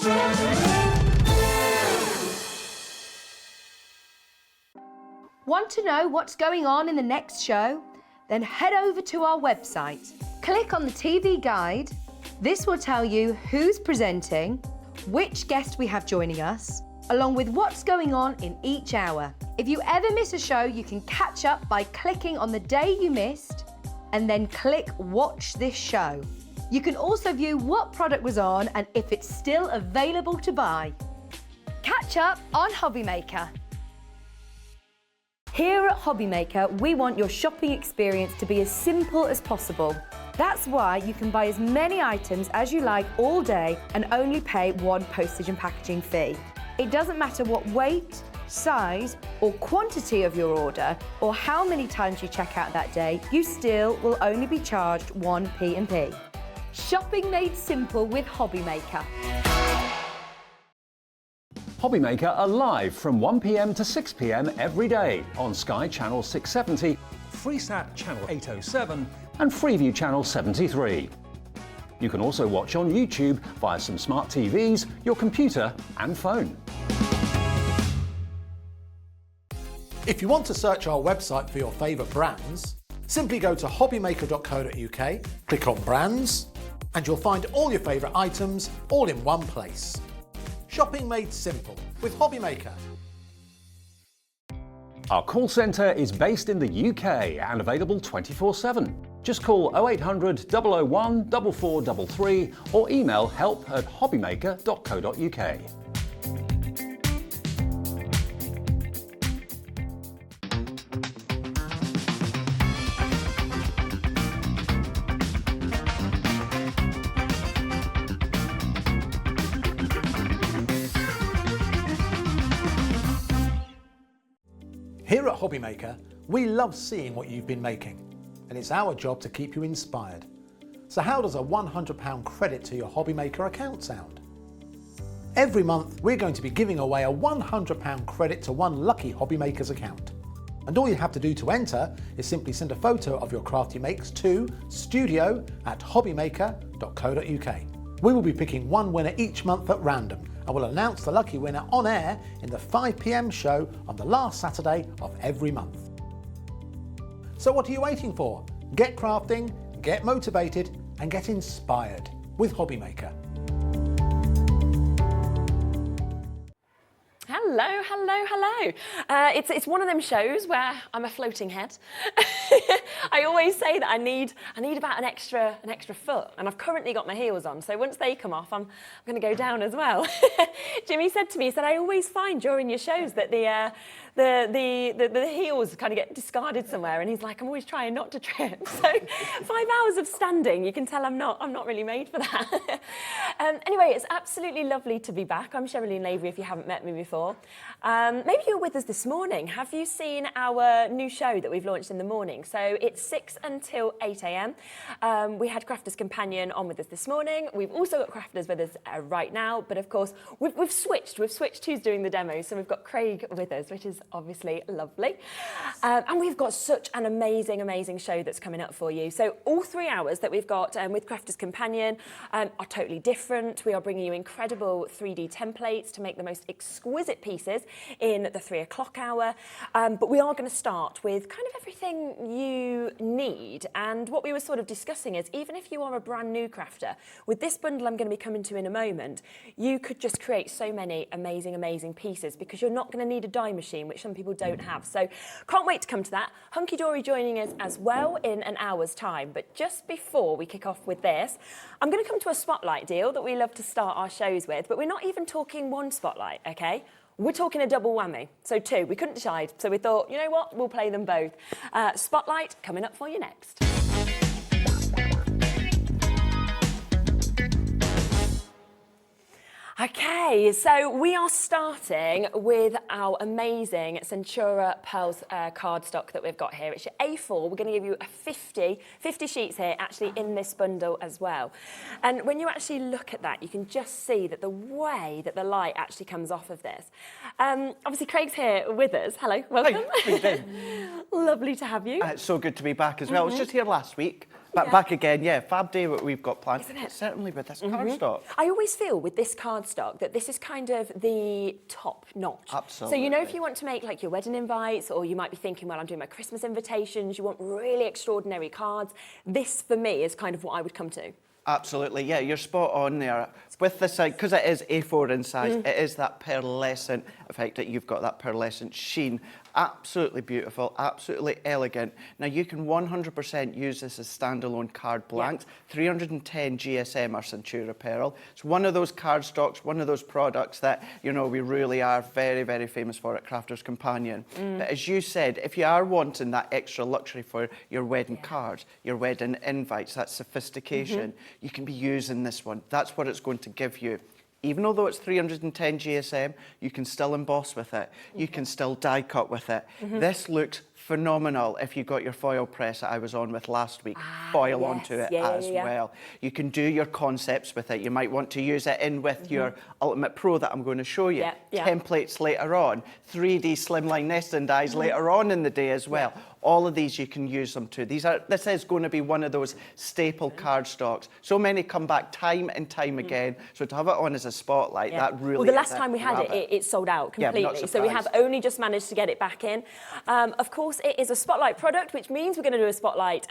Want to know what's going on in the next show? Then head over to our website. Click on the TV guide. This will tell you who's presenting, which guest we have joining us, along with what's going on in each hour. If you ever miss a show, you can catch up by clicking on the day you missed and then click Watch This Show. You can also view what product was on and if it's still available to buy. Catch up on Hobbymaker. Here at Hobbymaker, we want your shopping experience to be as simple as possible. That's why you can buy as many items as you like all day and only pay one postage and packaging fee. It doesn't matter what weight, size or quantity of your order or how many times you check out that day, you still will only be charged one P&P. Shopping made simple with Hobbymaker. Hobbymaker are live from 1 p.m. to 6 p.m. every day on Sky Channel 670, Freesat Channel 807 and Freeview Channel 73. You can also watch on YouTube via some smart TVs, your computer and phone. If you want to search our website for your favourite brands, simply go to hobbymaker.co.uk, click on Brands, and you'll find all your favourite items all in one place. Shopping made simple with Hobbymaker. Our call centre is based in the UK and available 24/7. Just call 0800 001 4433 or email help@hobbymaker.co.uk. Here at Hobbymaker, we love seeing what you've been making, and it's our job to keep you inspired. So how does a £100 credit to your Hobbymaker account sound? Every month, we're going to be giving away a £100 credit to one lucky Hobbymaker's account. And all you have to do to enter is simply send a photo of your craft you makes to studio@hobbymaker.co.uk. We will be picking one winner each month at random, and we'll announce the lucky winner on air in the 5 p.m. show on the last Saturday of every month. So what are you waiting for? Get crafting, get motivated and get inspired with Hobbymaker. Hello, hello, hello. It's one of them shows where I'm a floating head. I always say that I need about an extra foot, and I've currently got my heels on, so once they come off, I'm going to go down as well. Jimmy said to me, he said, I always find during your shows that the heels kind of get discarded somewhere, and he's like, I'm always trying not to trip. So 5 hours of standing, you can tell I'm not really made for that. Anyway, it's absolutely lovely to be back. I'm Sherilyn Lavery, if you haven't met me before. Maybe you're with us this morning. Have you seen our new show that we've launched in the morning? So it's 6 until 8 a.m. We had Crafters Companion on with us this morning. We've also got Crafters with us right now, but of course we've switched. We've switched who's doing the demo. So we've got Craig with us, which is obviously lovely. And we've got such an amazing show that's coming up for you. So all 3 hours that we've got with Crafters Companion are totally different. We are bringing you incredible 3D templates to make the most exquisite pieces in the 3 o'clock hour. But we are going to start with kind of everything you need. And what we were sort of discussing is, even if you are a brand new crafter, with this bundle I'm going to be coming to in a moment, you could just create so many amazing pieces because you're not going to need a die machine, which some people don't have. So can't wait to come to that. Hunky Dory joining us as well in an hour's time. But just before we kick off with this, I'm going to come to a spotlight deal that we love to start our shows with, but we're not even talking one spotlight, okay? We're talking a double whammy, so 2. We couldn't decide, so we thought, you know what, we'll play them both. Spotlight coming up for you next. Okay, so we are starting with our amazing Centura Pearls cardstock that we've got here. It's your A4. We're going to give you a 50 sheets here, actually in this bundle as well. And when you actually look at that, you can just see that the way that the light actually comes off of this. Obviously, Craig's here with us. Hello, welcome. Hey, how you doing? Lovely to have you. It's so good to be back as well. I was just here last week. Back again, yeah. Fab day what we've got planned. Isn't it? Certainly with this cardstock. I always feel with this cardstock that this is kind of the top notch. Absolutely. So, you know, if you want to make like your wedding invites, or you might be thinking, well, I'm doing my Christmas invitations, you want really extraordinary cards, this for me is kind of what I would come to. Absolutely, yeah, you're spot on there. With the side, because it is A4 in size, it is that pearlescent effect that you've got, that pearlescent sheen. Absolutely beautiful, absolutely elegant. Now you can 100% use this as standalone card blanks. 310 GSM are Centura Pearl. It's one of those card stocks, one of those products that, you know, we really are very, very famous for at Crafter's Companion. But as you said, if you are wanting that extra luxury for your wedding cards, your wedding invites, that sophistication, you can be using this one. That's what it's going to give you. Even although it's 310 GSM, you can still emboss with it. You can still die cut with it. This looks phenomenal if you got your foil press that I was on with last week, foil onto it as well. You can do your concepts with it. You might want to use it in with your Ultimate Pro that I'm going to show you. Templates later on, 3D slimline nesting dies later on in the day as well. All of these you can use them to. This is going to be one of those staple card stocks. So many come back time and time again. So to have it on as a spotlight, that really Well, the last time we had it sold out completely. So we have only just managed to get it back in. Of course, it is a spotlight product, which means we're going to do a spotlight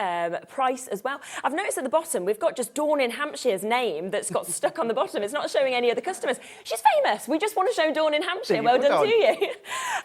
price as well. I've noticed at the bottom, we've got just Dawn in Hampshire's name that's got stuck on the bottom. It's not showing any other customers. She's famous. We just want to show Dawn in Hampshire. Well done to you.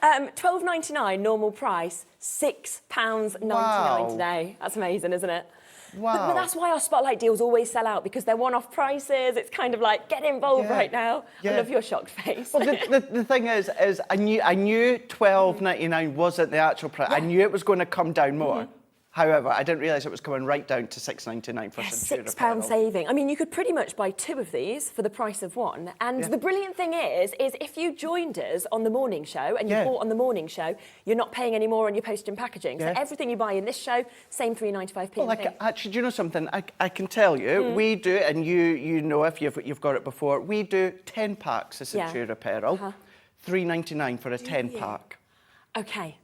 £12.99 normal price. £6.99 today. That's amazing, isn't it? Wow. But that's why our spotlight deals always sell out, because they're one-off prices. It's kind of like, get involved right now. I love your shocked face. Well, the thing is I knew £12.99 wasn't the actual price. I knew it was going to come down more. However, I didn't realise it was coming right down to £6.99 for Centura £6 saving. I mean, you could pretty much buy 2 of these for the price of 1. And the brilliant thing is if you joined us on the morning show and you bought on the morning show, you're not paying any more on your postage and packaging. So everything you buy in this show, same 3.95p. Well, actually, do you know something? I can tell you, we do, and you know if you've got it before, we do 10 packs of Centura Pearl, £3.99 for a 10 pack. Okay.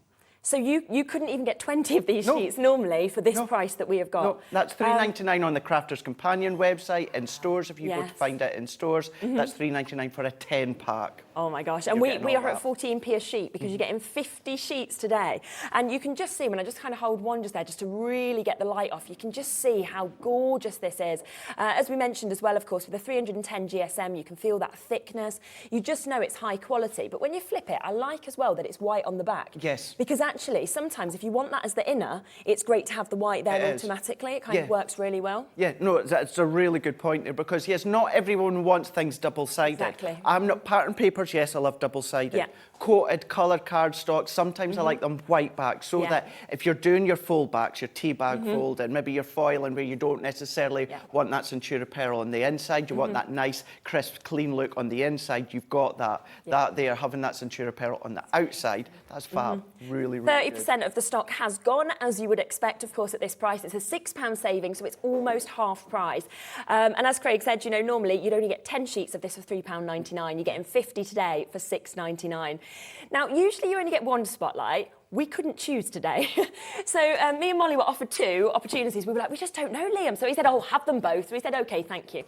So you couldn't even get 20 of these sheets normally for this price that we have got. No, that's £3.99 on the Crafter's Companion website, in stores if you go to find it in stores. That's £3.99 for a 10 pack. Oh my gosh, and we are at 14p a sheet because you're getting 50 sheets today. And you can just see, when I just kind of hold one just there, just to really get the light off, you can just see how gorgeous this is. As we mentioned as well, of course, with the 310 GSM, you can feel that thickness. You just know it's high quality. But when you flip it, I like as well that it's white on the back. Yes. Because actually, sometimes if you want that as the inner, it's great to have the white there automatically. It kind of works really well. Yeah, no, that's a really good point there, because yes, not everyone wants things double-sided. Exactly. I'm not pattern papers, yes, I love double-sided. Yeah. Coated coloured cardstock, sometimes I like them white back, so that if you're doing your fold backs, your tea bag fold, and maybe you're foiling where you don't necessarily want that Centura Pearl on the inside, you want that nice, crisp, clean look on the inside, you've got that. That there, having that Centura Pearl on the outside, that's fab. Really, really 30% of the stock has gone, as you would expect, of course, at this price. It's a £6 saving, so it's almost half price. And as Craig said, you know, normally you'd only get 10 sheets of this for £3.99. You're getting 50 today for £6.99. Now, usually you only get 1 spotlight. We couldn't choose today. So me and Molly were offered 2 opportunities. We were like, we just don't know, Liam. So he said, oh, have them both. So we said, OK, thank you.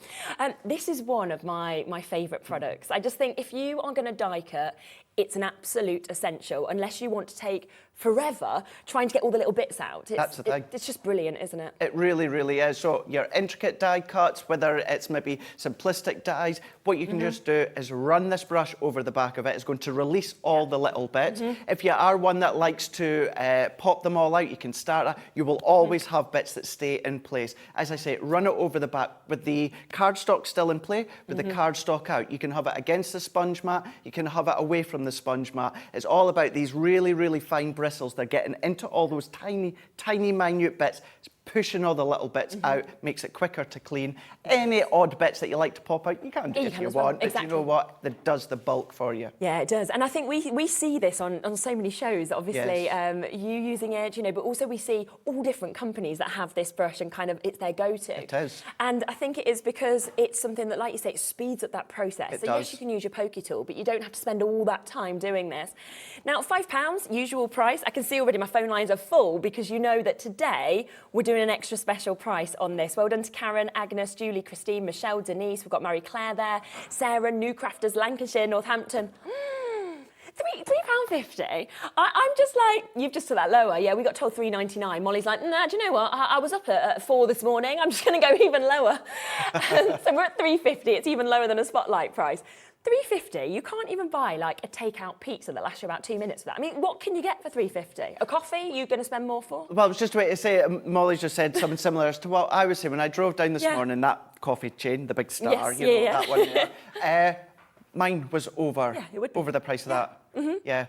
This is one of my favourite products. I just think if you are going to die cut, it's an absolute essential, unless you want to take forever trying to get all the little bits out. That's the thing. It's just brilliant, isn't it? It really, really is. So your intricate die cuts, whether it's maybe simplistic dies, what you can just do is run this brush over the back of it. It's going to release all the little bits. If you are one that likes to pop them all out, you can start that. You will always have bits that stay in place. As I say, run it over the back with the cardstock still in play, with the cardstock out. You can have it against the sponge mat. You can have it away from the sponge mat. It's all about these really, really fine bristles. They're getting into all those tiny, tiny, minute bits. It's pushing all the little bits out, makes it quicker to clean. Any odd bits that you like to pop out, you can do if you want, but you know what? That does the bulk for you. Yeah, it does. And I think we see this on so many shows, obviously, you using it, you know, but also we see all different companies that have this brush and kind of it's their go-to. It is. And I think it is because it's something that, like you say, it speeds up that process. It so does. Yes, you can use your pokey tool, but you don't have to spend all that time doing this. Now, £5, usual price. I can see already my phone lines are full because you know that today we're doing doing an extra special price on this. Well done to Karen, Agnes, Julie, Christine, Michelle, Denise. We've got Marie Claire there, Sarah, New Crafters, Lancashire, Northampton. £3.50. I'm just like, you've just took that lower. Yeah, we got told £3.99. Molly's like, nah, do you know what? I was up at 4 this morning. I'm just going to go even lower. So we're at £3.50. It's even lower than a Spotlight price. £3.50, you can't even buy like a takeout pizza that lasts you about 2 minutes for that. I mean, what can you get for £3.50? A coffee you're going to spend more for? Well, I was just waiting to say, Molly just said something similar as to what I was saying when I drove down this morning, that coffee chain, the big star, Yes, you know, that one there. Mine was over the price of that. Yeah.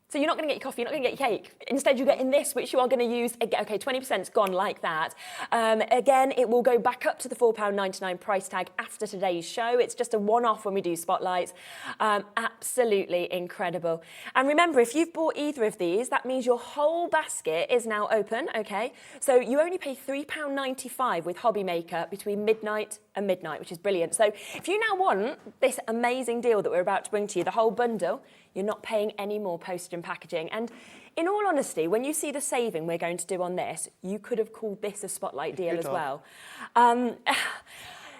So you're not going to get your coffee, you're not going to get your cake. Instead, you're getting this, which you are going to use. Okay, 20%'s gone like that. Again, it will go back up to the £4.99 price tag after today's show. It's just a one-off when we do Spotlights. Absolutely incredible. And remember, if you've bought either of these, that means your whole basket is now open, okay? So you only pay £3.95 with Hobby Maker between midnight and midnight, which is brilliant. So if you now want this amazing deal that we're about to bring to you, the whole bundle, you're not paying any more postage and packaging. And in all honesty, when you see the saving we're going to do on this, you could have called this a Spotlight deal as well.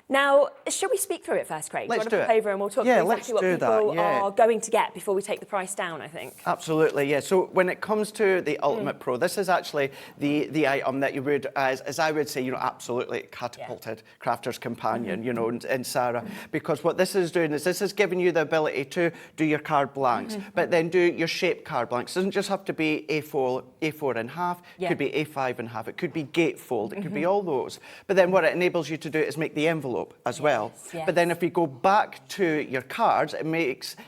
Now, shall we speak through it first, Craig? Let's do do you want to pop it. over and we'll talk Yeah, through exactly what let's do that, people are going to get before we take the price down, I think. Absolutely, yeah. So when it comes to the Ultimate Pro, this is actually the item that you would, as I would say, you know, absolutely catapulted Crafter's Companion, you know, and Sarah, because what this is doing is this is giving you the ability to do your card blanks, but then do your shaped card blanks. It doesn't just have to be A4 in half, it could be A5 in half, it could be gatefold, it could be all those. But then what it enables you to do is make the envelope as well. Yes. But then if we go back to your cards, it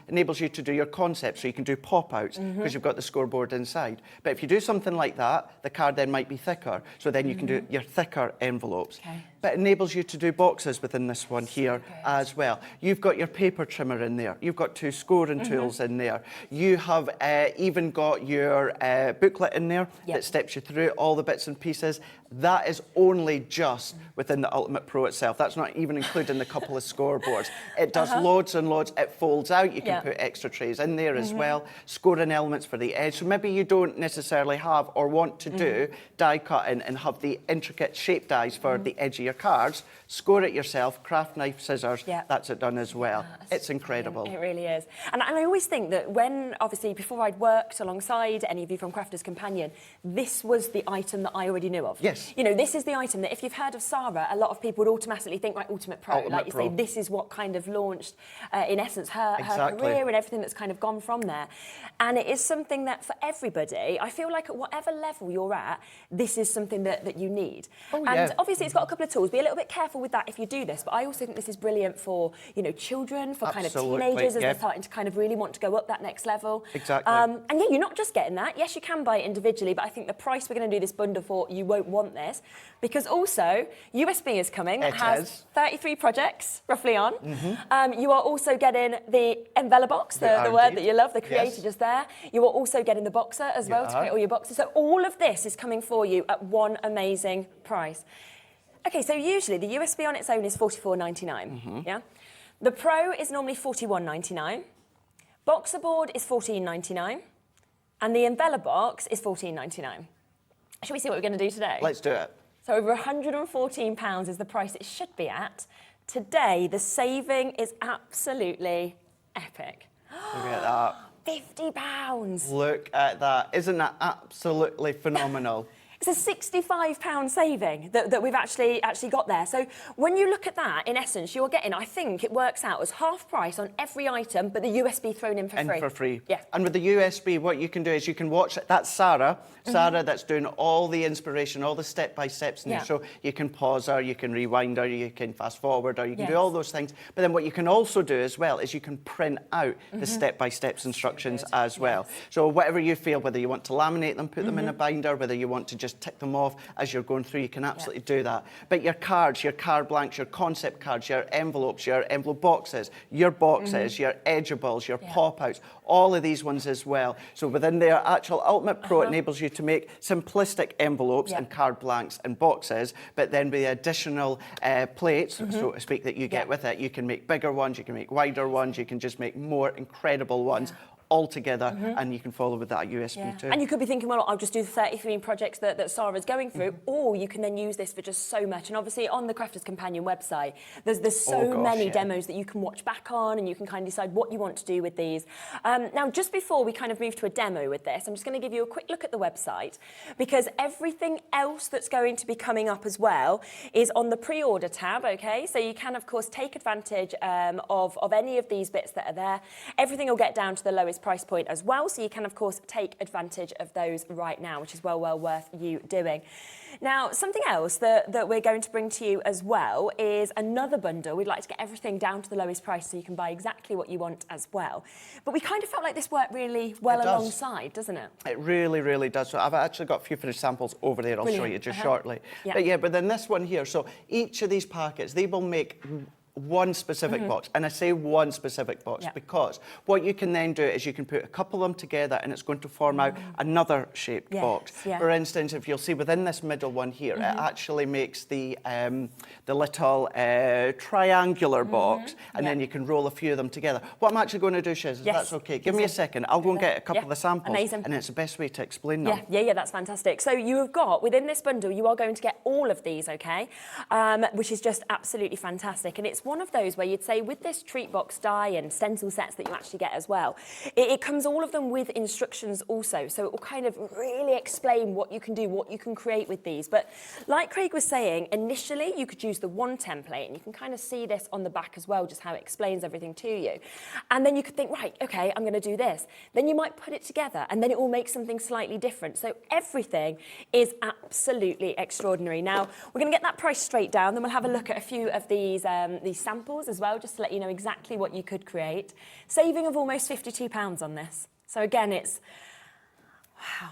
enables you to do your concepts, so you can do pop-outs because you've got the scoreboard inside. But if you do something like that, the card then might be thicker, so then you can do your thicker envelopes. Okay. But it enables you to do boxes within this one here as well. You've got your paper trimmer in there. You've got 2 scoring tools in there. You have even got your booklet in there that steps you through all the bits and pieces. That is only just within the Ultimate Pro itself. That's not even including the couple of scoreboards. It does loads and loads. It folds out. You can put extra trays in there as well. Scoring elements for the edge. So maybe you don't necessarily have or want to do die cutting and have the intricate shape dies for the edge of your cards. Score it yourself, craft knife, scissors, that's it done as well. It's incredible. It really is. And I always think that when, obviously, before I'd worked alongside any of you from Crafter's Companion, this was the item that I already knew of. Yes. You know, this is the item that if you've heard of Sarah, a lot of people would automatically think, right, Ultimate Pro. Like you say, this is what kind of launched, in essence, her career and everything that's kind of gone from there. And it is something that for everybody, I feel like at whatever level you're at, this is something that you need. And obviously it's got a couple of tools. Be a little bit careful with that if you do this, but I also think this is brilliant for, you know, children, for kind of teenagers as they're starting to kind of really want to go up that next level. Exactly. And yeah, you're not just getting that. Yes, you can buy it individually, but I think the price we're going to do this bundle for, you won't want this, because also USB is coming. It has 33 projects roughly on. You are also getting the envelope box, the word that you love, the creator just there. You are also getting the boxer as well to create all your boxes. So all of this is coming for you at one amazing price. Okay, so usually the USB on its own is $44.99, yeah? The Pro is normally $41.99. Boxer board is $14.99. And the envelope box is $14.99. Shall we see what we're going to do today? Let's do it. So over £114 is the price it should be at. Today, the saving is absolutely epic. Look at that. £50. Look at that. Isn't that absolutely phenomenal? It's a £65 saving that we've actually got there. So when you look at that, in essence, you're getting, I think it works out as half price on every item, but the USB thrown in for free. For free. Yeah. And with the USB, what you can do is you can watch it. That's Sarah. Sarah that's doing all the inspiration, all the step-by-steps in there. So you can pause her, you can rewind her, you can fast forward her, you can do all those things. But then what you can also do as well is you can print out the step-by-steps instructions as well. So whatever you feel, whether you want to laminate them, put them in a binder, whether you want to just tick them off as you're going through, you can absolutely do that. But your cards, your card blanks, your concept cards, your envelopes, your envelope boxes, your boxes, your edgeables, your pop-outs, all of these ones as well. So within their actual Ultimate Pro, it enables you to make simplistic envelopes and card blanks and boxes, but then with the additional plates, so to speak, that you get with it, you can make bigger ones, you can make wider ones, you can just make more incredible ones. all together, and you can follow with that USB too. And you could be thinking, well, I'll just do the 33 projects that Sarah's going through, or you can then use this for just so much. And obviously on the Crafters Companion website, there's so many demos that you can watch back on, and you can kind of decide what you want to do with these. Now, just before we kind of move to a demo with this, I'm just going to give you a quick look at the website, because everything else that's going to be coming up as well is on the pre-order tab, okay? So you can, of course, take advantage of any of these bits that are there. Everything will get down to the lowest price point as well, so you can, of course, take advantage of those right now, which is well worth you doing. Now, something else that we're going to bring to you as well is another bundle. We'd like to get everything down to the lowest price so you can buy exactly what you want as well. But we kind of felt like this worked really well alongside, doesn't it? It really does. So I've actually got a few finished samples over there. I'll show you just shortly. Yeah. But then this one here, so each of these packets, they will make one specific box, and I say one specific box because what you can then do is you can put a couple of them together and it's going to form out another shaped box. For instance, if you'll see within this middle one here, it actually makes the little triangular box, and then you can roll a few of them together. What I'm actually going to do, Shiz, if that's okay, give me a second, I'll go and get a couple of the samples. Amazing. And it's the best way to explain them. Yeah, that's fantastic. So you have got, within this bundle, you are going to get all of these, okay? Which is just absolutely fantastic. And it's one of those where you'd say with this treat box die and stencil sets that you actually get as well, it comes all of them with instructions also. So it will kind of really explain what you can do, what you can create with these. But like Craig was saying, initially you could use the one template, and you can kind of see this on the back as well, just how it explains everything to you. And then you could think, right, okay, I'm going to do this. Then you might put it together, and then it will make something slightly different. So everything is absolutely extraordinary. Now, we're going to get that price straight down, then we'll have a look at a few of these samples as well, just to let you know exactly what you could create. Saving of almost £52 on this. So again, it's, wow.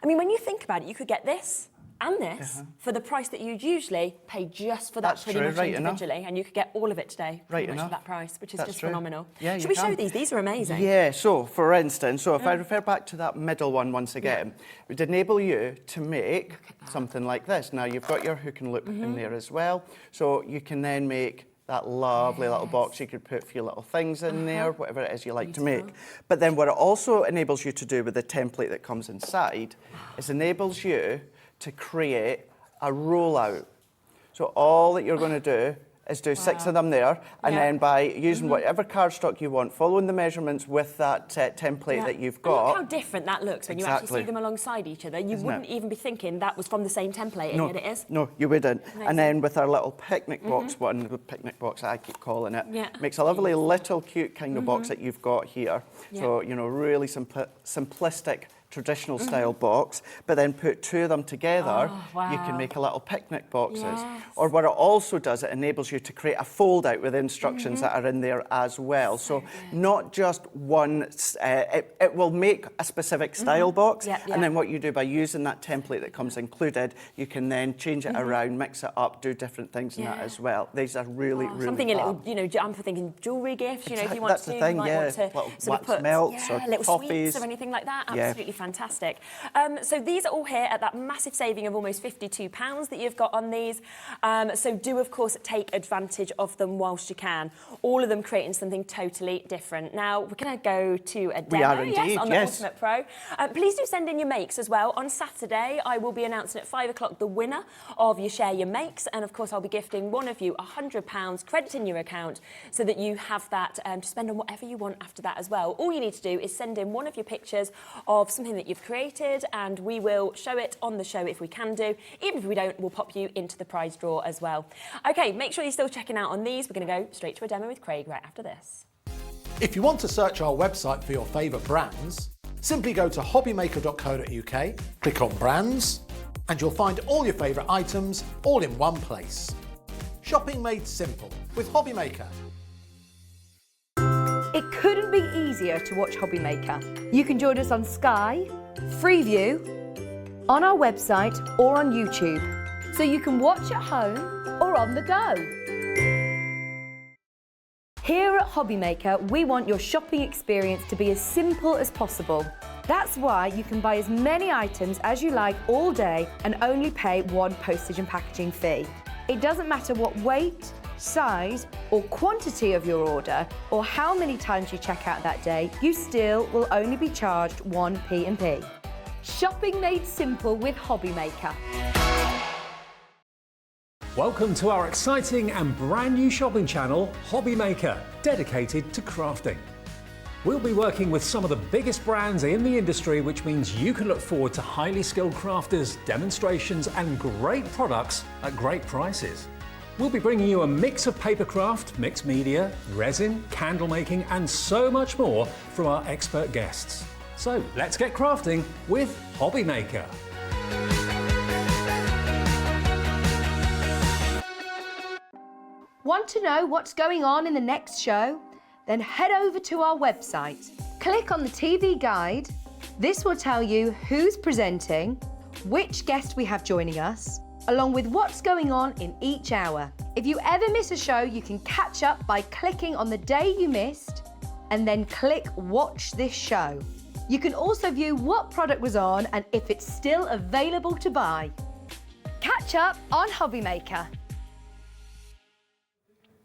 I mean, when you think about it, you could get this and this for the price that you'd usually pay just for that pretty much individually, and you could get all of it today pretty much for that price, which is just phenomenal. Yeah, should we show these? These are amazing. Yeah, so for instance, if I refer back to that middle one once again, it would enable you to make something like this. Now you've got your hook and loop in there as well, so you can then make that lovely little box. You could put a few little things in there, whatever it is you like to make. But then what it also enables you to do with the template that comes inside is enables you to create a rollout. So all that you're going to do is do 6 of them there, and then by using whatever cardstock you want, following the measurements with that template that you've got. And look how different that looks when you actually see them alongside each other. You wouldn't even be thinking that was from the same template, and yet it is. No, you wouldn't. Amazing. And then with our little picnic box one, the picnic box I keep calling it, makes a lovely little cute kind of box that you've got here. So, you know, really simplistic traditional style box, but then put 2 of them together, you can make a little picnic boxes. Or what it also does, it enables you to create a fold out with instructions that are in there as well. So not just one, it will make a specific style box, and then what you do by using that template that comes included, you can then change it around, mix it up, do different things in that as well. These are really something fab. a little, you know, I'm thinking jewellery gifts, you know, if you want That's to, the thing, you might want to little sort of wax put melts or little toffees sweets or anything like that. Absolutely fantastic. So these are all here at that massive saving of almost £52 that you've got on these. So do, of course, take advantage of them whilst you can. All of them creating something totally different. Now, we're going to go to a demo, we are indeed, on the Ultimate Pro. Please do send in your makes as well. On Saturday, I will be announcing at 5 o'clock the winner of your Share Your Makes, and of course, I'll be gifting one of you £100 credit in your account so that you have that to spend on whatever you want after that as well. All you need to do is send in one of your pictures of something that you've created, and we will show it on the show if we can do. Even if we don't, we'll pop you into the prize draw as well. Okay, make sure you're still checking out on these. We're going to go straight to a demo with Craig right after this. If you want to search our website for your favourite brands, simply go to hobbymaker.co.uk, click on brands, and you'll find all your favourite items all in one place. Shopping made simple with Hobbymaker. It couldn't be easier to watch Hobbymaker. You can join us on Sky, Freeview, on our website or on YouTube, so you can watch at home or on the go. Here at Hobbymaker, we want your shopping experience to be as simple as possible. That's why you can buy as many items as you like all day and only pay one postage and packaging fee. It doesn't matter what weight, size, or quantity of your order, or how many times you check out that day, you still will only be charged 1 P&P. Shopping made simple with Hobby Maker. Welcome to our exciting and brand new shopping channel, Hobby Maker, dedicated to crafting. We'll be working with some of the biggest brands in the industry, which means you can look forward to highly skilled crafters, demonstrations, and great products at great prices. We'll be bringing you a mix of papercraft, mixed media, resin, candle making, and so much more from our expert guests. So let's get crafting with Hobby Maker. Want to know what's going on in the next show? Then head over to our website. Click on the TV guide. This will tell you who's presenting, which guest we have joining us, along with what's going on in each hour. If you ever miss a show, you can catch up by clicking on the day you missed and then click Watch This Show. You can also view what product was on and if it's still available to buy. Catch up on Hobby Maker.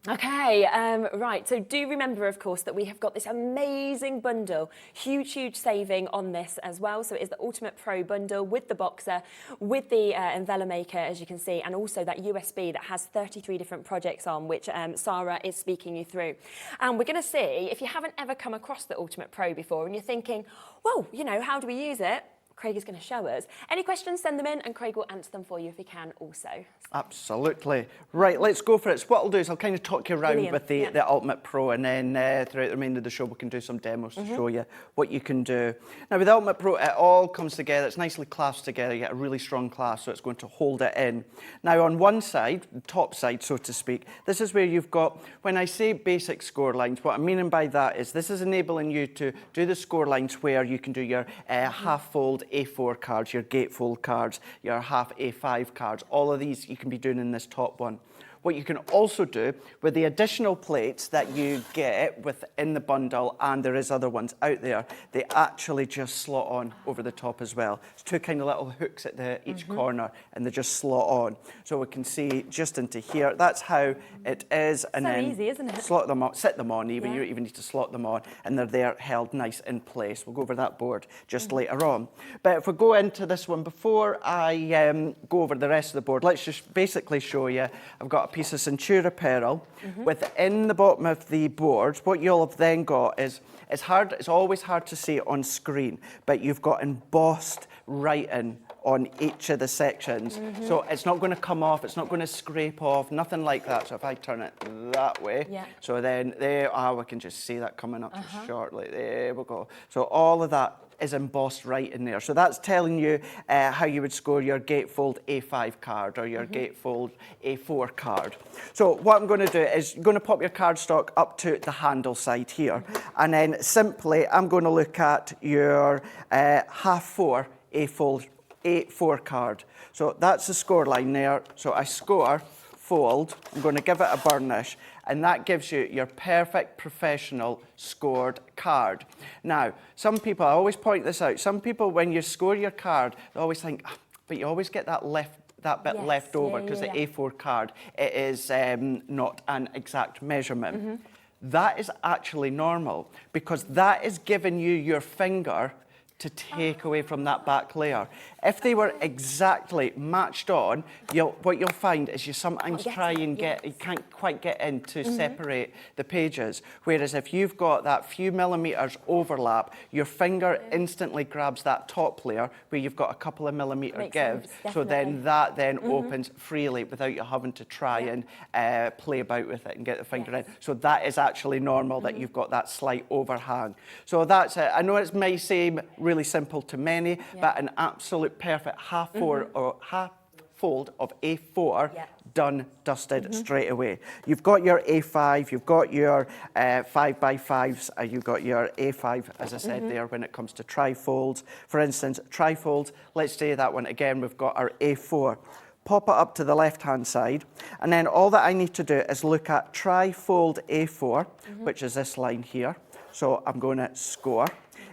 Okay, right, so do remember, of course, that we have got this amazing bundle, huge saving on this as well. So it is the Ultimate Pro bundle with the boxer, with the Envelope Maker, as you can see, and also that USB that has 33 different projects on, which Sarah is speaking you through. And we're going to see, if you haven't ever come across the Ultimate Pro before and you're thinking, well, you know, how do we use it? Craig is going to show us. Any questions, send them in and Craig will answer them for you if he can also. Absolutely. Right, let's go for it. So what I'll do is I'll kind of talk you around Brilliant. with the Ultimate Pro, and then throughout the remainder of the show we can do some demos to show you what you can do. Now with the Ultimate Pro, it all comes together. It's nicely clasped together. You get a really strong clasp, so it's going to hold it in. Now on one side, the top side so to speak, this is where you've got, when I say basic score lines, what I'm meaning by that is this is enabling you to do the score lines where you can do your half-fold A4 cards, your gatefold cards, your half A5 cards. All of these you can be doing in this top one. What you can also do with the additional plates that you get within the bundle, and there is other ones out there, they actually just slot on over the top as well. It's two kind of little hooks at each corner, and they just slot on. So we can see just into here. That's how it is. And So then easy, isn't it? slot them on, sit them on even. Yeah. You don't even need to slot them on, and they're there held nice in place. We'll go over that board just later on. But if we go into this one, before I go over the rest of the board, let's just basically show you. I've got a piece of Centura Pearl. Within the bottom of the board, what you'll have then got is, it's always hard to see on screen, but you've got embossed writing on each of the sections. So it's not going to come off, it's not going to scrape off, nothing like that. So if I turn it that way, so then there, we can just see that coming up just shortly. There we go. So all of that is embossed right in there. So that's telling you how you would score your gatefold A5 card or your gatefold A4 card. So what I'm going to do is you're going to pop your cardstock up to the handle side here, and then simply I'm going to look at your half-4 A4 card. So that's the score line there. So I score, fold, I'm going to give it a burnish, and that gives you your perfect professional scored card. Now, some people, I always point this out, some people when you score your card, they always think, but you always get that bit left over because the A4 card, it is not an exact measurement. That is actually normal because that is giving you your finger to take away from that back layer. If they were exactly matched on, what you'll find is you sometimes try and you can't quite get in to separate the pages. Whereas if you've got that few millimeters overlap, your finger instantly grabs that top layer where you've got a couple of millimeter give. So then that opens freely without you having to try and play about with it and get the finger in. So that is actually normal that you've got that slight overhang. So that's it. I know it may seem really simple to many, but an absolute perfect half-fold of A4 done, dusted straight away. You've got your A5, you've got your 5x5s, you've got your A5, as I said there, when it comes to trifolds. For instance, trifolds, let's say that one again, we've got our A4. Pop it up to the left-hand side, and then all that I need to do is look at trifold A4, which is this line here. So I'm going to score.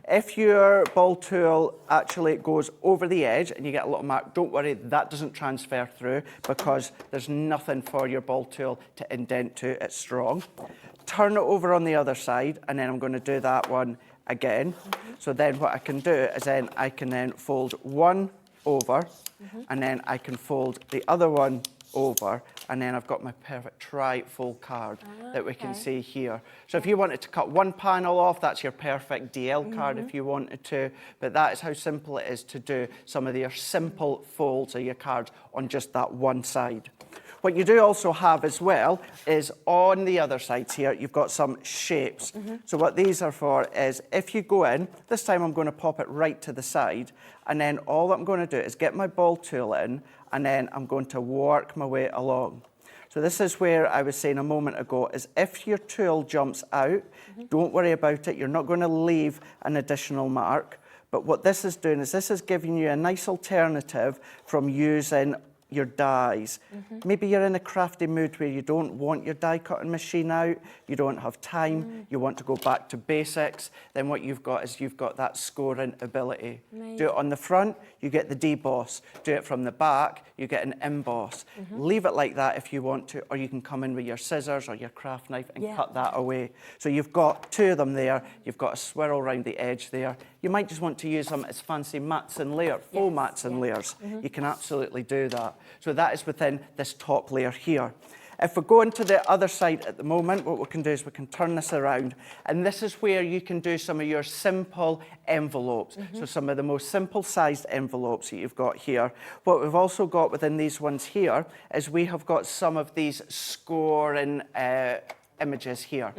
If your ball tool actually goes over the edge and you get a little mark, don't worry, that doesn't transfer through because there's nothing for your ball tool to indent to, it's strong. Turn it over on the other side, and then I'm going to do that one again. So then what I can do is then I can then fold one over, and then I can fold the other one over, and then I've got my perfect trifold card that we can see here. So if you wanted to cut one panel off, that's your perfect DL card if you wanted to, but that is how simple it is to do some of your simple folds of your cards on just that one side. What you do also have as well is on the other sides here, you've got some shapes. So what these are for is if you go in, this time I'm going to pop it right to the side, and then all I'm going to do is get my ball tool in, and then I'm going to work my way along. So this is where I was saying a moment ago, is if your tool jumps out, don't worry about it. You're not going to leave an additional mark. But what this is doing is this is giving you a nice alternative from using your dies. Maybe you're in a crafty mood where you don't want your die cutting machine out, you don't have time, you want to go back to basics, then what you've got is you've got that scoring ability. Do it on the front, you get the deboss. Do it from the back, you get an emboss. Leave it like that if you want to, or you can come in with your scissors or your craft knife and cut that away. So you've got two of them there, you've got a swirl around the edge there. You might just want to use them as fancy mats and layers, faux mats and layers. You can absolutely do that. So that is within this top layer here. If we go into the other side at the moment, what we can do is we can turn this around, and this is where you can do some of your simple envelopes. So some of the most simple sized envelopes that you've got here. What we've also got within these ones here is we have got some of these scoring images here.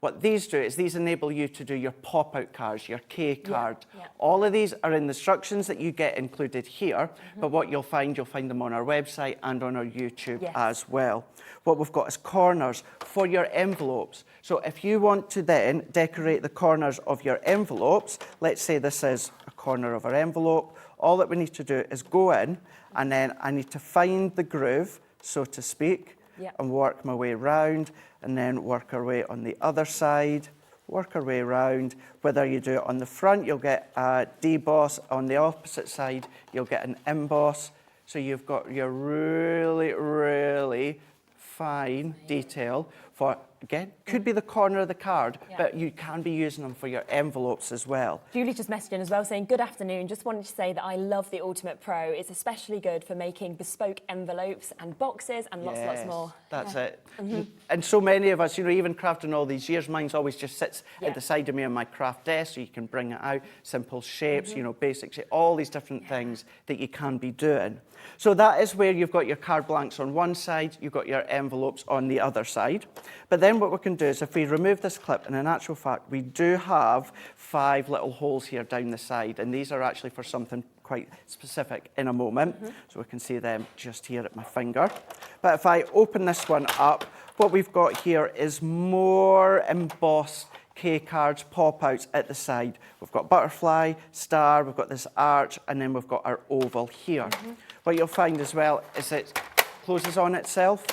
What these do is these enable you to do your pop-out cards, your K card. All of these are in the instructions that you get included here, but what you'll find them on our website and on our YouTube as well. What we've got is corners for your envelopes. So if you want to then decorate the corners of your envelopes, let's say this is a corner of our envelope, all that we need to do is go in, and then I need to find the groove, so to speak, and work my way round, and then work our way on the other side, work our way around. Whether you do it on the front, you'll get a deboss. On the opposite side, you'll get an emboss. So you've got your really, really fine detail for, again, could be the corner of the card, but you can be using them for your envelopes as well. Julie's just messaging as well saying, good afternoon, just wanted to say that I love the Ultimate Pro. It's especially good for making bespoke envelopes and boxes and lots more. That's it. And so many of us, even crafting all these years, mine's always just sits at the side of me on my craft desk, so you can bring it out, simple shapes, basic shapes, all these different things that you can be doing. So that is where you've got your card blanks on one side, you've got your envelopes on the other side. But then what we can do is if we remove this clip, and in actual fact, we do have 5 little holes here down the side, and these are actually for something quite specific in a moment. So we can see them just here at my finger. But if I open this one up, what we've got here is more embossed K cards, pop-outs at the side. We've got butterfly, star, we've got this arch, and then we've got our oval here. What you'll find as well is it closes on itself.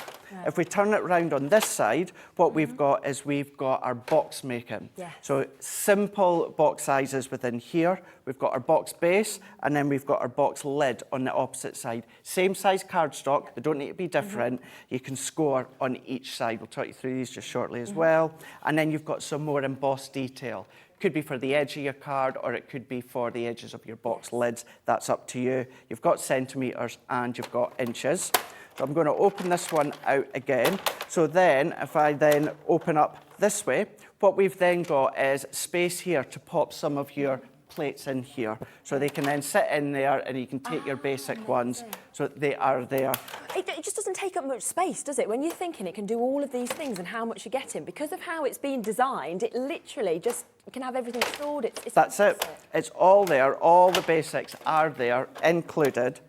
If we turn it round on this side, what we've got is we've got our box making. So simple box sizes within here. We've got our box base, and then we've got our box lid on the opposite side. Same size cardstock, they don't need to be different. You can score on each side. We'll talk you through these just shortly as well. And then you've got some more embossed detail. Could be for the edge of your card, or it could be for the edges of your box lids. That's up to you. You've got centimetres and you've got inches. So I'm going to open this one out again. So then, if I then open up this way, what we've then got is space here to pop some of your plates in here. So they can then sit in there, and you can take your basic ones. So they are there. It just doesn't take up much space, does it? When you're thinking it can do all of these things and how much you're getting, because of how it's been designed, it literally just can have everything stored. That's it. It's all there. All the basics are there, included.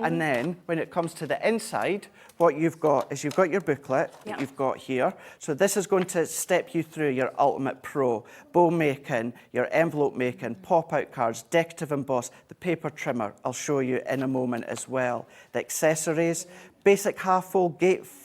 And then when it comes to the inside, what you've got is you've got your booklet that you've got here. So this is going to step you through your Ultimate Pro, bow making, your envelope making, pop-out cards, decorative emboss, the paper trimmer, I'll show you in a moment as well. The accessories, basic half-fold,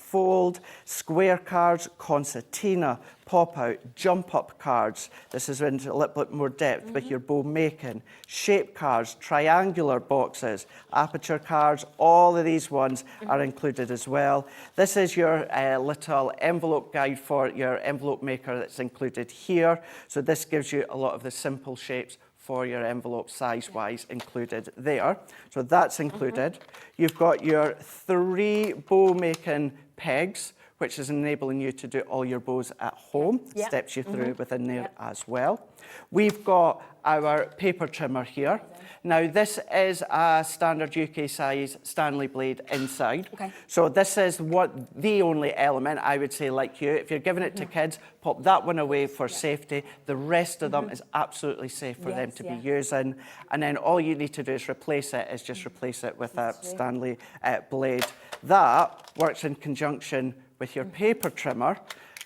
fold, square cards, concertina, pop-out, jump-up cards. This is into a little bit more depth with your bow making. Shape cards, triangular boxes, aperture cards, all of these ones are included as well. This is your little envelope guide for your envelope maker that's included here. So this gives you a lot of the simple shapes for your envelope size-wise included there. So that's included. You've got your 3 bow making pegs, which is enabling you to do all your bows at home. Steps you through within there as well. We've got our paper trimmer here. Now this is a standard UK size Stanley blade inside. So this is the only element I would say, like you, if you're giving it to kids, pop that one away for safety. The rest of them is absolutely safe for them to be using. And then all you need to do is replace it with a Stanley blade. That works in conjunction with your paper trimmer.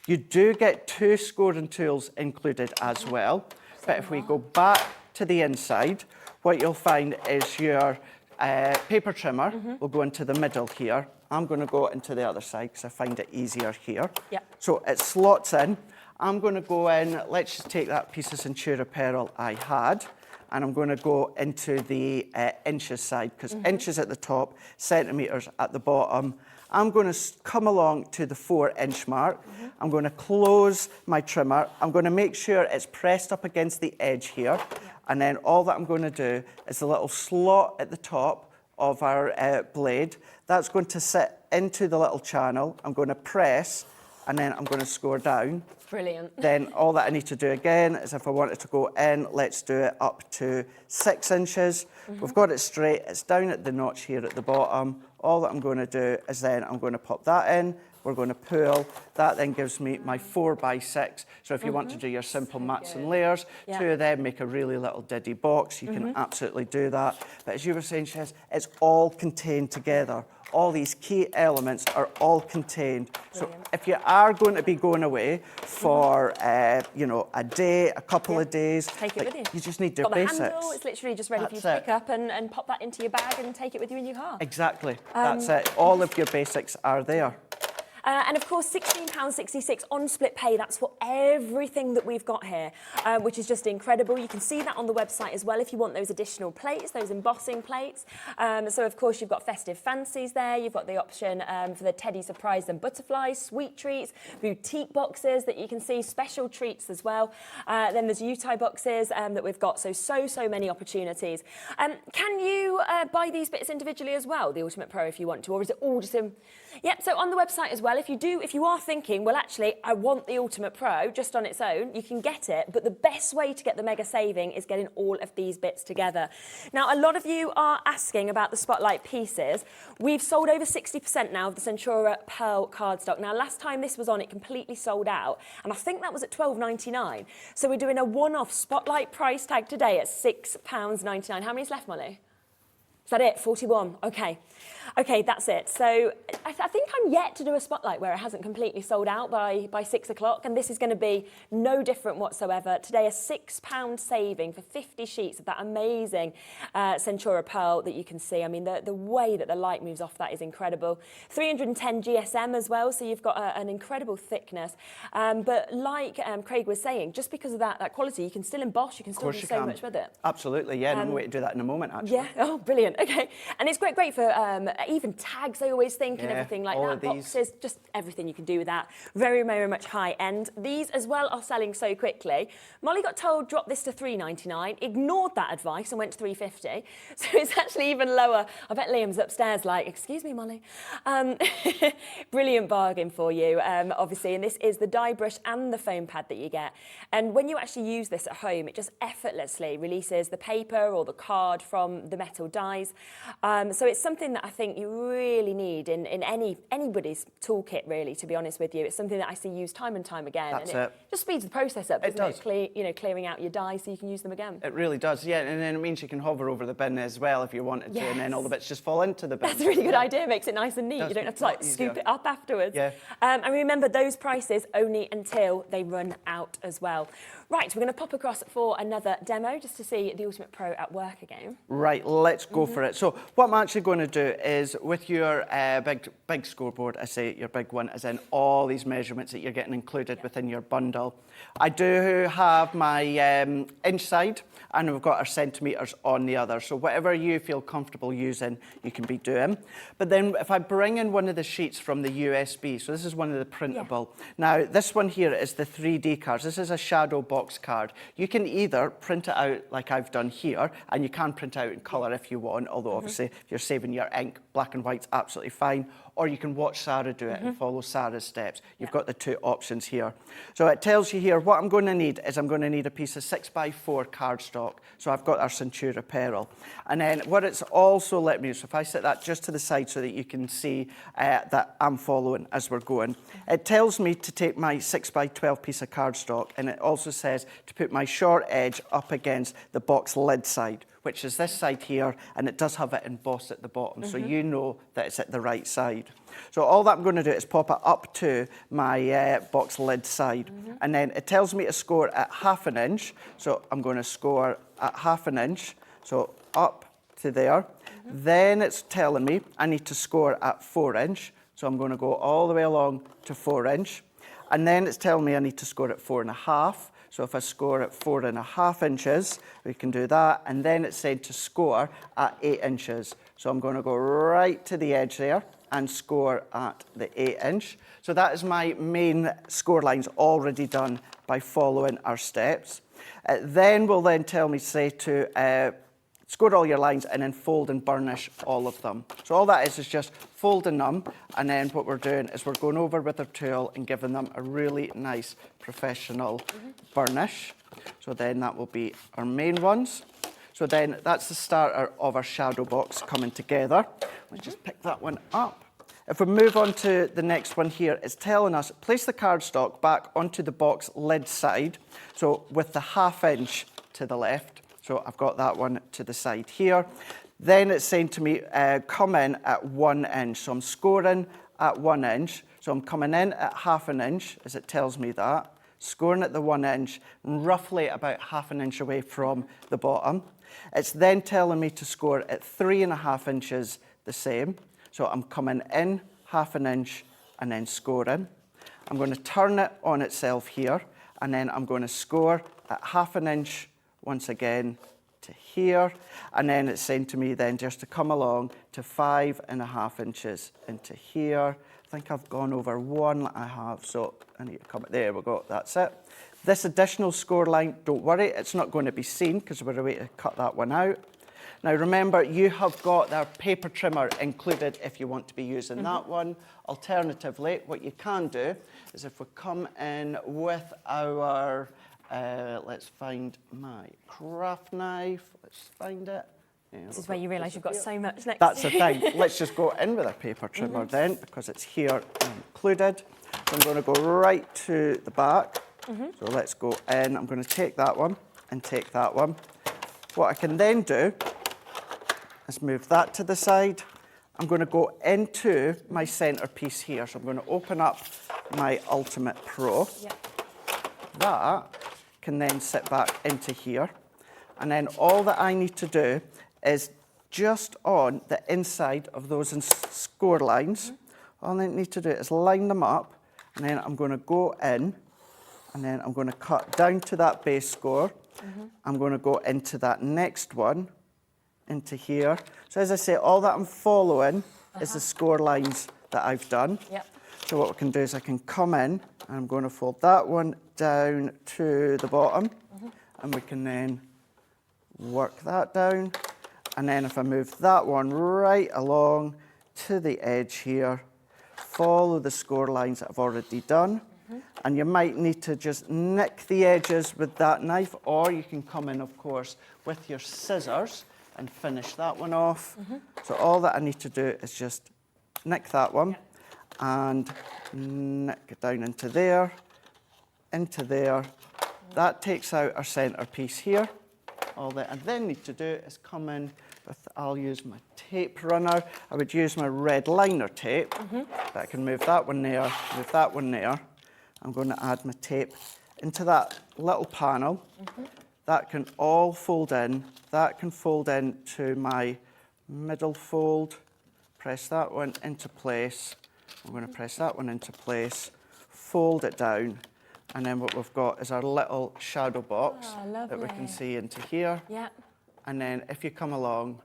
You do get 2 scoring tools included as well. But if we go back to the inside, what you'll find is your paper trimmer will go into the middle here. I'm going to go into the other side because I find it easier here. So it slots in. I'm going to go in, let's just take that piece of Centura Pearl I had, and I'm going to go into the inches side, because inches at the top, centimetres at the bottom. I'm going to come along to the 4-inch mark. I'm going to close my trimmer. I'm going to make sure it's pressed up against the edge here. And then all that I'm going to do is the little slot at the top of our blade. That's going to sit into the little channel. I'm going to press, and then I'm going to score down. Brilliant. Then all that I need to do again is, if I want it to go in, let's do it up to 6 inches. We've got it straight. It's down at the notch here at the bottom. All that I'm going to do is then I'm going to pop that in. We're going to pull. That then gives me my 4x6. So if you want to do your simple mats and layers, 2 of them make a really little diddy box. You can absolutely do that. But as you were saying, Chess, it's all contained together. All these key elements are all contained. So if you are going to be going away for, you know, a day, a couple of days, take it with you. You just need your Got basics. the handle, it's literally just ready for you to pick up and pop that into your bag and take it with you in your car. Exactly, that's it. All of your basics are there. And of course, £16.66 on split pay. That's for everything that we've got here, which is just incredible. You can see that on the website as well if you want those additional plates, those embossing plates. So of course, you've got festive fancies there. You've got the option for the teddy surprise and butterflies, sweet treats, boutique boxes that you can see, special treats as well. Then there's Utai boxes that we've got. So many opportunities. Can you buy these bits individually as well, the Ultimate Pro, if you want to, or is it all just in? Yep, so on the website as well, if you are thinking, well, actually, I want the Ultimate Pro just on its own, you can get it, but the best way to get the mega saving is getting all of these bits together. Now, a lot of you are asking about the Spotlight pieces. We've sold over 60% now of the Centura Pearl cardstock. Now, last time this was on, it completely sold out, and I think that was at £12.99. So we're doing a one-off Spotlight price tag today at £6.99. How many's left, Molly? Is that it? 41. Okay, that's it. So I think I'm yet to do a Spotlight where it hasn't completely sold out by 6 o'clock, and this is going to be no different whatsoever. Today, a £6 saving for 50 sheets of that amazing Centura Pearl that you can see. I mean, the way that the light moves off that is incredible. 310 GSM as well, so you've got an incredible thickness. But like Craig was saying, just because of that quality, you can still emboss, you can still do so much with it. Absolutely, yeah, and I'm going to do that in a moment, actually. Yeah, oh, brilliant. Okay, and it's great for even tags, I always think, and everything like that. Boxes, just everything you can do with that. Very much high end. These as well are selling so quickly. Molly got told drop this to £3.99, ignored that advice and went to £3.50. So it's actually even lower. I bet Liam's upstairs like, excuse me, Molly. Brilliant bargain for you, obviously. And this is the die brush and the foam pad that you get. And when you actually use this at home, it just effortlessly releases the paper or the card from the metal dies. So it's something that I think you really need in anybody's toolkit, really, to be honest with you. It's something that I see used time and time again. That's and it just speeds the process up, doesn't it? Clearing out your dies so you can use them again. It really does, yeah. And then it means you can hover over the bin as well if you wanted to, and then all the bits just fall into the bin. That's a really good idea. Makes it nice and neat. You don't have to scoop it up afterwards. Yeah. And remember, those prices only until they run out as well. Right, we're going to pop across for another demo just to see the Ultimate Pro at work again. Right, let's go for it. So what I'm actually going to do is with your big scoreboard, I say your big one, as in all these measurements that you're getting included within your bundle. I do have my inch side, and we've got our centimetres on the other. So whatever you feel comfortable using, you can be doing. But then if I bring in one of the sheets from the USB, so this is one of the printable. Now, this one here is the 3D cards. This is a shadow box card. You can either print it out like I've done here, and you can print out in colour if you want, although obviously if you're saving your ink, black and white's absolutely fine. Or you can watch Sarah do it and follow Sarah's steps. You've got the two options here. So it tells you here what I'm going to need is I'm going to need a piece of 6x4 cardstock. So I've got our Centura Peril. And then what it's also let me, so if I set that just to the side so that you can see that I'm following as we're going. It tells me to take my 6x12 piece of cardstock, and it also says to put my short edge up against the box lid side, which is this side here, and it does have it embossed at the bottom, so you know that it's at the right side. So all that I'm going to do is pop it up to my box lid side, and then it tells me to score at 1/2 inch, so I'm going to score at 1/2 inch, so up to there. Then it's telling me I need to score at 4 inch, so I'm going to go all the way along to 4 inch, and then it's telling me I need to score at 4.5. So if I score at 4.5 inches, we can do that. And then it said to score at 8 inches. So I'm going to go right to the edge there and score at the 8 inch. So that is my main score lines already done by following our steps. Then will then tell me, say, to score all your lines and then fold and burnish all of them. So all that is just folding them, and then what we're doing is we're going over with our tool and giving them a really nice professional burnish. So then that will be our main ones. So then that's the starter of our shadow box coming together. Let's just pick that one up. If we move on to the next one here, it's telling us place the cardstock back onto the box lid side, so with the 1/2 inch to the left. So I've got that one to the side here. Then it's saying to me, come in at 1 inch. So I'm scoring at 1 inch. So I'm coming in at 1/2 inch, as it tells me that. Scoring at the 1 inch, roughly about 1/2 inch away from the bottom. It's then telling me to score at 3.5 inches the same. So I'm coming in 1/2 inch and then scoring. I'm going to turn it on itself here, and then I'm going to score at 1/2 inch once again to here, and then it's saying to me then just to come along to 5.5 inches into here. I think I've gone over 1.5, so I need to come, there we go, that's it. This additional score line, don't worry, it's not going to be seen because we're away to cut that one out. Now remember, you have got our paper trimmer included if you want to be using that one. Alternatively, what you can do is if we come in with our let's find my craft knife. Let's find it. Yeah, This is where you realise you've got so much next That's to the thing. Let's just go in with a paper trimmer then, because it's here included. So I'm going to go right to the back. So let's go in. I'm going to take that one and take that one. What I can then do is move that to the side. I'm going to go into my centrepiece here. So I'm going to open up my Ultimate Pro. That can then sit back into here, and then all that I need to do is just on the inside of those score lines, all I need to do is line them up, and then I'm going to go in, and then I'm going to cut down to that base score. I'm going to go into that next one, into here. So as I say, all that I'm following is the score lines that I've done. So what we can do is I can come in, and I'm going to fold that one down to the bottom, and we can then work that down. And then if I move that one right along to the edge here, follow the score lines that I've already done. And you might need to just nick the edges with that knife, or you can come in, of course, with your scissors and finish that one off. So all that I need to do is just nick that one and nick it down into there. That takes out our centrepiece here. All that I then need to do is come in with, I'll use my tape runner. I would use my red liner tape. I can move that one there, move that one there. I'm going to add my tape into that little panel. That can all fold in. That can fold in to my middle fold, press that one into place. I'm going to press that one into place, fold it down, and then what we've got is our little shadow box that we can see into here. Yeah. And then if you come along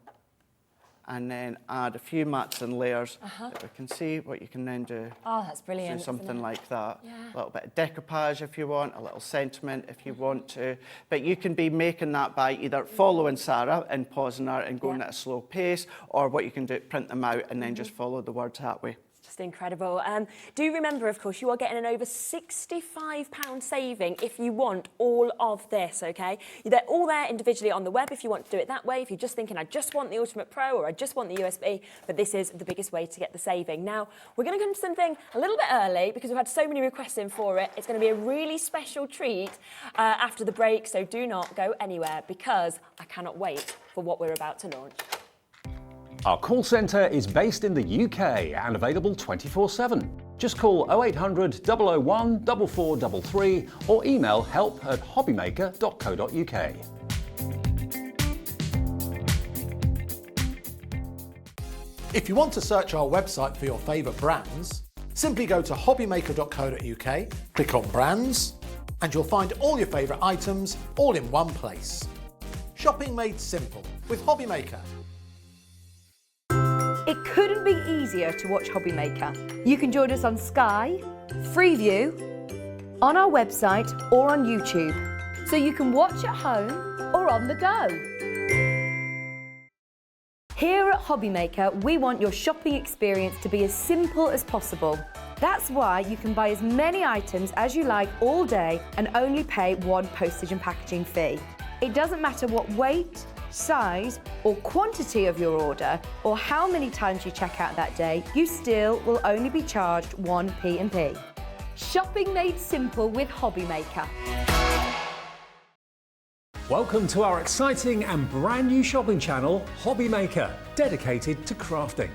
and then add a few mats and layers that we can see, what you can then do. Oh, that's brilliant. Do something like that. Yeah. A little bit of decoupage if you want, a little sentiment if you want to. But you can be making that by either following Sarah and pausing her and going at a slow pace, or what you can do, print them out and then just follow the words that way. Just incredible. Do remember, of course, you are getting an over £65 saving if you want all of this, okay? They're all there individually on the web if you want to do it that way, if you're just thinking, I just want the Ultimate Pro or I just want the USB, but this is the biggest way to get the saving. Now, we're going to come to something a little bit early because we've had so many requests in for it. It's going to be a really special treat after the break, so do not go anywhere because I cannot wait for what we're about to launch. Our call centre is based in the UK and available 24/7. Just call 0800 001 4433 or email help@hobbymaker.co.uk. If you want to search our website for your favourite brands, simply go to hobbymaker.co.uk, click on Brands, and you'll find all your favourite items all in one place. Shopping made simple with Hobbymaker. It couldn't be easier to watch Hobbymaker. You can join us on Sky, Freeview, on our website or on YouTube, so you can watch at home or on the go. Here at Hobbymaker, we want your shopping experience to be as simple as possible. That's why you can buy as many items as you like all day and only pay one postage and packaging fee. It doesn't matter what weight, size or quantity of your order or how many times you check out that day, you still will only be charged one P&P. Shopping made simple with Hobbymaker. Welcome to our exciting and brand new shopping channel, Hobbymaker, dedicated to crafting.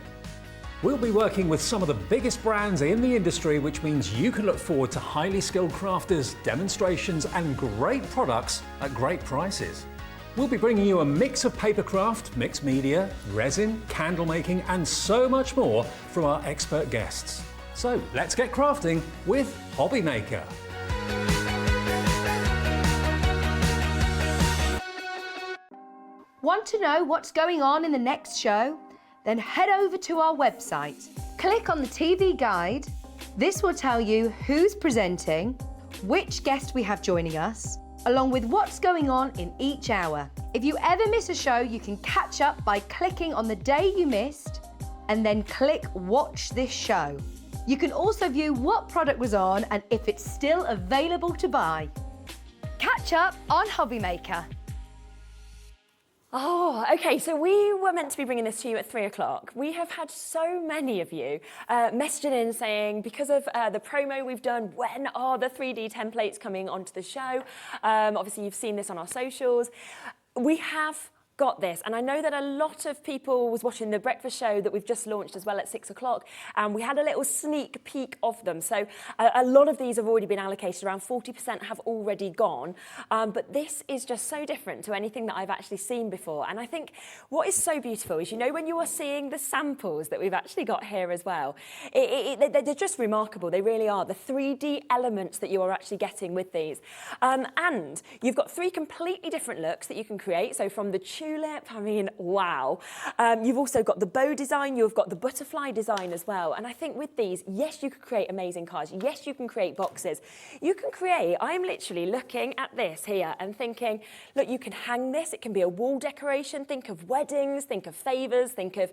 We'll be working with some of the biggest brands in the industry, which means you can look forward to highly skilled crafters, demonstrations and great products at great prices. We'll be bringing you a mix of papercraft, mixed media, resin, candle making and so much more from our expert guests. So let's get crafting with Hobbymaker. Want to know what's going on in the next show? Then head over to our website. Click on the TV guide. This will tell you who's presenting, which guest we have joining us, along with what's going on in each hour. If you ever miss a show, you can catch up by clicking on the day you missed and then click Watch This Show. You can also view what product was on and if it's still available to buy. Catch up on Hobbymaker. Oh, okay, so we were meant to be bringing this to you at 3 o'clock. We have had so many of you messaging in saying, because of the promo we've done, when are the 3D templates coming onto the show? Obviously, you've seen this on our socials. We have got this, and I know that a lot of people was watching the breakfast show that we've just launched as well at 6 o'clock, and we had a little sneak peek of them. So a lot of these have already been allocated, around 40% have already gone, but this is just so different to anything that I've actually seen before. And I think what is so beautiful is, you know, when you are seeing the samples that we've actually got here as well, they're just remarkable. They really are. The 3D elements that you are actually getting with these. And you've got 3 completely different looks that you can create. So from the tulip, I mean, wow. You've also got the bow design, you've got the butterfly design as well. And I think with these, yes, you could create amazing cards. Yes, you can create boxes. You can create, I'm literally looking at this here and thinking, look, you can hang this. It can be a wall decoration. Think of weddings, think of favours, think of,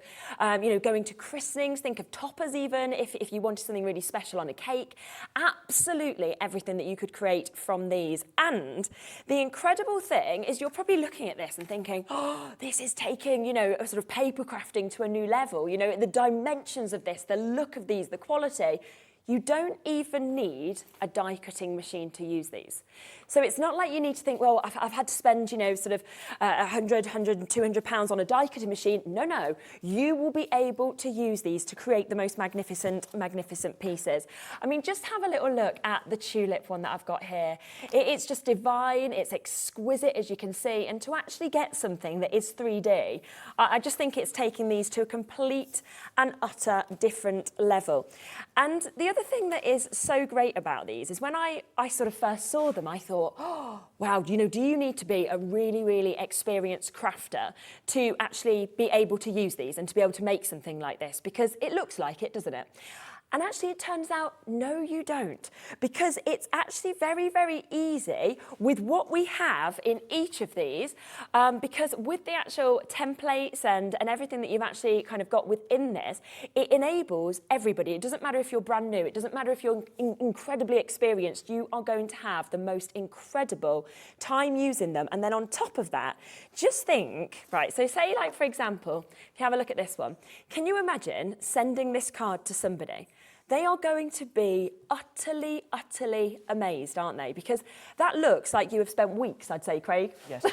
you know, going to christenings, think of toppers even, if you wanted something really special on a cake. Absolutely everything that you could create from these. And the incredible thing is you're probably looking at this and thinking, oh, this is taking, you know, a sort of paper crafting to a new level. You know, the dimensions of this, the look of these, the quality. you don't even need a die cutting machine to use these. So it's not like you need to think, well, I've had to spend, you know, sort of 100, 200 pounds on a die cutting machine. No, you will be able to use these to create the most magnificent pieces. I mean, just have a little look at the tulip one that I've got here. It's just divine, it's exquisite, as you can see, and to actually get something that is 3D, I just think it's taking these to a complete and utter different level. And the other thing that is so great about these is when I sort of first saw them, I thought, oh, wow, you know, do you need to be a really, really experienced crafter to actually be able to use these and to be able to make something like this? Because it looks like it, doesn't it? And actually it turns out, no, you don't, because it's actually very, very easy with what we have in each of these, because with the actual templates and everything that you've actually kind of got within this, it enables everybody. It doesn't matter if you're brand new, it doesn't matter if you're incredibly experienced, you are going to have the most incredible time using them. And then on top of that, just think, right, so say like, for example, if you have a look at this one, can you imagine sending this card to somebody? They are going to be utterly, utterly amazed, aren't they? Because that looks like you have spent weeks, I'd say, Craig. Yes,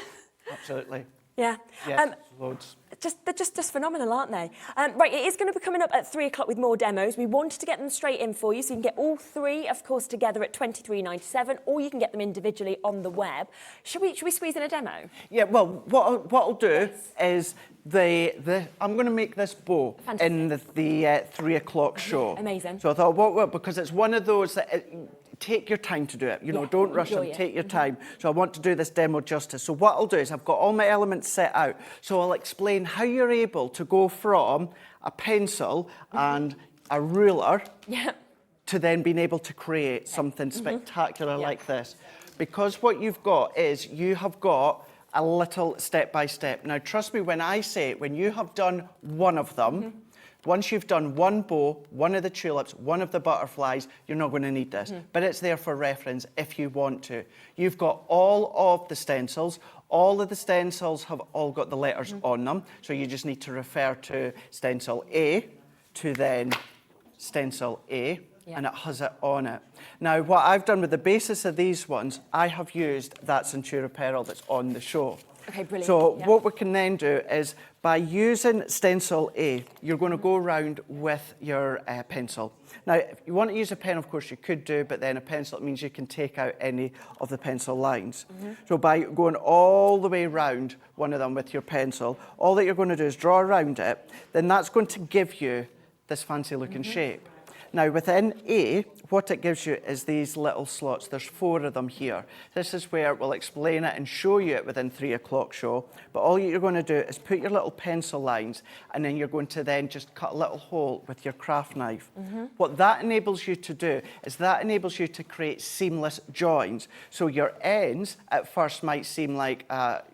absolutely. Yeah. Yes, loads. They're just phenomenal, aren't they? Right, it is going to be coming up at 3 o'clock with more demos. We wanted to get them straight in for you, so you can get all three, of course, together at £23.97, or you can get them individually on the web. Should we squeeze in a demo? Yeah, well, what I'll do is I'm going to make this bow in the 3 o'clock show. Amazing. So I thought, because it's one of those that take your time to do it. You know, don't rush them, take your time. So I want to do this demo justice. So what I'll do is I've got all my elements set out. So I'll explain how you're able to go from a pencil and a ruler to then being able to create something spectacular like this. Because what you've got is you have got a little step-by-step. Now, trust me when I say it, when you have done one of them, once you've done one bow, one of the tulips, one of the butterflies, you're not going to need this. But it's there for reference if you want to. You've got all of the stencils. All of the stencils have all got the letters on them. So you just need to refer to stencil A to then stencil A. And it has it on it. Now, what I've done with the basis of these ones, I have used that Centura Pearl that's on the show. Okay, brilliant. So what we can then do is, by using stencil A, you're going to go around with your pencil. Now, if you want to use a pen, of course, you could do, but then a pencil, it means you can take out any of the pencil lines. So by going all the way around one of them with your pencil, all that you're going to do is draw around it, then that's going to give you this fancy looking shape. Now, within A, what it gives you is these little slots. There's 4 of them here. This is where we'll explain it and show you it within 3 o'clock show. But all you're going to do is put your little pencil lines, and then you're going to then just cut a little hole with your craft knife. What that enables you to do is that enables you to create seamless joins. So your ends at first might seem like a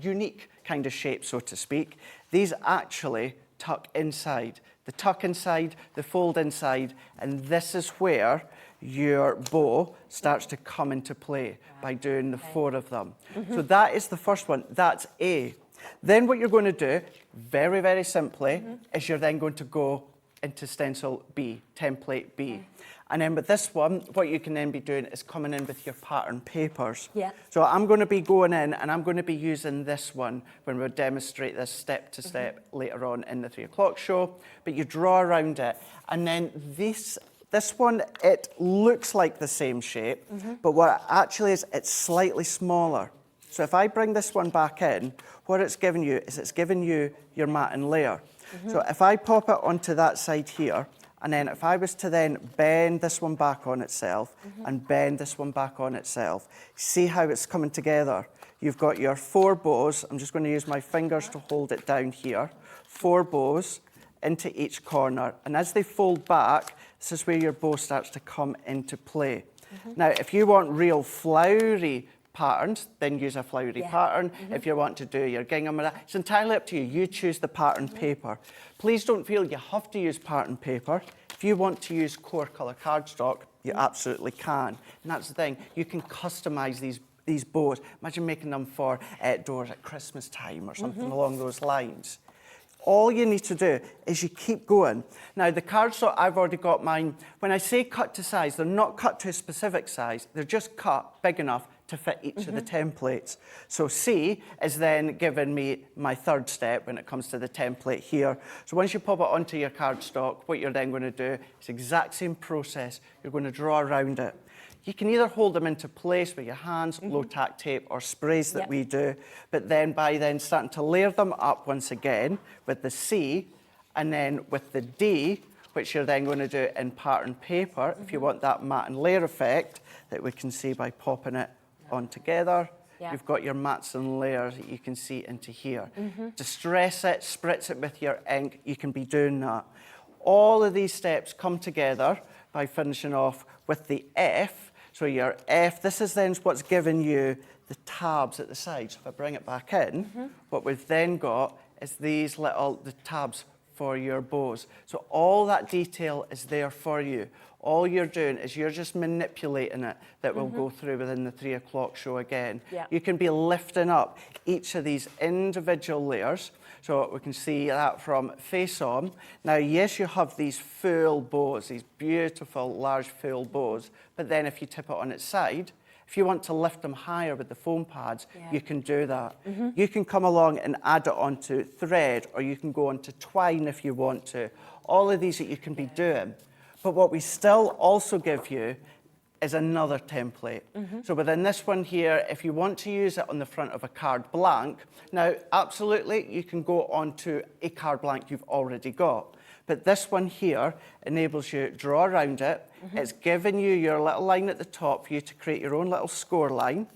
unique kind of shape, so to speak. These actually tuck inside. The tuck inside, the fold inside, and this is where your bow starts to come into play by doing the 4 of them. So that is the first one. That's A. Then what you're going to do, very, very simply, is you're then going to go into stencil B, template B. And then with this one, what you can then be doing is coming in with your pattern papers. So I'm going to be going in and I'm going to be using this one when we demonstrate this step to step later on in the 3 o'clock show. But you draw around it. And then this one, it looks like the same shape, but what it actually is, it's slightly smaller. So if I bring this one back in, what it's giving you is it's giving you your matting layer. So if I pop it onto that side here, and then if I was to then bend this one back on itself and bend this one back on itself, see how it's coming together. You've got your 4 bows. I'm just going to use my fingers to hold it down here. 4 bows into each corner. And as they fold back, this is where your bow starts to come into play. Now, if you want real flowery patterns, then use a flowery pattern. If you want to do your gingham, it's entirely up to you. You choose the pattern paper. Please don't feel you have to use pattern paper. If you want to use core colour cardstock, you absolutely can. And that's the thing, you can customise these bows. Imagine making them for doors at Christmas time or something along those lines. All you need to do is you keep going. Now, the cardstock, I've already got mine. When I say cut to size, they're not cut to a specific size. They're just cut big enough to fit each of the templates. So C is then giving me my third step when it comes to the template here. So once you pop it onto your cardstock, what you're then going to do is the exact same process. You're going to draw around it. You can either hold them into place with your hands, low-tack tape, or sprays that we do, but then by then starting to layer them up once again with the C, and then with the D, which you're then going to do in pattern paper, if you want that matte and layer effect that we can see by popping it on together. You've got your mats and layers that you can see into here. Distress it, spritz it with your ink, you can be doing that. All of these steps come together by finishing off with the F. So your F, this is then what's giving you the tabs at the side. So if I bring it back in, what we've then got is these the tabs for your bows. So all that detail is there for you. All you're doing is you're just manipulating it, that will go through within the 3 o'clock show again. You can be lifting up each of these individual layers. So we can see that from face on. Now, yes, you have these full bows, these beautiful, large, full bows, but then if you tip it on its side, if you want to lift them higher with the foam pads, you can do that. You can come along and add it onto thread, or you can go onto twine if you want to. All of these that you can be doing. But what we still also give you is another template. So within this one here, if you want to use it on the front of a card blank, now absolutely you can go onto a card blank you've already got. But this one here enables you to draw around it. It's giving you your little line at the top for you to create your own little score line.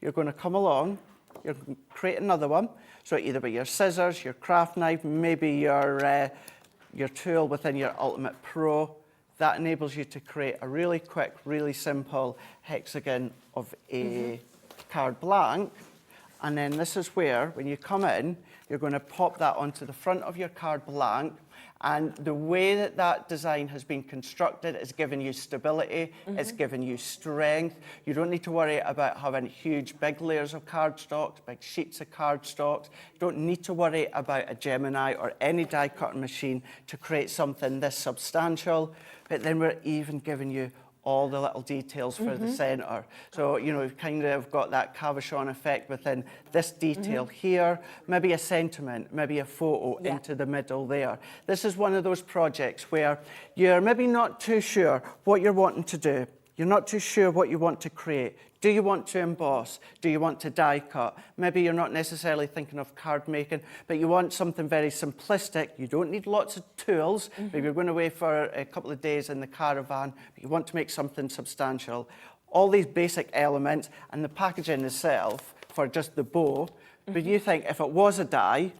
You're going to come along, you're going to create another one. So either with your scissors, your craft knife, maybe your tool within your Ultimate Pro. That enables you to create a really quick, really simple hexagon of a card blank. And then this is where, when you come in, you're going to pop that onto the front of your card blank. And the way that that design has been constructed is giving you stability, it's giving you strength. You don't need to worry about having huge, big layers of cardstock, big sheets of cardstock. You don't need to worry about a Gemini or any die cutting machine to create something this substantial. But then we're even giving you all the little details for the centre. So, you know, we've kind of got that cabochon effect within this detail here, maybe a sentiment, maybe a photo into the middle there. This is one of those projects where you're maybe not too sure what you're wanting to do. You're not too sure what you want to create. Do you want to emboss? Do you want to die cut? Maybe you're not necessarily thinking of card making, but you want something very simplistic. You don't need lots of tools. Maybe you're going away for a couple of days in the caravan, but you want to make something substantial. All these basic elements and the packaging itself for just the bow. But you think if it was a die,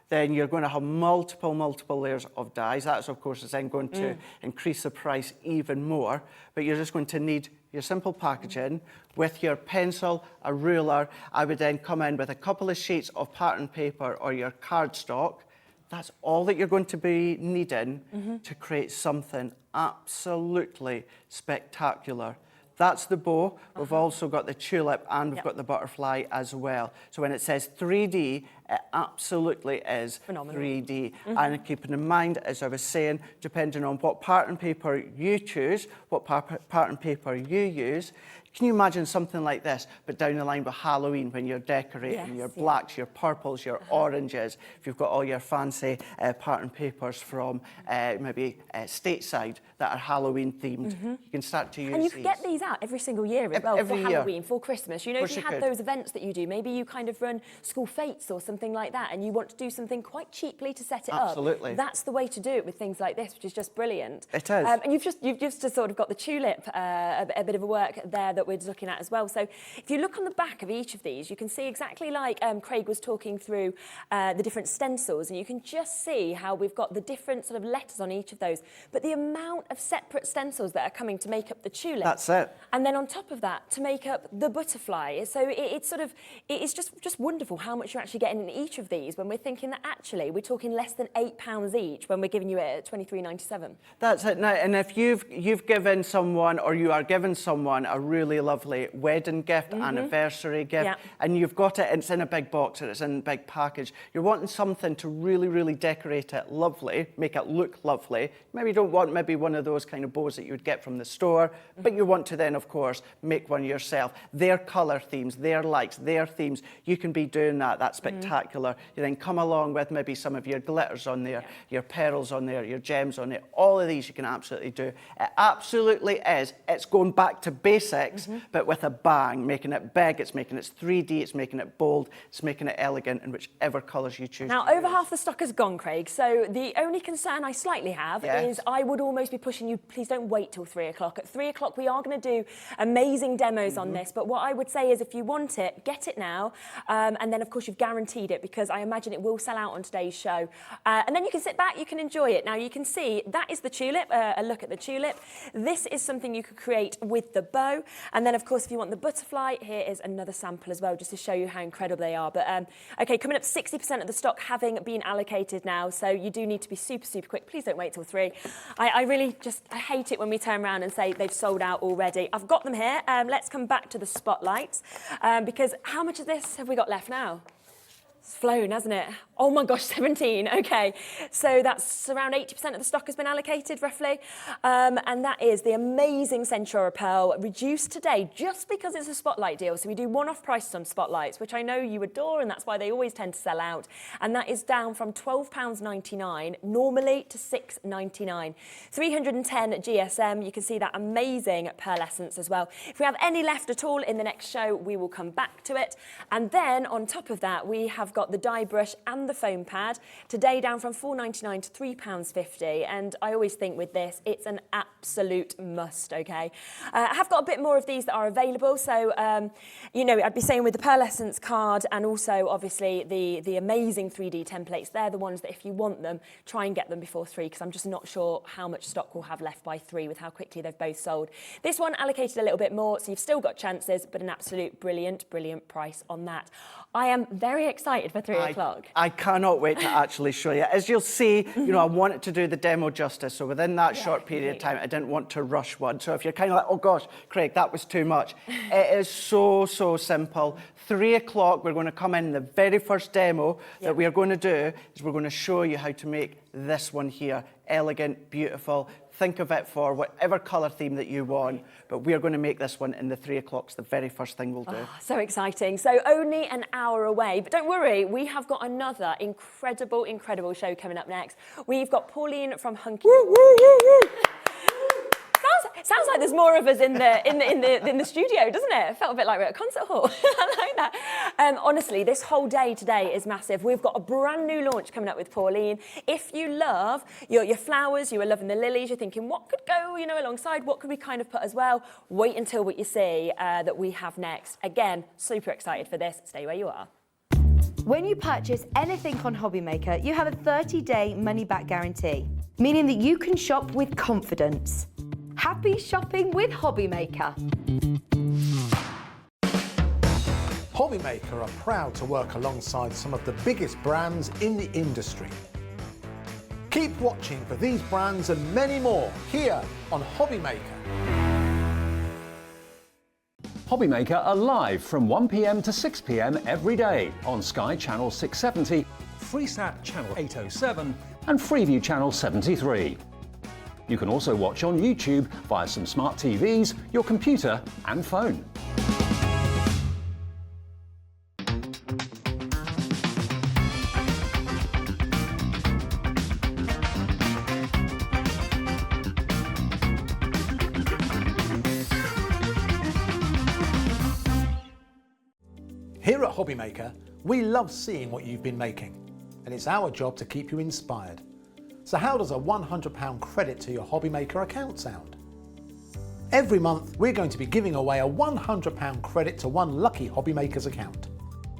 then you're going to have multiple layers of dies. That's, of course, is then going to increase the price even more. But you're just going to need your simple packaging with your pencil, a ruler. I would then come in with a couple of sheets of pattern paper or your cardstock. That's all that you're going to be needing to create something absolutely spectacular. That's the bow. We've also got the tulip and we've got the butterfly as well. So when it says 3D, it absolutely is phenomenal. 3D. And keeping in mind, as I was saying, depending on what pattern paper you choose, what pattern paper you use, can you imagine something like this, but down the line with Halloween when you're decorating, your blacks, your purples, your oranges, if you've got all your fancy pattern papers from maybe stateside that are Halloween themed, you can start to use these. And you can get these out every single year as well, every for year. Halloween, for Christmas. You know, if you had those events that you do, maybe you kind of run school fates or something like that, and you want to do something quite cheaply to set it up. That's the way to do it with things like this, which is just brilliant. It is. And you've just sort of got the tulip, a bit of a work there that we're looking at as well. So if you look on the back of each of these, you can see exactly like Craig was talking through the different stencils, and you can just see how we've got the different sort of letters on each of those, but the amount of separate stencils that are coming to make up the tulip. That's it. And then on top of that, to make up the butterfly. So it's just wonderful how much you're actually getting in each of these when we're thinking that actually we're talking less than £8 each when we're giving you it at £23.97. That's it. Now, and if you've given someone or you are giving someone a really really lovely wedding gift, anniversary gift, and you've got it, it's in a big box or it's in a big package. You're wanting something to really, really decorate it lovely, make it look lovely. Maybe you don't want maybe one of those kind of bows that you would get from the store, but you want to then, of course, make one yourself. Their colour themes, their lights, their themes, you can be doing that. That's spectacular. You then come along with maybe some of your glitters on there, your pearls on there, your gems on it. All of these you can absolutely do. It absolutely is. It's going back to basics, but with a bang, making it big, it's making it 3D, it's making it bold, it's making it elegant in whichever colours you choose. Now, over half the stock has gone, Craig, so the only concern I slightly have is I would almost be pushing you, please don't wait till 3 o'clock. At 3 o'clock, we are going to do amazing demos on this, but what I would say is if you want it, get it now, and then, of course, you've guaranteed it because I imagine it will sell out on today's show. And then you can sit back, you can enjoy it. Now, you can see that is the tulip, a look at the tulip. This is something you could create with the bow. And then, of course, if you want the butterfly, here is another sample as well, just to show you how incredible they are. But, OK, coming up to 60% of the stock having been allocated now, so you do need to be super, super quick. Please don't wait till 3. I really I hate it when we turn around and say they've sold out already. I've got them here. Let's come back to the spotlights, because how much of this have we got left now? It's flown, hasn't it? Oh my gosh, 17. Okay, so that's around 80% of the stock has been allocated, roughly. And that is the amazing Centura Pearl, reduced today just because it's a spotlight deal. So we do one-off prices on spotlights, which I know you adore, and that's why they always tend to sell out. And that is down from £12.99 normally to £6.99. 310 GSM. You can see that amazing pearlescence as well. If we have any left at all in the next show, we will come back to it. And then on top of that, we have got the die brush and the foam pad, today down from £4.99 to £3.50, and I always think with this it's an absolute must. Okay, I have got a bit more of these that are available, so you know, I'd be saying with the pearlescence card and also obviously the amazing 3D templates, they're the ones that if you want them, try and get them before 3, because I'm just not sure how much stock we'll have left by 3 with how quickly they've both sold. This one allocated a little bit more, so you've still got chances, but an absolute brilliant price on that. I am very excited for 3 o'clock. I cannot wait to actually show you. As you'll see, you know, I wanted to do the demo justice, so within that short period of time, I didn't want to rush one. So if you're kind of like, oh gosh, Craig, that was too much, it is so simple. 3 o'clock, we're going to come in. The very first demo that we are going to do is we're going to show you how to make this one here. Elegant, beautiful. Think of it for whatever colour theme that you want, but we're going to make this one in the 3 o'clock's the very first thing we'll do. Oh, so exciting. So only an hour away, but don't worry, we have got another incredible show coming up next. We've got Pauline from Hunky Dory. Sounds like there's more of us in the studio, doesn't it? It felt a bit like we're at a concert hall. I like that. Honestly, this whole day today is massive. We've got a brand new launch coming up with Pauline. If you love your flowers, you are loving the lilies, you're thinking, what could go, you know, alongside? What could we kind of put as well? Wait until what you see that we have next. Again, super excited for this. Stay where you are. When you purchase anything on HobbyMaker, you have a 30-day money-back guarantee, meaning that you can shop with confidence. Happy shopping with HobbyMaker. HobbyMaker are proud to work alongside some of the biggest brands in the industry. Keep watching for these brands and many more here on HobbyMaker. HobbyMaker are live from 1 p.m. to 6 p.m. every day on Sky Channel 670 FreeSat Channel 807 and Freeview Channel 73. You can also watch on YouTube via some smart TVs, your computer and phone. Here at HobbyMaker, we love seeing what you've been making, and it's our job to keep you inspired. So how does a £100 credit to your HobbyMaker account sound? Every month, we're going to be giving away a £100 credit to one lucky HobbyMaker's account.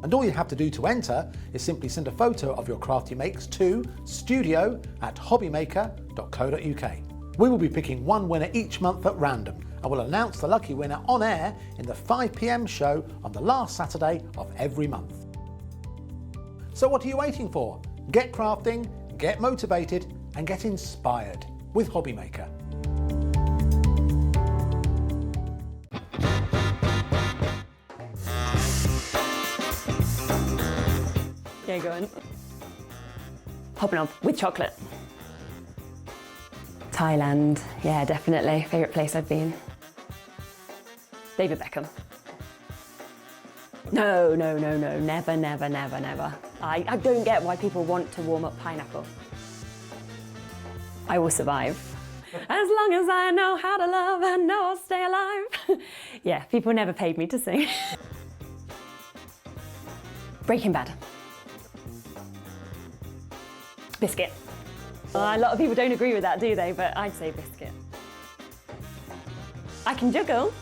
And all you have to do to enter is simply send a photo of your crafty makes to studio@hobbymaker.co.uk. We will be picking one winner each month at random, and we'll announce the lucky winner on air in the 5 p.m. show on the last Saturday of every month. So what are you waiting for? Get crafting, get motivated, and get inspired with HobbyMaker. Yeah, go on. Hobnob with chocolate. Thailand, yeah, definitely. Favourite place I've been. David Beckham. No, never. I don't get why people want to warm up pineapple. I will survive. As long as I know how to love, I know I'll stay alive. Yeah, people never paid me to sing. Breaking Bad. Biscuit. A lot of people don't agree with that, do they? But I'd say biscuit. I can juggle.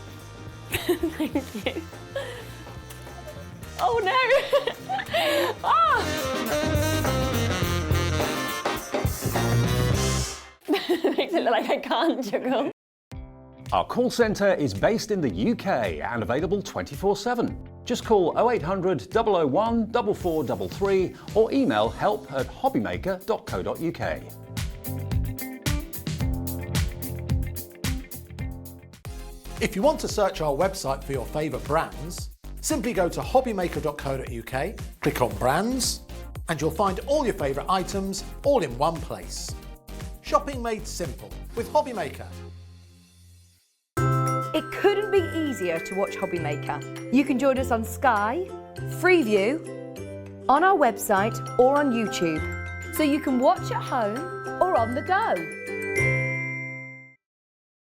Thank you. Oh no! Makes it look like I can't juggle. Our call centre is based in the UK and available 24/7. Just call 0800 001 4433 or email help@hobbymaker.co.uk. If you want to search our website for your favourite brands, simply go to hobbymaker.co.uk, click on brands, and you'll find all your favourite items all in one place. Shopping made simple with Hobbymaker. It couldn't be easier to watch Hobbymaker. You can join us on Sky, Freeview, on our website or on YouTube, so you can watch at home or on the go.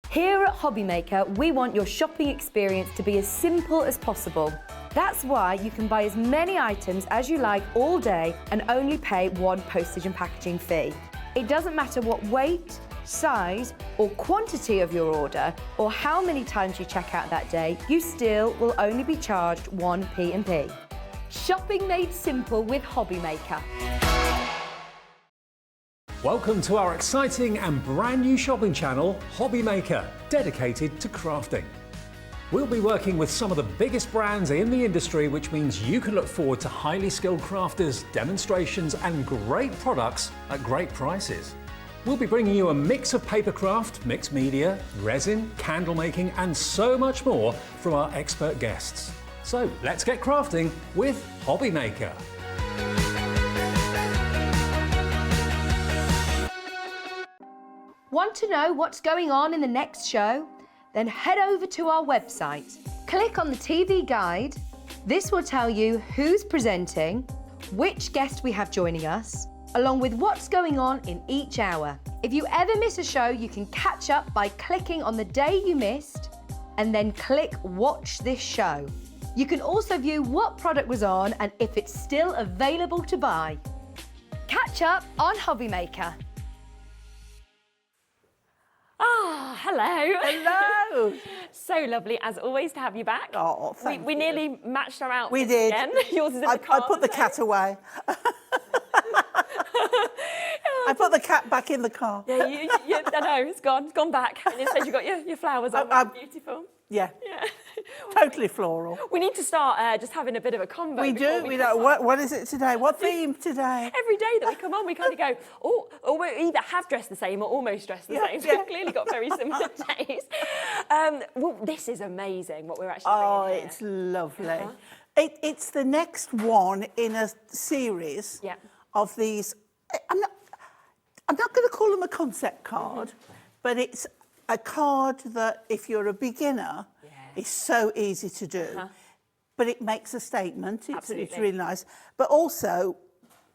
Here at Hobbymaker, we want your shopping experience to be as simple as possible. That's why you can buy as many items as you like all day and only pay one postage and packaging fee. It doesn't matter what weight, size or quantity of your order or how many times you check out that day, you still will only be charged one P&P. Shopping made simple with Hobbymaker. Welcome to our exciting and brand new shopping channel, Hobbymaker, dedicated to crafting. We'll be working with some of the biggest brands in the industry, which means you can look forward to highly skilled crafters, demonstrations and great products at great prices. We'll be bringing you a mix of papercraft, mixed media, resin, candle making and so much more from our expert guests. So let's get crafting with Hobbymaker. Want to know what's going on in the next show? Then head over to our website. Click on the TV guide. This will tell you who's presenting, which guest we have joining us, along with what's going on in each hour. If you ever miss a show, you can catch up by clicking on the day you missed and then click Watch This Show. You can also view what product was on and if it's still available to buy. Catch up on Hobbymaker. Ah, hello. Hello. So lovely, as always, to have you back. Oh, thank we you. nearly matched our outfits We did. again. Yours is in the I car. put the cat away. I put the cat back in the car. Yeah, I know, it's gone back. And instead you've got your flowers on, beautiful. Yeah. Yeah. Totally floral. We need to start just having a bit of a combo. We do. We know. What is it today? What theme today? Every day that we come on, we kind of go, or we either have dressed the same or almost dressed the same. So we've clearly got very similar tastes. Well, this is amazing what we're actually bringing here. It's lovely. It's the next one in a series of these. I'm not going to call them a concept card, but it's a card that if you're a beginner, is so easy to do, but it makes a statement. It's really nice. But also,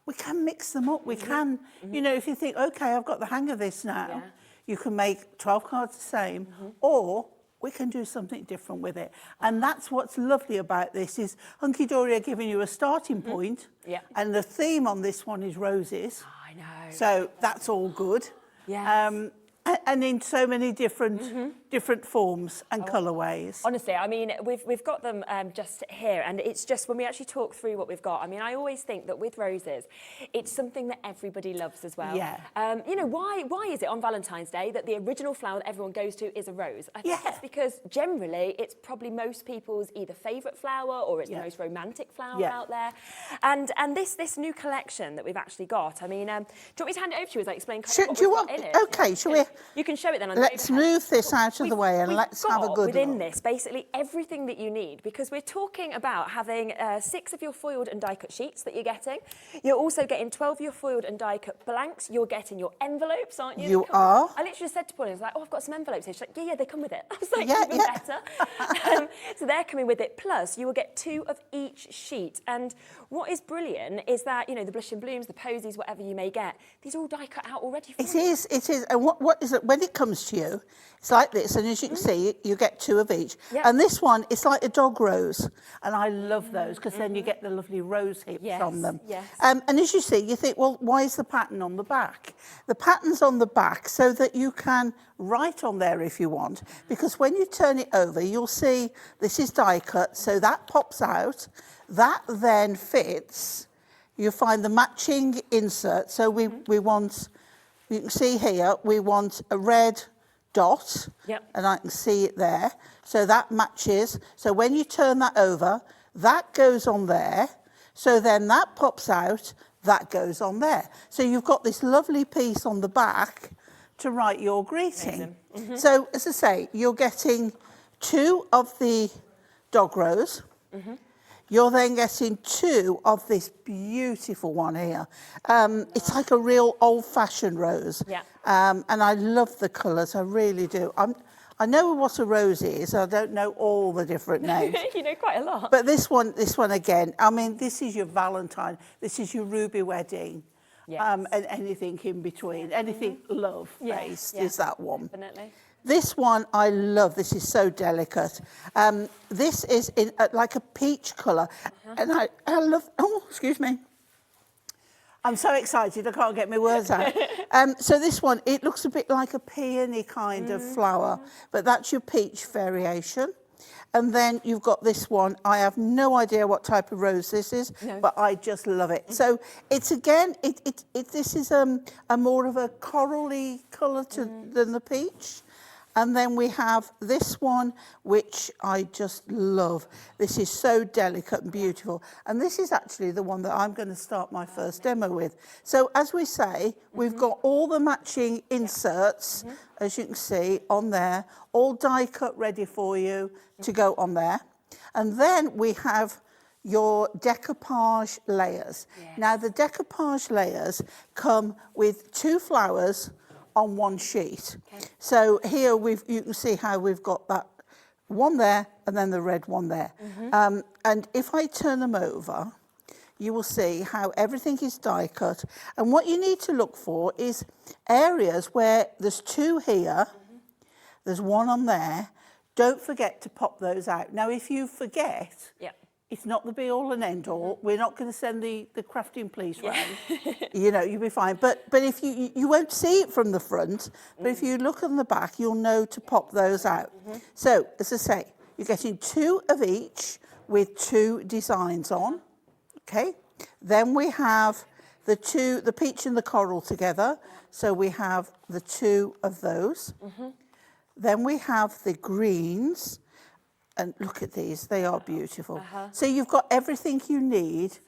we can mix them up. We can, you know, if you think, okay, I've got the hang of this now, you can make 12 cards the same, or we can do something different with it. And that's what's lovely about this is Hunky Dory are giving you a starting point, and the theme on this one is roses. I know. So that's all good. Yes. And in so many different forms and colourways. Honestly, I mean, we've got them just here, and it's just when we actually talk through what we've got. I mean, I always think that with roses, it's something that everybody loves as well. Yeah. You know, why is it on Valentine's Day that the original flower that everyone goes to is a rose? I think it's because generally it's probably most people's either favourite flower or it's the most romantic flower out there. And this new collection that we've actually got, I mean, do you want me to hand it over to you as I explain kind of what we've got in it? Okay, shall we? You can show it then on Let's move this out out of the way and let's have a good within look. this basically everything that you need, because we're talking about having 6 of your foiled and die cut sheets that you're getting. You're also getting 12 of your foiled and die cut blanks. You're getting your envelopes, aren't you? You are. I literally said to Pauline, I was like, oh, I've got some envelopes here. She's like, yeah, they come with it. I was like, Yeah, even better. So they're coming with it. Plus, you will get 2 of each sheet. And what is brilliant is that, you know, the blush and blooms, the posies, whatever you may get, these are all die cut out already for you. It is. And what is it? When it comes to you, it's like this. And as you can see, you get 2 of each. Yep. And this one, it's like a dog rose. And I love those because then you get the lovely rose hips on them. Yes. And as you see, you think, well, why is the pattern on the back? The pattern's on the back so that you can write on there if you want. Because when you turn it over, you'll see this is die cut. So that pops out. That then fits. You find the matching insert. So we want, you can see here, we want a red dot. Yep. And I can see it there. So that matches. So when you turn that over, that goes on there. So then that pops out, that goes on there. So you've got this lovely piece on the back to write your greeting. So as I say, you're getting 2 of the dog rose. You're then getting 2 of this beautiful one here. It's like a real old-fashioned rose. Yeah. And I love the colours, I really do. I know what a rose is. I don't know all the different names. You know quite a lot. But this one again, I mean, this is your Valentine. This is your ruby wedding. Yes. And anything in between, anything love-based is that one. Definitely. This one I love. This is so delicate. This is in like a peach colour. And I love, oh, excuse me. I'm so excited, I can't get my words out. So this one, it looks a bit like a peony kind of flower, but that's your peach variation. And then you've got this one. I have no idea what type of rose this is, but I just love it. So it's again, this is a more of a corally colour than the peach. And then we have this one, which I just love. This is so delicate and beautiful. And this is actually the one that I'm going to start my first demo with. So as we say, we've got all the matching inserts, as you can see, on there, all die cut ready for you to go on there. And then we have your decoupage layers. Now, the decoupage layers come with 2 flowers on 1 sheet. So here you can see how we've got that one there and then the red one there. And if I turn them over, you will see how everything is die cut. And what you need to look for is areas where there's 2 here, there's 1 on there. Don't forget to pop those out. Now, if you forget, it's not the be all and end all. We're not going to send the crafting police round. You know, you'll be fine. But if you won't see it from the front, but if you look on the back, you'll know to pop those out. So, as I say, you're getting 2 of each with 2 designs on. Okay. Then we have the peach and the coral together. So we have the 2 of those. Then we have the greens. And look at these, they are beautiful. So you've got everything you need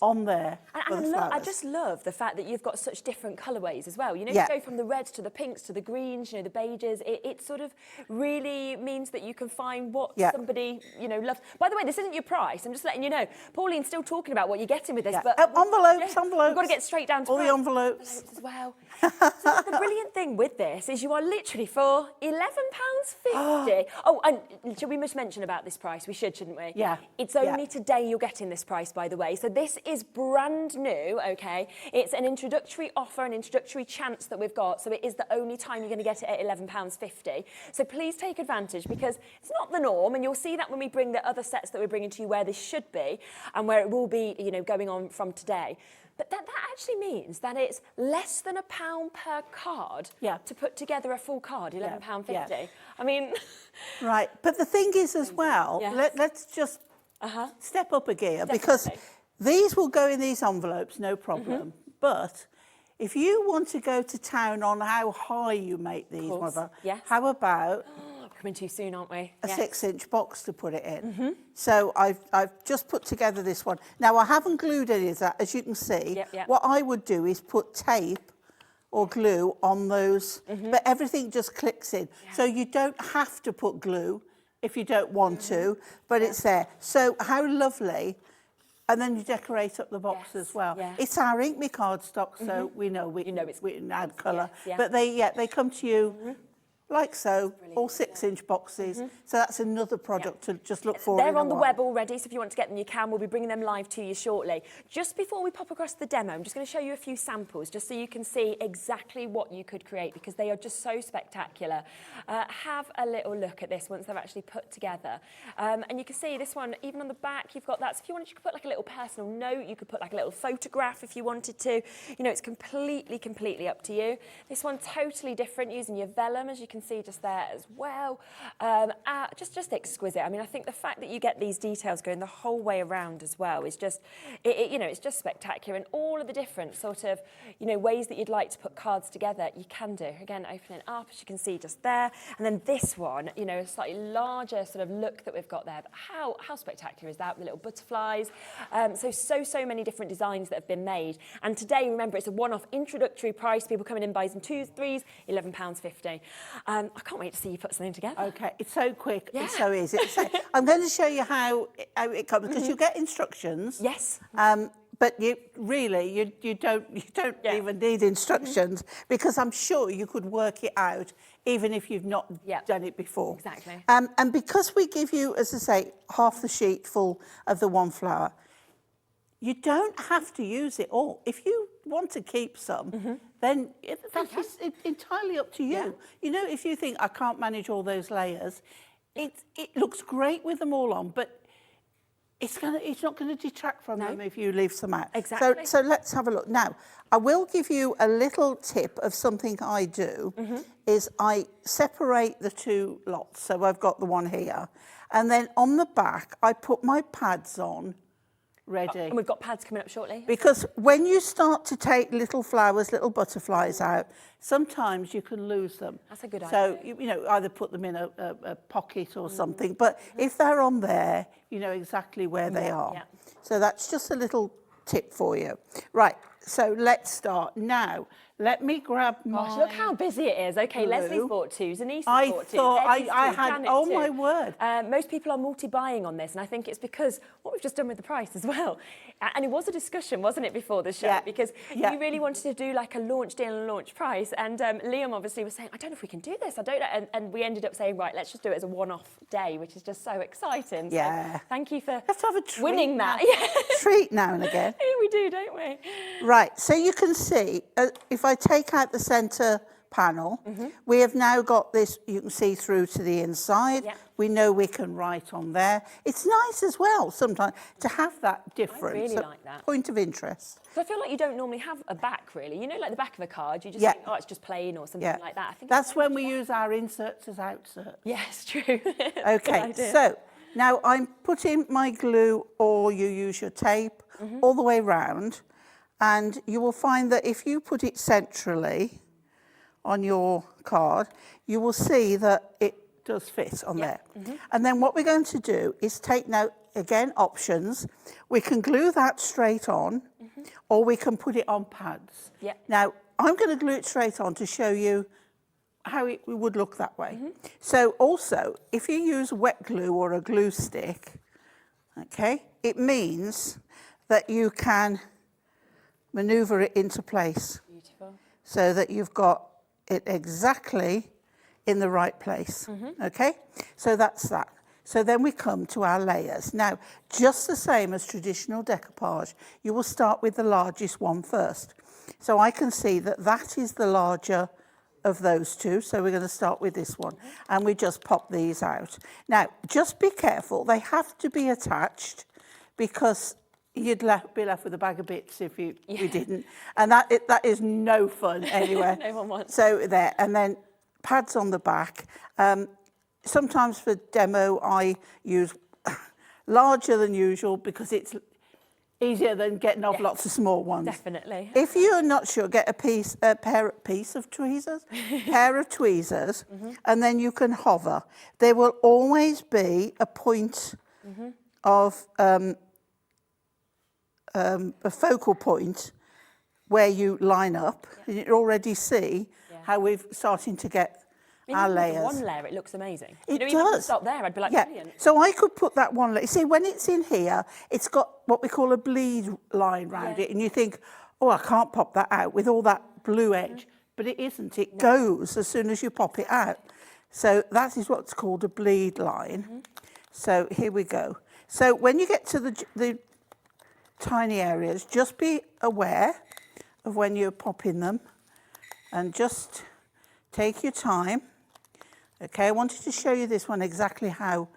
on there. And I just love the fact that you've got such different colourways as well. You know, you go from the reds to the pinks to the greens, you know, the beiges. It sort of really means that you can find what somebody, you know, loves. By the way, this isn't your price. I'm just letting you know. Pauline's still talking about what you're getting with this. But envelopes. We've got to get straight down to all the envelopes as well. So the brilliant thing with this is you are literally for £11.50. Oh, and should we just mention about this price? We should, shouldn't we? Yeah. It's only today you're getting this price, by the way. So this is brand new, okay? It's an introductory offer, an introductory chance that we've got. So it is the only time you're going to get it at £11.50. So please take advantage because it's not the norm. And you'll see that when we bring the other sets that we're bringing to you where this should be and where it will be, you know, going on from today. But that actually means that it's less than £1 per card to put together a full card, £11.50. I mean... Right, but the thing is as well, let's just step up a gear because these will go in these envelopes, no problem. But if you want to go to town on how high you make these, Mother, how about... Coming too soon, aren't we? A 6-inch box to put it in. So I've just put together this one. Now I haven't glued any of that, as you can see. What I would do is put tape or glue on those, but everything just clicks in. So you don't have to put glue if you don't want to, but it's there. So how lovely. And then you decorate up the box as well. Yeah. It's our Ink Me cardstock, so we know we can add colour. Yeah. But they come to you like so, all 6-inch boxes. So that's another product to just look for. They're on the web already, so if you want to get them, you can. We'll be bringing them live to you shortly. Just before we pop across the demo, I'm just going to show you a few samples, just so you can see exactly what you could create, because they are just so spectacular. Have a little look at this once they're actually put together. And you can see this one, even on the back, you've got that. So if you wanted, you could put like a little personal note, you could put like a little photograph if you wanted to. You know, it's completely up to you. This one, totally different, using your vellum, as you can see just there as well. Just exquisite. I mean, I think the fact that you get these details going the whole way around as well is just, you know, it's just spectacular. And all of the different sort of, you know, ways that you'd like to put cards together, you can do. Again, open it up, as you can see just there. And then this one, you know, a slightly larger sort of look that we've got there. But how spectacular is that? The little butterflies. So many different designs that have been made. And today, remember, it's a one-off introductory price. People coming in buys in 2s, 3s, £11.50. I can't wait to see you put something together. Okay, it's so quick, it's so easy. I'm going to show you how it comes, because you get instructions. Yes. But you don't even need instructions, because I'm sure you could work it out even if you've not done it before. Exactly. And because we give you, as I say, half the sheet full of the one flower, you don't have to use it all. If you want to keep some, then that's entirely up to you. Yeah. You know, if you think, I can't manage all those layers, it looks great with them all on, but it's not going to detract from them if you leave some out. Exactly. So let's have a look. Now, I will give you a little tip of something I do, is I separate the two lots. So I've got the one here. And then on the back, I put my pads on, ready. And we've got pads coming up shortly. Because when you start to take little flowers, little butterflies out, sometimes you can lose them. That's a good idea. idea. So, you know, either put them in a pocket or something. But if they're on there, you know exactly where they are. Yeah. So that's just a little tip for you. Right, so let's start. Now, let me grab my... Gosh, look how busy it is. Okay, glue. Leslie's bought 2s, Anissa's I bought 2s. thought Eddie's I too, had... Janet's Oh, too. my word. Most people are multi-buying on this, and I think it's because what we've just done with the price as well. And it was a discussion, wasn't it, before the show? Yeah. Because you really wanted to do like a launch deal and a launch price. And Liam obviously was saying, I don't know if we can do this. I don't know. And we ended up saying, right, let's just do it as a one-off day, which is just so exciting. Yeah. So thank you for Have to have a treat winning now. that. Treat now and again. We do, don't we? Right, so you can see, if I take out the centre panel, we have now got this, you can see through to the inside. Yeah. We know we can write on there. It's nice as well sometimes to have that difference. really like that. Point of interest. So I feel like you don't normally have a back, really. You know, like the back of a card, you just Yeah. think, oh, it's just plain or something Yeah, like that. I think that's when we use our inserts as outserts. Yes, true. Good Okay, idea. so now I'm putting my glue, or you use your tape, all the way round, and you will find that if you put it centrally on your card, you will see that it does fit on there. And then what we're going to do is take now, again, options. We can glue that straight on, or we can put it on pads. Yeah. Now, I'm going to glue it straight on to show you how it would look that way. So also, if you use wet glue or a glue stick, okay, it means that you can manoeuvre it into place. Beautiful. So that you've got it exactly in the right place, okay? So that's that. So then we come to our layers. Now, just the same as traditional decoupage, you will start with the largest one first. So I can see that that is the larger of those two, so we're going to start with this one, and we just pop these out. Now, just be careful, they have to be attached, because you'd be left with a bag of bits if you didn't, and that is no fun anyway. No one wants. So there, and then pads on the back. Sometimes for demo I use larger than usual because it's easier than getting off lots of small ones. Definitely. If you're not sure, get a pair of tweezers, and then you can hover. There will always be a point of a focal point where you line up. And you already see how we've starting to get our layers. One layer, it looks amazing. It Even if does. stop there, I'd be like, yeah. brilliant. So I could put that one layer. See, when it's in here, it's got what we call a bleed line round it, and you think, oh, I can't pop that out with all that blue edge. But it isn't. It goes as soon as you pop it out. So that is what's called a bleed line. So here we go. So when you get to the tiny areas, just be aware of when you're popping them and just take your time. Okay, I wanted to show you this one exactly how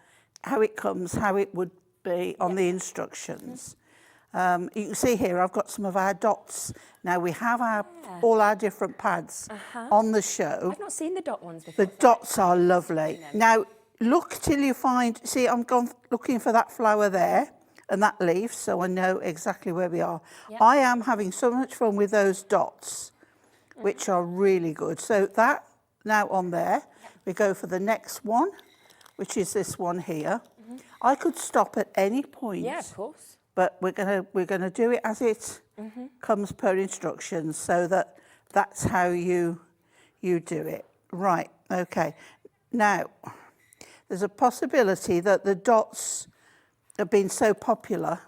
it comes, how it would be on the instructions. You can see here I've got some of our dots. Now we have all our different pads on the show. I've not seen the dot ones before. The dots are lovely. Now look till you find, see I'm looking for that flower there and that leaf, so I know exactly where we are. I am having so much fun with those dots, which are really good. So that now on there, we go for the next one, which is this one here. I could stop at any point. Yeah, of course. But we're gonna do it as it comes per instructions, so that's how you do it. Right. Okay. Now, there's a possibility that the dots have been so popular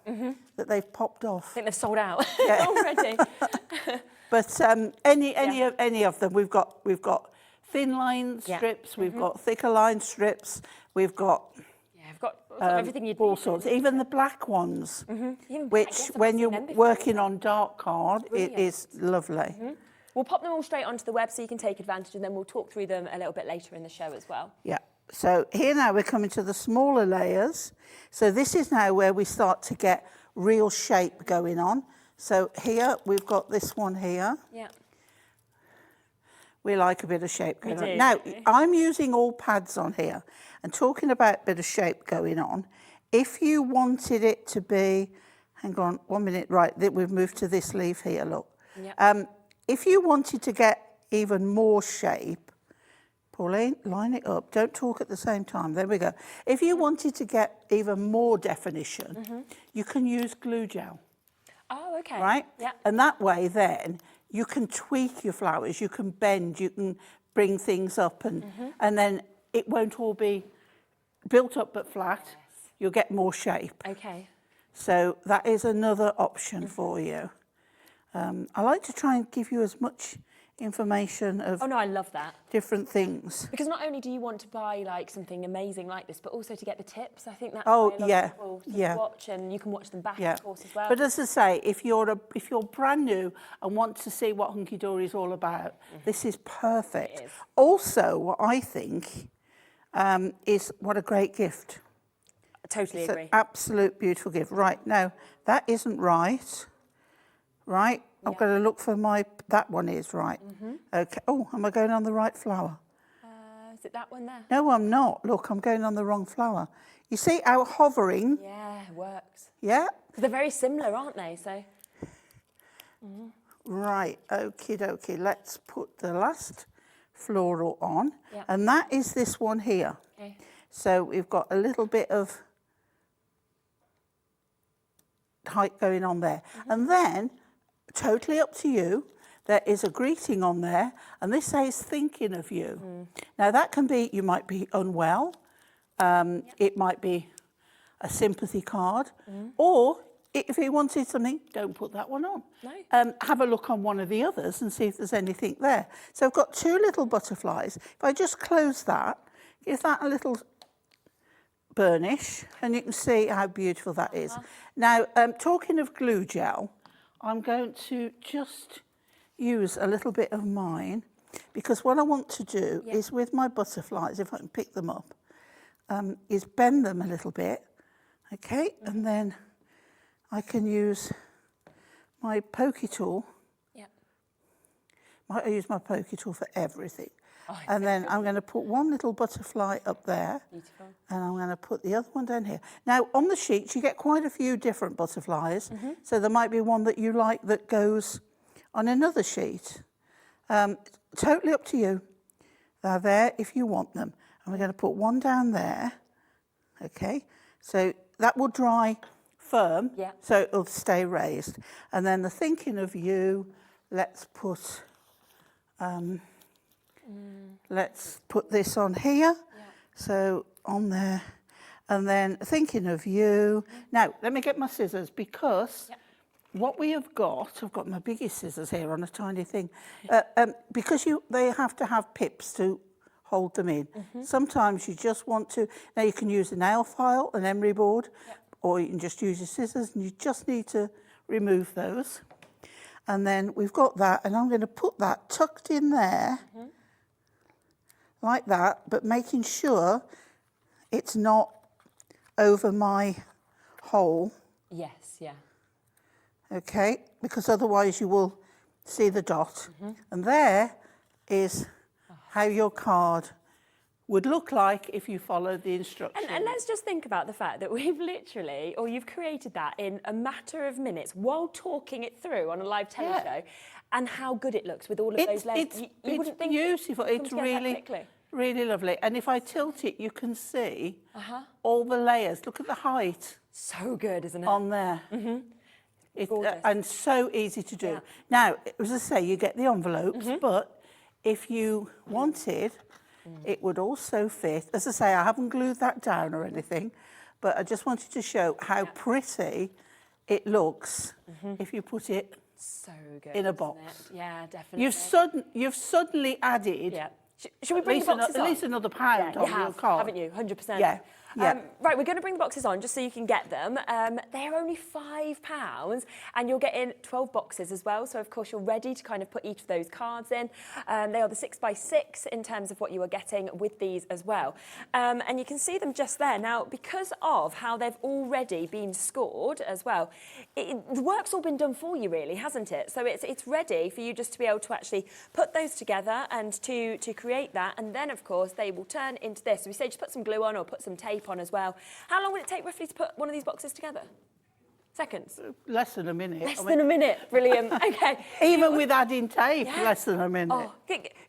that they've popped off. I think they've sold out already. But any of them, we've got thin line strips, we've got thicker line strips, we've got. I've got everything you all sorts, even the black ones, which when you're working on dark card, it is lovely. We'll pop them all straight onto the web so you can take advantage, and then we'll talk through them a little bit later in the show as well. Yeah, so here now we're coming to the smaller layers. So this is now where we start to get real shape going on. So here, we've got this one here. Yeah. We like a bit of shape going on. Now, I'm using all pads on here. And talking about a bit of shape going on, if you wanted it to be, hang on 1 minute, right, we've moved to this leaf here, look. Yep. If you wanted to get even more shape, Pauline, line it up, don't talk at the same time, there we go. If you wanted to get even more definition, you can use glue gel. Oh, okay. Right? Yeah. And that way then, you can tweak your flowers, you can bend, you can bring things up, and then it won't all be built up but flat. You'll get more shape. Okay. So that is another option for you. I like to try and give you as much information of I love that. different things. Because not only do you want to buy like something amazing like this, but also to get the tips. I think that's Oh, why a lot yeah, of people yeah. watch, and you can watch them back, Yeah. of course, as well. But as I say, if you're brand new and want to see what Hunky Dory is all about, this is perfect. It is. Also, what I think is what a great gift. I totally It's agree. an absolute beautiful gift. Right, now, that isn't right. Right? I'm going to look for that one is right. Okay. Oh, am I going on the right flower? Is it that one there? No, I'm not. Look, I'm going on the wrong flower. You see how hovering? Yeah, it works. Yeah? Because they're very similar, aren't they? So. Right, okie dokie. Let's put the last floral on. Yep. And that is this one here. Okay. So we've got a little bit of height going on there. And then, totally up to you, there is a greeting on there, and this says thinking of you. Now that can be, you might be unwell, it might be a sympathy card, or if you wanted something, don't put that one on. No. Have a look on one of the others and see if there's anything there. So I've got two little butterflies. If I just close that, give that a little burnish, and you can see how beautiful that is. Now, talking of glue gel, I'm going to just use a little bit of mine, because what I want to do is with my butterflies, if I can pick them up, is bend them a little bit, okay? And then I can use my pokey tool. I use my pokey tool for everything. And then I'm going to put one little butterfly up there. Beautiful. And I'm going to put the other one down here. Now, on the sheets, you get quite a few different butterflies. So there might be one that you like that goes on another sheet. Totally up to you. They're there if you want them. And we're going to put one down there. Okay. So that will dry firm. Yeah. So it'll stay raised. And then the thinking of you, let's put this on here. So on there, and then thinking of you. Now, let me get my scissors, because what we have got, I've got my biggest scissors here on a tiny thing, because they have to have pips to hold them in. Sometimes you just want to, now you can use a nail file, an emery board, or you can just use your scissors, and you just need to remove those. And then we've got that, and I'm going to put that tucked in there, like that, but making sure it's not over my hole. Yes, yeah. Okay, because otherwise you will see the dot. And there is how your card would look like if you followed the instructions. And let's just think about the fact that we've literally, or you've created that in a matter of minutes while talking it through on a live telly show, and how good it looks with all of those layers. You wouldn't think beautiful. It's really, really lovely. And if I tilt it, you can see all the layers. Look at the height. So good, isn't it? On there. And so easy to do. Now, as I say, you get the envelopes, but if you wanted, it would also fit. As I say, I haven't glued that down or anything, but I just wanted to show how pretty it looks if you put it in a box. Yeah, definitely. You've suddenly added should we bring the boxes on? At least another £1 on your card. Haven't you? 100%. Yeah. Right, we're going to bring the boxes on just so you can get them. They're only £5 and you're getting 12 boxes as well. So, of course, you're ready to kind of put each of those cards in. They are the 6x6 in terms of what you are getting with these as well. And you can see them just there. Now, because of how they've already been scored as well, the work's all been done for you, really, hasn't it? So it's ready for you just to be able to actually put those together and to create that. And then, of course, they will turn into this. So we say just put some glue on or put some tape on as well. How long would it take roughly to put one of these boxes together? Seconds? Less than a minute. Less than a minute. Brilliant. Okay. Even with adding tape, less than a minute. Oh,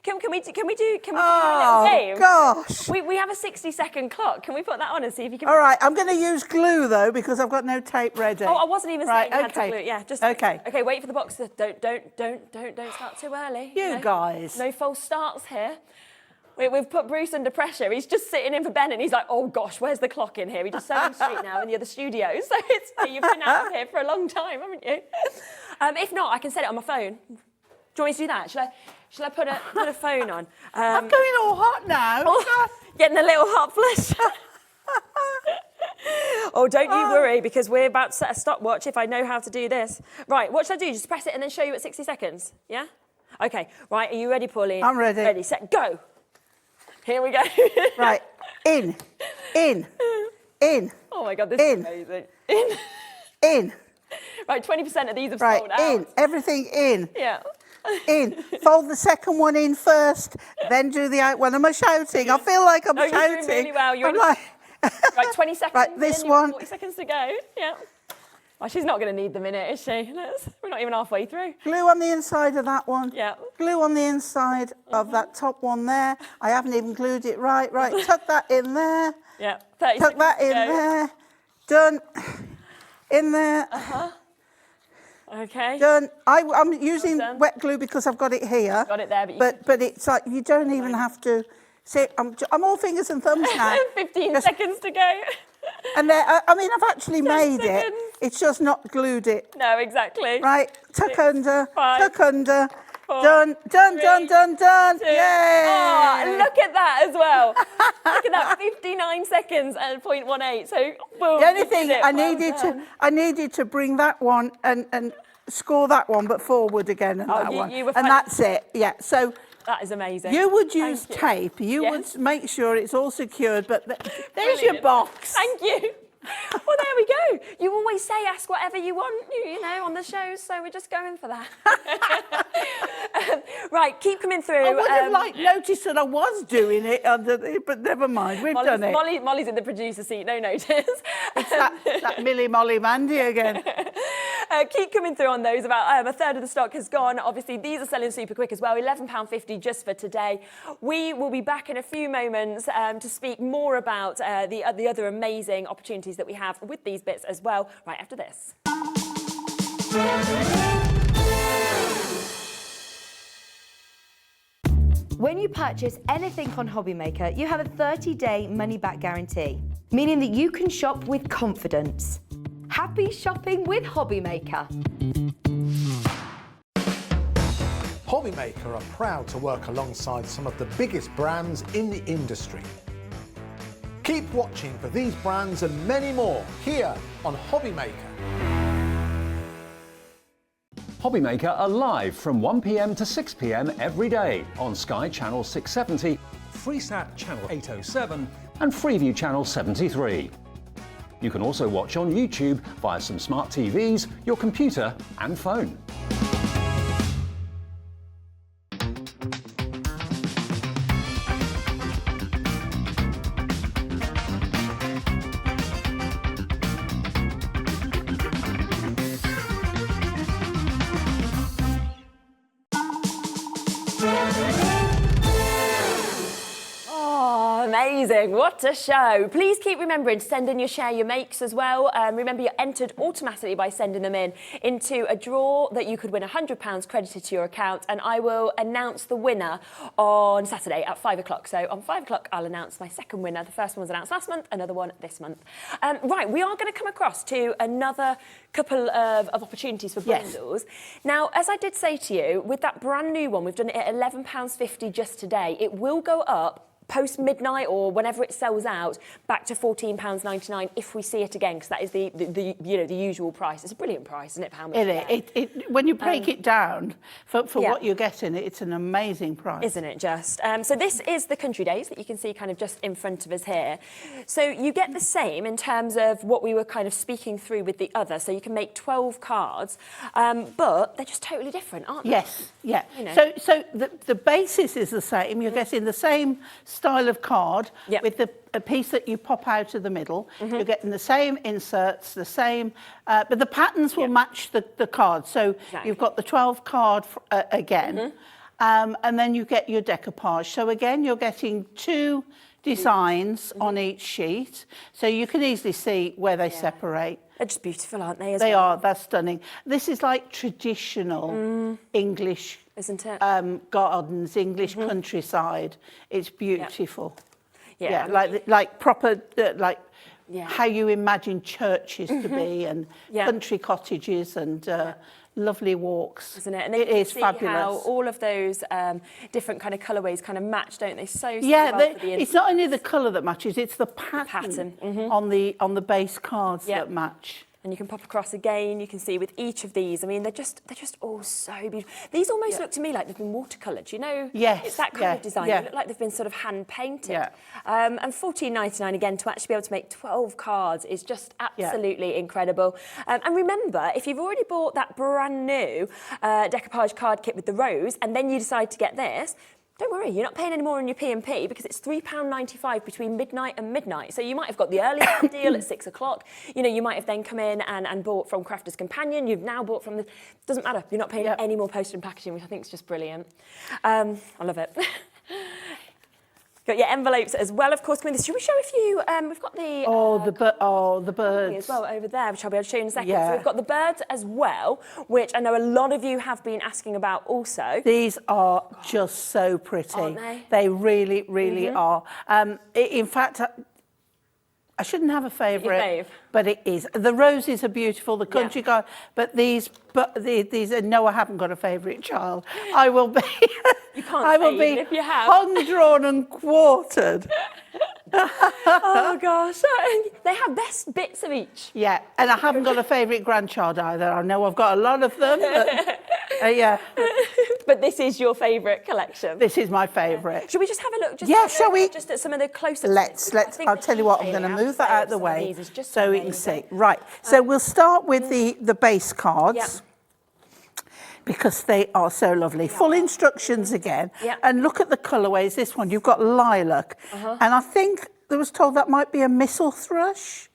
can we do a little game? Gosh. We have a 60-second clock. Can we put that on and see if you can? All right. I'm going to use glue though because I've got no tape ready. Oh, I wasn't even saying you had to glue. Yeah, just okay. Okay. Wait for the boxes. Don't start too early. You guys. No false starts here. We've put Bruce under pressure. He's just sitting in for Ben and he's like, oh gosh, where's the clock in here? He just set him straight now in the other studio. So you've been out of here for a long time, haven't you? If not, I can set it on my phone. Do you want me to do that? Shall I put a phone on? I'm going all hot now. Getting a little hot flush. Oh, don't you worry, because we're about to set a stopwatch if I know how to do this. Right, what should I do? Just press it and then show you at 60 seconds? Yeah? Okay, right, are you ready, Pauline? I'm ready. Ready, set, go. Here we go. Right, in. Oh my God, this is amazing. In. Right, 20% of these have sold out. In, everything in. Yeah. In. Fold the second one in first, then do the out one. Am I shouting? I feel like I'm shouting. You're doing really well. You're like... Right, 20 seconds. Right, this one. 40 seconds to go. Yeah. Well, she's not going to need the minute, is she? We're not even halfway through. Glue on the inside of that one. Yeah. Glue on the inside of that top one there. I haven't even glued it right. Right, tuck that in there. Yeah, 30 tuck that in there. Done. In there. Okay. Done. I'm using wet glue because I've got it here. Got it there, but it's like you don't even have to. See, I'm all fingers and thumbs now. 15 seconds to go. And I mean, I've actually made it. It's just not glued it. No, exactly. Right, tuck under, 5, tuck under. 4, Done. 3, Done. 2. Yay! Oh, look at that as well. Look at that, 59 seconds and 0.18. So, boom. The only thing I needed to bring that one and score that one, but forward again and that one. And that's it. Yeah. So. That is amazing. You would use tape. You would make sure it's all secured, but there's your box. Thank you. Well, there we go. You always say ask whatever you want, you know, on the shows, so we're just going for that. Right, keep coming through. I would have noticed that I was doing it, but never mind, we've done it. Molly's in the producer seat, no notice. It's that Millie Molly Mandy again. Keep coming through on those. About a third of the stock has gone. Obviously, these are selling super quick as well. £11.50 just for today. We will be back in a few moments to speak more about the other amazing opportunities that we have with these bits as well, right after this. When you purchase anything on Hobbymaker, you have a 30-day money-back guarantee, meaning that you can shop with confidence. Happy shopping with Hobbymaker. Hobbymaker are proud to work alongside some of the biggest brands in the industry. Keep watching for these brands and many more here on Hobbymaker. Hobbymaker are live from 1 p.m. to 6 p.m. every day on Sky Channel 670 Freesat Channel 807 and Freeview Channel 73. You can also watch on YouTube via some smart TVs, your computer and phone. Amazing, what a show. Please keep remembering to send in your share your makes as well. Remember, you're entered automatically by sending them in into a draw that you could win £100 credited to your account, and I will announce the winner on Saturday at 5 o'clock. So on 5 o'clock, I'll announce my second winner. The first one was announced last month, another one this month. Right, we are going to come across to another couple of opportunities for bundles. Yes. Now, as I did say to you, with that brand new one, we've done it at £11.50 just today. It will go up post midnight or whenever it sells out back to £14.99 if we see it again, because that is the usual price. It's a brilliant price, isn't it, for how much when you break it down for what you're getting, it's an amazing price, isn't it? Just so this is the Country Days that you can see kind of just in front of us here. So you get the same in terms of what we were kind of speaking through with the other. So you can make 12 cards, but they're just totally different, aren't they? Yes, yeah. You know. So the basis is the same. You're getting the same style of card with a piece that you pop out of the middle. You're getting the same inserts, the same, but the patterns will match the card. So you've got the 12 card again, and then you get your decoupage. So again, you're getting two designs on each sheet, so you can easily see where they separate. They're just beautiful, aren't they? They are. They're stunning. This is like traditional English, isn't it? Gardens, English countryside. It's beautiful. Yeah, like proper, how you imagine churches to be, and country cottages and lovely walks. Isn't it? And it is fabulous. How all of those different kind of colourways kind of match, don't they? So yeah, well for the it's not only the colour that matches; it's the pattern, on the base cards that match. And you can pop across again. You can see with each of these. I mean, they're just all so beautiful. These almost look to me like they've been watercoloured. You know, it's that kind of design. They look like they've been sort of hand painted. Yeah. And £14.99 again to actually be able to make 12 cards is just absolutely incredible. And remember, if you've already bought that brand new decoupage card kit with the rose, and then you decide to get this, don't worry, you're not paying any more on your P&P because it's £3.95 between midnight and midnight. So you might have got the early deal at 6 o'clock. You know, you might have then come in and bought from Crafter's Companion. You've now bought from the... Doesn't matter. You're not paying any more postage and packaging, which I think is just brilliant. I love it. Got your envelopes as well, of course. Should we show a few? We've got the the birds as well over there, which I'll be able to show you in a second. So we've got the birds as well, which I know a lot of you have been asking about also. These are just so pretty. Aren't they? They really, really are. In fact, I shouldn't have a favourite, but it is. The roses are beautiful, the country guard, but these no, I haven't got a favourite child. I will be. You can't say if you have. Hung, drawn and quartered. Oh gosh, they have best bits of each. Yeah, and I haven't got a favourite grandchild either. I know I've got a lot of them, but But this is your favourite collection. This is my favourite. Should we just have a look? Shall we? Just at some of the closer. Let's. I'll tell you what. I'm going to move that out of the way so we can see. Right. So we'll start with the base cards. Because they are so lovely. Full instructions again. And look at the colourways. This one, you've got lilac. And I think there was told that might be a missile thrush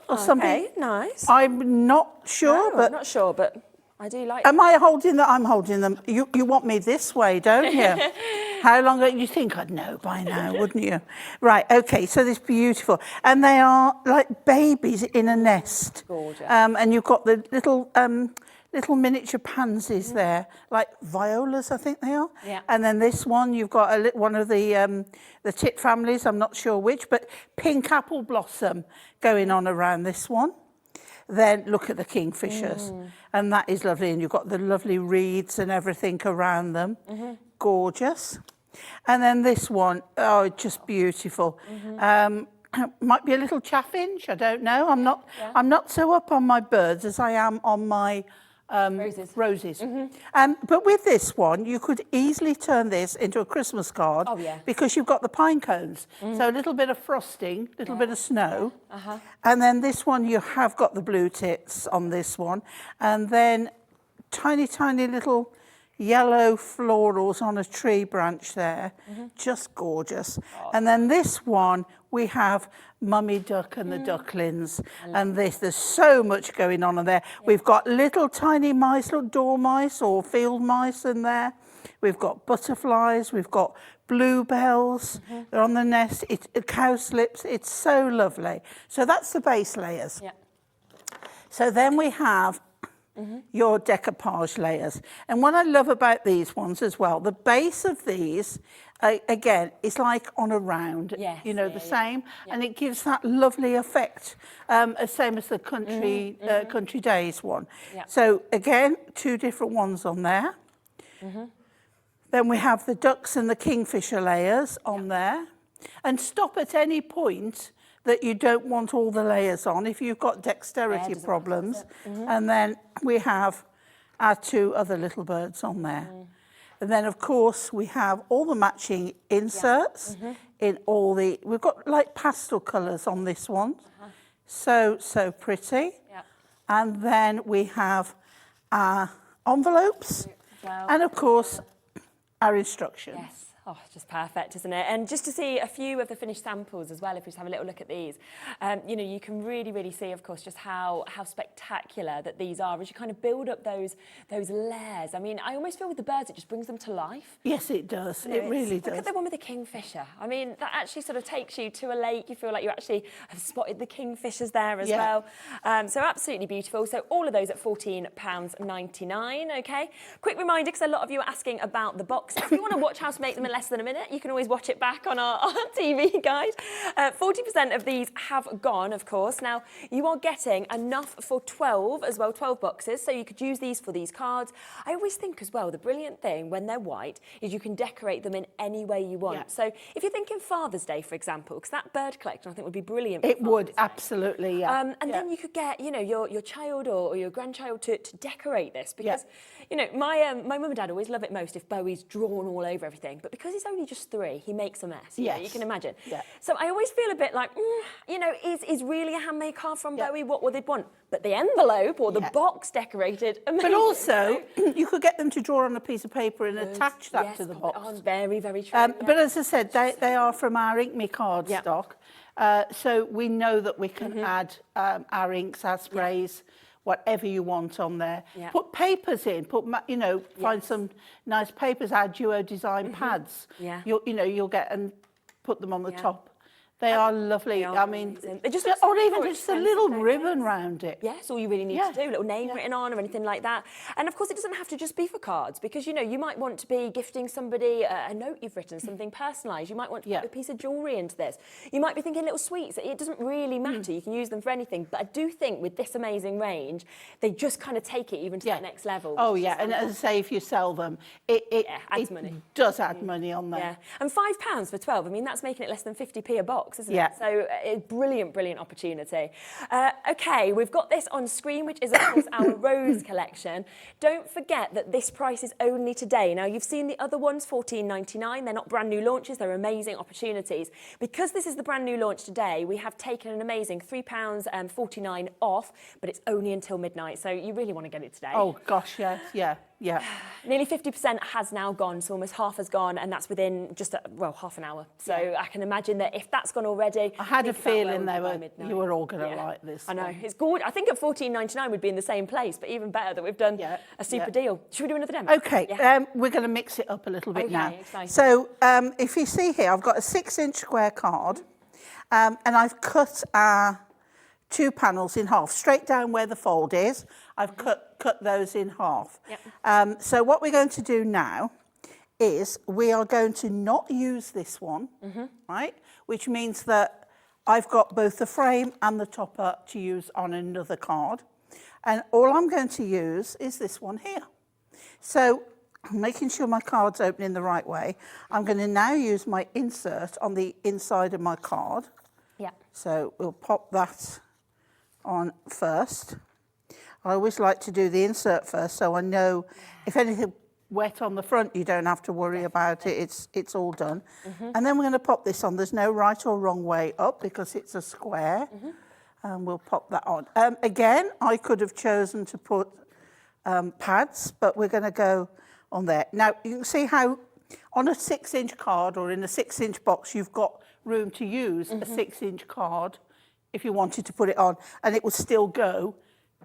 or something. Okay, nice. I'm not sure, I'm not sure, but I do like Am I holding them? I'm holding them. You want me this way, don't you? How long do you think I'd know by now, wouldn't you? Right, okay, so this beautiful. And they are like babies in a nest. Gorgeous. And you've got the little little miniature pansies there, like violas, I think they are. Yeah. And then this one, you've got one of the tit families, I'm not sure which, but pink apple blossom going on around this one. Then look at the kingfishers, and that is lovely. And you've got the lovely reeds and everything around them. Gorgeous. And then this one, oh, just beautiful. Might be a little chaffinch, I don't know. I'm not so up on my birds as I am on my roses. But with this one, you could easily turn this into a Christmas card because you've got the pine cones. So a little bit of frosting, a little bit of snow. And then this one, you have got the blue tits on this one. And then tiny, tiny little yellow florals on a tree branch there. Just gorgeous. And then this one, we have Mummy Duck and the Ducklings. And there's so much going on there. We've got little tiny mice, little dormice or field mice in there. We've got butterflies, we've got bluebells, they're on the nest, cowslips, it's so lovely. So that's the base layers. So then we have your decoupage layers. And what I love about these ones as well, the base of these, again, is like on a round, you know, the same, and it gives that lovely effect, same as the Country Days one. So again, 2 different ones on there. Then we have the ducks and the kingfisher layers on there. And stop at any point that you don't want all the layers on if you've got dexterity problems. And then we have our 2 other little birds on there. And then, of course, we have all the matching inserts in all the... We've got, like, pastel colours on this one. So pretty. And then we have our envelopes. And, of course, our instructions. Oh, it's just perfect, isn't it? And just to see a few of the finished samples as well, if we just have a little look at these, you know, you can really see, of course, just how spectacular that these are as you kind of build up those layers. I mean, I almost feel with the birds, it just brings them to life. Yes, it does. You know, it really does. Look at the one with the kingfisher. I mean, that actually sort of takes you to a lake. You feel like you actually have spotted the kingfishers there as well. So absolutely beautiful. So all of those at £14.99, okay? Quick reminder, because a lot of you are asking about the boxes. If you want to watch how to make them in less than a minute, you can always watch it back on our TV guide. 40% of these have gone, of course. Now, you are getting enough for 12 as well, 12 boxes, so you could use these for these cards. I always think as well, the brilliant thing when they're white is you can decorate them in any way you want. So if you're thinking Father's Day, for example, because that bird collection I think would be brilliant for It would, Father's Day. absolutely, And then you could get, you know, your child or your grandchild to decorate this because, you know, my mum and dad always love it most if Bowie's drawn all over everything, but because he's only just 3, he makes a mess. You know, you can imagine. So I always feel a bit like, you know, is really a handmade card from Bowie what would they want? But the envelope or the box decorated, amazing. But also, you could get them to draw on a piece of paper and attach that to the box. Oh, very, very true. But as I said, they are from our Ink Me card stock. So we know that we can add our inks, our sprays, whatever you want on there. Put papers in, you know, find some nice papers, our Duo Design pads. You'll get and put them on the top. They are lovely. I mean, they just or even just a little ribbon round it. Yes, all you really need to do, a little name written on or anything like that. And of course, it doesn't have to just be for cards because, you know, you might want to be gifting somebody a note you've written, something personalised. You might want to put a piece of jewellery into this. You might be thinking little sweets. It doesn't really matter. You can use them for anything. But I do think with this amazing range, they just kind of take it even to the next level. Oh, yeah. And as I say, if you sell them, it adds money. Does add money on there. Yeah. And £5 for 12, I mean, that's making it less than 50p a box, isn't it? So a brilliant opportunity. Okay, we've got this on screen, which is, of course, our Rose collection. Don't forget that this price is only today. Now, you've seen the other ones, £14.99. They're not brand new launches. They're amazing opportunities. Because this is the brand new launch today, we have taken an amazing £3.49 off, but it's only until midnight. So you really want to get it today. Oh, gosh, yeah. Nearly 50% has now gone, so almost half has gone, and that's within just, half an hour. So I can imagine that if that's gone already... I had a feeling you were all going to like this. I know, it's good. I think at £14.99 we'd be in the same place, but even better that we've done a super deal. Should we do another demo? Okay, we're going to mix it up a little bit now. Exciting. So if you see here, I've got a 6-inch square card, and I've cut our 2 panels in half, straight down where the fold is. I've cut cut those in half. Yep. So what we're going to do now is we are going to not use this one, right? Which means that I've got both the frame and the topper to use on another card. And all I'm going to use is this one here. So I'm making sure my card's opening the right way. I'm going to now use my insert on the inside of my card. Yeah. So we'll pop that on first. I always like to do the insert first so I know if anything wet on the front, you don't have to worry about it. It's all done. And then we're going to pop this on. There's no right or wrong way up because it's a square. And we'll pop that on. Again, I could have chosen to put pads, but we're going to go on there. Now, you can see how on a 6-inch card or in a 6-inch box, you've got room to use a 6-inch card if you wanted to put it on, and it will still go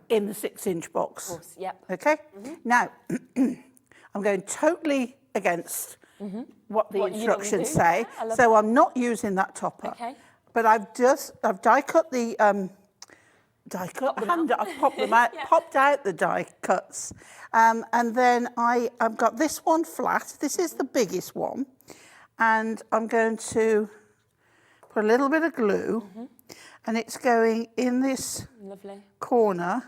in the 6-inch box. Of course, yep. Okay? Now, I'm going totally against what the instructions say, so I'm not using that topper. Okay. But I've die cut the I've popped them out, popped out the die cuts, and then I've got this one flat. This is the biggest one, and I'm going to put a little bit of glue, and it's going in this corner.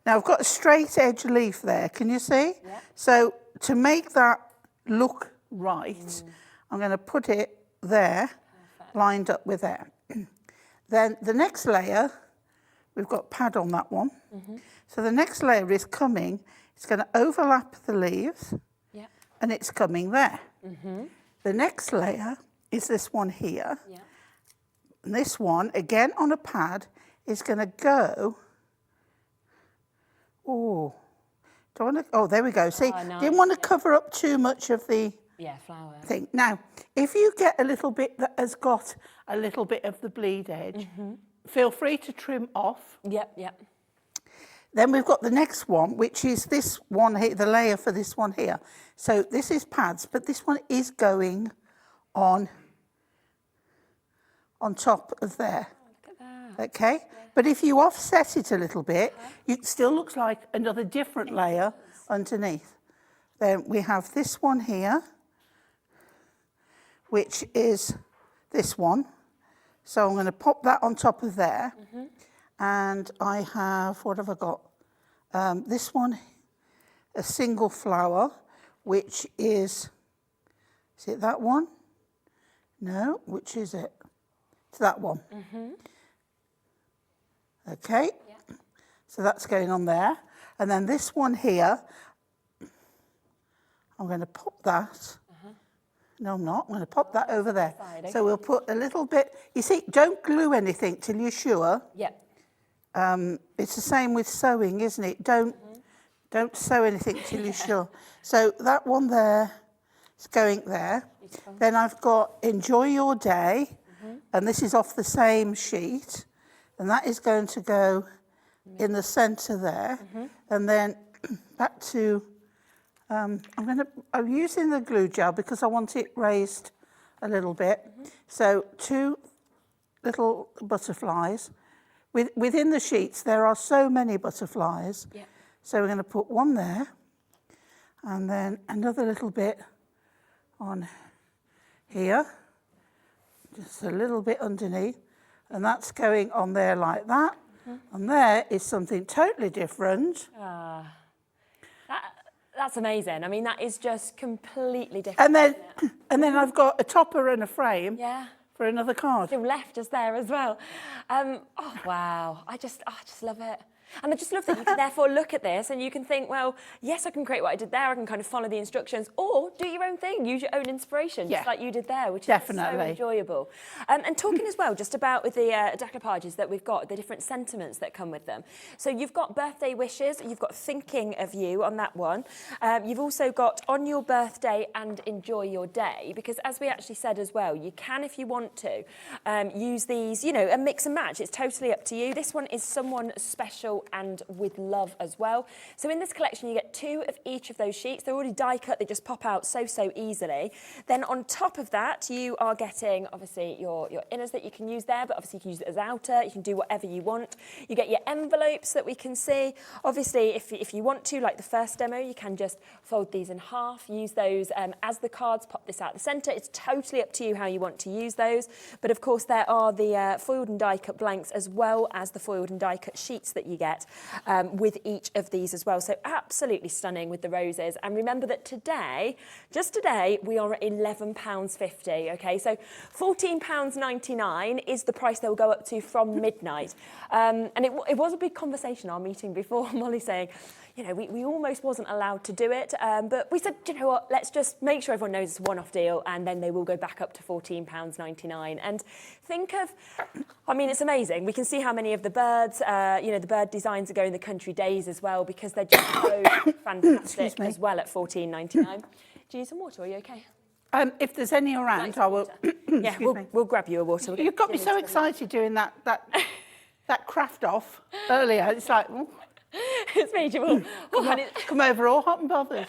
Now I've got a straight edge leaf there. Can you see? Yeah. So to make that look right, I'm going to put it there, lined up with there. Then the next layer, we've got pad on that one. So the next layer is coming, it's going to overlap the leaves, and it's coming there. The next layer is this one here. And this one, again on a pad, is going to go, there we go. See, didn't want to cover up too much of the flower thing. Now, if you get a little bit that has got a little bit of the bleed edge, feel free to trim off. Yep. Then we've got the next one, which is this one here, the layer for this one here. So this is pads, but this one is going on top of there. Look at that. Okay? But if you offset it a little bit, it still looks like another different layer underneath. Then we have this one here, which is this one. So I'm going to pop that on top of there. And I have, what have I got? This one, a single flower, which is it that one? No, which is it? It's that one. Okay, so that's going on there. And then this one here, I'm going to pop that. No, I'm not. I'm going to pop that over there. So we'll put a little bit. You see, don't glue anything till you're sure. It's the same with sewing, isn't it? Don't sew anything till you're sure. So that one there is going there. Then I've got Enjoy Your Day, and this is off the same sheet, and that is going to go in the centre there. And then back to, I'm using the glue gel because I want it raised a little bit. So 2 little butterflies. Within the sheets, there are so many butterflies. So we're going to put one there, and then another little bit on here, just a little bit underneath, and that's going on there like that. And there is something totally different. That's amazing. I mean, that is just completely different. And then I've got a topper and a frame. For another card. Still left us there as well. Oh, wow. I just love it. And I just love that you can therefore look at this and you can think, well, yes, I can create what I did there. I can kind of follow the instructions, or do your own thing, use your own inspiration, just like you did there, which is so enjoyable. And talking as well, just about with the decoupages that we've got, the different sentiments that come with them. So you've got birthday wishes, you've got thinking of you on that one. You've also got on your birthday and enjoy your day, because as we actually said as well, you can, if you want to, use these, you know, a mix and match. It's totally up to you. This one is someone special style and with love as well. So in this collection, you get 2 of each of those sheets. They're already die cut. They just pop out so easily. Then on top of that, you are getting, obviously, your inners that you can use there, but obviously you can use it as outer. You can do whatever you want. You get your envelopes that we can see. Obviously, if you want to, like the first demo, you can just fold these in half, use those as the cards, pop this out the centre. It's totally up to you how you want to use those. But of course, there are the foiled and die cut blanks as well as the foiled and die cut sheets that you get with each of these as well. So absolutely stunning with the roses. And remember that today, just today, we are at £11.50, okay? So £14.99 is the price they will go up to from midnight. And it was a big conversation, our meeting before, Molly saying, you know, we almost wasn't allowed to do it, but we said, you know what, let's just make sure everyone knows it's a one-off deal, and then they will go back up to £14.99. And think of, I mean, it's amazing. We can see how many of the birds, you know, the bird designs are going the country days as well, because they're just so fantastic as well at £14.99. Do you need some water? Are you okay? If there's any around, I will. Yeah, we'll grab you a water. You got me so excited doing that craft off earlier. It's like, it's made you all come over all hot and bothered.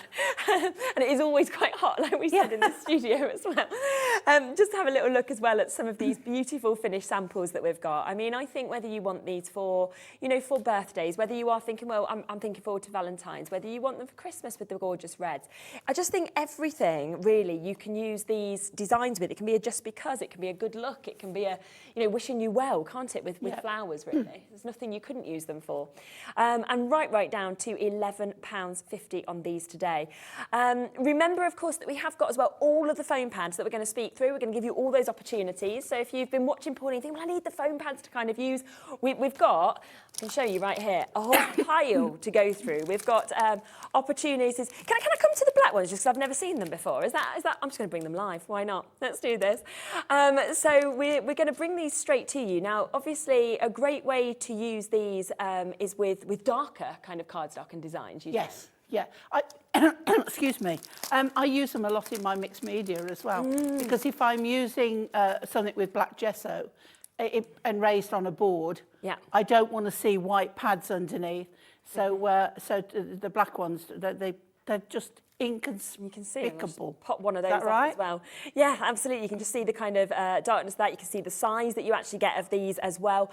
And it is always quite hot, like we said in the studio as well. Just have a little look as well at some of these beautiful finished samples that we've got. I mean, I think whether you want these for, you know, for birthdays, whether you are thinking, well, I'm thinking forward to Valentine's, whether you want them for Christmas with the gorgeous reds. I just think everything, really, you can use these designs with. It can be a just because, it can be a good look, it can be a, you know, wishing you well, can't it, with flowers, really. There's nothing you couldn't use them for. And right down to £11.50 on these today. Remember, of course, that we have got as well all of the foam pads that we're going to speak through. We're going to give you all those opportunities. So if you've been watching Paul and you think, well, I need the foam pads to kind of use, we've got, I can show you right here, a whole pile to go through. We've got opportunities. Can I come to the black ones just because I've never seen them before? Is that? I'm just going to bring them live. Why not? Let's do this. So we're going to bring these straight to you. Now, obviously, a great way to use these is with darker kind of cardstock and designs. Yes. Yeah, excuse me. I use them a lot in my mixed media as well, because if I'm using something with black gesso and raised on a board, I don't want to see white pads underneath. So, so the black ones, they're just inconspicuable. You can see them. Pop one of those right? as well. Yeah, absolutely. You can just see the kind of darkness of that. You can see the size that you actually get of these as well.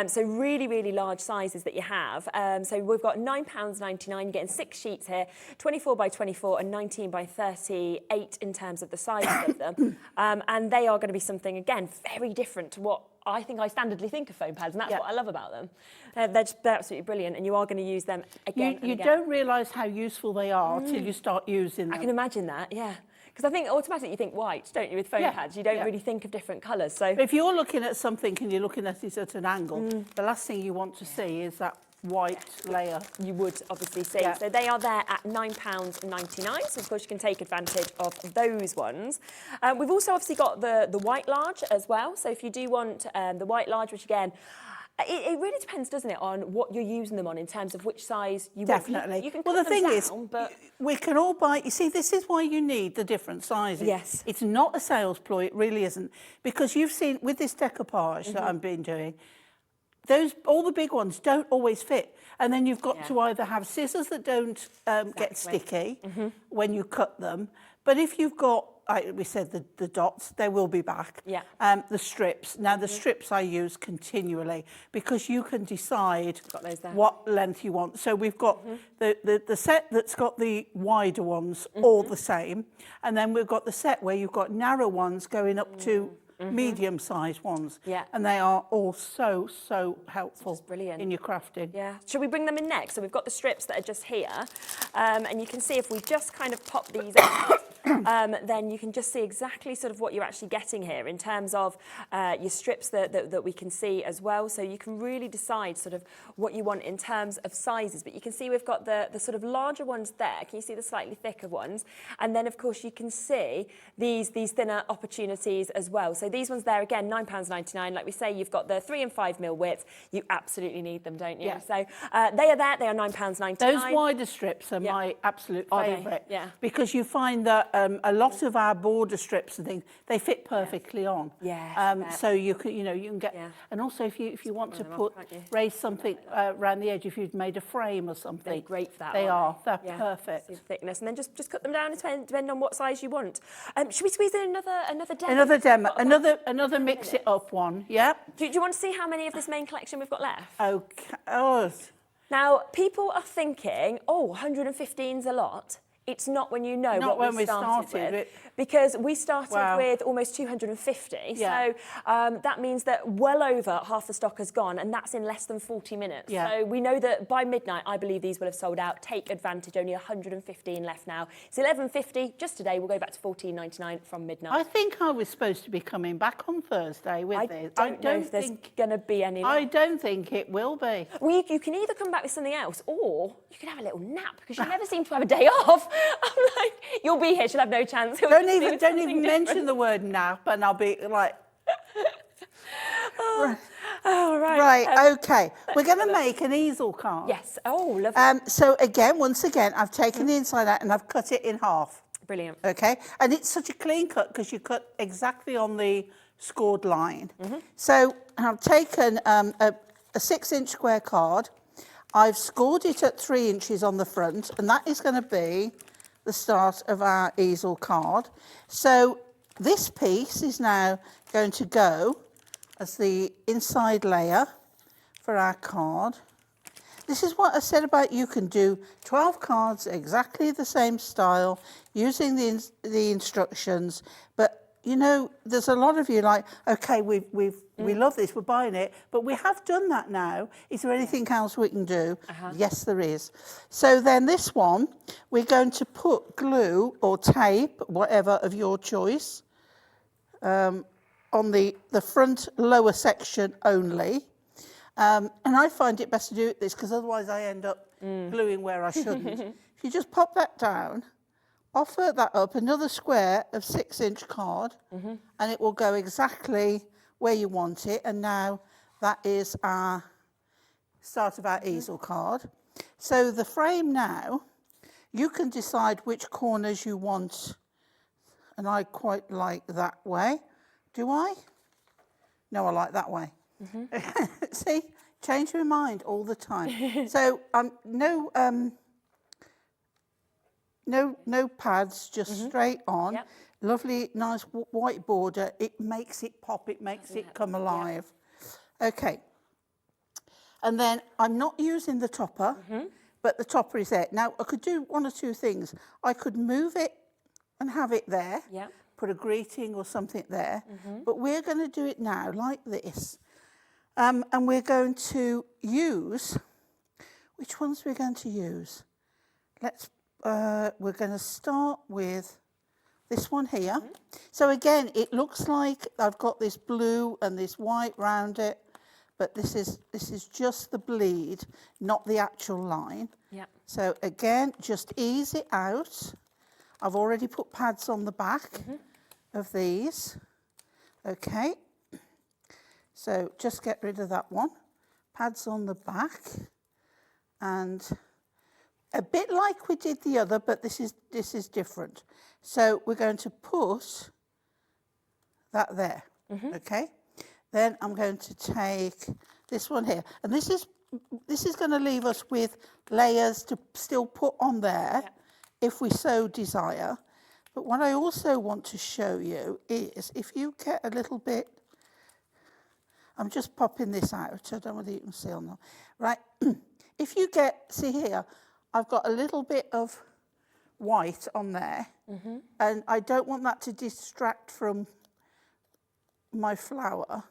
So really large sizes that you have. So we've got £9.99. You're getting 6 sheets here, 24 by 24 and 19 by 38 in terms of the size of them. And they are going to be something, again, very different to what I think I standardly think of foam pads, and that's what I love about them. They're absolutely brilliant, and you are going to use them again and again. You don't realise how useful they are till you start using them. I can imagine that, yeah. Because I think automatically you think white, don't you, with foam pads? You don't really think of different colours. So if you're looking at something and you're looking at it at an angle, the last thing you want to see is that white layer. You would obviously see. So they are there at £9.99. So of course you can take advantage of those ones. We've also obviously got the white large as well. So if you do want the white large, which again, it really depends, doesn't it, on what you're using them on in terms of which size you want. Definitely. You can well, cut the thing them is, down, but we can all buy. You see, this is why you need the different sizes. Yes. It's not a sales ploy. It really isn't, because you've seen with this decoupage that I've been doing. All the big ones don't always fit, and then you've got to either have scissors that don't get sticky when you cut them, but if you've got, we said the dots, they will be back. Yeah. The strips. Now the strips I use continually because you can decide what length you want. So we've got the set that's got the wider ones all the same, and then we've got the set where you've got narrow ones going up to medium-sized ones. Yeah. And they are all so helpful in your crafting. Yeah. Should we bring them in next? So we've got the strips that are just here. And you can see if we just kind of pop these out, then you can just see exactly sort of what you're actually getting here in terms of your strips that we can see as well. So you can really decide sort of what you want in terms of sizes. But you can see we've got the sort of larger ones there. Can you see the slightly thicker ones? And then, of course, you can see these thinner opportunities as well. So these ones there, again, £9.99. Like we say, you've got the 3 and 5 mil width. You absolutely need them, don't you? Yeah. So they are there. They are £9.99. Those wider strips are my absolute favourite. Yeah. Because you find that a lot of our border strips and things, they fit perfectly on. Yeah. So you can, you know, you can get, and also if you want to raise something around the edge, if you've made a frame or something. They're great for that. They are. They're Yeah. perfect. Same thickness, and then just cut them down depending on what size you want. Should we squeeze in another demo? Another demo. Another mix it up one. Yeah. Do you want to see how many of this main collection we've got left? Okay. Oh. Now, people are thinking, oh, 115's a lot. It's not when you know Not what when we started with. Because we started with almost 250. Yeah. So that means that well over half the stock has gone, and that's in less than 40 minutes. Yeah. So we know that by midnight, I believe these will have sold out. Take advantage, only 115 left now. It's 11.50 just today. We'll go back to 14.99 from midnight. I think I was supposed to be coming back on Thursday with this. I don't know if there's going to be any left. I don't think it will be. Well, you can either come back with something else, or you can have a little nap, because you never seem to have a day off. I'm like, you'll be here, she'll have no chance. Don't even mention the word nap, and I'll be like... right. Right, okay. We're going to make an easel card. Yes. Oh, lovely. So once again, I've taken the inside out and I've cut it in half. Brilliant. Okay, and it's such a clean cut because you cut exactly on the scored line. So I've taken a 6-inch square card. I've scored it at 3 inches on the front, and that is going to be the start of our easel card. So this piece is now going to go as the inside layer for our card. This is what I said about you can do 12 cards exactly the same style using the instructions, but you know, there's a lot of you like, okay, we love this, we're buying it, but we have done that now. Is there anything else we can do? Yes, there is. So then this one, we're going to put glue or tape, whatever of your choice, on the front lower section only. And I find it best to do this because otherwise I end up gluing where I shouldn't. If you just pop that down, offer that up another square of 6-inch card, and it will go exactly where you want it. And now that is our start of our easel card. So the frame now, you can decide which corners you want, and I quite like that way. Do I? No, I like that way. See, change my mind all the time. So no pads, just straight on. Yep. Lovely, nice white border. It makes it pop. It makes it come alive. Okay. And then I'm not using the topper, but the topper is there. Now, I could do one or two things. I could move it and have it there. Yeah. Put a greeting or something there. But we're going to do it now like this. And we're going to use, which ones we're going to use? We're going to start with this one here. So again, it looks like I've got this blue and this white round it, but this is just the bleed, not the actual line. Yeah. So again, just ease it out. I've already put pads on the back of these. Okay. So just get rid of that one. Pads on the back. And a bit like we did the other, but this is different. So we're going to put that there, okay? Then I'm going to take this one here. And this is going to leave us with layers to still put on there if we so desire. But what I also want to show you is if you get a little bit, I'm just popping this out. I don't know whether you can see on that. Right, if you get, see here, I've got a little bit of white on there, and I don't want that to distract from my flower.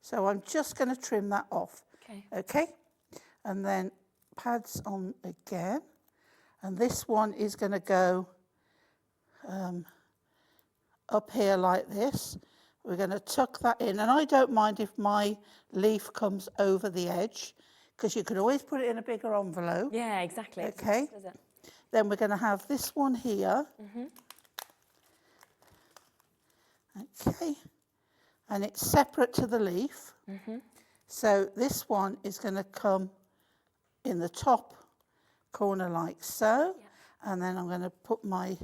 So I'm just going to trim that off. Okay? And then pads on again. And this one is going to go up here like this. We're going to tuck that in. And I don't mind if my leaf comes over the edge, because you can always put it in a bigger envelope. Yeah, exactly. Okay. Then we're going to have this one here. Okay. And it's separate to the leaf. So this one is going to come in the top corner like so. And then I'm going to put my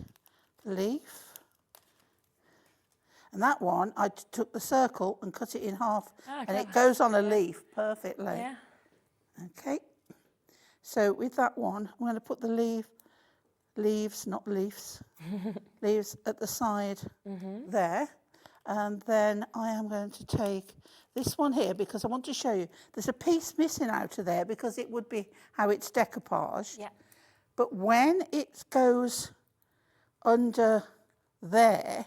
leaf. And that one, I took the circle and cut it in half. And it goes on a leaf perfectly. Yeah. Okay. So with that one, I'm going to put the leaves, not leaves, leaves at the side there. And then I am going to take this one here because I want to show you. There's a piece missing out of there because it would be how it's decoupaged. Yeah. But when it goes under there,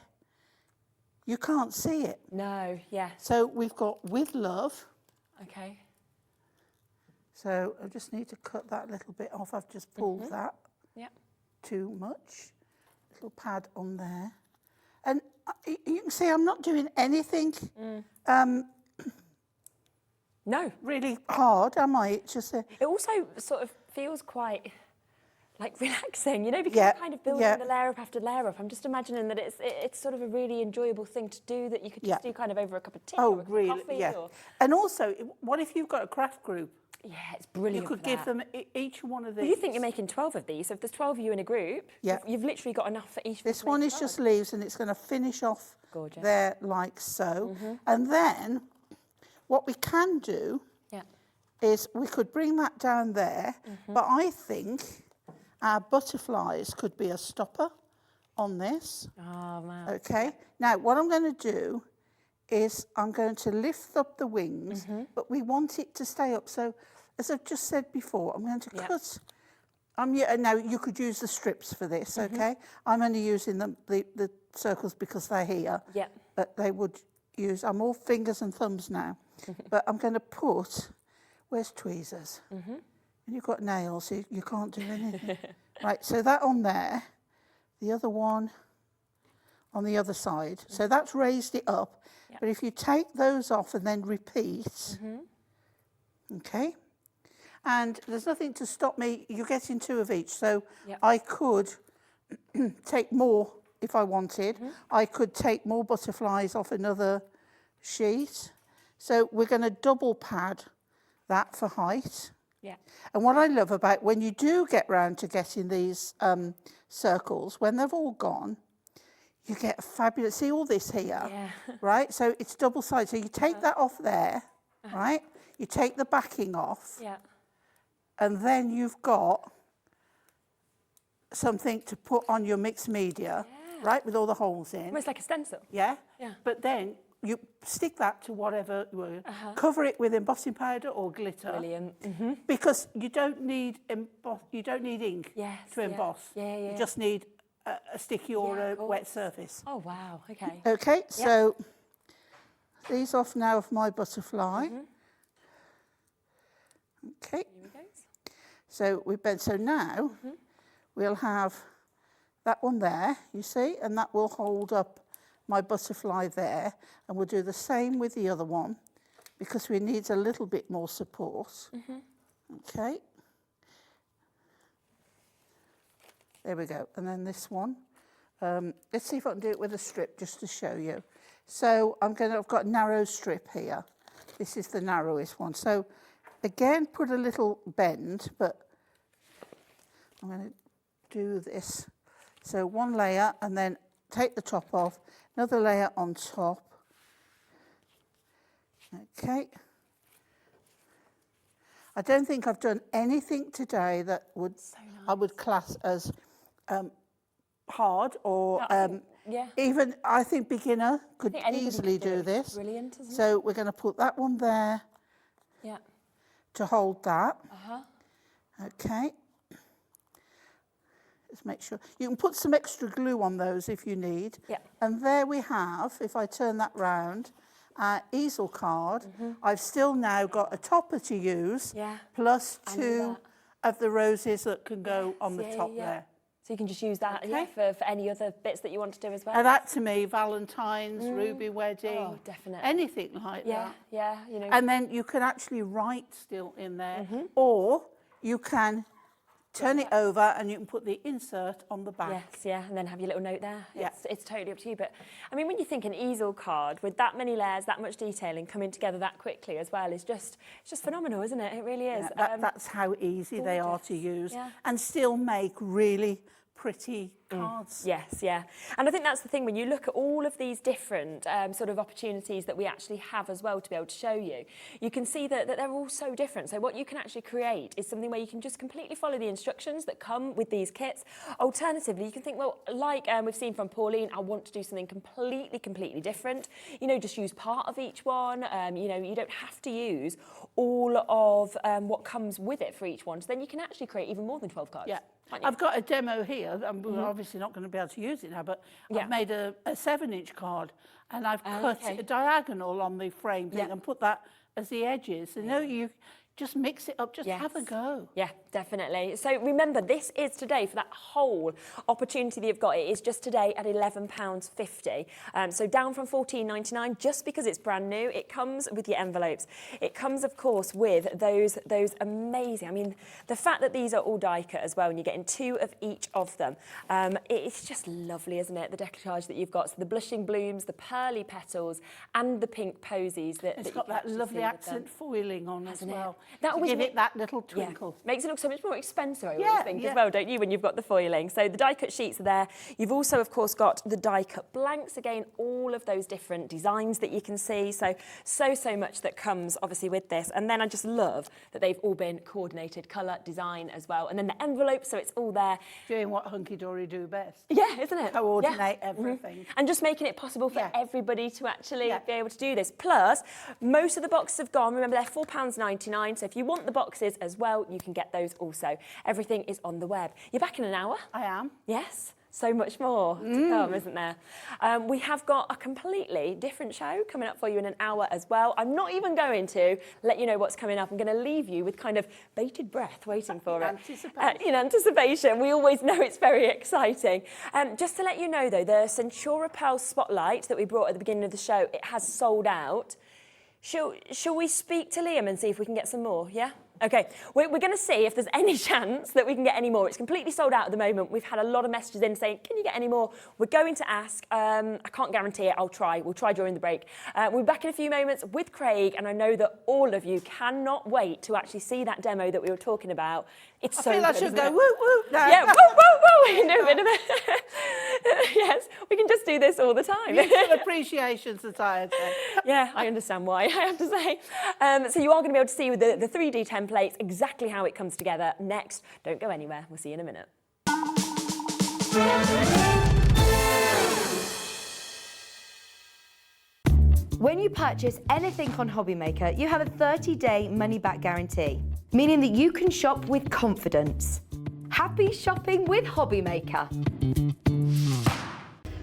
you can't see it. No, yeah. So we've got with love. Okay. So I just need to cut that little bit off. I've just pulled that Yeah. too much. Little pad on there. And you can see I'm not doing anything No. really hard, am I? It's just It also sort of feels quite like relaxing, you know, because Yeah, you're kind of building yeah. the layer up after layer up. I'm just imagining that it's sort of a really enjoyable thing to do that you could just do kind of over a cup of tea or oh, a cup of really? coffee. Yeah. Or, And also, what if you've got a craft group? yeah, it's brilliant. You could for give that. them each one of these. Well, you think you're making 12 of these, so if there's 12 of you in a group, Yeah. you've literally got enough for each. This to make one is 12. just leaves and it's going to finish off Gorgeous. there like so. And then what we can do Yeah. is we could bring that down there, but I think our butterflies could be a stopper on this. Oh, wow. Okay. Now, what I'm going to do is I'm going to lift up the wings, but we want it to stay up. So, as I've just said before, I'm going to cut. Now, you could use the strips for this, okay? I'm only using the circles because they're here. Yeah. But they would use, I'm all fingers and thumbs now. But I'm going to put, where's tweezers? And you've got nails, so you can't do anything. Right, so that on there, the other one on the other side. So that's raised it up. Yep. But if you take those off and then repeat, okay? And there's nothing to stop me, you're getting 2 of each. So Yep. I could take more if I wanted. I could take more butterflies off another sheet. So we're going to double pad that for height. Yeah. And what I love about when you do get round to getting these circles, when they've all gone, you get a fabulous, see all this here, Yeah. right? So it's double sided. So you take that off there, right? You take the backing off, Yeah. and then you've got something to put on your mixed media, right? With all the holes in. Almost like a stencil. Yeah? Yeah. But then you stick that to whatever, cover it with embossing powder or glitter. Brilliant. Because you don't need ink Yes, to yeah. emboss. Yeah, yeah, You yeah. just need a sticky or Yeah, a of course. wet surface. Oh, wow. Okay. Okay, so these off now of my butterfly. Okay, Here we go. so we've been, so now we'll have that one there, you see, and that will hold up my butterfly there, and we'll do the same with the other one because we need a little bit more support. Okay. There we go. And then this one. Let's see if I can do it with a strip just to show you. So I've got a narrow strip here. This is the narrowest one. So again, put a little bend, but I'm going to do this. So one layer and then take the top off, another layer on top. Okay. I don't think I've done anything today that would I would class as hard or yeah. even I think beginner could think anybody easily could do do it. this. Brilliant, isn't it? So we're going to put that one there Yeah. to hold that. Okay. Let's make sure. You can put some extra glue on those if you need. Yeah. And there we have, if I turn that round, our easel card. I've still now got a topper to use, Yeah. plus I know 2 of the roses that can go on the Yeah, top yeah. there. So you can just use that Okay. for any other bits that you want to do as well. And that to me, Valentine's, Ruby Wedding, Oh, definitely. anything like Yeah, that. yeah, you know. And then you can actually write still in there, or you can turn it over and you can put the insert on the back. Yes, yeah, and then have your little note there. Yeah. It's totally up to you. But I mean, when you think an easel card with that many layers, that much detailing coming together that quickly as well is just phenomenal, isn't it? It really is. Yeah, that's how easy they are to gorgeous. use Yeah. and still make really pretty cards. Yes, yeah. And I think that's the thing, when you look at all of these different sort of opportunities that we actually have as well to be able to show you, you can see that they're all so different. So what you can actually create is something where you can just completely follow the instructions that come with these kits. Alternatively, you can think, well, like we've seen from Pauline, I want to do something completely different. You know, just use part of each one. You know, you don't have to use all of what comes with it for each one. So then you can actually create even more than 12 cards. Yeah. I've got a demo here. We're obviously not going to be able to use it now, but I've made a 7-inch card, and I've cut a diagonal on the frame thing and put that as the edges. And you know, you just mix it up, just have a go. Yeah, definitely. So remember, this is today for that whole opportunity that you've got. It is just today at £11.50. So down from $14.99, just because it's brand new. It comes with your envelopes. It comes, of course, with those amazing, I mean, the fact that these are all die cut as well, and you're getting 2 of each of them, it's just lovely, isn't it? The decoupage that you've got. So the blushing blooms, the pearly petals, and the pink posies. It's got that lovely accent foiling on as well. That to give it that little twinkle. Makes it look so much more expensive, I always think, as well, don't you, when you've got the foiling. So the die-cut sheets are there. You've also, of course, got the die-cut blanks. Again, all of those different designs that you can see. So much that comes, obviously, with this. And then I just love that they've all been coordinated colour, design as well. And then the envelope, so it's all there. Doing what Hunky Dory do best. Yeah, isn't it? Coordinate everything. And just making it possible for everybody to actually be able to do this. Plus, most of the boxes have gone. Remember, they're £4.99. So if you want the boxes as well, you can get those also. Everything is on the web. You're back in an hour? I am. Yes. So much more to come, isn't there? We have got a completely different show coming up for you in an hour as well. I'm not even going to let you know what's coming up. I'm going to leave you with kind of bated breath waiting for it. In anticipation. We always know it's very exciting. Just to let you know, though, the Centura Pearl Spotlight that we brought at the beginning of the show, it has sold out. Shall we speak to Liam and see if we can get some more, yeah? Okay, we're going to see if there's any chance that we can get any more. It's completely sold out at the moment. We've had a lot of messages in saying, can you get any more? We're going to ask. I can't guarantee it. I'll try. We'll try during the break. We'll be back in a few moments with Craig, and I know that all of you cannot wait to actually see that demo that we were talking about. It's so good, I should go, woo, woo. No. Yeah, woo, woo, woo. We can do a bit of it. Yes, we can just do this all the time. Mutual Appreciation Society. Yeah, I understand why, I have to say. So you are going to be able to see with the 3D templates exactly how it comes together next. Don't go anywhere. We'll see you in a minute. When you purchase anything on Hobbymaker, you have a 30-day money-back guarantee, meaning that you can shop with confidence. Happy shopping with Hobbymaker.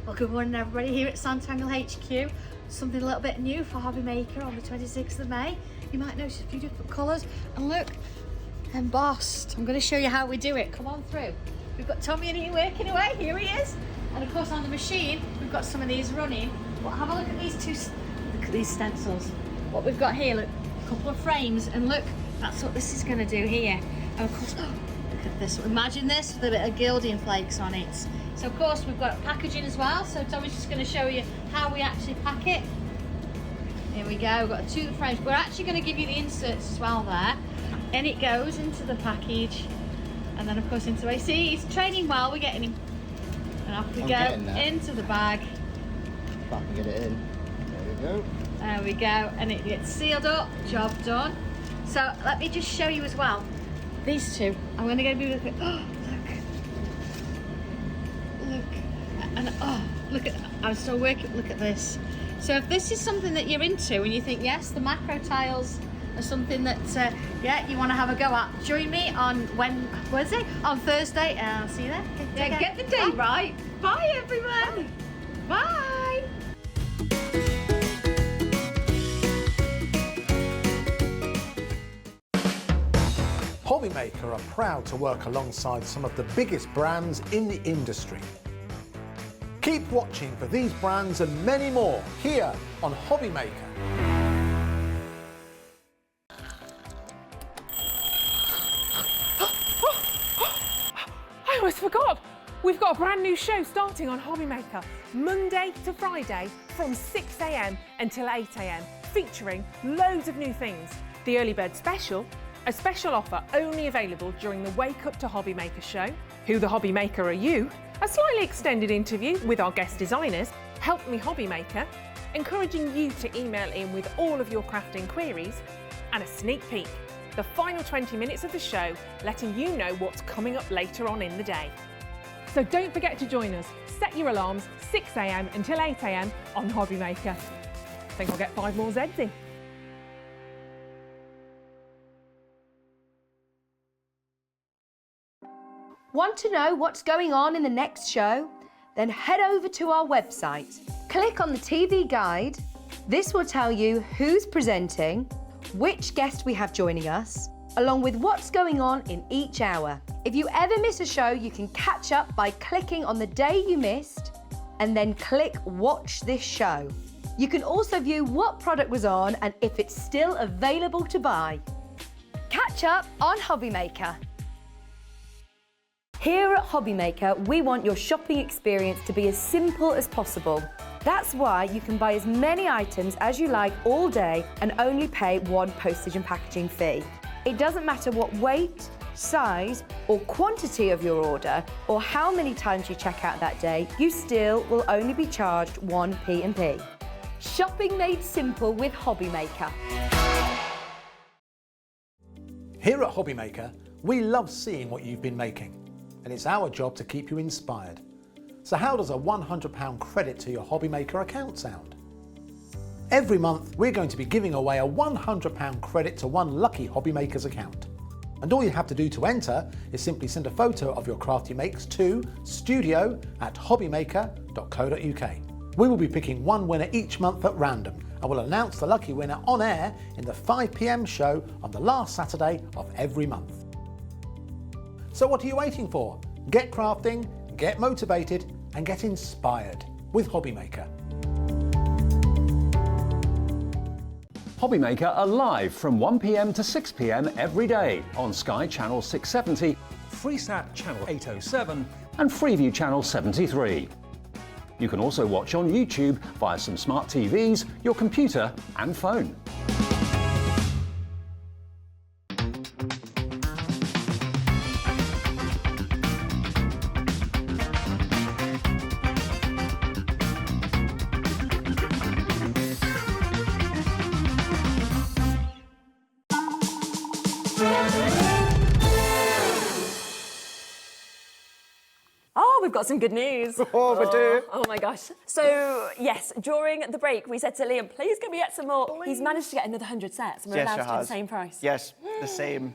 Well, good morning everybody here at Santangel HQ. Something a little bit new for Hobbymaker on the 26th of May. You might notice a few different colours, and look, embossed. I'm going to show you how we do it. Come on through. We've got Tommy in here working away. Here he is. And of course on the machine, we've got some of these running. But have a look at these look at these stencils. What we've got here, look, a couple of frames, and look, that's what this is going to do here. And of course, look at this. Imagine this with a bit of gilding flakes on it. So of course we've got packaging as well. So Tommy's just going to show you how we actually pack it. Here we go, we've got 2 frames. We're actually going to give you the inserts as well there. And it goes into the package. And then of course into AC. He's training well, we're getting him. And off we go into the bag. If I can get it in. There we go. There we go. And it gets sealed up, job done. So let me just show you as well. These two. I'm going to go with it. Oh, look. And oh, look at, I'm still working, look at this. So if this is something that you're into and you think, yes, the macro tiles are something that, yeah, you want to have a go at, join me on Wednesday, on Thursday, and I'll see you there. Yeah, get the date right. Bye, everyone. Bye. Hobbymaker are proud to work alongside some of the biggest brands in the industry. Keep watching for these brands and many more here on Hobbymaker. I almost forgot. We've got a brand new show starting on Hobbymaker, Monday to Friday from 6 AM until 8 AM, featuring loads of new things. The Early Bird Special, a special offer only available during the Wake Up to Hobbymaker show, Who the Hobby Maker Are You?, a slightly extended interview with our guest designers, Help Me Hobby Maker, encouraging you to email in with all of your crafting queries, and a sneak peek, the final 20 minutes of the show, letting you know what's coming up later on in the day. So don't forget to join us. Set your alarms 6 a.m. until 8 a.m. on Hobby Maker. I think I'll get 5 more Zeds in. Want to know what's going on in the next show? Then head over to our website. Click on the TV guide. This will tell you who's presenting, which guest we have joining us, along with what's going on in each hour. If you ever miss a show, you can catch up by clicking on the day you missed and then click Watch This Show. You can also view what product was on and if it's still available to buy. Catch up on Hobby Maker. Here at Hobby Maker, we want your shopping experience to be as simple as possible. That's why you can buy as many items as you like all day and only pay one postage and packaging fee. It doesn't matter what weight, size or quantity of your order or how many times you check out that day, you still will only be charged one P&P. Shopping made simple with Hobby Maker. Here at Hobby Maker, we love seeing what you've been making, and it's our job to keep you inspired. So how does a £100 credit to your Hobby Maker account sound? Every month, we're going to be giving away a £100 credit to one lucky Hobby Maker's account. And all you have to do to enter is simply send a photo of your craft you makes to studio@hobbymaker.co.uk. We will be picking one winner each month at random, and we'll announce the lucky winner on air in the 5 p.m. show on the last Saturday of every month. So what are you waiting for? Get crafting, get motivated, and get inspired with Hobby Maker. Hobby Maker are live from 1 p.m. to 6 p.m. every day on Sky Channel 670, Freesat Channel 807, and Freeview Channel 73. You can also watch on YouTube via some smart TVs, your computer and phone. We've got some good news. Oh, we do. Oh my gosh. So, yes, during the break, we said to Liam, please can we get some more? He's managed to get another 100 sets and we're allowed to do the same price. Yes, the same.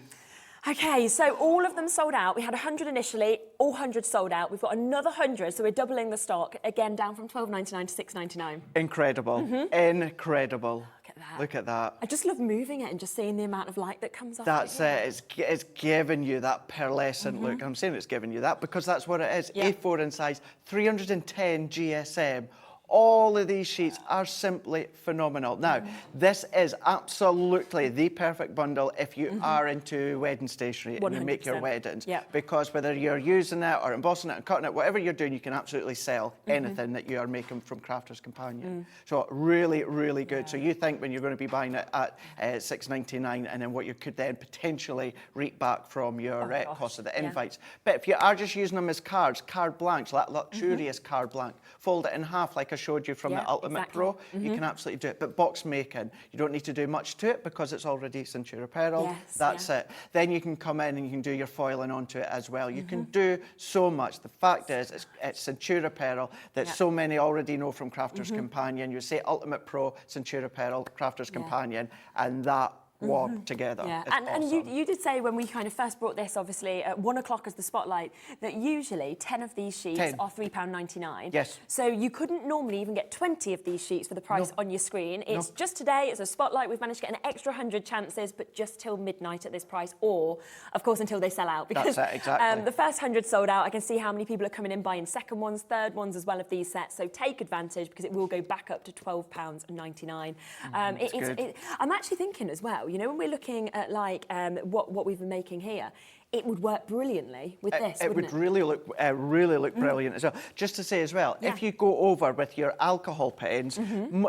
Okay, so all of them sold out. We had 100 initially, all 100 sold out. We've got another 100, so we're doubling the stock, again down from £12.99 to £6.99. Incredible, incredible. Look at that. Look at that. I just love moving it and just seeing the amount of light that comes off That's it. It's giving you that pearlescent look. I'm saying it's giving you that because that's what it is. Yeah. A4 in size, 310 GSM. All of these sheets are simply phenomenal. Now, this is absolutely the perfect bundle if you are into wedding stationery and you make your 100%. weddings. Yep. Because whether you're using it or embossing it and cutting it, whatever you're doing, you can absolutely sell anything that you are making from Crafter's Companion. So really, really good. So you think when you're going to be buying it at $6.99 and then what you could then potentially reap back from your cost of the invites. But if you are just using them as cards, card blanks, that luxurious card blank, fold it in half like I showed you from the Ultimate Pro, you can absolutely do it. But box making, you don't need to do much to it because it's already Centura Pearl. Yes, That's it. Then you can come in and you can do your foiling onto it as well. You can do so much. The fact is, it's Centura Pearl that so many already know from Crafter's Companion. You say Ultimate Pro, Centura Pearl, Crafter's Companion, and that warp together. Yeah, It's and awesome. you did say when we kind of first brought this, obviously, at 1 o'clock as the spotlight, that usually 10 of these sheets 10. are £3.99. Yes. So you couldn't normally even get 20 of these sheets for the price on your screen. It's just today, it's a spotlight, we've managed to get an extra 100 chances, but just till midnight at this price, or, of course, until they sell out. Because That's it, exactly. the first 100 sold out. I can see how many people are coming in buying second ones, third ones as well of these sets, so take advantage because it will go back up to £12.99. I'm actually thinking as well, you know, when we're looking at like what we've been making here, it would work brilliantly with this, It wouldn't would really look brilliant as well. Just to say as well, if you go over with your alcohol pens,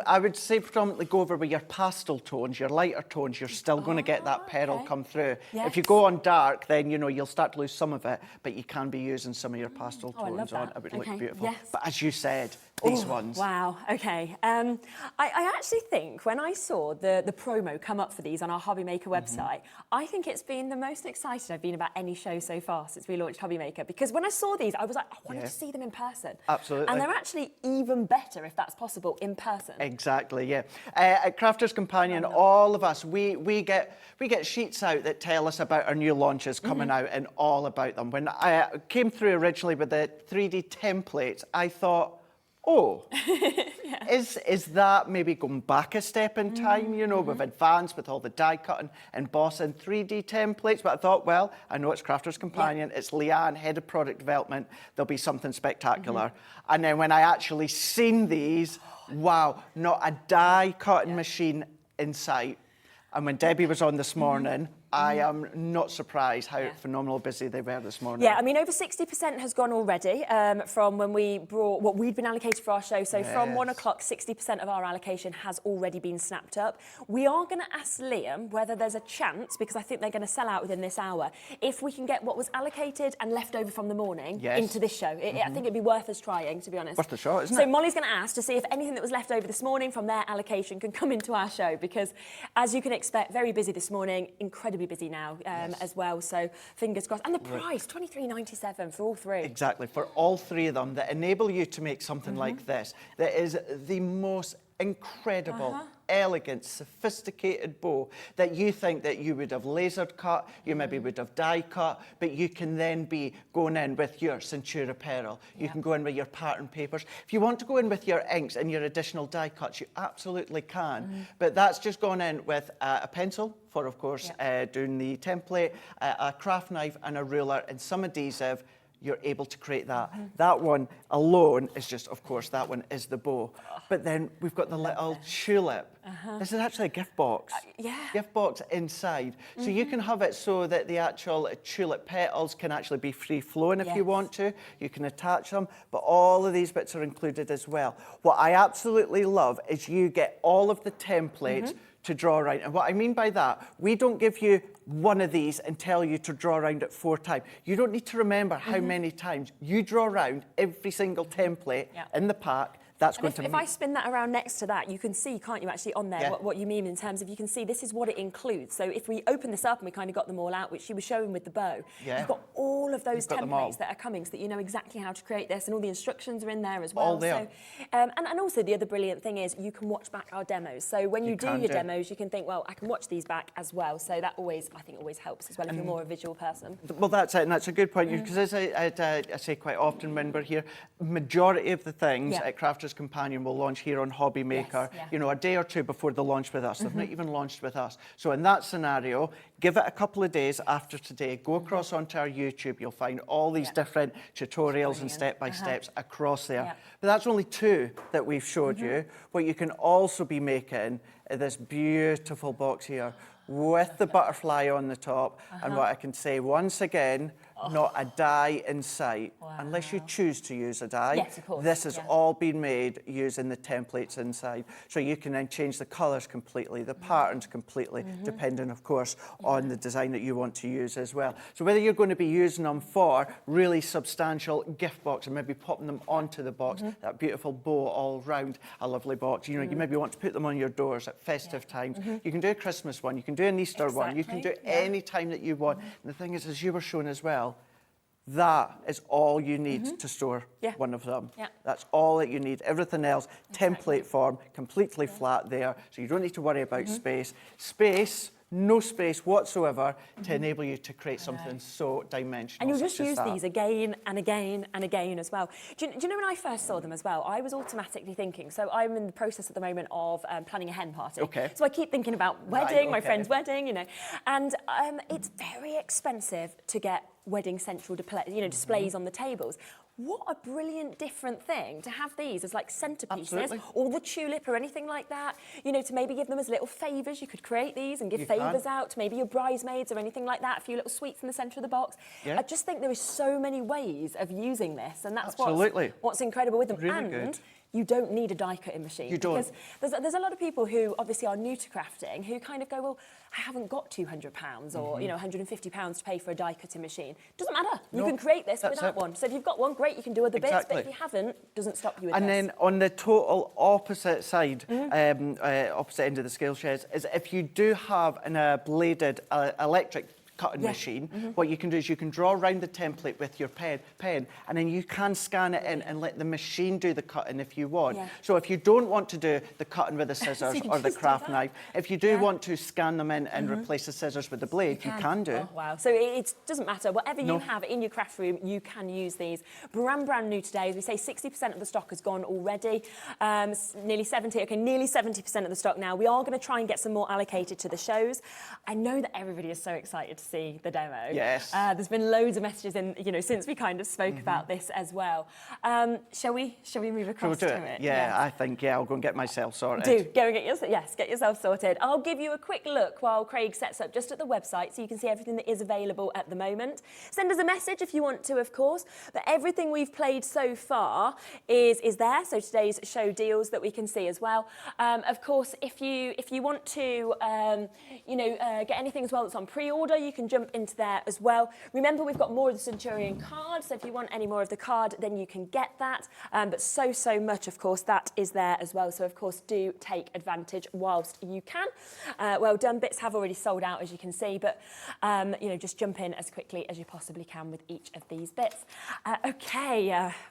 I would say predominantly go over with your pastel tones, your lighter tones, you're still going to get that pearl come through. Yes. If you go on dark, then, you know, you'll start to lose some of it, but you can be using some of your pastel tones on. It would look beautiful. Yes. But as you said, these ones. Wow, okay. I actually think when I saw the promo come up for these on our Hobby Maker website, I think it's been the most excited I've been about any show so far since we launched Hobby Maker, because when I saw these, I was like, I wanted to see them in person. Absolutely. And they're actually even better, if that's possible, in person. Exactly, yeah. At Crafter's Companion, all of us, we get sheets out that tell us about our new launches coming out and all about them. When I came through originally with the 3D templates, I thought, oh, is that maybe going back a step in time? You know, we've advanced with all the die cutting, embossing, 3D templates. But I thought, well, I know it's Crafter's Companion. It's Leanne, head of product development. There'll be something spectacular. And then when I actually seen these, wow, not a die cutting machine in sight. And when Debbie was on this morning, I am not surprised how phenomenal busy they were this morning. Yeah, I mean, over 60% has gone already from when we brought what we'd been allocated for our show. So from 1 o'clock, 60% of our allocation has already been snapped up. We are going to ask Liam whether there's a chance, because I think they're going to sell out within this hour, if we can get what was allocated and left over from the morning into this show. I think it'd be worth us trying, to be honest. Worth a shot, isn't it? So Molly's going to ask to see if anything that was left over this morning from their allocation can come into our show, because as you can expect, very busy this morning, incredibly busy now as well, so fingers crossed. And the price, $23.97 for all three. Exactly, for all three of them, that enable you to make something like this, that is the most incredible, elegant, sophisticated bow that you think that you would have lasered cut, you maybe would have die cut, but you can then be going in with your Centura pearl. You can go in with your pattern papers. If you want to go in with your inks and your additional die cuts, you absolutely can. But that's just gone in with a pencil for, of course, doing the template, a craft knife and a ruler and some adhesive. You're able to create that. That one alone is just, of course, that one is the bow. But then we've got the little tulip. This is actually a gift box. Gift box inside. So you can have it so that the actual tulip petals can actually be free flowing if you want to. You can attach them, but all of these bits are included as well. What I absolutely love is you get all of the templates to draw around. And what I mean by that, we don't give you one of these and tell you to draw around it 4 times. You don't need to remember how many times. You draw around every single template in the pack. That's going to if I spin that around next to that, you can see, can't you, actually on there, what you mean in terms of, you can see this is what it includes. So if we open this up and we kind of got them all out, which she was showing with the bow, you've got all of those templates that are coming so that you know exactly how to create this, and all the instructions are in there as well. All there. So, and also the other brilliant thing is you can watch back our demos. So when you do your demos, you can think, well, I can watch these back as well. So that always, I think, always helps as well if you're more a visual person. Well, that's it, and that's a good point, because as I say quite often when we're here, majority of the things at Crafter's Companion will launch here on Hobby Maker, you know, a day or two before the launch with us. They've not even launched with us. So in that scenario, give it a couple of days after today, go across onto our YouTube, you'll find all these different tutorials and step-by-steps across there. But that's only 2 that we've showed you. What you can also be making this beautiful box here with the butterfly on the top, and what I can say once again, not a die in sight, unless you choose to use a die. Yes, of course. This has all been made using the templates inside. So you can then change the colours completely, the patterns completely, depending, of course, on the design that you want to use as well. So whether you're going to be using them for really substantial gift box and maybe popping them onto the box, that beautiful bow all round a lovely box. You know, you maybe want to put them on your doors at festive times. You can do a Christmas one, you can do an Easter one, you can do it any time that you want. And the thing is, as you were showing as well, that is all you need to store one of them. That's all that you need. Everything else, template form, completely flat there. So you don't need to worry about space. No space whatsoever to enable you to create something so dimensional. And you'll just use these again and again and again as well. Do you know when I first saw them as well, I was automatically thinking, so I'm in the process at the moment of planning a hen party. So I keep thinking about wedding, my friend's wedding, you know. And it's very expensive to get wedding central displays on the tables. What a brilliant different thing to have these as like centerpieces, Absolutely. or the tulip or anything like that. You know, to maybe give them as little favours. You could create these and give favours out to maybe your bridesmaids or anything like that. A few little sweets in the centre of the box. Yeah. I just think there is so many ways of using this, and that's what's incredible with them. Really good. You don't need a die cutting machine. You don't. Because there's a lot of people who obviously are new to crafting who kind of go, well, I haven't got £200 or £150 to pay for a die cutting machine. Doesn't matter. You can create this without one. So if you've got one, great, you can do other bits. But if you haven't, doesn't stop you with And this. then on the total opposite side, opposite end of the scale, Shez, is if you do have a bladed electric cutting machine, what you can do is you can draw around the template with your pen, and then you can scan it in and let the machine do the cutting if you want. So if you don't want to do the cutting with the scissors or the craft knife, if you do want to scan them in and replace the scissors with the blade, you can do. Oh, wow. So it doesn't matter. Whatever you have in your craft room, you can use these. Brand new today. As we say, 60% of the stock has gone already. Nearly 70% of the stock now. We are going to try and get some more allocated to the shows. I know that everybody is so excited to see the demo. Yes. There's been loads of messages in, since we kind of spoke about this as well. Shall we move across to it? Yeah, I think, I'll go and get myself sorted. Do, go and get yourself sorted. I'll give you a quick look while Craig sets up just at the website so you can see everything that is available at the moment. Send us a message if you want to, of course, but everything we've played so far is there, so today's show deals that we can see as well. Of course, if you want to, get anything as well that's on pre-order, you can jump into there as well. Remember, we've got more of the Centurion card, so if you want any more of the card, then you can get that. But so much, of course, that is there as well. So, of course, do take advantage whilst you can. Well done. Bits have already sold out, as you can see, but, just jump in as quickly as you possibly can with each of these bits.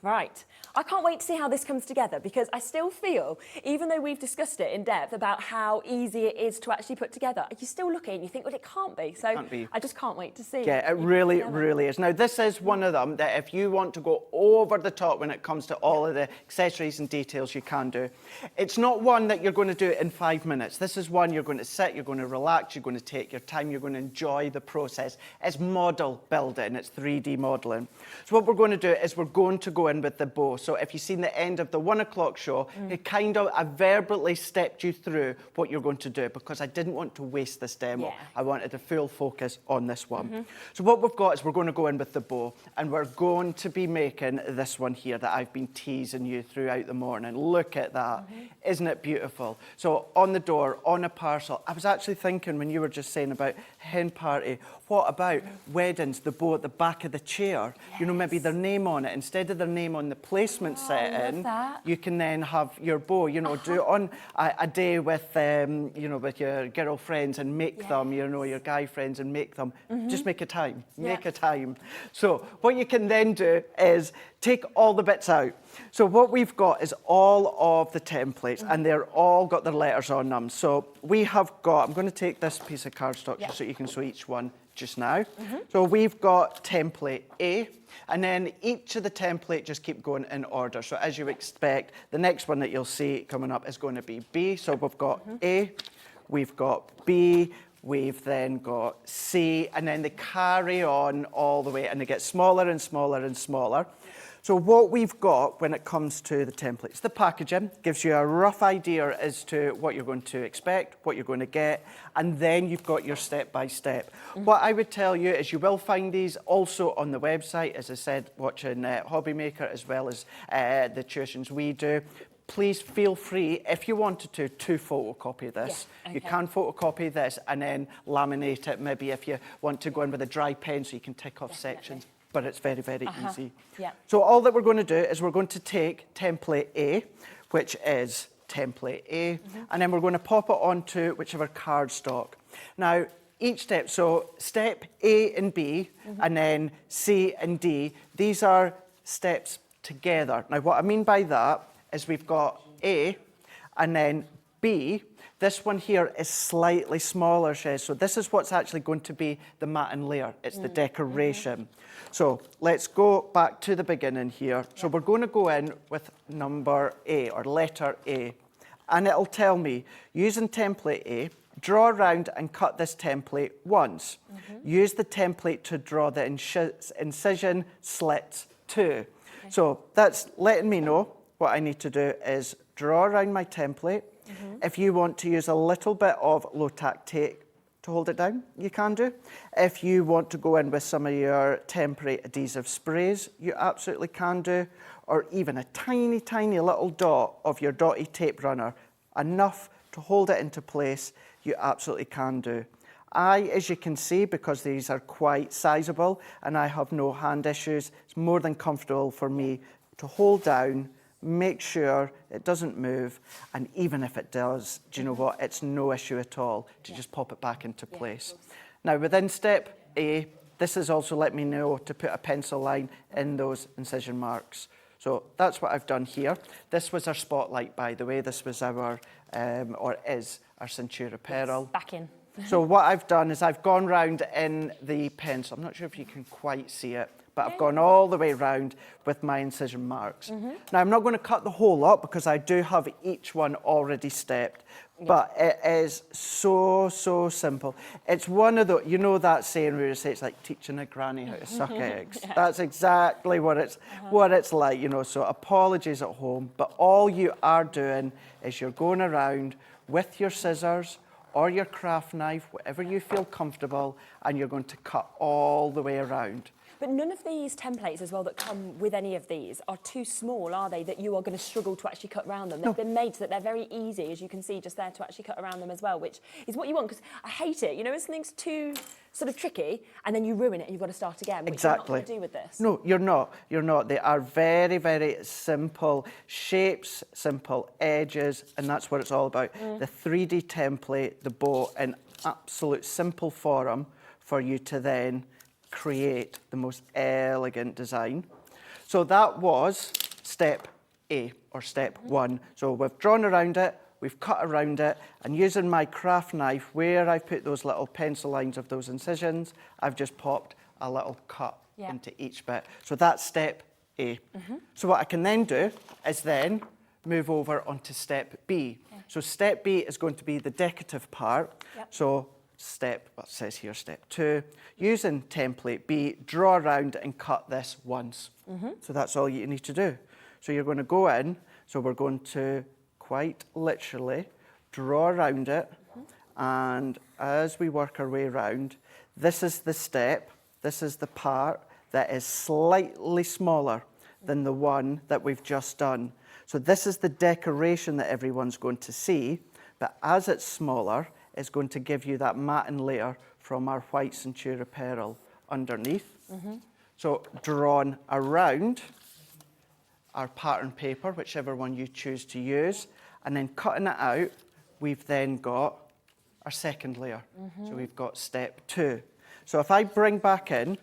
Right. I can't wait to see how this comes together, because I still feel, even though we've discussed it in depth about how easy it is to actually put together, you still look at it and you think, well, it can't be. So I just can't wait to see. Yeah, it really is. Now, this is one of them that if you want to go over the top when it comes to all of the accessories and details, you can do. It's not one that you're going to do in 5 minutes. This is one you're going to sit, you're going to relax, you're going to take your time, you're going to enjoy the process. It's model building, it's 3D modelling. So what we're going to do is we're going to go in with the bow. So if you've seen the end of the 1 o'clock show, I verbally stepped you through what you're going to do, because I didn't want to waste this demo. Yeah. I wanted a full focus on this one. So what we've got is we're going to go in with the bow, and we're going to be making this one here that I've been teasing you throughout the morning. Look at that. Isn't it beautiful? So on the door, on a parcel. I was actually thinking when you were just saying about hen party, what about weddings, the bow at the back of the chair? Yes. Maybe their name on it. Instead of their name on the placement setting, you can then have your bow, do it on a day with, with your girlfriends and make them, your guy friends and make them. Just make a time. Make a time. So what you can then do is take all the bits out. So what we've got is all of the templates, and they're all got their letters on them. So we have got, I'm going to take this piece of cardstock just so you can show each one just now. So we've got template A, and then each of the template just keep going in order. So as you expect, the next one that you'll see coming up is going to be B. So we've got A, we've got B, we've then got C, and then they carry on all the way, and they get smaller and smaller and smaller. So what we've got when it comes to the templates, the packaging gives you a rough idea as to what you're going to expect, what you're going to get, and then you've got your step-by-step. What I would tell you is you will find these also on the website, as I said, watching Hobby Maker, as well as the tuitions we do. Please feel free, if you wanted to photocopy this. Yeah, okay. You can photocopy this and then laminate it, maybe if you want to go in with a dry pen so you can tick off sections. But it's very easy. Yeah. So all that we're going to do is we're going to take template A, which is template A, and then we're going to pop it onto whichever cardstock. Now, each step, so step A and B, and then C and D, these are steps together. Now, what I mean by that is we've got A, and then B. This one here is slightly smaller, Shez. So this is what's actually going to be the matin layer. It's the decoration. So let's go back to the beginning here. So we're going to go in with number A, or letter A. And it'll tell me, using template A, draw around and cut this template once. Use the template to draw the incision slits too. So that's letting me know what I need to do is draw around my template. If you want to use a little bit of low-tack tape to hold it down, you can do. If you want to go in with some of your temporary adhesive sprays, you absolutely can do. Or even a tiny, tiny little dot of your dotty tape runner, enough to hold it into place, you absolutely can do. As you can see, because these are quite sizable and I have no hand issues, it's more than comfortable for me to hold down, make sure it doesn't move, and even if it does, do you know what, it's no issue at all to just pop it back into place. Now within step A, this has also let me know to put a pencil line in those incision marks. So that's what I've done here. This was our spotlight, by the way. This was our, or is our Centura Pearl. Back in. So what I've done is I've gone round in the pencil. I'm not sure if you can quite see it, but I've gone all the way round with my incision marks. Now I'm not going to cut the whole lot because I do have each one already stepped, but it is so, so simple. It's one of the, you know that saying where you say it's like teaching a granny how to suck eggs. That's exactly what it's like, you know, so apologies at home, but all you are doing is you're going around with your scissors or your craft knife, whatever you feel comfortable, and you're going to cut all the way around. But none of these templates as well that come with any of these are too small, are they, that you are going to struggle to actually cut around them? They've been made so that they're very easy, as you can see just there, to actually cut around them as well, which is what you want, because I hate it. You know, when something's too sort of tricky and then you ruin it and you've got to start again, which Exactly. you're not going to do with this. No, you're not. You're not. They are very, very simple shapes, simple edges, and that's what it's all about. The 3D template, the bow, in absolute simple form for you to then create the most elegant design. So that was step A, or step 1. So we've drawn around it, we've cut around it, and using my craft knife, where I've put those little pencil lines of those incisions, I've just popped a little cut into each bit. So that's step A. So what I can then do is then move over onto step B. So step B is going to be the decorative part. So step, well, it says here step 2, using template B, draw around and cut this once. So that's all you need to do. So you're going to go in, so we're going to quite literally draw around it, and as we work our way around, this is the step, this is the part that is slightly smaller than the one that we've just done. So this is the decoration that everyone's going to see, but as it's smaller, it's going to give you that matting layer from our white Centura Pearl underneath. So drawn around our pattern paper, whichever one you choose to use, and then cutting it out, we've then got our second layer. So we've got step 2. So if I bring back in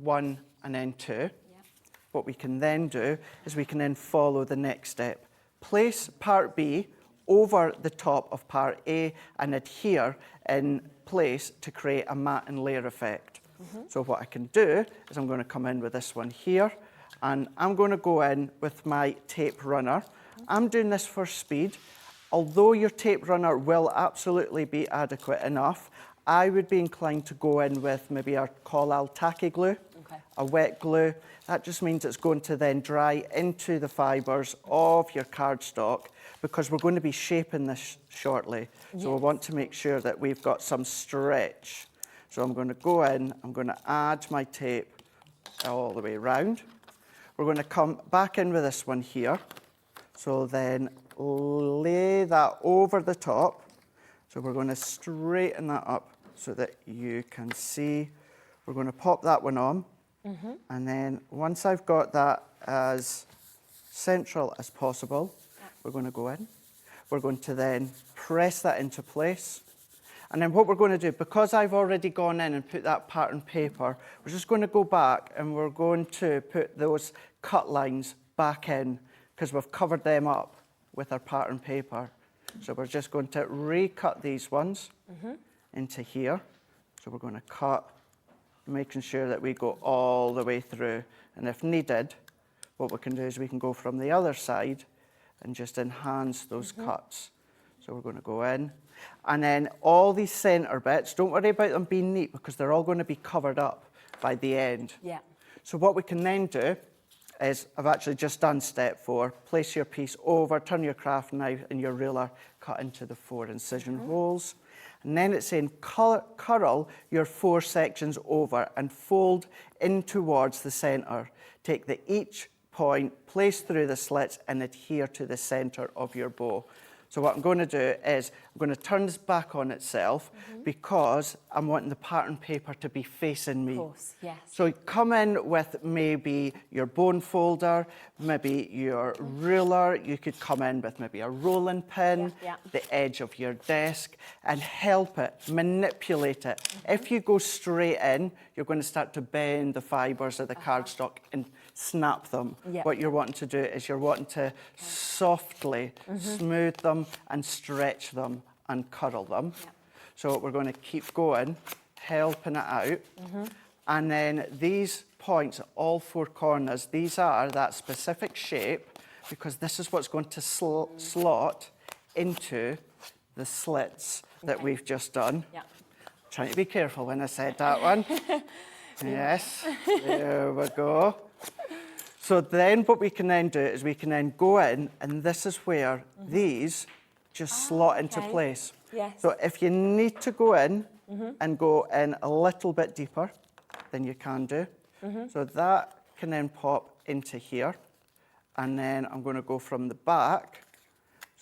1 and then 2, what we can then do is we can then follow the next step. Place part B over the top of part A and adhere in place to create a matte and layer effect. So what I can do is I'm going to come in with this one here, and I'm going to go in with my tape runner. I'm doing this for speed. Although your tape runner will absolutely be adequate enough, I would be inclined to go in with maybe our Collal tacky glue, a wet glue. That just means it's going to then dry into the fibres of your cardstock, because we're going to be shaping this shortly. So we want to make sure that we've got some stretch. So I'm going to go in, I'm going to add my tape all the way around. We're going to come back in with this one here. So then lay that over the top. So we're going to straighten that up so that you can see. We're going to pop that one on. And then once I've got that as central as possible, we're going to go in. We're going to then press that into place. And then what we're going to do, because I've already gone in and put that pattern paper, we're just going to go back and we're going to put those cut lines back in, because we've covered them up with our pattern paper. So we're just going to recut these ones into here. So we're going to cut, making sure that we go all the way through. And if needed, what we can do is we can go from the other side and just enhance those cuts. So we're going to go in. And then all these centre bits, don't worry about them being neat because they're all going to be covered up by the end. Yeah. So what we can then do is, I've actually just done step 4, place your piece over, turn your craft knife and your ruler, cut into the 4 incision holes. And then it's saying curl your 4 sections over and fold in towards the centre. Take each point, place through the slits and adhere to the centre of your bow. So what I'm going to do is I'm going to turn this back on itself because I'm wanting the pattern paper to be facing me. Of course, yes. So come in with maybe your bone folder, maybe your ruler. You could come in with maybe a rolling pin, the edge of your desk, and help it, manipulate it. If you go straight in, you're going to start to bend the fibres of the cardstock and snap them. What you're wanting to do is you're wanting to softly smooth them and stretch them and curl them. So we're going to keep going, helping it out. And then these points, all 4 corners, these are that specific shape because this is what's going to slot into the slits that we've just done. Trying to be careful when I said that one. Yes, there we go. So then what we can then do is we can then go in and this is where these just slot into place. So if you need to go in and go in a little bit deeper, then you can do. So that can then pop into here. And then I'm going to go from the back.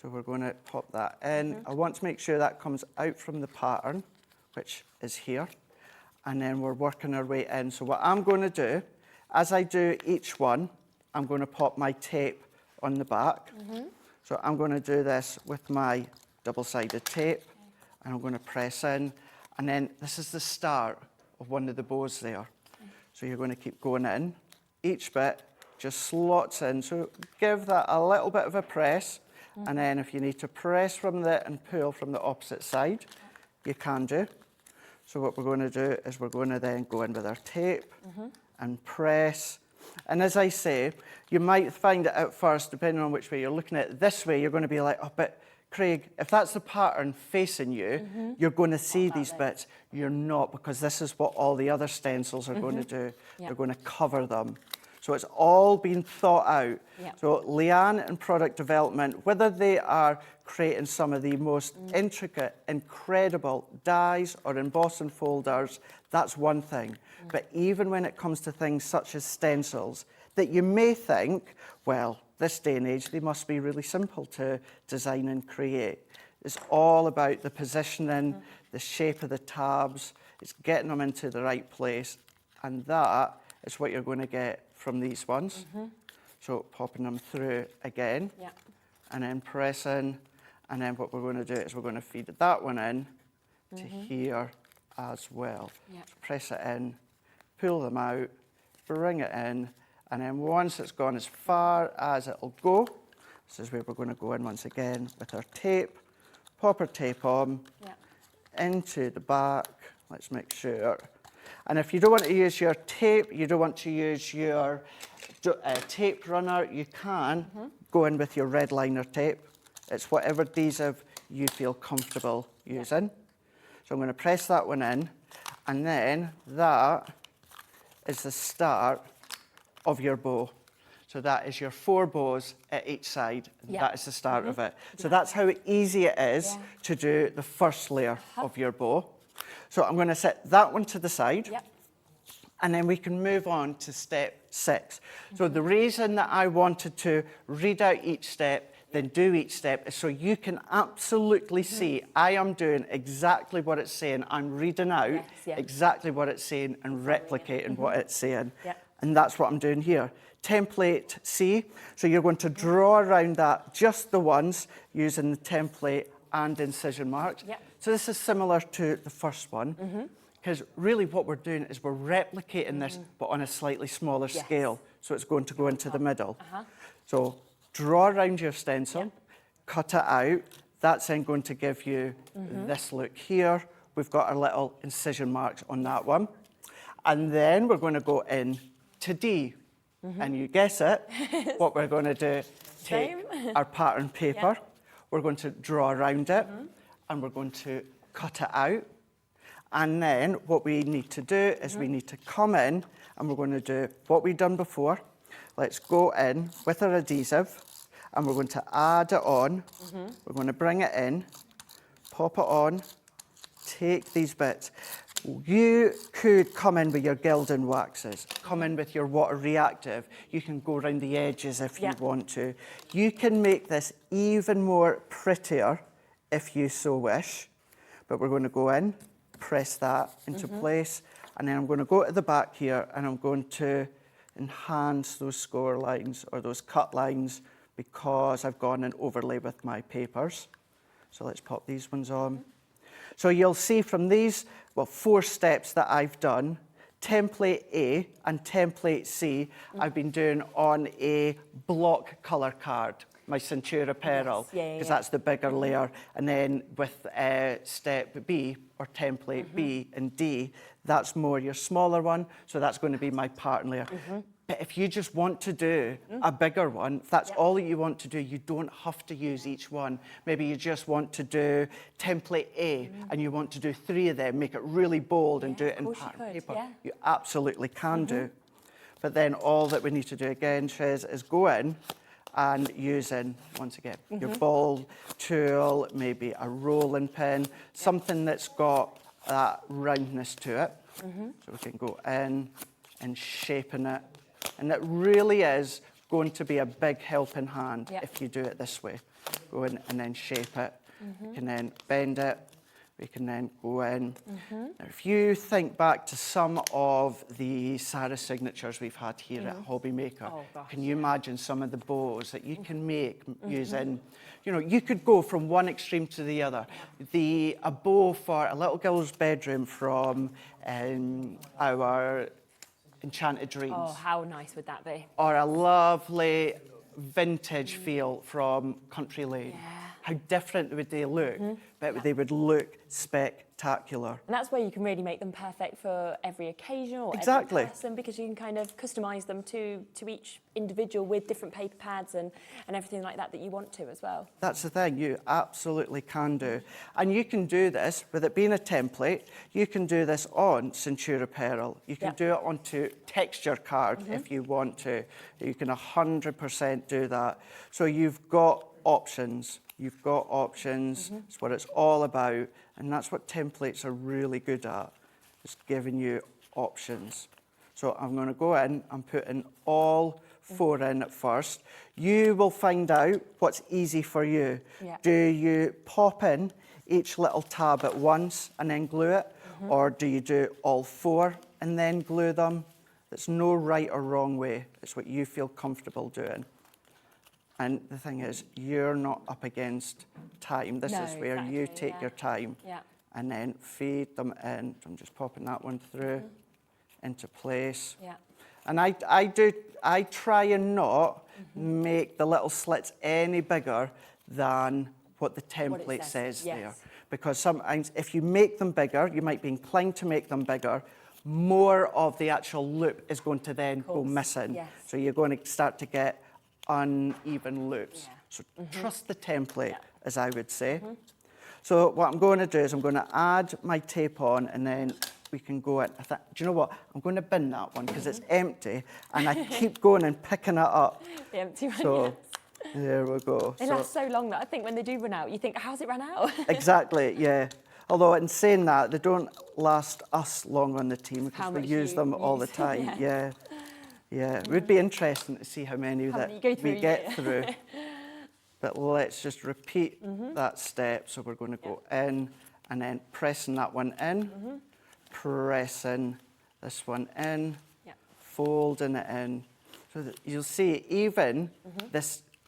So we're going to pop that in. I want to make sure that comes out from the pattern, which is here. And then we're working our way in. So what I'm going to do, as I do each one, I'm going to pop my tape on the back. So I'm going to do this with my double-sided tape, and I'm going to press in. And then this is the start of one of the bows there. So you're going to keep going in. Each bit just slots in. So give that a little bit of a press. And then if you need to press from the and pull from the opposite side, you can do. So what we're going to do is we're going to then go in with our tape and press. And as I say, you might find it at first, depending on which way you're looking at it, this way, you're going to be like, oh, but Craig, if that's the pattern facing you, you're going to see these bits. You're not, because this is what all the other stencils are going to do. They're going to cover them. So it's all been thought out. So Leanne in product development, whether they are creating some of the most intricate, incredible dies or embossing folders, that's one thing. But even when it comes to things such as stencils, that you may think, well, this day and age, they must be really simple to design and create. It's all about the positioning, the shape of the tabs, it's getting them into the right place, and that is what you're going to get from these ones. So popping them through again, and then pressing, and then what we're going to do is we're going to feed that one in to here as well. So press it in, pull them out, bring it in, and then once it's gone as far as it'll go, this is where we're going to go in once again with our tape, pop our tape on, into the back, let's make sure. And if you don't want to use your tape, you don't want to use your tape runner, you can go in with your red liner tape. It's whatever adhesive you feel comfortable using. So I'm going to press that one in, and then that is the start of your bow. So that is your 4 bows at each side. That is the start of it. So that's how easy it is to do the first layer of your bow. So I'm going to set that one to the side. And then we can move on to step 6. So the reason that I wanted to read out each step, then do each step, is so you can absolutely see I am doing exactly what it's saying. I'm reading out exactly what it's saying and replicating what it's saying. And that's what I'm doing here. Template C, so you're going to draw around that, just the ones, using the template and incision marks. So this is similar to the first one, because really what we're doing is we're replicating this, but on a slightly smaller scale. So it's going to go into the middle. So draw around your stencil, cut it out. That's then going to give you this look here. We've got our little incision marks on that one. And then we're going to go in to D. And you guess it, what we're going to do, take our pattern paper. we're going to draw around it, and we're going to cut it out. And then what we need to do is we need to come in, and we're going to do what we've done before. Let's go in with our adhesive, and we're going to add it on. We're going to bring it in, pop it on, take these bits. You could come in with your gilding waxes, come in with your water reactive. You can go around the edges if you want to. You can make this even more prettier if you so wish. But we're going to go in, press that into place, and then I'm going to go to the back here, and I'm going to enhance those score lines or those cut lines because I've gone and overlay with my papers. So let's pop these ones on. So you'll see from these, well, 4 steps that I've done, template A and template C, I've been doing on a block colour card, my Centura Pearl, because that's the bigger layer. And then with step B, or template B and D, that's more your smaller one, so that's going to be my pattern layer. But if you just want to do a bigger one, if that's all that you want to do, you don't have to use each one. Maybe you just want to do template A and you want to do 3 of them, make it really bold and do it in pattern paper. You absolutely can do. But then all that we need to do again, Shez, is go in and using, once again, your ball tool, maybe a rolling pin, something that's got that roundness to it. So we can go in and shaping it. And it really is going to be a big helping hand if you do it this way. Go in and then shape it. You can then bend it. We can then go in. Now, if you think back to some of the Sarah signatures we've had here at Hobby Maker, can you imagine some of the bows that you can make using, you know, you could go from one extreme to the other. A bow for a little girl's bedroom from our Enchanted Dreams. Oh, how nice would that be? Or a lovely vintage feel from Country Lane. How different would they look? But they would look spectacular. And that's where you can really make them perfect for every occasion or Exactly. every person, because you can kind of customise them to each individual with different paper pads and everything like that you want to as well. That's the thing, you absolutely can do. And you can do this, with it being a template, you can do this on Centura Pearl. You can do it onto texture card if you want to. You can 100% do that. So you've got options. You've got options. It's what it's all about. And that's what templates are really good at, is giving you options. So I'm going to go in and put in all 4 in at first. You will find out what's easy for you. Do you pop in each little tab at once and then glue it? Or do you do all 4 and then glue them? There's no right or wrong way. It's what you feel comfortable doing. And the thing is, you're not up against time. This is where you take your time and then feed them in. I'm just popping that one through into place. And I try and not make the little slits any bigger than what the template says there. Because sometimes if you make them bigger, you might be inclined to make them bigger, more of the actual loop is going to then go missing. So you're going to start to get uneven loops. So trust the template, as I would say. So what I'm going to do is I'm going to add my tape on, and then we can go in. Do you know what? I'm going to bin that one because it's empty, and I keep going and picking it up. The empty one, So there we go. They last so long that I think when they do run out, you think, how's it run out? Exactly, yeah. Although in saying that, they don't last us long on the team because we use them all the time. Yeah, it would be interesting to see how many that we get through. But let's just repeat that step. So we're going to go in and then pressing that one in, pressing this one in, folding it in. So that you'll see even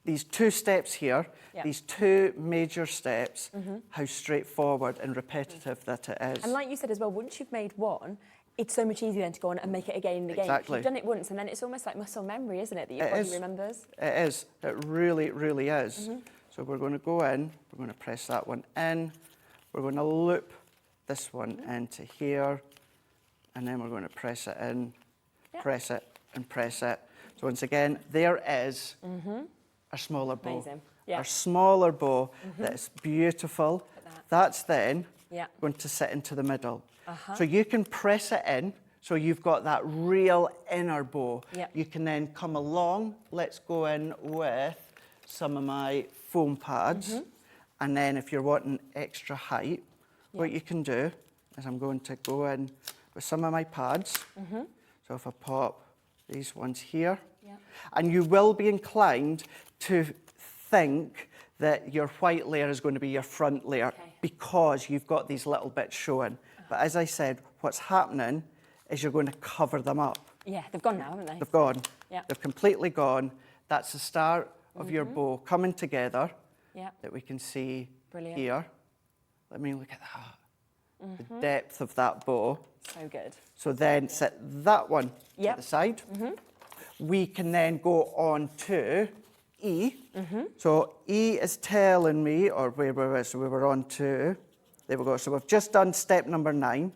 these 2 steps here, these 2 major steps, how straightforward and repetitive that it is. And like you said as well, once you've made one, it's so much easier then to go on and make it again and again. Exactly. You've done it once, and then it's almost like muscle memory, isn't it, that your body remembers? It is. It really, really is. So we're going to go in, we're going to press that one in, we're going to loop this one into here, and then we're going to press it in, press it, and press it. So once again, there is a smaller bow. Amazing. Yeah. our smaller bow that's beautiful. That's then going to sit into the middle. So you can press it in, so you've got that real inner bow. You can then come along, let's go in with some of my foam pads. And then if you're wanting extra height, what you can do is I'm going to go in with some of my pads. So if I pop these ones here, and you will be inclined to think that your white layer is going to be your front layer because you've got these little bits showing. But as I said, what's happening is you're going to cover them up. Yeah, they've gone now, haven't they? They've gone. Yeah. They've completely gone. That's the start of your bow coming together that we can see here. Let me look at that. The depth of that bow. So good. So then set that one to the side. We can then go on to E. So E is telling me, or where were we? So we were on to, there we go. So we've just done step number 9.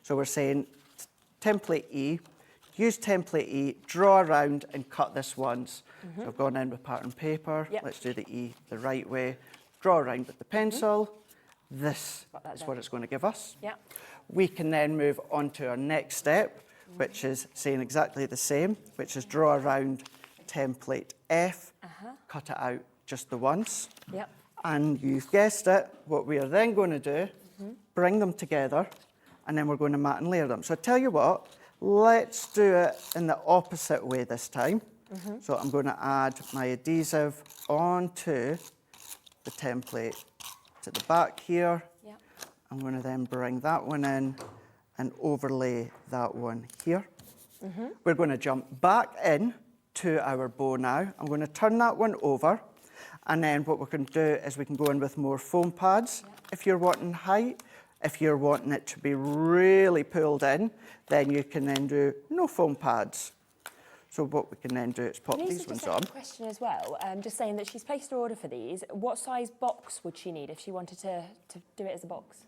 So we're saying template E, use template E, draw around and cut this once. So I've gone in with pattern paper. Let's do the E the right way. Draw around with the pencil. This is what it's going to give us. We can then move on to our next step, which is saying exactly the same, which is draw around template F, cut it out just the once. And you've guessed it, what we are then going to do, bring them together, and then we're going to mat and layer them. So I tell you what, let's do it in the opposite way this time. So I'm going to add my adhesive onto the template to the back here. I'm going to then bring that one in and overlay that one here. We're going to jump back in to our bow now. I'm going to turn that one over, and then what we can do is we can go in with more foam pads. If you're wanting height, if you're wanting it to be really pulled in, then you can then do no foam pads. So what we can then do is pop these ones on. A question as well, just saying that she's placed her order for these. What size box would she need if she wanted to do it as a box?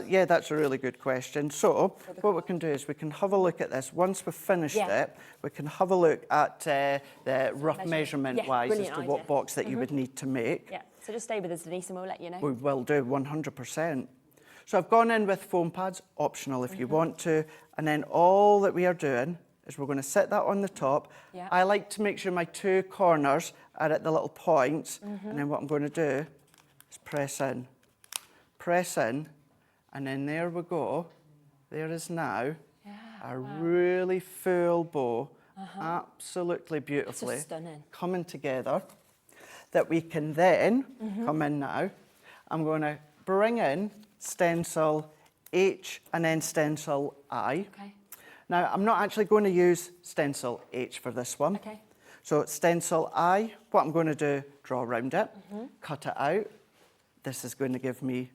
Yeah, that's a really good question. So what we can do is we can have a look at this. Once we've finished it, we can have a look at the rough measurement-wise as to what box that you would need to make. Yeah, so just stay with us, Denise, and we'll let you know. We will do, 100%. So I've gone in with foam pads, optional if you want to, and then all that we are doing is we're going to set that on the top. I like to make sure my 2 corners are at the little points, and then what I'm going to do is press in, and then there we go. There is now a really full bow, absolutely beautifully coming together, that we can then come in now. I'm going to bring in stencil H and then stencil I. Now, I'm not actually going to use stencil H for this one. So stencil I, what I'm going to do, draw around it, cut it out. This is going to give me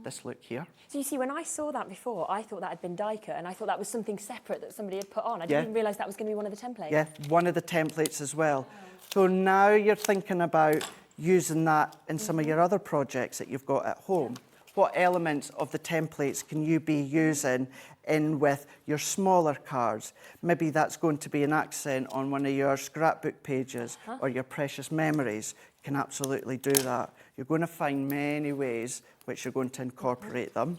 this look here. So you see, when I saw that before, I thought that had been die cut, and I thought that was something separate that somebody had put on. I didn't even realise that was going to be one of the templates. Yeah, one of the templates as well. So now you're thinking about using that in some of your other projects that you've got at home. What elements of the templates can you be using in with your smaller cards? Maybe that's going to be an accent on one of your scrapbook pages or your precious memories. You can absolutely do that. You're going to find many ways which you're going to incorporate them.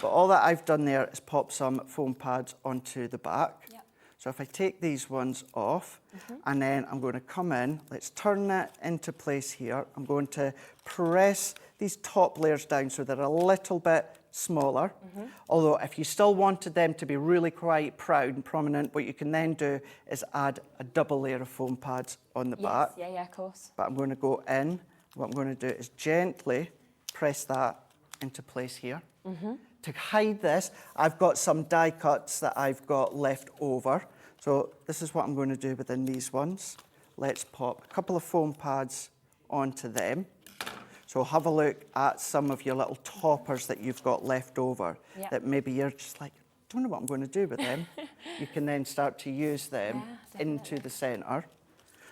But all that I've done there is pop some foam pads onto the back. So if I take these ones off, and then I'm going to come in, let's turn that into place here. I'm going to press these top layers down so they're a little bit smaller. Although if you still wanted them to be really quite proud and prominent, what you can then do is add a double layer of foam pads on the back. Yeah, of course. But I'm going to go in. What I'm going to do is gently press that into place here. To hide this, I've got some die cuts that I've got left over. So this is what I'm going to do within these ones. Let's pop a couple of foam pads onto them. So have a look at some of your little toppers that you've got left over that maybe you're just like, I don't know what I'm going to do with them. You can then start to use them into the centre.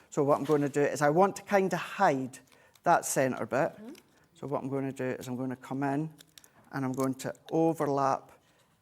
So what I'm going to do is I want to kind of hide that centre bit. So what I'm going to do is I'm going to come in and I'm going to overlap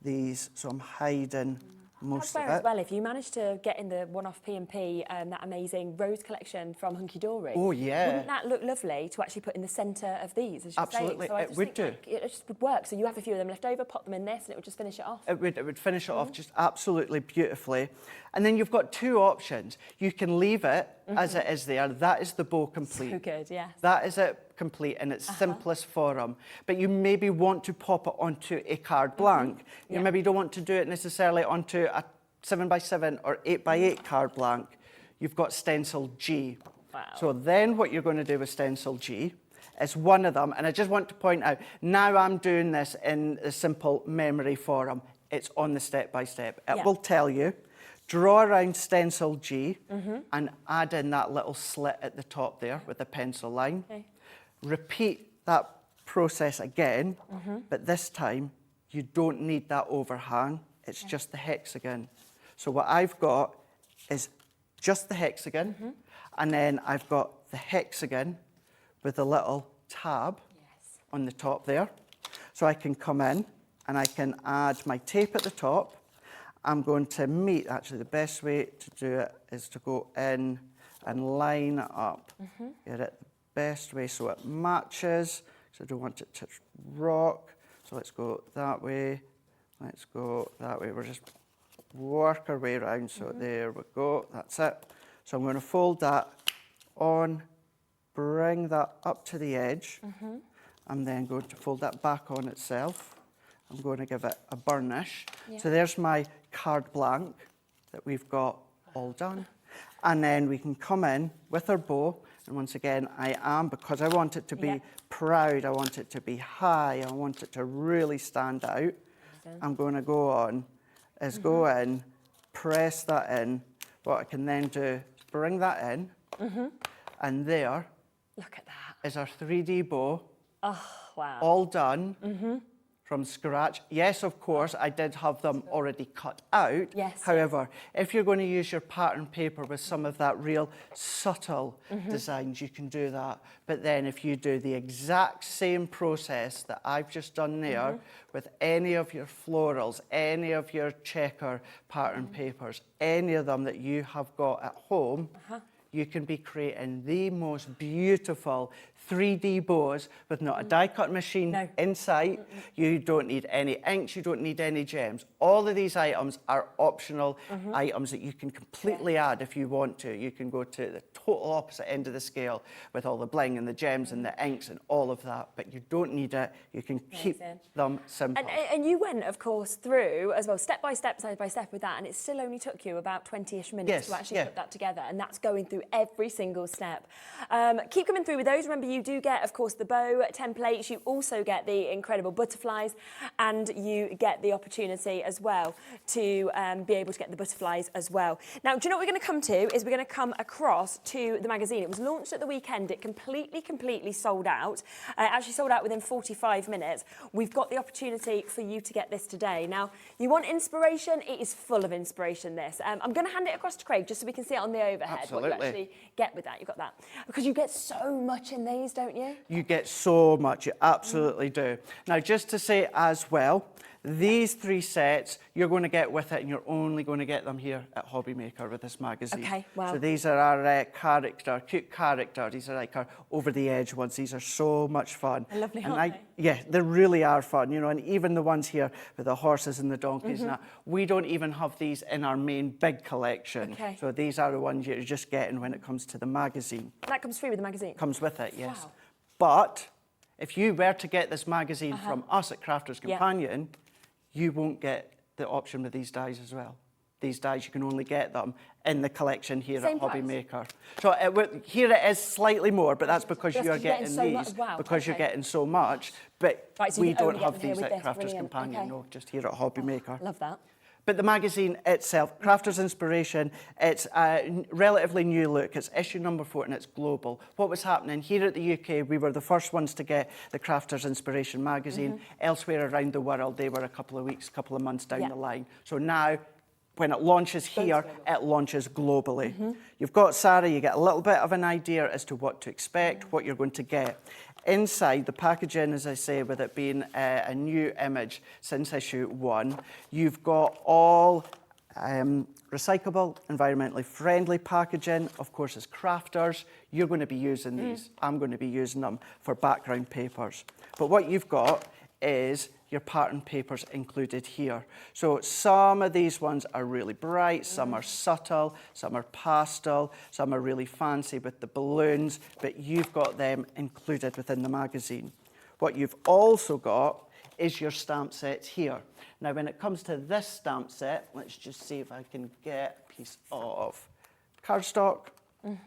these. So I'm hiding most That's of fair it. as well. If you manage to get in the one-off P&P, that amazing rose collection from Hunky Dory. Oh, yeah. Wouldn't that look lovely to actually put in the centre of these, as you're Absolutely, saying? So I it just would think, do. like, it just would work. So you have a few of them left over, pop them in this, and it would just finish it off. It would finish it off just absolutely beautifully. And then you've got two options. You can leave it as it is there. That is the bow complete. So good, yes. That is it complete in its simplest form. But you maybe want to pop it onto a card blank. You maybe don't want to do it necessarily onto a 7x7 or 8x8 card blank. You've got stencil G. Wow. So then what you're going to do with stencil G is one of them, and I just want to point out, now I'm doing this in the simple memory form. It's on the step-by-step. It will tell you, draw around stencil G and add in that little slit at the top there with the pencil line. Okay. Repeat that process again, but this time you don't need that overhang. It's just the hexagon. So what I've got is just the hexagon, and then I've got the hexagon with a little tab on the top there. So I can come in and I can add my tape at the top. I'm going to meet, actually the best way to do it is to go in and line up. Get it the best way so it matches. So I don't want it to rock. So let's go that way. Let's go that way. We're just work our way around. So there we go. That's it. So I'm going to fold that on, bring that up to the edge. I'm then going to fold that back on itself. I'm going to give it a burnish. So there's my card blank that we've got all done. And then we can come in with our bow. And once again, because I want it to be proud, I want it to be high, I want it to really stand out. I'm going to go on, go in, press that in. What I can then do is bring that in. And there Look at that. is our 3D bow. Oh, wow. All done from scratch. Yes, of course, I did have them already cut out. Yes. However, if you're going to use your pattern paper with some of that real subtle designs, you can do that. But then if you do the exact same process that I've just done there with any of your florals, any of your checker pattern papers, any of them that you have got at home, you can be creating the most beautiful 3D bows with not a die cut machine in sight. You don't need any inks, you don't need any gems. All of these items are optional items that you can completely add if you want to. You can go to the total opposite end of the scale with all the bling and the gems and the inks and all of that, but you don't need it. You can keep them simple. And you went, of course, through as well, step by step, side by step with that, and it still only took you about 20-ish minutes to actually put that together, and that's going through every single step. Keep coming through with those. Remember, you do get, of course, the bow templates. You also get the incredible butterflies, and you get the opportunity as well to be able to get the butterflies as well. Now, do you know what we're going to come to? Is we're going to come across to the magazine. It was launched at the weekend. It completely sold out. Actually sold out within 45 minutes. We've got the opportunity for you to get this today. Now, you want inspiration? It is full of inspiration, this. I'm going to hand it across to Craig just so we can see it on the overhead. Absolutely. What you actually get with that. You've got that. Because you get so much in these, don't you? You get so much, you absolutely do. Now, just to say as well, these 3 sets you're going to get with it, and you're only going to get them here at Hobby Maker with this magazine. Okay, wow. So these are our cute character. These are like our over-the-edge ones. These are so much fun. They're lovely, and aren't they? Yeah, they really are fun, you know, and even the ones here with the horses and the donkeys and that, we don't even have these in our main big collection. Okay. So these are the ones you're just getting when it comes to the magazine. That comes free with the magazine? Comes with it, yes. Wow. But if you were to get this magazine from us at Crafter's Companion, you won't get the option with these dies as well. These dies, you can only get them in the collection here Same at Hobby price? Maker. So here it is slightly more, but that's because Just you're because you're getting getting so these, much. Wow, because you're okay. getting so much. But Right, so we you can don't only get have them here these with at this. Crafter's Brilliant. Companion, Okay. no, just here at Hobby Maker. Love that. But the magazine itself, Crafter's Inspiration, it's a relatively new look. It's issue number 4 and it's global. What was happening here at the UK, we were the first ones to get the Crafter's Inspiration magazine. Elsewhere around the world, they were a couple of weeks, couple of months down the line. So now, when it launches here, it launches globally. You've got Sarah, you get a little bit of an idea as to what to expect, what you're going to get. Inside the packaging, as I say, with it being a new image since issue 1, you've got all recyclable, environmentally friendly packaging. Of course, as crafters, you're going to be using these. I'm going to be using them for background papers. But what you've got is your pattern papers included here. So some of these ones are really bright, some are subtle, some are pastel, some are really fancy with the balloons, but you've got them included within the magazine. What you've also got is your stamp sets here. Now, when it comes to this stamp set, let's just see if I can get a piece of cardstock.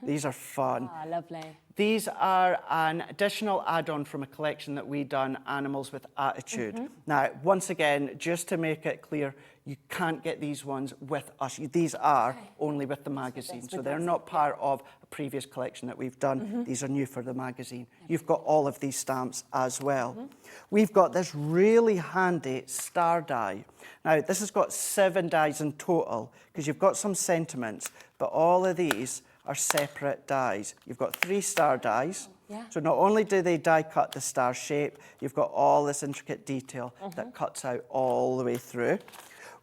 These are fun. Ah, lovely. These are an additional add-on from a collection that we done, Animals with Attitude. Now, once again, just to make it clear, you can't get these ones with us. These are only with the magazine, so they're not part of a previous collection that we've done. These are new for the magazine. You've got all of these stamps as well. We've got this really handy star die. Now, this has got 7 dies in total, because you've got some sentiments, but all of these are separate dies. You've got 3 star dies. So not only do they die cut the star shape, you've got all this intricate detail that cuts out all the way through.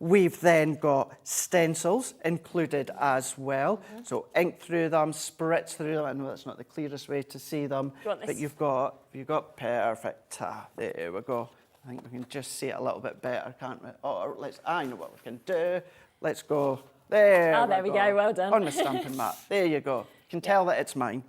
We've then got stencils included as well. So ink through them, spritz through them. I know that's not the clearest way to see them, but you've got perfect. There we go. I think we can just see it a little bit better, can't we? Oh, I know what we can do. Let's go. There we go, well done. On the stamping mat. There you go. You can tell that it's mine.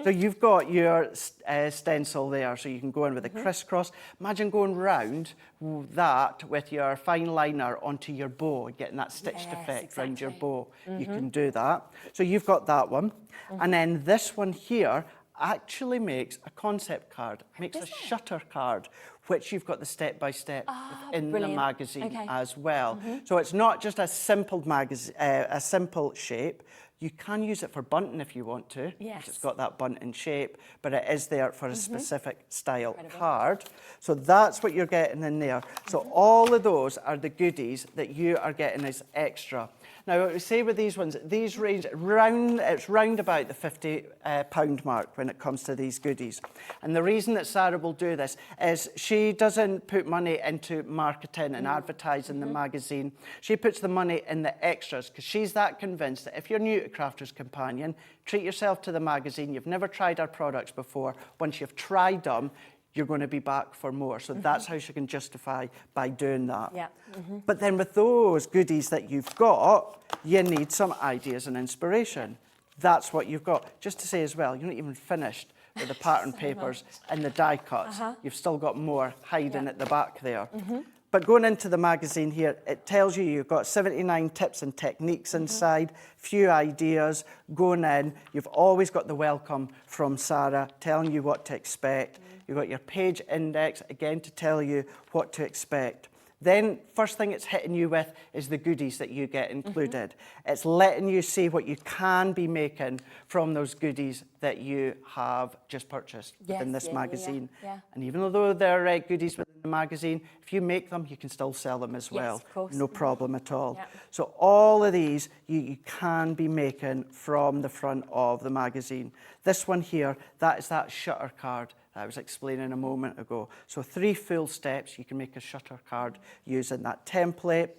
So you've got your stencil there, so you can go in with a crisscross. Imagine going round that with your fine liner onto your bow, getting that stitched effect round your bow. You can do that. So you've got that one. And then this one here actually makes a concept card, makes a shutter card, which you've got the step-by-step in the magazine as well. So it's not just a simple a simple shape. You can use it for bunting if you want to, because it's got that bunting shape, but it is there for a specific style card. So that's what you're getting in there. So all of those are the goodies that you are getting as extra. Now, what we say with these ones, these range it's round about the £50 mark when it comes to these goodies. And the reason that Sarah will do this is she doesn't put money into marketing and advertising the magazine. She puts the money in the extras, because she's that convinced that if you're new to Crafter's Companion, treat yourself to the magazine. You've never tried our products before. Once you've tried them, you're going to be back for more. So that's how she can justify by doing that. But then with those goodies that you've got, you need some ideas and inspiration. That's what you've got. Just to say as well, you're not even finished with the pattern papers and the die cuts. You've still got more hiding at the back there. But going into the magazine here, it tells you you've got 79 tips and techniques inside, few ideas going in. You've always got the welcome from Sarah telling you what to expect. You've got your page index, again, to tell you what to expect. Then, first thing it's hitting you with is the goodies that you get included. It's letting you see what you can be making from those goodies that you have just purchased within this magazine. And even though they're goodies within the magazine, if you make them, you can still sell them as well. Of course. No problem at all. So all of these you can be making from the front of the magazine. This one here, that is that shutter card I was explaining a moment ago. So 3 full steps, you can make a shutter card using that template.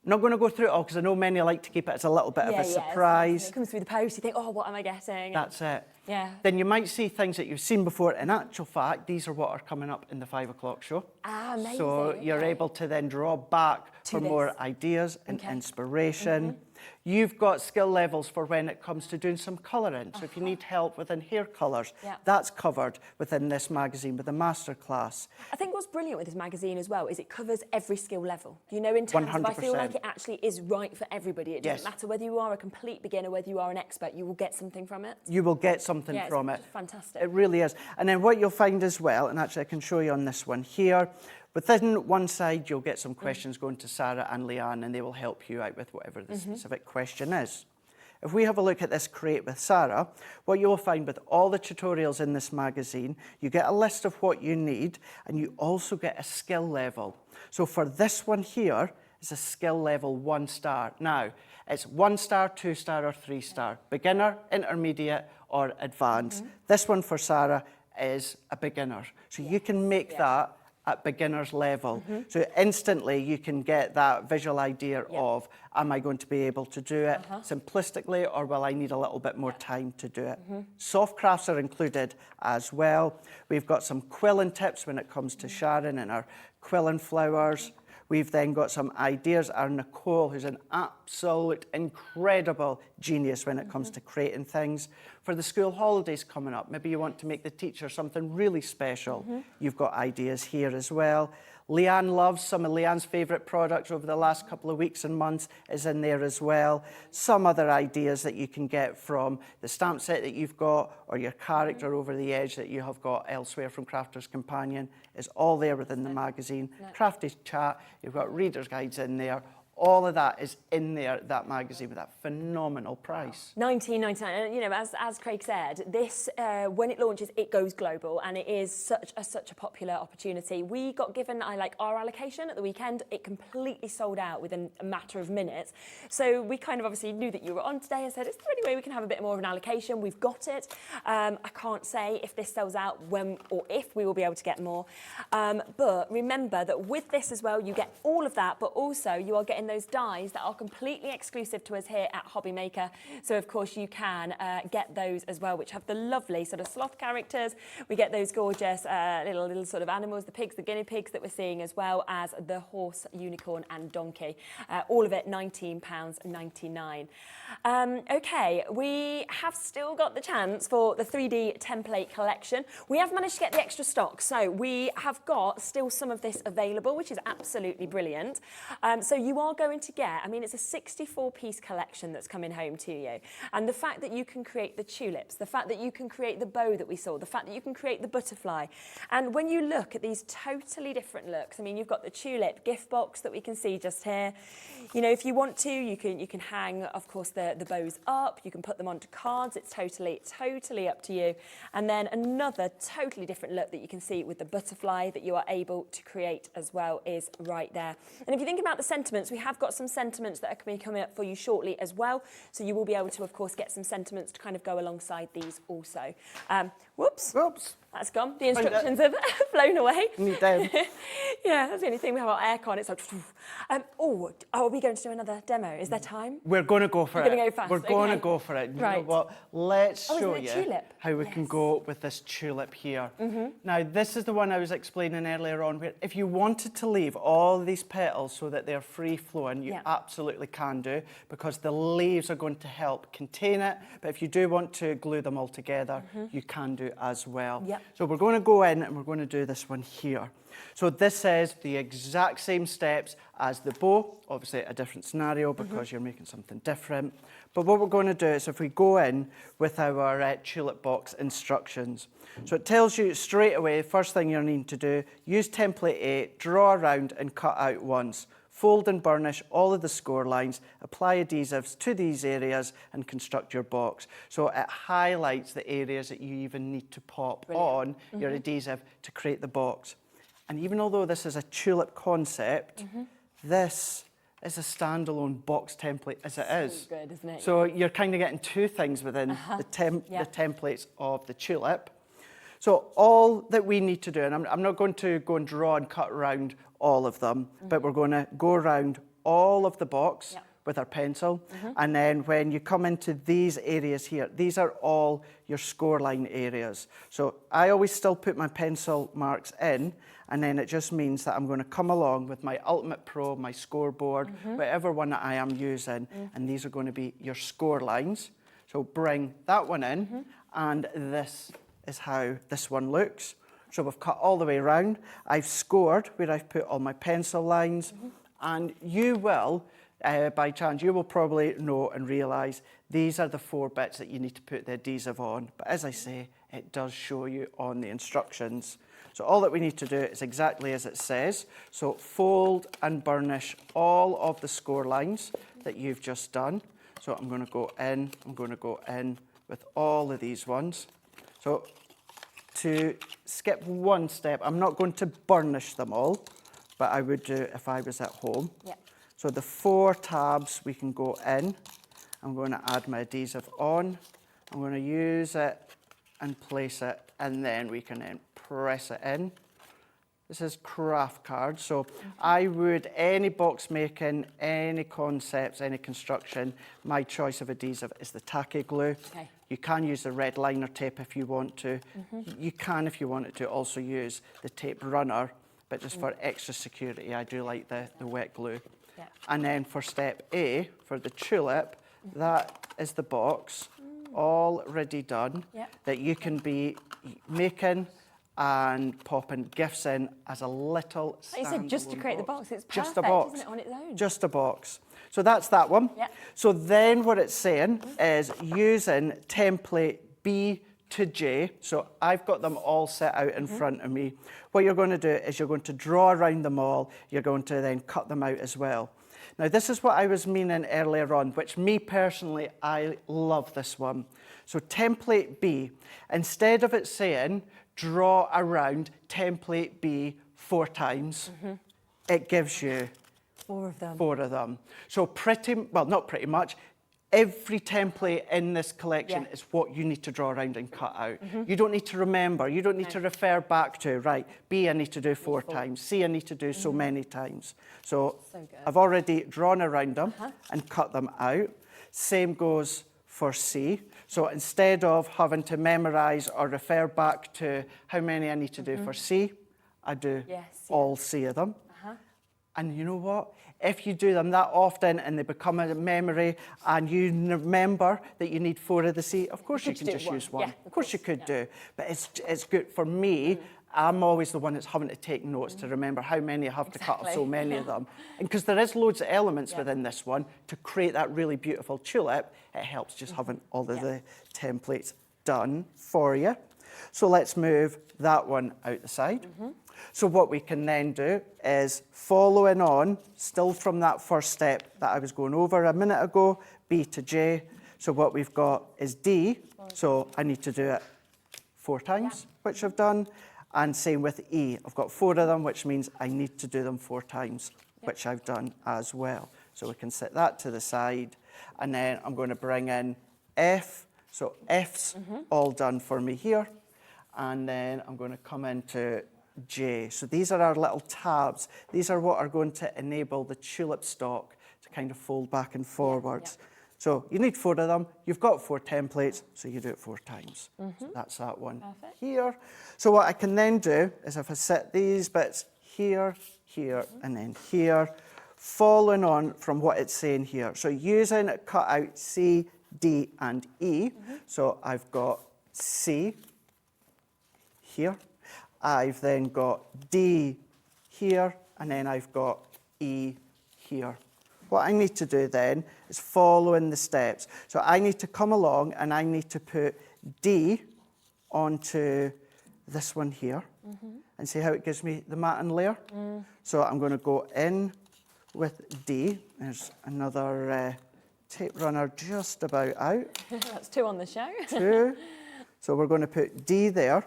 I'm not going to go through it all because I know many like to keep it as a little bit of a surprise. It comes through the post, you think, oh, what am I getting? That's it. Yeah. Then you might see things that you've seen before. In actual fact, these are what are coming up in the 5 o'clock show. Ah, amazing. So you're able to then draw back for more ideas and inspiration. You've got skill levels for when it comes to doing some colouring. So if you need help within hair colours, that's covered within this magazine with a masterclass. I think what's brilliant with this magazine as well is it covers every skill level. You know, in terms of, I feel like it actually is right for everybody. It doesn't matter whether you are a complete beginner, whether you are an expert, you will get something from it. You will get something from it. Fantastic. It really is. And then what you'll find as well, and actually I can show you on this one here, within one side, you'll get some questions going to Sarah and Leanne, and they will help you out with whatever the specific question is. If we have a look at this Create with Sarah, what you'll find with all the tutorials in this magazine, you get a list of what you need, and you also get a skill level. So for this one here, it's a skill level 1 star. Now, it's 1 star, 2 star, or 3 star. Beginner, intermediate, or advanced. This one for Sarah is a beginner. So you can make that at beginner's level. So instantly you can get that visual idea of, am I going to be able to do it simplistically, or will I need a little bit more time to do it? Soft crafts are included as well. We've got some quilling tips when it comes to Sharon and our quilling flowers. We've then got some ideas. Our Nicole, who's an absolute incredible genius when it comes to creating things. For the school holidays coming up, maybe you want to make the teacher something really special. You've got ideas here as well. Leanne loves some of Leanne's favourite products over the last couple of weeks and months is in there as well. Some other ideas that you can get from the stamp set that you've got, or your character over the edge that you have got elsewhere from Crafter's Companion is all there within the magazine. Crafty Chat, you've got reader's guides in there. All of that is in there, that magazine, with that phenomenal price. $19.99. And you know, as Craig said, this when it launches, it goes global, and it is such a popular opportunity. We got given our allocation at the weekend. It completely sold out within a matter of minutes. So we kind of obviously knew that you were on today and said, is there any way we can have a bit more of an allocation? We've got it. I can't say if this sells out when or if we will be able to get more. But remember that with this as well, you get all of that, but also you are getting those dies that are completely exclusive to us here at Hobby Maker. So of course you can get those as well, which have the lovely sort of sloth characters. We get those gorgeous little sort of animals, the pigs, the guinea pigs that we're seeing, as well as the horse, unicorn and donkey. All of it £19.99. Okay, we have still got the chance for the 3D template collection. We have managed to get the extra stock, so we have got still some of this available, which is absolutely brilliant. So you are going to get, I mean, it's a 64-piece collection that's coming home to you. And the fact that you can create the tulips, the fact that you can create the bow that we saw, the fact that you can create the butterfly. And when you look at these totally different looks, I mean, you've got the tulip gift box that we can see just here. You know, if you want to, you can hang, of course, the bows up. You can put them onto cards. It's totally up to you. And then another totally different look that you can see with the butterfly that you are able to create as well is right there. And if you think about the sentiments, we have got some sentiments that are going to be coming up for you shortly as well. So you will be able to, of course, get some sentiments to kind of go alongside these also. Whoops. That's gone. The instructions have flown away. Yeah, that's the only thing. We have our aircon. It's like, are we going to do another demo? Is there time? We're going to go for it. We're going to go fast. We're going to go for it. You know what? Let's show you how we can go with this tulip here. Now, this is the one I was explaining earlier on, where if you wanted to leave all these petals so that they're free-flowing, you absolutely can do, because the leaves are going to help contain it. But if you do want to glue them all together, you can do as well. So we're going to go in and we're going to do this one here. So this is the exact same steps as the bow, obviously a different scenario because you're making something different. But what we're going to do is, if we go in with our tulip box instructions, so it tells you straight away, first thing you're needing to do, use template 8, draw around and cut out once. Fold and burnish all of the score lines, apply adhesives to these areas and construct your box. So it highlights the areas that you even need to pop on your adhesive to create the box. And even although this is a tulip concept, this is a standalone box template as it is. So good, isn't it? So you're kind of getting two things within the templates of the tulip. So all that we need to do, and I'm not going to go and draw and cut around all of them, but we're going to go around all of the box with our pencil. And then when you come into these areas here, these are all your score line areas. So I always still put my pencil marks in, and then it just means that I'm going to come along with my Ultimate Pro, my scoreboard, whatever one that I am using, and these are going to be your score lines. So bring that one in, and this is how this one looks. So we've cut all the way around. I've scored where I've put all my pencil lines, and you will, by chance, you will probably know and realise these are the 4 bits that you need to put the adhesive on. But as I say, it does show you on the instructions. So all that we need to do is exactly as it says. So fold and burnish all of the score lines that you've just done. So I'm going to go in with all of these ones. So to skip one step, I'm not going to burnish them all, but I would do if I was at home. So the 4 tabs we can go in. I'm going to add my adhesive on. I'm going to use it and place it, and then we can then press it in. This is craft cards. So I would, any box making, any concepts, any construction, my choice of adhesive is the tacky glue. Okay. You can use the red liner tape if you want to. You can, if you wanted to, also use the tape runner, but just for extra security, I do like the wet glue. Yeah. And then for step A, for the tulip, that is the box already done that you can be making and popping gifts in as a little Like you said, just to standalone create the box, it's perfect, just a box, isn't it, on its own? Just a box. So that's that one. Yeah. So then what it's saying is using template B to J. So I've got them all set out in front of me. What you're going to do is you're going to draw around them all. You're going to then cut them out as well. Now, this is what I was meaning earlier on, which me personally, I love this one. So template B, instead of it saying draw around template B 4 times, it gives you 4 of them. 4 of them. So well, not pretty much, every template in this collection is what you need to draw around and cut out. You don't need to remember, you don't need to refer back to, right, B I need to do 4 times, C I need to do so many times. So good. I've already drawn around them and cut them out. Same goes for C. So instead of having to memorise or refer back to how many I need to do for C, I do all C of them. And you know what? If you do them that often and they become a memory and you remember that you need 4 of the C, of course you can just use one. Of course you could do. But it's good for me. I'm always the one that's having to take notes to remember how many I have to cut of so many of them. And because there is loads of elements within this one to create that really beautiful tulip, it helps just having all of the templates done for you. So let's move that one out the side. So what we can then do is following on, still from that first step that I was going over a minute ago, B to J. So what we've got is D. So I need to do it 4 times, which I've done. And same with E. I've got 4 of them, which means I need to do them 4 times, which I've done as well. So we can set that to the side. And then I'm going to bring in F. So F's all done for me here. And then I'm going to come into J. So these are our little tabs. These are what are going to enable the tulip stalk to kind of fold back and forwards. So you need 4 of them. You've got 4 templates, so you do it 4 times. So that's that one here. So what I can then do is if I set these bits here, here, and then here, following on from what it's saying here. So using cut out C, D, and E. So I've got C here. I've then got D here, and then I've got E here. What I need to do then is follow in the steps. So I need to come along and I need to put D onto this one here and see how it gives me the matting layer. So I'm going to go in with D. There's another tape runner just about out. That's 2 on the show. 2. So we're going to put D there.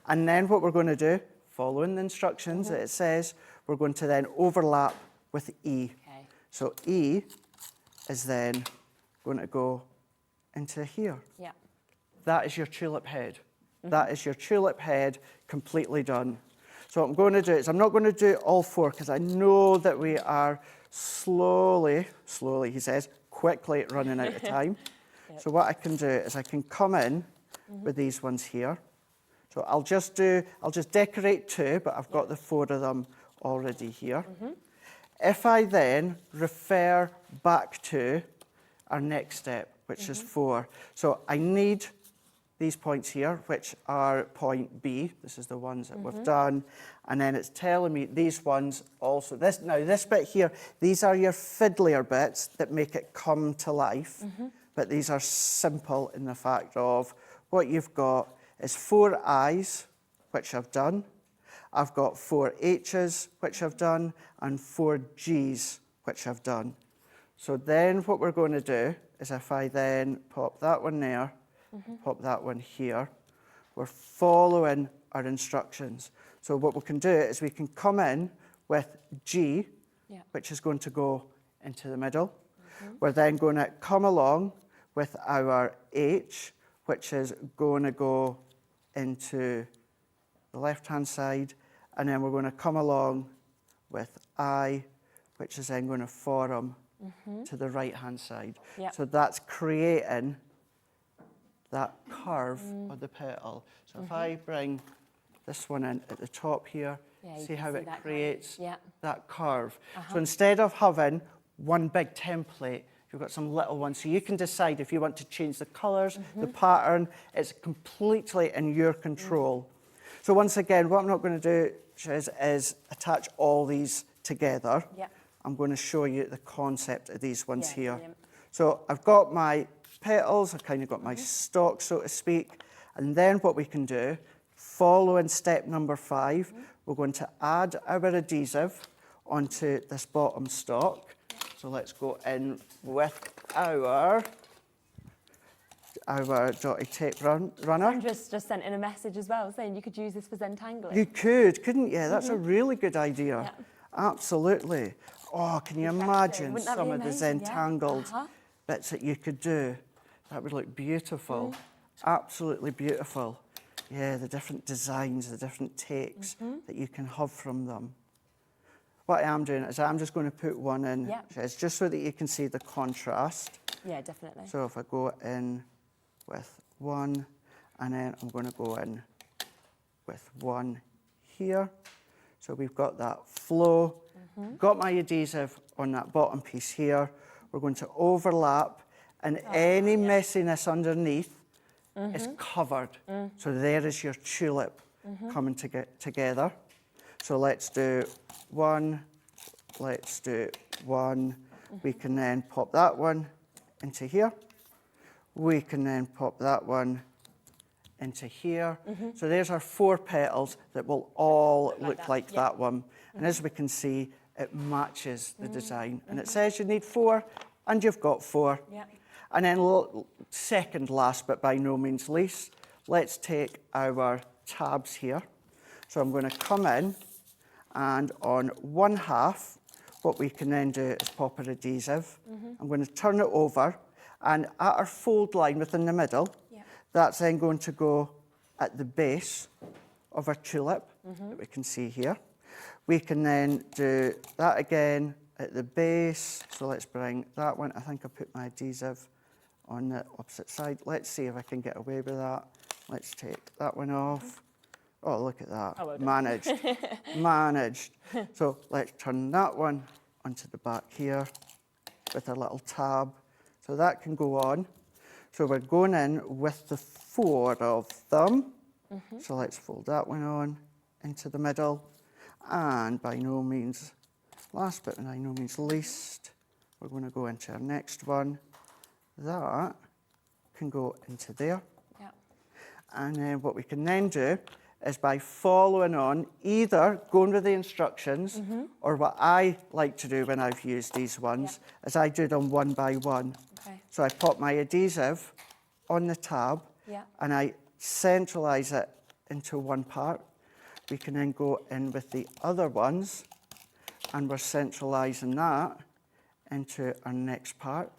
And then what we're going to do, following the instructions that it says, we're going to then overlap with E. So E is then going to go into here. That is your tulip head. That is your tulip head completely done. So what I'm going to do is I'm not going to do all 4 because I know that we are slowly, he says, quickly running out of time. So what I can do is I can come in with these ones here. So I'll just decorate 2, but I've got the 4 of them already here. If I then refer back to our next step, which is 4. So I need these points here, which are point B. This is the ones that we've done. And then it's telling me these ones also. Now this bit here, these are your fiddlier bits that make it come to life. But these are simple in the fact of what you've got is 4 I's, which I've done. I've got 4 H's, which I've done, and 4 G's, which I've done. So then what we're going to do is if I then pop that one there, pop that one here, we're following our instructions. So what we can do is we can come in with G, which is going to go into the middle. We're then going to come along with our H, which is going to go into the left-hand side, And then we're going to come along with I, which is then going to form to the right-hand side. Yep. So that's creating that curve of the petal. So if I bring this one in at the top here, see how it creates that curve. So instead of having one big template, you've got some little ones. So you can decide if you want to change the colours, the pattern. It's completely in your control. So once again, what I'm not going to do is attach all these together. I'm going to show you the concept of these ones here. Brilliant. So I've got my petals, I've kind of got my stalk, so to speak. And then what we can do, following step number 5, we're going to add our adhesive onto this bottom stalk. So let's go in with our dotty tape runner. Sandra's just sent in a message as well saying you could use this for Zentangling. You could, couldn't you? That's a really good idea. Absolutely. Oh, can you imagine some of the Zentangled bits that you could do? That would look beautiful. Absolutely beautiful. Yeah, the different designs, the different takes that you can have from them. What I am doing is I'm just going to put one in, just so that you can see the contrast. Yeah, definitely. So if I go in with one, and then I'm going to go in with one here. So we've got that flow. Got my adhesive on that bottom piece here. We're going to overlap, and any messiness underneath is covered. So there is your tulip coming together. So let's do one, let's do one. We can then pop that one into here. We can then pop that one into here. So there's our 4 petals that will all look like that one. And as we can see, it matches the design. And it says you need 4, and you've got 4. And then second last, but by no means least, let's take our tabs here. So I'm going to come in, and on one half, what we can then do is pop our adhesive. I'm going to turn it over, and at our fold line within the middle, that's then going to go at the base of our tulip that we can see here. We can then do that again at the base. So let's bring that one. I think I put my adhesive on the opposite side. Let's see if I can get away with that. Let's take that one off. Oh, look at that. well Managed. Managed. So let's turn that one onto the back here with a little tab. So that can go on. So we're going in with the 4 of them. So let's fold that one on into the middle. And by no means last, but by no means least, we're going to go into our next one. That can go into there. And then what we can then do is by following on, either going with the instructions, or what I like to do when I've used these ones, is I do them one by one. So I pop my adhesive on the tab, and I centralise it into one part. We can then go in with the other ones, and we're centralising that into our next part.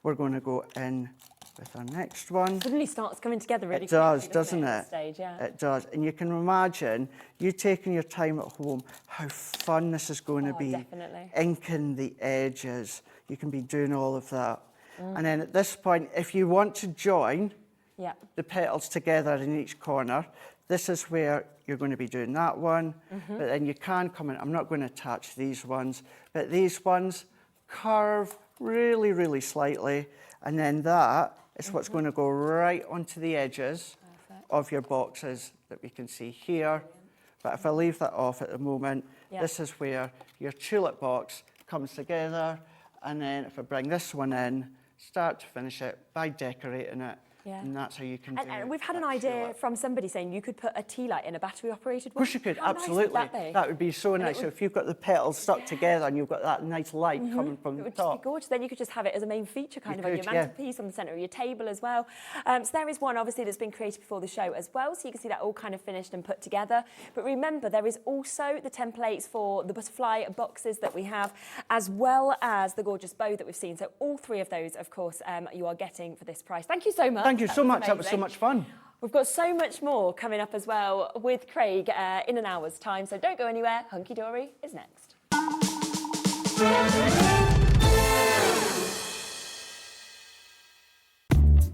We're going to go in with our next one. Suddenly starts coming together really quickly. It does, quickly, doesn't it? Stage, It does. And you can imagine you taking your time at home, how fun this is going to be. Definitely. Inking the edges. You can be doing all of that. And then at this point, if you want to join the petals together in each corner, this is where you're going to be doing that one. But then you can come in. I'm not going to attach these ones, but these ones curve really, really slightly. And then that is what's going to go right onto the edges of your boxes that we can see here. But if I leave that off at the moment, this is where your tulip box comes together. And then if I bring this one in, start to finish it by decorating it. And that's how you can do it. And we've had an idea from somebody saying you could put a tea light in a battery-operated one. Of course you could, How absolutely. Nice would that be? That would be so nice. So if you've got the petals stuck together and you've got that nice light coming from the It would top. just be gorgeous. Then you could just have it as a main feature kind of on your could, mantelpiece, on the centre of your table as well. So there is one, obviously, that's been created before the show as well. So you can see that all kind of finished and put together. But remember, there is also the templates for the butterfly boxes that we have, as well as the gorgeous bow that we've seen. So all 3 of those, of course, you are getting for this price. Thank you so much. Thank you so much. Amazing. That was so much fun. We've got so much more coming up as well with Craig in an hour's time, so don't go anywhere. Hunky Dory is next.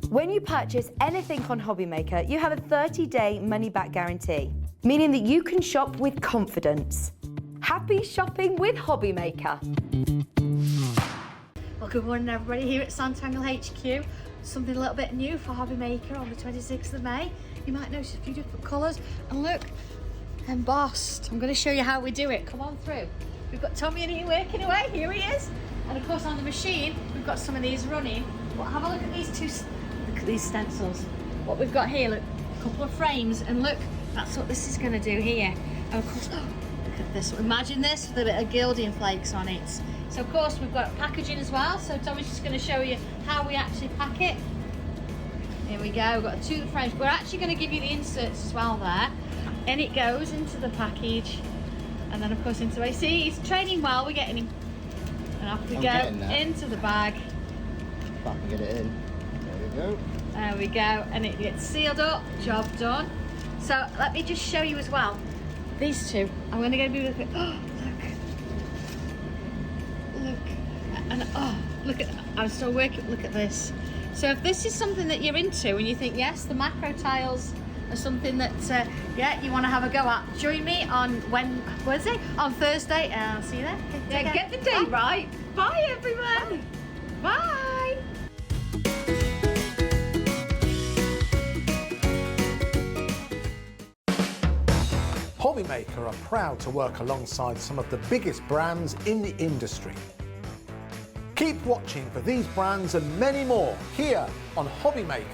When you purchase anything on Hobbymaker, you have a 30-day money-back guarantee, meaning that you can shop with confidence. Happy shopping with Hobbymaker. Well, good morning everybody here at Untitled HQ. Something a little bit new for Hobbymaker on the 26th of May. You might notice a few different colours. And look, embossed. I'm going to show you how we do it. Come on through. We've got Tommy and he working away. Here he is. And of course on the machine, we've got some of these running. But have a look at these look at these stencils. What we've got here, look, a couple of frames. And look, that's what this is going to do here. And of course, look at this. Imagine this with a bit of gilding flakes on it. So of course we've got packaging as well. So Tommy's just going to show you how we actually pack it. Here we go, we've got 2 frames. We're actually going to give you the inserts as well there. And it goes into the package. And then of course into it. See, he's training well, we're getting him. And off we go into the bag. If I can get it in. There we go. There we go. And it gets sealed up, job done. So let me just show you as well. These two, I'm going to go do the oh, look, and oh, look at, I'm still working, look at this. So if this is something that you're into and you think, yes, the macro tiles are something that, yeah, you want to have a go at, join me on Wednesday, on Thursday, and I'll see you there. Okay, Yeah, get the day right. Bye everyone. Bye. Hobbymaker are proud to work alongside some of the biggest brands in the industry. Keep watching for these brands and many more here on Hobbymaker.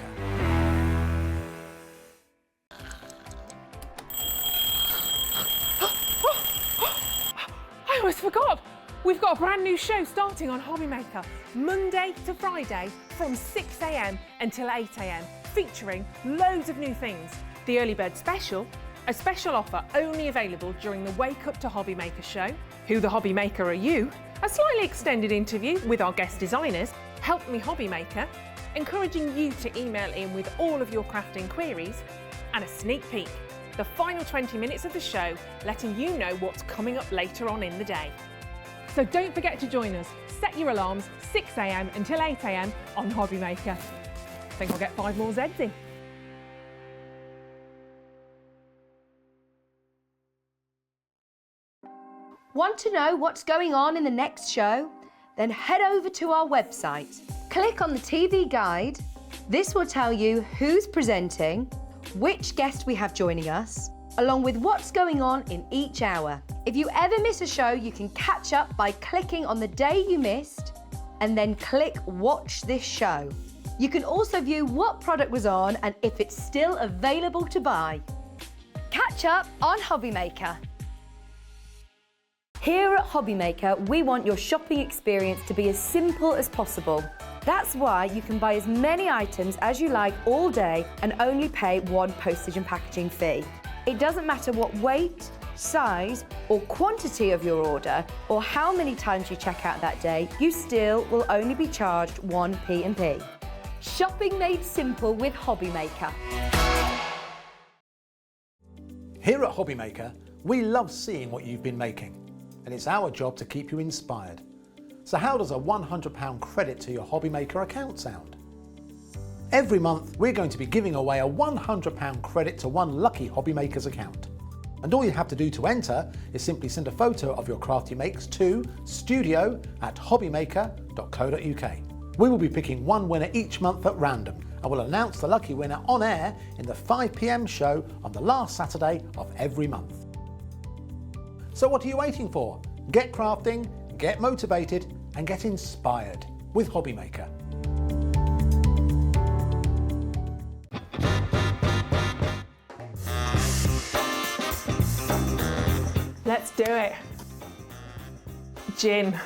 I almost forgot. We've got a brand new show starting on Hobbymaker, Monday to Friday from 6 a.m. until 8 a.m, featuring loads of new things. The Early Bird Special, a special offer only available during the Wake Up to Hobbymaker show. Who the Hobbymaker Are You? A slightly extended interview with our guest designers, Help Me Hobbymaker, encouraging you to email in with all of your crafting queries, and a sneak peek, the final 20 minutes of the show, letting you know what's coming up later on in the day. So don't forget to join us. Set your alarms 6 a.m. until 8 a.m. on Hobbymaker. I think I'll get 5 more Zs in. Want to know what's going on in the next show? Then head over to our website. Click on the TV guide. This will tell you who's presenting, which guest we have joining us, along with what's going on in each hour. If you ever miss a show, you can catch up by clicking on the day you missed and then click Watch This Show. You can also view what product was on and if it's still available to buy. Catch up on Hobbymaker. Here at Hobbymaker, we want your shopping experience to be as simple as possible. That's why you can buy as many items as you like all day and only pay 1 postage and packaging fee. It doesn't matter what weight, size, or quantity of your order, or how many times you check out that day, you still will only be charged 1 P&P. Shopping made simple with Hobbymaker. Here at Hobbymaker, we love seeing what you've been making, and it's our job to keep you inspired. So how does a £100 credit to your Hobbymaker account sound? Every month, we're going to be giving away a £100 credit to one lucky Hobbymaker's account. And all you have to do to enter is simply send a photo of your crafty makes to studio@hobbymaker.co.uk. We will be picking one winner each month at random, and we'll announce the lucky winner on air in the 5 p.m. show on the last Saturday of every month. So what are you waiting for? Get crafting, get motivated, and get inspired with Hobbymaker. Let's do it. Gin.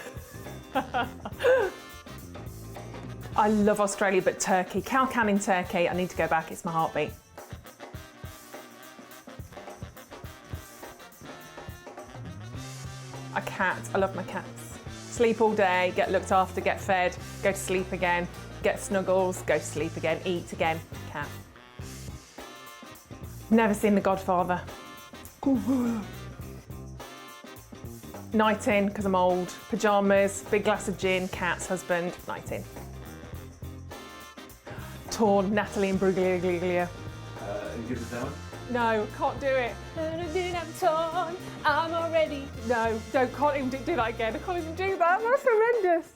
I love Australia, but Turkey. Cow can in Turkey. I need to go back, it's my heartbeat. A cat, I love my cats. Sleep all day, get looked after, get fed, go to sleep again, get snuggles, go to sleep again, eat again, cat. Never seen The Godfather. Night in, because I'm old. Pyjamas, big glass of gin, cats, husband, night in. Torn, Natalie and Bruglia. You give us that one? No, can't do it. I'm torn, I'm already. No, can't even do that again. I can't even do that. That's horrendous.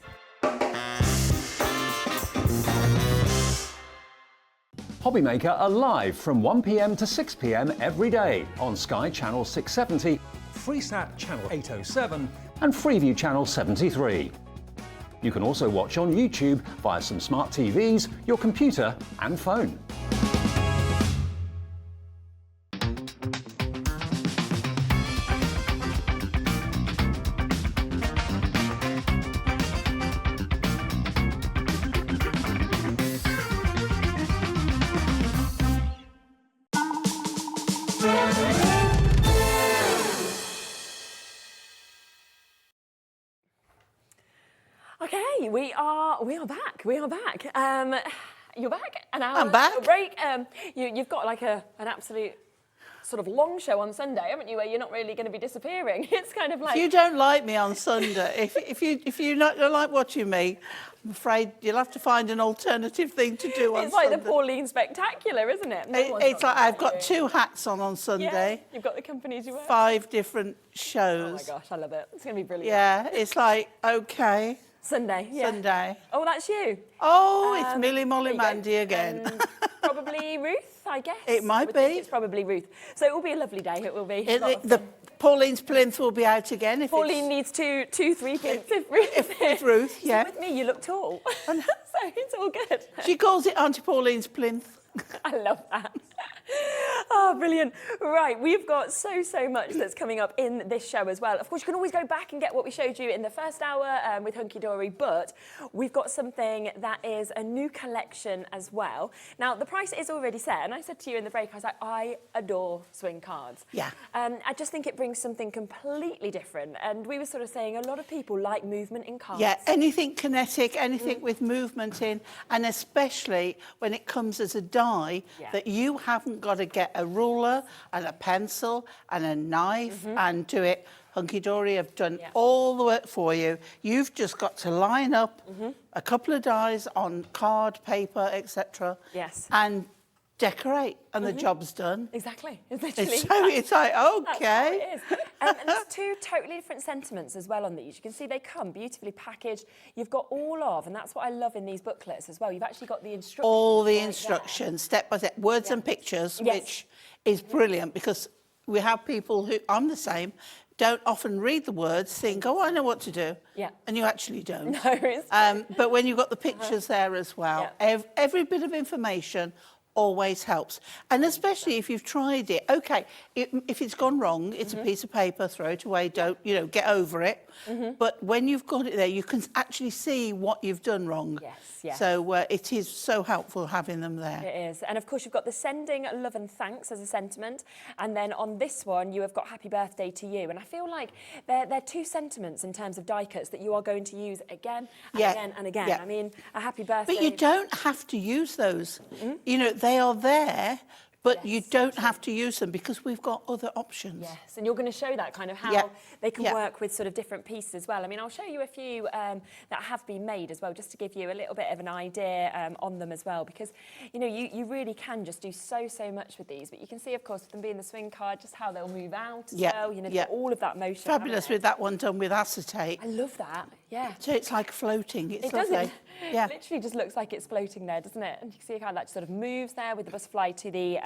Hobbymaker are live from 1 p.m. to 6 p.m. every day on Sky Channel 670, Freesat Channel 807, and Freeview Channel 73. You can also watch on YouTube via some smart TVs, your computer and phone. Okay, we are back. You're back. An hour. I'm back. Break. You've got like an absolute sort of long show on Sunday, haven't you? Where you're not really going to be disappearing. It's kind of like. If you don't like me on Sunday, if you don't like watching me, I'm afraid you'll have to find an alternative thing to do on It's like Sunday. the Pauline Spectacular, isn't it? It's like I've got 2 hats on Sunday. Yeah, you've got the companies you work. 5 different shows. Oh my gosh, I love it. It's going to be brilliant. Yeah, it's like, okay. Sunday, yeah. Sunday. Oh, that's you. Oh, it's Millie Molly Mandy again. And probably Ruth, I guess. It might I would think be. It's probably Ruth. So it will be a lovely day. It will be. The Pauline's plinth will be out again. If Pauline needs 3 plinths with Ruth. With Ruth, yeah. So with me, you look tall. So it's all good. She calls it Auntie Pauline's plinth. I love that. Oh, brilliant. Right, we've got so much that's coming up in this show as well. Of course, you can always go back and get what we showed you in the first hour with Hunky Dory, but we've got something that is a new collection as well. Now, the price is already set, and I said to you in the break, I was like, I adore swing cards. Yeah. I just think it brings something completely different, and we were sort of saying a lot of people like movement in cards. Yeah, anything kinetic, anything with movement in, and especially when it comes as a die, that you haven't got to get a ruler and a pencil and a knife and do it. Hunky Dory have done all the work for you. You've just got to line up a couple of dies on card, paper, etc. Yes. And decorate, and the job's done. Exactly. It's literally. It's like, okay. It is. And there's 2 totally different sentiments as well on these. You can see they come beautifully packaged. You've got all of, and that's what I love in these booklets as well. You've actually got the instructions. All the instructions, step by step, words and pictures, which is brilliant because we have people who, I'm the same, don't often read the words, think, oh, I know what to do. Yeah. And you actually don't. No, it's but when you've got the pictures there as well, every bit of information always helps. And especially if you've tried it. Okay, if it's gone wrong, it's a piece of paper, throw it away, don't, get over it. But when you've got it there, you can actually see what you've done wrong. Yes. So it is so helpful having them there. It is. And of course, you've got the sending love and thanks as a sentiment. And then on this one, you have got happy birthday to you. And I feel like they're 2 sentiments in terms of die cuts that you are going to use again and again and again. Yeah. I mean, a happy birthday. But you don't have to use those. They are there, but you don't have to use them because we've got other options. Yes, and you're going to show that kind of how they can work with sort of different pieces as well. I mean, I'll show you a few that have been made as well, just to give you a little bit of an idea on them as well, because, you really can just do so much with these. But you can see, of course, with them being the swing card, just how they'll move out as well. All of that motion. Fabulous with that one done with acetate. I love that, yeah. So it's like floating. It's it lovely. does. It literally just looks like it's floating there, doesn't it? And you can see how that sort of moves there with the butterfly to the...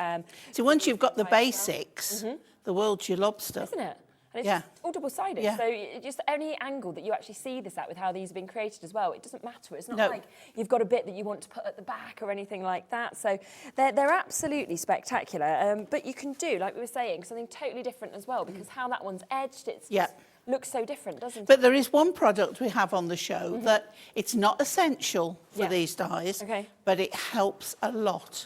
so once you've got the basics, the world's your lobster. Isn't it? And it's just all double-sided. Yeah. So just any angle that you actually see this at with how these have been created as well, it doesn't matter. It's not like you've got a bit that you want to put at the back or anything like that. So they're absolutely spectacular. But you can do, like we were saying, something totally different as well, because how that one's edged, it's just looks so different, doesn't it? But there is one product we have on the show that it's not essential for these dies, but it helps a lot.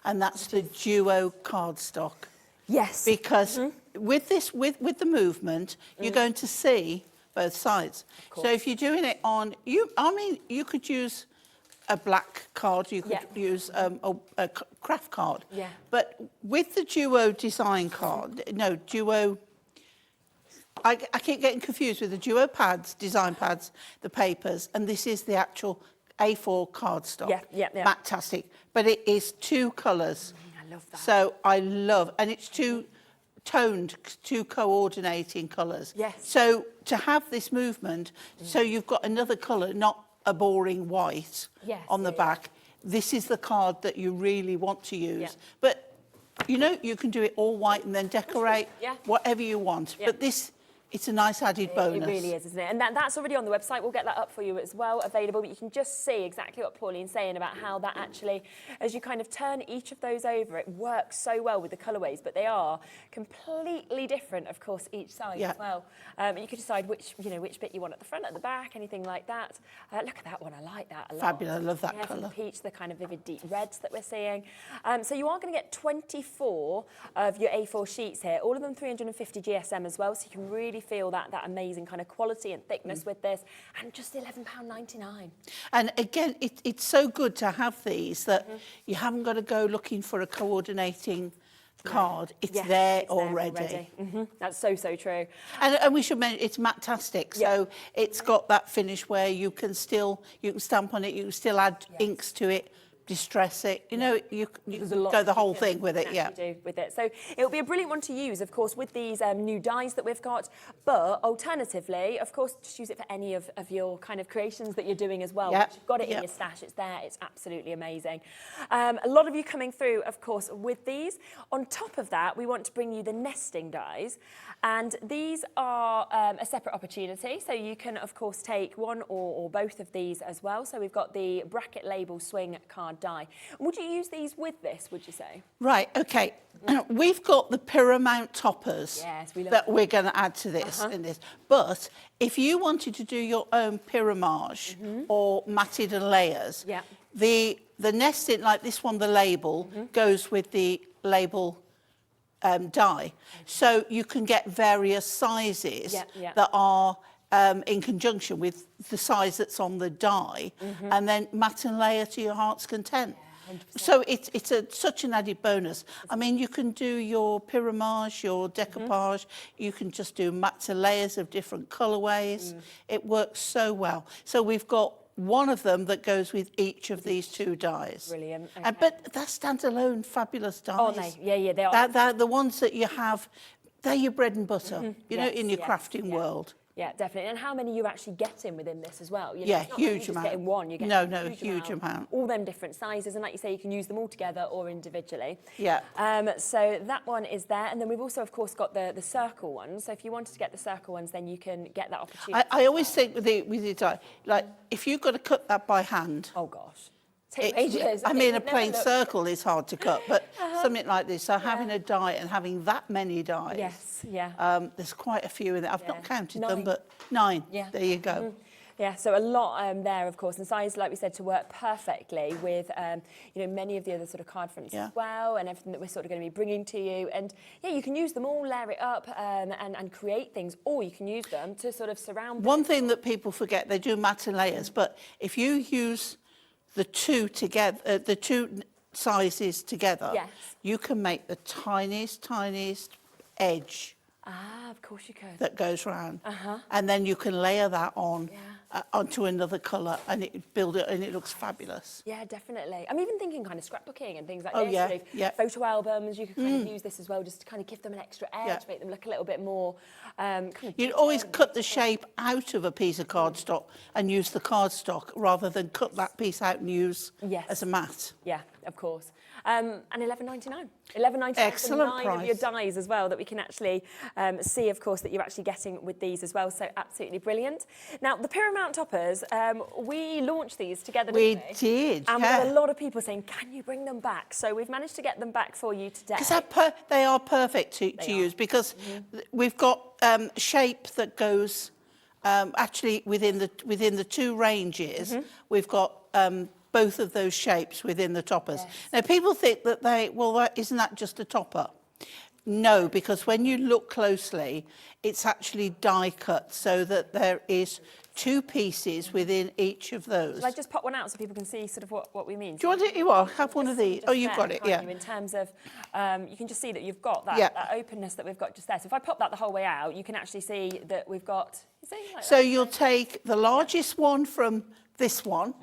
And that's the duo cardstock. Yes. Because with this, with the movement, you're going to see both sides. So if you're doing it on, you could use a black card, you could use a craft card. Yeah. But with the Duo design card, no, Duo, I keep getting confused with the Duo pads, design pads, the papers, and this is the actual A4 cardstock. Yeah. Fantastic. But it is 2 colours. I love that. So I love, and it's 2 toned, 2 coordinating colours. Yes. So to have this movement, so you've got another colour, not a boring white on the back. This is the card that you really want to use. Yeah. But, you know, you can do it all white and then decorate whatever you want. Yeah. But this, it's a nice added bonus. It really is, isn't it? And that's already on the website. We'll get that up for you as well, available. But you can just see exactly what Pauline's saying about how that actually, as you kind of turn each of those over, it works so well with the colourways. But they are completely different, of course, each side as well. You can decide which bit you want at the front, at the back, anything like that. Look at that one. I like that a lot. Fabulous. I love that colour. The peach, the kind of vivid deep reds that we're seeing. So you are going to get 24 of your A4 sheets here, all of them 350 GSM as well, so you can really feel that amazing kind of quality and thickness with this, and just £11.99. And again, it's so good to have these that you haven't got to go looking for a coordinating card. It's there already. That's so true. And we should mention it's matte-tastic, so it's got that finish where you can stamp on it, you can still add inks to it, distress it. You know, you go the whole thing with it, do with it. So it'll be a brilliant one to use, of course, with these new dies that we've got. But alternatively, of course, just use it for any of your kind of creations that you're doing as well. Once you've got it in your stash, it's there. It's absolutely amazing. A lot of you coming through, of course, with these. On top of that, we want to bring you the nesting dies. And these are a separate opportunity. So you can, of course, take one or both of these as well. So we've got the bracket label swing card die. Would you use these with this, would you say? Right, okay. We've got the Paramount toppers that we're going to add to this in this. But if you wanted to do your own pyramage or matted and layers, the nesting, like this one, the label, goes with the label die. So you can get various sizes that are in conjunction with the size that's on the die, and then mat and layer to your heart's content. So it's such an added bonus. I mean, you can do your pyramage, your decoupage, you can just do mats and layers of different colourways. It works so well. So we've got one of them that goes with each of these 2 dies. Brilliant. Okay. But they're standalone, fabulous dies. Oh, they are. They're the ones that you have, they're your bread and butter, you know, in your crafting world. Yeah, definitely. And how many are you actually getting within this as well? You know, Yeah, it's not huge like you're amount. just getting one, you're getting No, huge amount. All them different sizes, and like you say, you can use them all together or individually. Yeah. So that one is there, and then we've also, of course, got the circle ones. So if you wanted to get the circle ones, then you can get that opportunity. I always think with the die, like if you've got to cut that by hand. Oh gosh. Take ages. I mean, a plain circle is hard to cut, but something like this, so having a die and having that many dies. There's quite a few in there. I've not counted them, but 9. There you go. Yeah, so a lot there, of course, and size, like we said, to work perfectly with, you know, many of the other sort of card fronts as well, and everything that we're sort of going to be bringing to you. And yeah, you can use them all, layer it up, and create things, or you can use them to sort of surround. One thing that people forget, they do mat and layers, but if you use the 2 together, the 2 sizes together, you can make the tiniest edge. Ah, of course you could. That goes round, and then you can layer that on onto another colour, and build it, and it looks fabulous. Yeah, definitely. I'm even thinking kind of scrapbooking and things like Oh, this. yeah, sort of yeah. Photo albums. You could kind of use this as well, just to kind of give them an extra edge, make them look a little bit more. Kind of You'd always cut the shape out of a piece of cardstock and use the cardstock rather than cut that piece out and use as a mat. Yeah, of course. And £11.99. £11.99 Excellent for 9 price. of your dies as well that we can actually see, of course, that you're actually getting with these as well. So absolutely brilliant. Now, the Paramount toppers, we launched these together, didn't we? Did, and we had a lot of people saying, can you bring them back? So we've managed to get them back for you today. Because they are perfect to use, because we've got shape that goes actually within the 2 ranges. We've got both of those shapes within the toppers. Now, people think that isn't that just a topper? No, because when you look closely, it's actually die cut so that there is 2 pieces within each of those. Shall I just pop one out so people can see sort of what we mean? Do you want it? You are. Have one of these. Oh, you've got it, yeah. In terms of, you can just see that you've got that, Yeah. that openness that we've got just there. So if I pop that the whole way out, you can actually see that we've got, you see, like So that. you'll take the largest one from this one,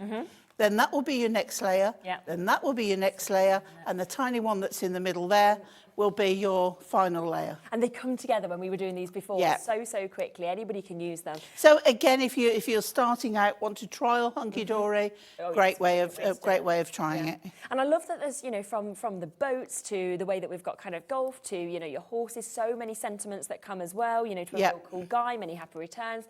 then that will be your next layer, Yeah. then that will be your next layer, and the tiny one that's in the middle there will be your final layer. And they come together when we were doing these before Yeah. so quickly. Anybody can use them. So again, if you're starting out, want to trial Hunky Dory, Oh, great yes, way of great great way of trying it. And I love that there's, you know, from the boats to the way that we've got kind of golf to, you know, your horses, so many sentiments that come as well, you know, to a Yeah. real cool guy, many happy returns.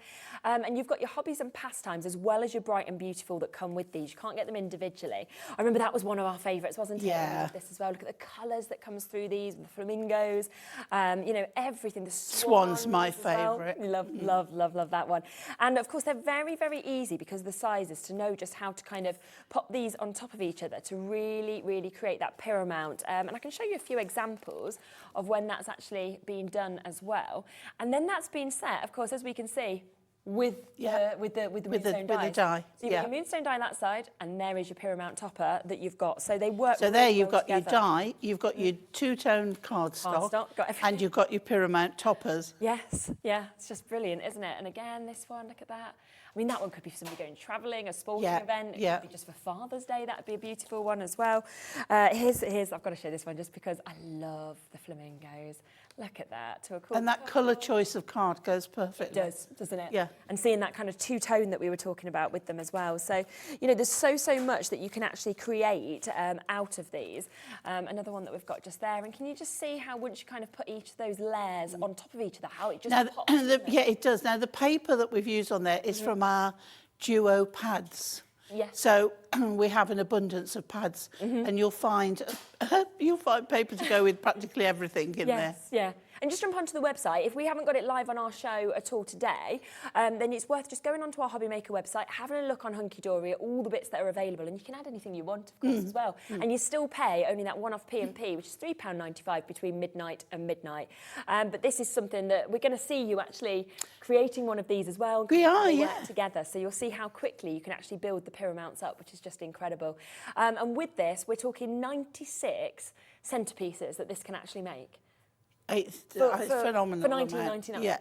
And you've got your hobbies and pastimes as well as your bright and beautiful that come with these. You can't get them individually. I remember that was one of our favourites, wasn't it? Yeah. We love this as well. Look at the colours that comes through these, the flamingos, you know, everything. The Swan's my as well. favourite. Love that one. And of course, they're very easy because of the sizes to know just how to kind of pop these on top of each other to really create that paramount. And I can show you a few examples of when that's actually been done as well. And then that's been set, of course, as we can see, with the moonstone dies. die, So you've yeah. got your moonstone die that side, and there is your paramount topper that you've got. So they work. So there really you've well got your together. die, you've got your two-tone cardstock, Got everything. and you've got your paramount toppers. Yes, yeah, it's just brilliant, isn't it? And again, this one, look at that. I mean, that one could be for somebody going travelling, a sporting Yeah, event. It yeah. could be just for Father's Day. That would be a beautiful one as well. Here's, I've got to show this one just because I love the flamingos. Look at that. To a cool And that colour choice of card goes perfectly. It does, doesn't it? Yeah. And seeing that kind of two-tone that we were talking about with them as well. So, you know, there's so much that you can actually create out of these. Another one that we've got just there. And can you just see how once you kind of put each of those layers on top of each other, how it just Now, pops, doesn't it? yeah, it does. Now, the paper that we've used on there is from our duo pads. Yes. So we have an abundance of pads, and you'll find paper to go with practically everything in there. Yes, yeah. And just jump onto the website. If we haven't got it live on our show at all today, then it's worth just going onto our Hobby Maker website, having a look on Hunky Dory at all the bits that are available, and you can add anything you want, of course, as well. And you still pay only that one-off P&P, which is £3.95 between midnight and midnight. But this is something that we're going to see you actually creating one of these as well. We are, They yeah. work together, so you'll see how quickly you can actually build the paramounts up, which is just incredible. And with this, we're talking 96 centerpieces that this can actually make. It's For phenomenal. For £19.99. Yeah.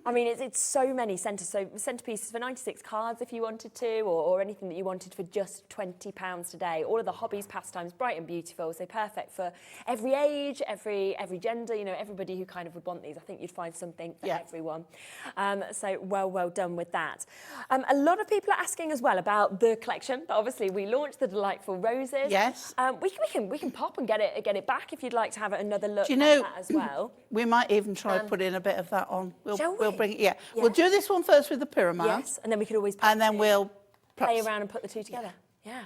I mean, it's so many centerpieces for 96 cards if you wanted to, or anything that you wanted for just £20 today. All of the hobbies, pastimes, bright and beautiful, so perfect for every age, every gender, you know, everybody who kind of would want these. I think you'd find something for everyone. So well done with that. A lot of people are asking as well about the collection. But obviously, we launched the Delightful Roses. Yes. We can pop and get it back if you'd like to have another look Do you at know, that as well. we might even try to put in a bit of that on. Shall We'll we? bring it. Yeah. Yeah. We'll do this one first with the paramount. Yes, and then we could always And then we'll play perhaps- around and put the two together. Yeah.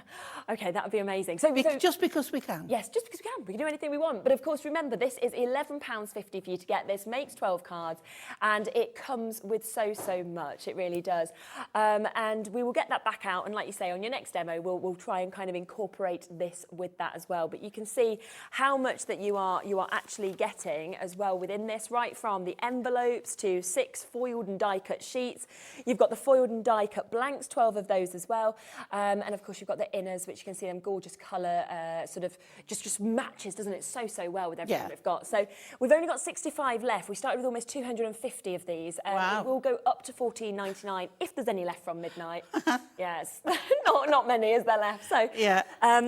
Okay, that would be amazing. So, just because we can. Yes, just because we can. We can do anything we want. But of course, remember, this is £11.50 for you to get this. Makes 12 cards, and it comes with so much. It really does. And we will get that back out. And like you say, on your next demo, we'll try and kind of incorporate this with that as well. But you can see how much that you are actually getting as well within this, right from the envelopes to 6 foiled and die-cut sheets. You've got the foiled and die-cut blanks, 12 of those as well. And of course, you've got the inners, which you can see them gorgeous colour, sort of just matches, doesn't it, so well with everything we've got. So we've only got 65 left. We started with almost 250 of these. Wow. We will go up to £14.99 if there's any left from midnight. Yes, not many is there left. So Yeah.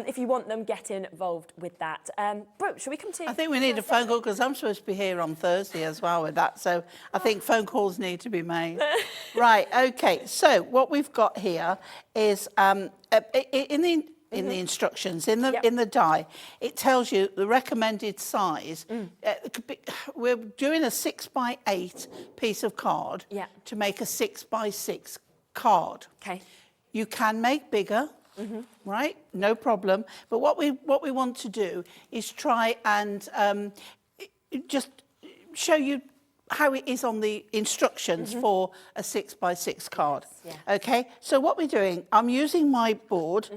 if you want them, get involved with that. Brooke, shall we come to? I think we need a phone call because I'm supposed to be here on Thursday as well with that. So I think phone calls need to be made. Right. Okay. So what we've got here is in the instructions, in the die, it tells you the recommended size. We're doing a 6x8 piece of card to make a 6x6 card. Okay. You can make bigger, right? No problem. But what we want to do is try and just show you how it is on the instructions for a 6x6 card. Yes, Okay, so what we're doing, I'm using my board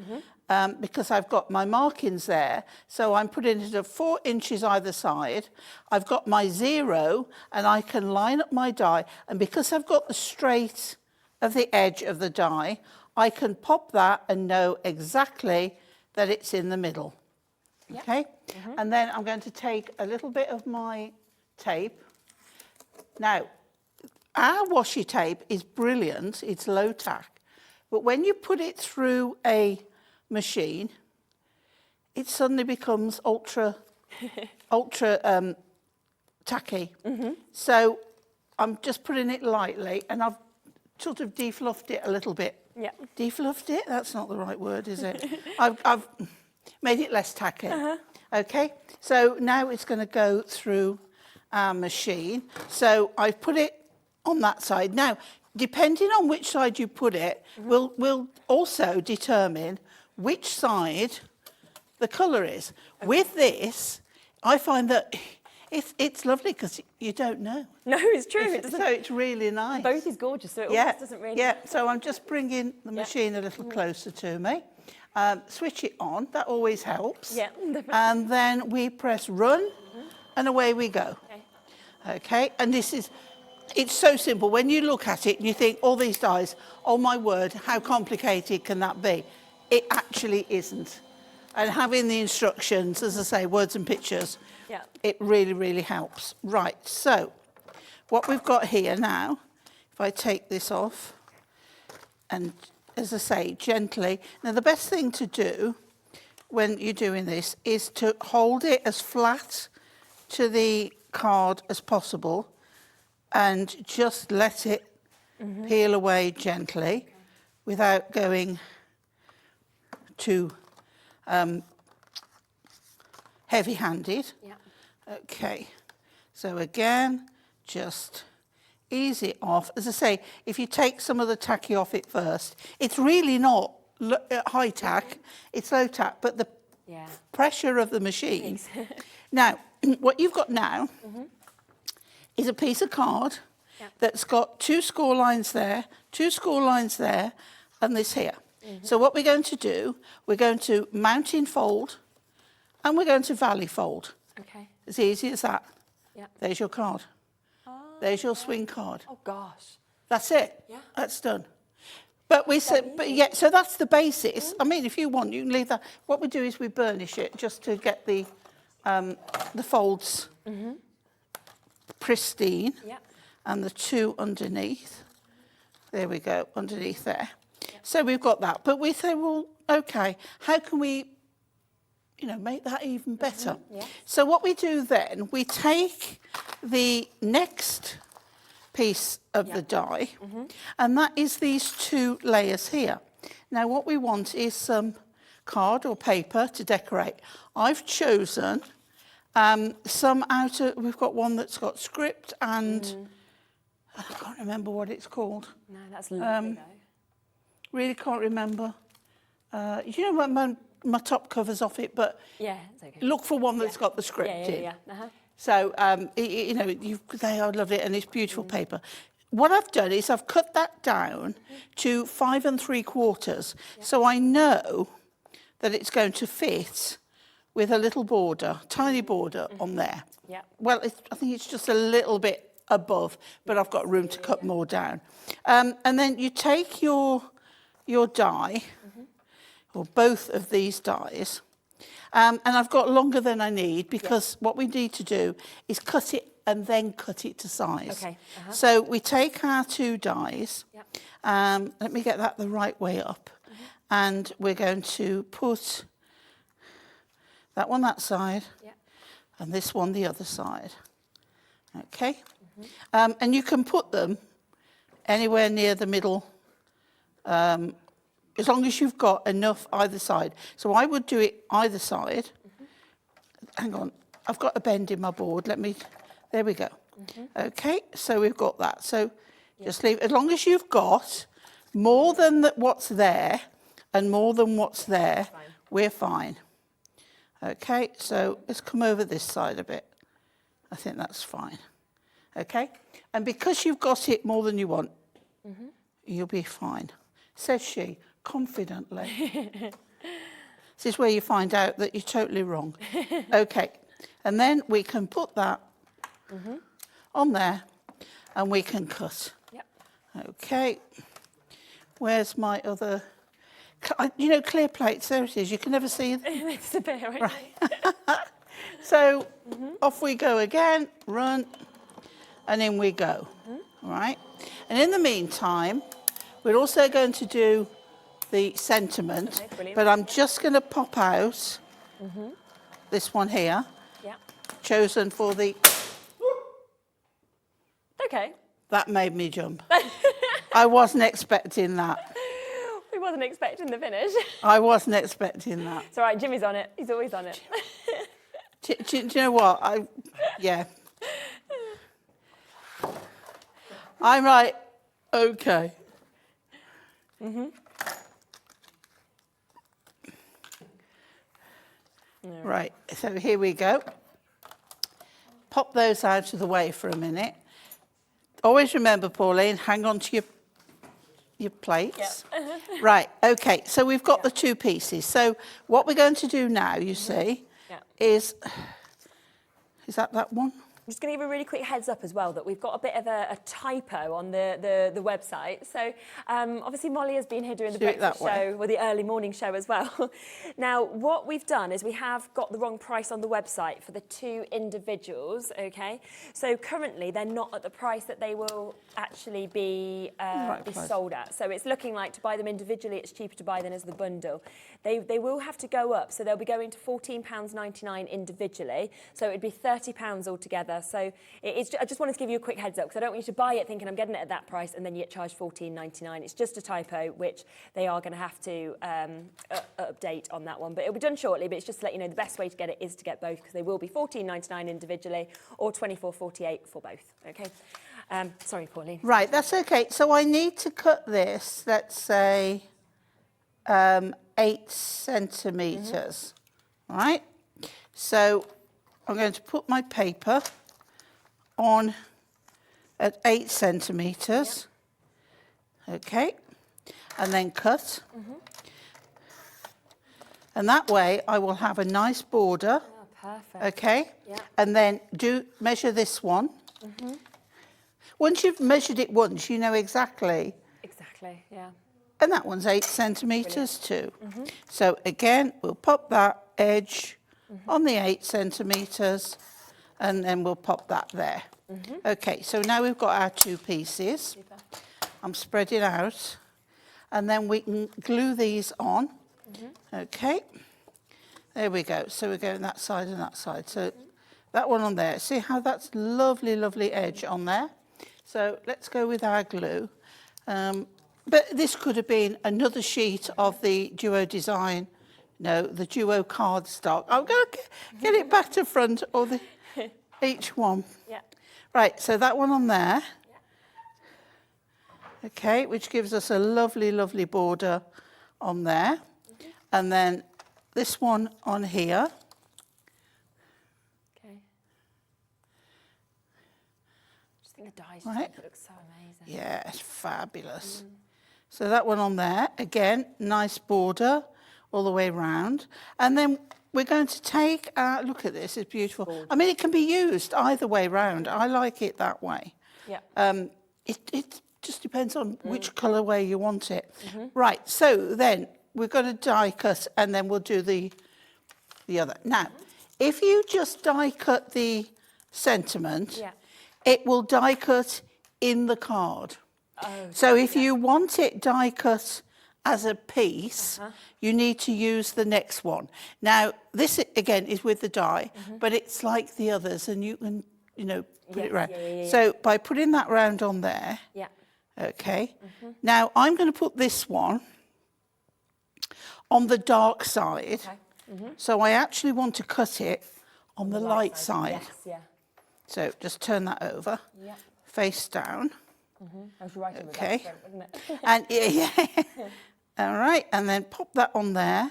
because I've got my markings there. So I'm putting it at 4 inches either side. I've got my 0 and I can line up my die. And because I've got the straight of the edge of the die, I can pop that and know exactly that it's in the middle. Yep. Okay? And then I'm going to take a little bit of my tape. Now, our washi tape is brilliant, it's low tack, but when you put it through a machine, it suddenly becomes ultra tacky. So I'm just putting it lightly, and I've sort of defluffed it a little bit. Yeah. Defluffed it? That's not the right word, is it? I've made it less tacky. Okay, so now it's going to go through our machine. So I've put it on that side. Now, depending on which side you put it, will also determine which side the colour is. With this, I find that it's lovely because you don't know. No, it's true. So it's really nice. Both is gorgeous, so it almost doesn't really... Yeah, so I'm just bringing the machine a little closer to me. Switch it on, that always helps. Yeah. And then we press run, and away we go. Okay, and it's so simple. When you look at it and you think, all these dies, oh my word, how complicated can that be? It actually isn't. And having the instructions, as I say, words and pictures, it really, really helps. Right, so what we've got here now, if I take this off, and as I say, gently. Now, the best thing to do when you're doing this is to hold it as flat to the card as possible and just let it peel away gently without going too heavy-handed. Okay, so again, just ease it off. As I say, if you take some of the tacky off it first, it's really not high tack, it's low tack, but the pressure of the machine. Now, what you've got now is a piece of card that's got 2 score lines there, 2 score lines there, and this here. So what we're going to do, we're going to mountain fold, and we're going to valley fold. Okay. As easy as that. Yeah. There's your card. There's your swing card. Oh gosh. That's it. Yeah. That's done. But we said, so that's the basis. I mean, if you want, you can leave that. What we do is we burnish it just to get the folds pristine, and the 2 underneath. There we go, underneath there. So we've got that. But we say, well, okay, how can we, make that even better? So what we do then, we take the next piece of the die, and that is these 2 layers here. Now, what we want is some card or paper to decorate. I've chosen some we've got one that's got script and I can't remember what it's called. No, that's lovely though. Really can't remember. You know, my top cover's off it, but it's okay. look for one that's got the script in. So, they are lovely and it's beautiful paper. What I've done is I've cut that down to 5 3/4, so I know that it's going to fit with a little border, tiny border on there. Well, I think it's just a little bit above, but I've got room to cut more down. And then you take your die, or both of these dies, and I've got longer than I need because what we need to do is cut it and then cut it to size. Okay. So we take our 2 dies, let me get that the right way up, and we're going to put that one that side, and this one the other side. Okay? And you can put them anywhere near the middle, as long as you've got enough either side. So I would do it either side. Hang on, I've got a bend in my board. There we go. Okay, so we've got that. So just leave, as long as you've got more than what's there and more than what's there, we're fine. Okay, so let's come over this side a bit. I think that's fine. Okay, and because you've got it more than you want, you'll be fine, says she, confidently. This is where you find out that you're totally wrong. Okay, and then we can put that on there and we can cut. Okay, Where's my other... You know, clear plates, there it is. You can never see them. It's a bit, Right. So off we go again, run, and in we go, right? And in the meantime, we're also going to do the sentiment, but I'm just going to pop out this one here, chosen for the... Okay. That made me jump. I wasn't expecting that. We wasn't expecting the finish. I wasn't expecting that. It's all right, Jimmy's on it. He's always on it. Do you know what? Yeah. I'm like, okay. Right, so here we go. Pop those out of the way for a minute. Always remember, Pauline, hang on to your plates. Yep. Right, okay, so we've got the two pieces. So what we're going to do now, you see, is that one? I'm just going to give a really quick heads up as well that we've got a bit of a typo on the website. So obviously Molly has been here doing the breakfast show, or the early morning show as well. Now what we've done is we have got the wrong price on the website for the two individuals, okay? So currently they're not at the price that they will actually be sold at. So it's looking like to buy them individually it's cheaper to buy them as the bundle. They will have to go up, so they'll be going to £14.99 individually, so it'd be £30 altogether. So I just wanted to give you a quick heads up because I don't want you to buy it thinking I'm getting it at that price and then you get charged £14.99. It's just a typo, which they are going to have to update on that one. But it'll be done shortly, but it's just to let you know the best way to get it is to get both because they will be £14.99 individually or £24.48 for both, okay? Sorry, Pauline. Right, that's okay. So I need to cut this, let's say, 8 centimetres, right? So I'm going to put my paper on at 8 centimetres, okay, and then cut. And that way I will have a nice border, perfect. okay, and then measure this one. Once you've measured it once, you know exactly. Exactly, yeah. And that one's 8 centimetres too. So again, we'll pop that edge on the 8 centimetres and then we'll pop that there. Okay, so now we've got our two pieces. I'm spreading out and then we can glue these on. Okay, there we go. So we're going that side and that side. So that one on there. See how that's lovely, lovely edge on there? So let's go with our glue. But this could have been another sheet of the Duo design, the Duo cardstock. I'm going to get it back to front, or each one. Yeah. Right, so that one on there. Okay, which gives us a lovely, lovely border on there. And then this one on here. Okay. I just think the dies just make it look so amazing. Yeah, it's fabulous. So that one on there, again, nice border all the way round. And then we're going to take, look at this, it's beautiful. I mean, it can be used either way round. I like it that way. Yeah. It just depends on which colourway you want it. Right, so then we're going to die cut and then we'll do the other. Now, if you just die cut the sentiment, it will die cut in the card. So if you want it die cut as a piece, you need to use the next one. Now, this again is with the die, but it's like the others and you can, put it round. So by putting that round on there, okay. Now I'm going to put this one on the dark side. So I actually want to cut it on the light side. So just turn that over, face down. I was writing okay. with that, wasn't it? And all right, and then pop that on there.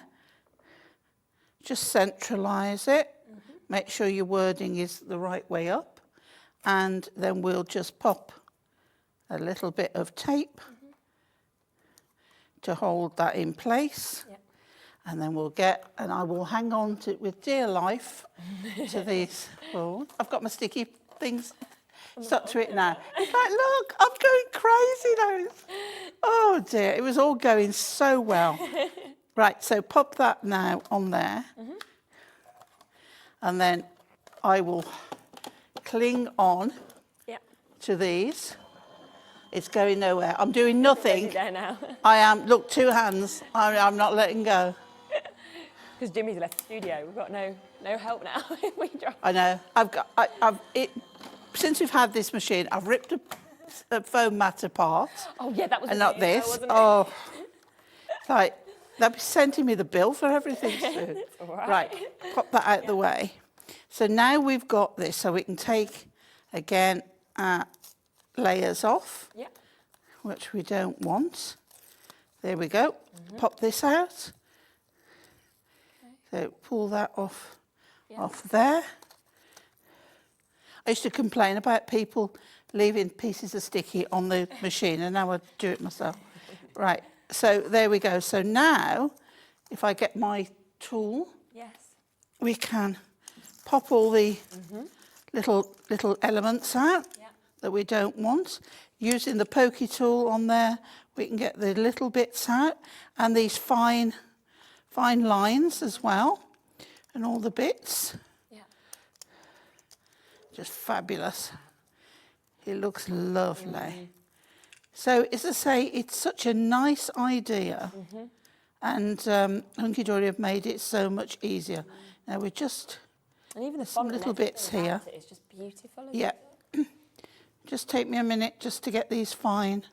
Just centralise it. Make sure your wording is the right way up. And then we'll just pop a little bit of tape to hold that in place. And then we'll and I will hang on to with dear life to these. Oh, I've got my sticky things. Stuck to it now. It's like, look, I'm going crazy now. Oh dear, it was all going so well. Right, so pop that now on there. And then I will cling on to these. It's going nowhere. I'm doing nothing. There now. I am, look, 2 hands. I'm not letting go. Because Jimmy's left the studio. We've got no help now. We drop. I know. Since we've had this machine, I've ripped a foam mat apart. Oh yeah, that was. And not this. Oh, it's like they'll be sending me the bill for everything soon. All right. Right, pop that out the way. So now we've got this, so we can take again our layers off, which we don't want. There we go. Pop this out. So pull that off there. I used to complain about people leaving pieces of sticky on the machine, and now I do it myself. Right, so there we go. So now, if I get my tool, we can pop all the little elements out that we don't want. Using the pokey tool on there, we can get the little bits out, and these fine lines as well, and all the bits. Just fabulous. It looks lovely. So, as I say, it's such a nice idea, and Hunky Dory have made it so much easier. Now we're just and even the some little bits here. It's just beautiful. Yeah. Just take me a minute just to get these fine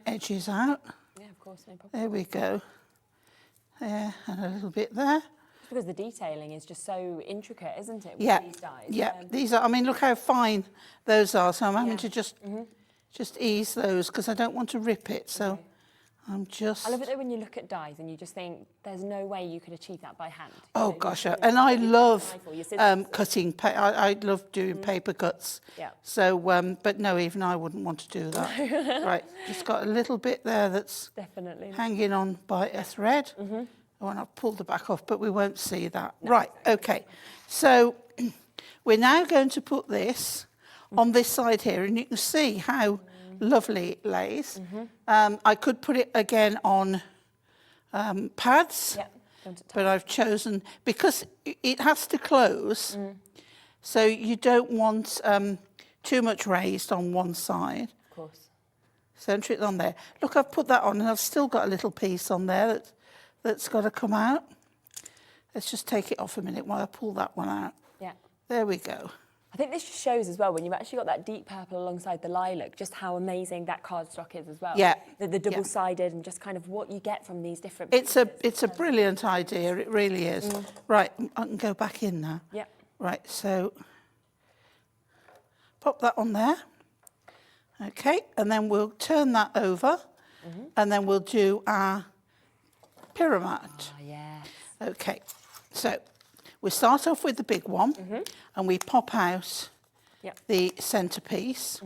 edges out. Yeah, of course, no problem. There we go. There, and a little bit there. Because the detailing is just so intricate, isn't it? With Yeah, these dies? yeah. These are. I mean, look how fine those are. So I'm having to just ease those because I don't want to rip it. So I'm just. I love it though when you look at dies and you just think there's no way you could achieve that by hand. Oh gosh, and I love cutting. I love doing paper cuts. Yeah. So, but no, even I wouldn't want to do that. Right, just got a little bit there that's definitely hanging on by a thread. Oh, and I've pulled the back off, but we won't see that. No. Right, okay. So we're now going to put this on this side here, and you can see how lovely it lays. I could put it again on pads, but I've chosen, because it has to close, so you don't want too much raised on one side. Of course. Center it on there. Look, I've put that on, and I've still got a little piece on there that's got to come out. Let's just take it off a minute while I pull that one out. Yeah. There we go. I think this just shows as well, when you've actually got that deep purple alongside the lilac, just how amazing that cardstock is as well. Yeah. The double-sided and just kind of what you get from these different pieces. It's a brilliant idea, it really is. Right, I can go back in now. Yeah. Right, so pop that on there. Okay, and then we'll turn that over, and then we'll do our pyramid. Oh, yes. Okay, so we start off with the big one, and we pop out the centrepiece,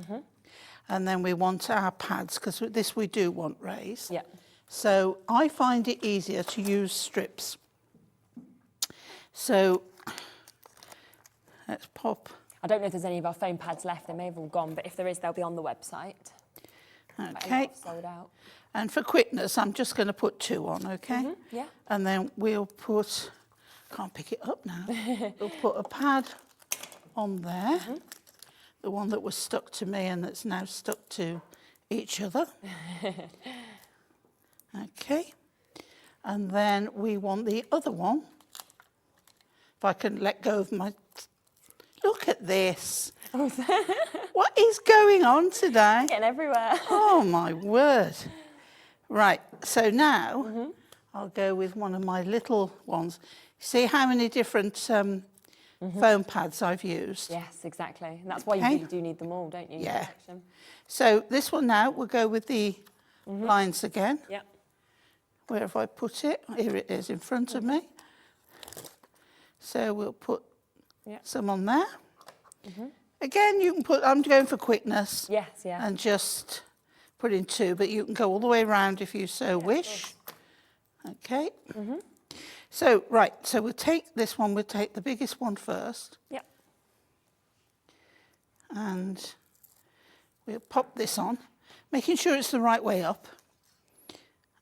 and then we want our pads, because this we do want raised. Yeah. So I find it easier to use strips. So let's pop. I don't know if there's any of our foam pads left. They may have all gone, but if there is, they'll be on the website. Okay. Sold out. And for quickness, I'm just going to put 2 on, okay? Yeah. And then we'll put, can't pick it up now. We'll put a pad on there, the one that was stuck to me and that's now stuck to each other. Okay. And then we want the other one. If I can let go of my... Look at this. What is going on today? Getting everywhere. Oh, my word. Right, so now I'll go with one of my little ones. See how many different foam pads I've used? Yes, exactly. And that's why you really do need them all, don't you? Yeah. So this one now, we'll go with the lines again. Yeah. Where have I put it? Here it is in front of me. So we'll put some on there. Again, you can put, I'm going for quickness. Yes, yeah. And just put in 2, but you can go all the way around if you so wish. Okay. So, right, so we'll take this one, we'll take the biggest one first. Yep. And we'll pop this on, making sure it's the right way up.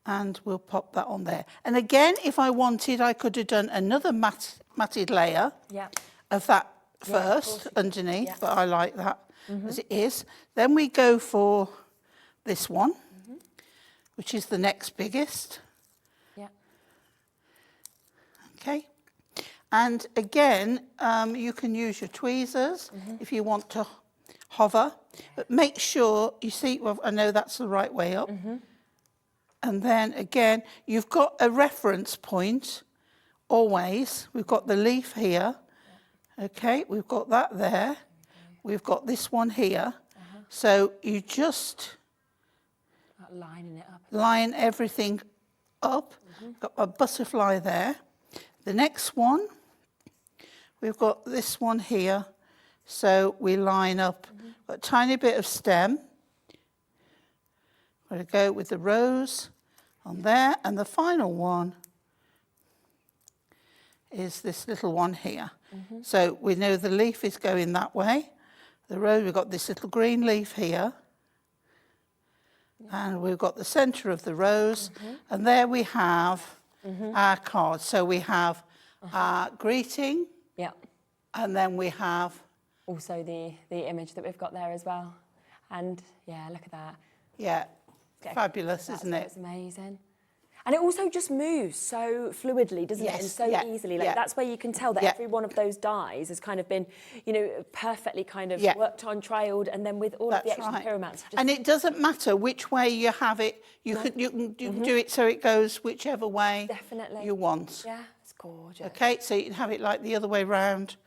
And we'll pop that on there. And again, if I wanted, I could have done another matted layer of that first underneath, but I like that as it is. Then we go for this one, which is the next biggest. Okay. And again, you can use your tweezers if you want to hover, but make sure you see, well, I know that's the right way up. And then again, you've got a reference point always. We've got the leaf here. Okay, we've got that there. We've got this one here. So you just lining it up. Line everything up. Got a butterfly there. The next one, we've got this one here. So we line up a tiny bit of stem. We're going to go with the rose on there. And the final one is this little one here. So we know the leaf is going that way. The rose, we've got this little green leaf here. And we've got the centre of the rose. And there we have our card. So we have our greeting. And then we have also the image that we've got there as well. And yeah, look at that. Yeah, fabulous, isn't it? It's amazing. And it also just moves so fluidly, doesn't it? And so easily. Like that's where you can tell that every one of those dies has kind of been, you know, perfectly kind of worked on, trialed, and then with all of the extra pyramids. And it doesn't matter which way you have it. You can do it so it goes whichever way you want. Yeah, it's gorgeous. Okay, so you can have it like the other way round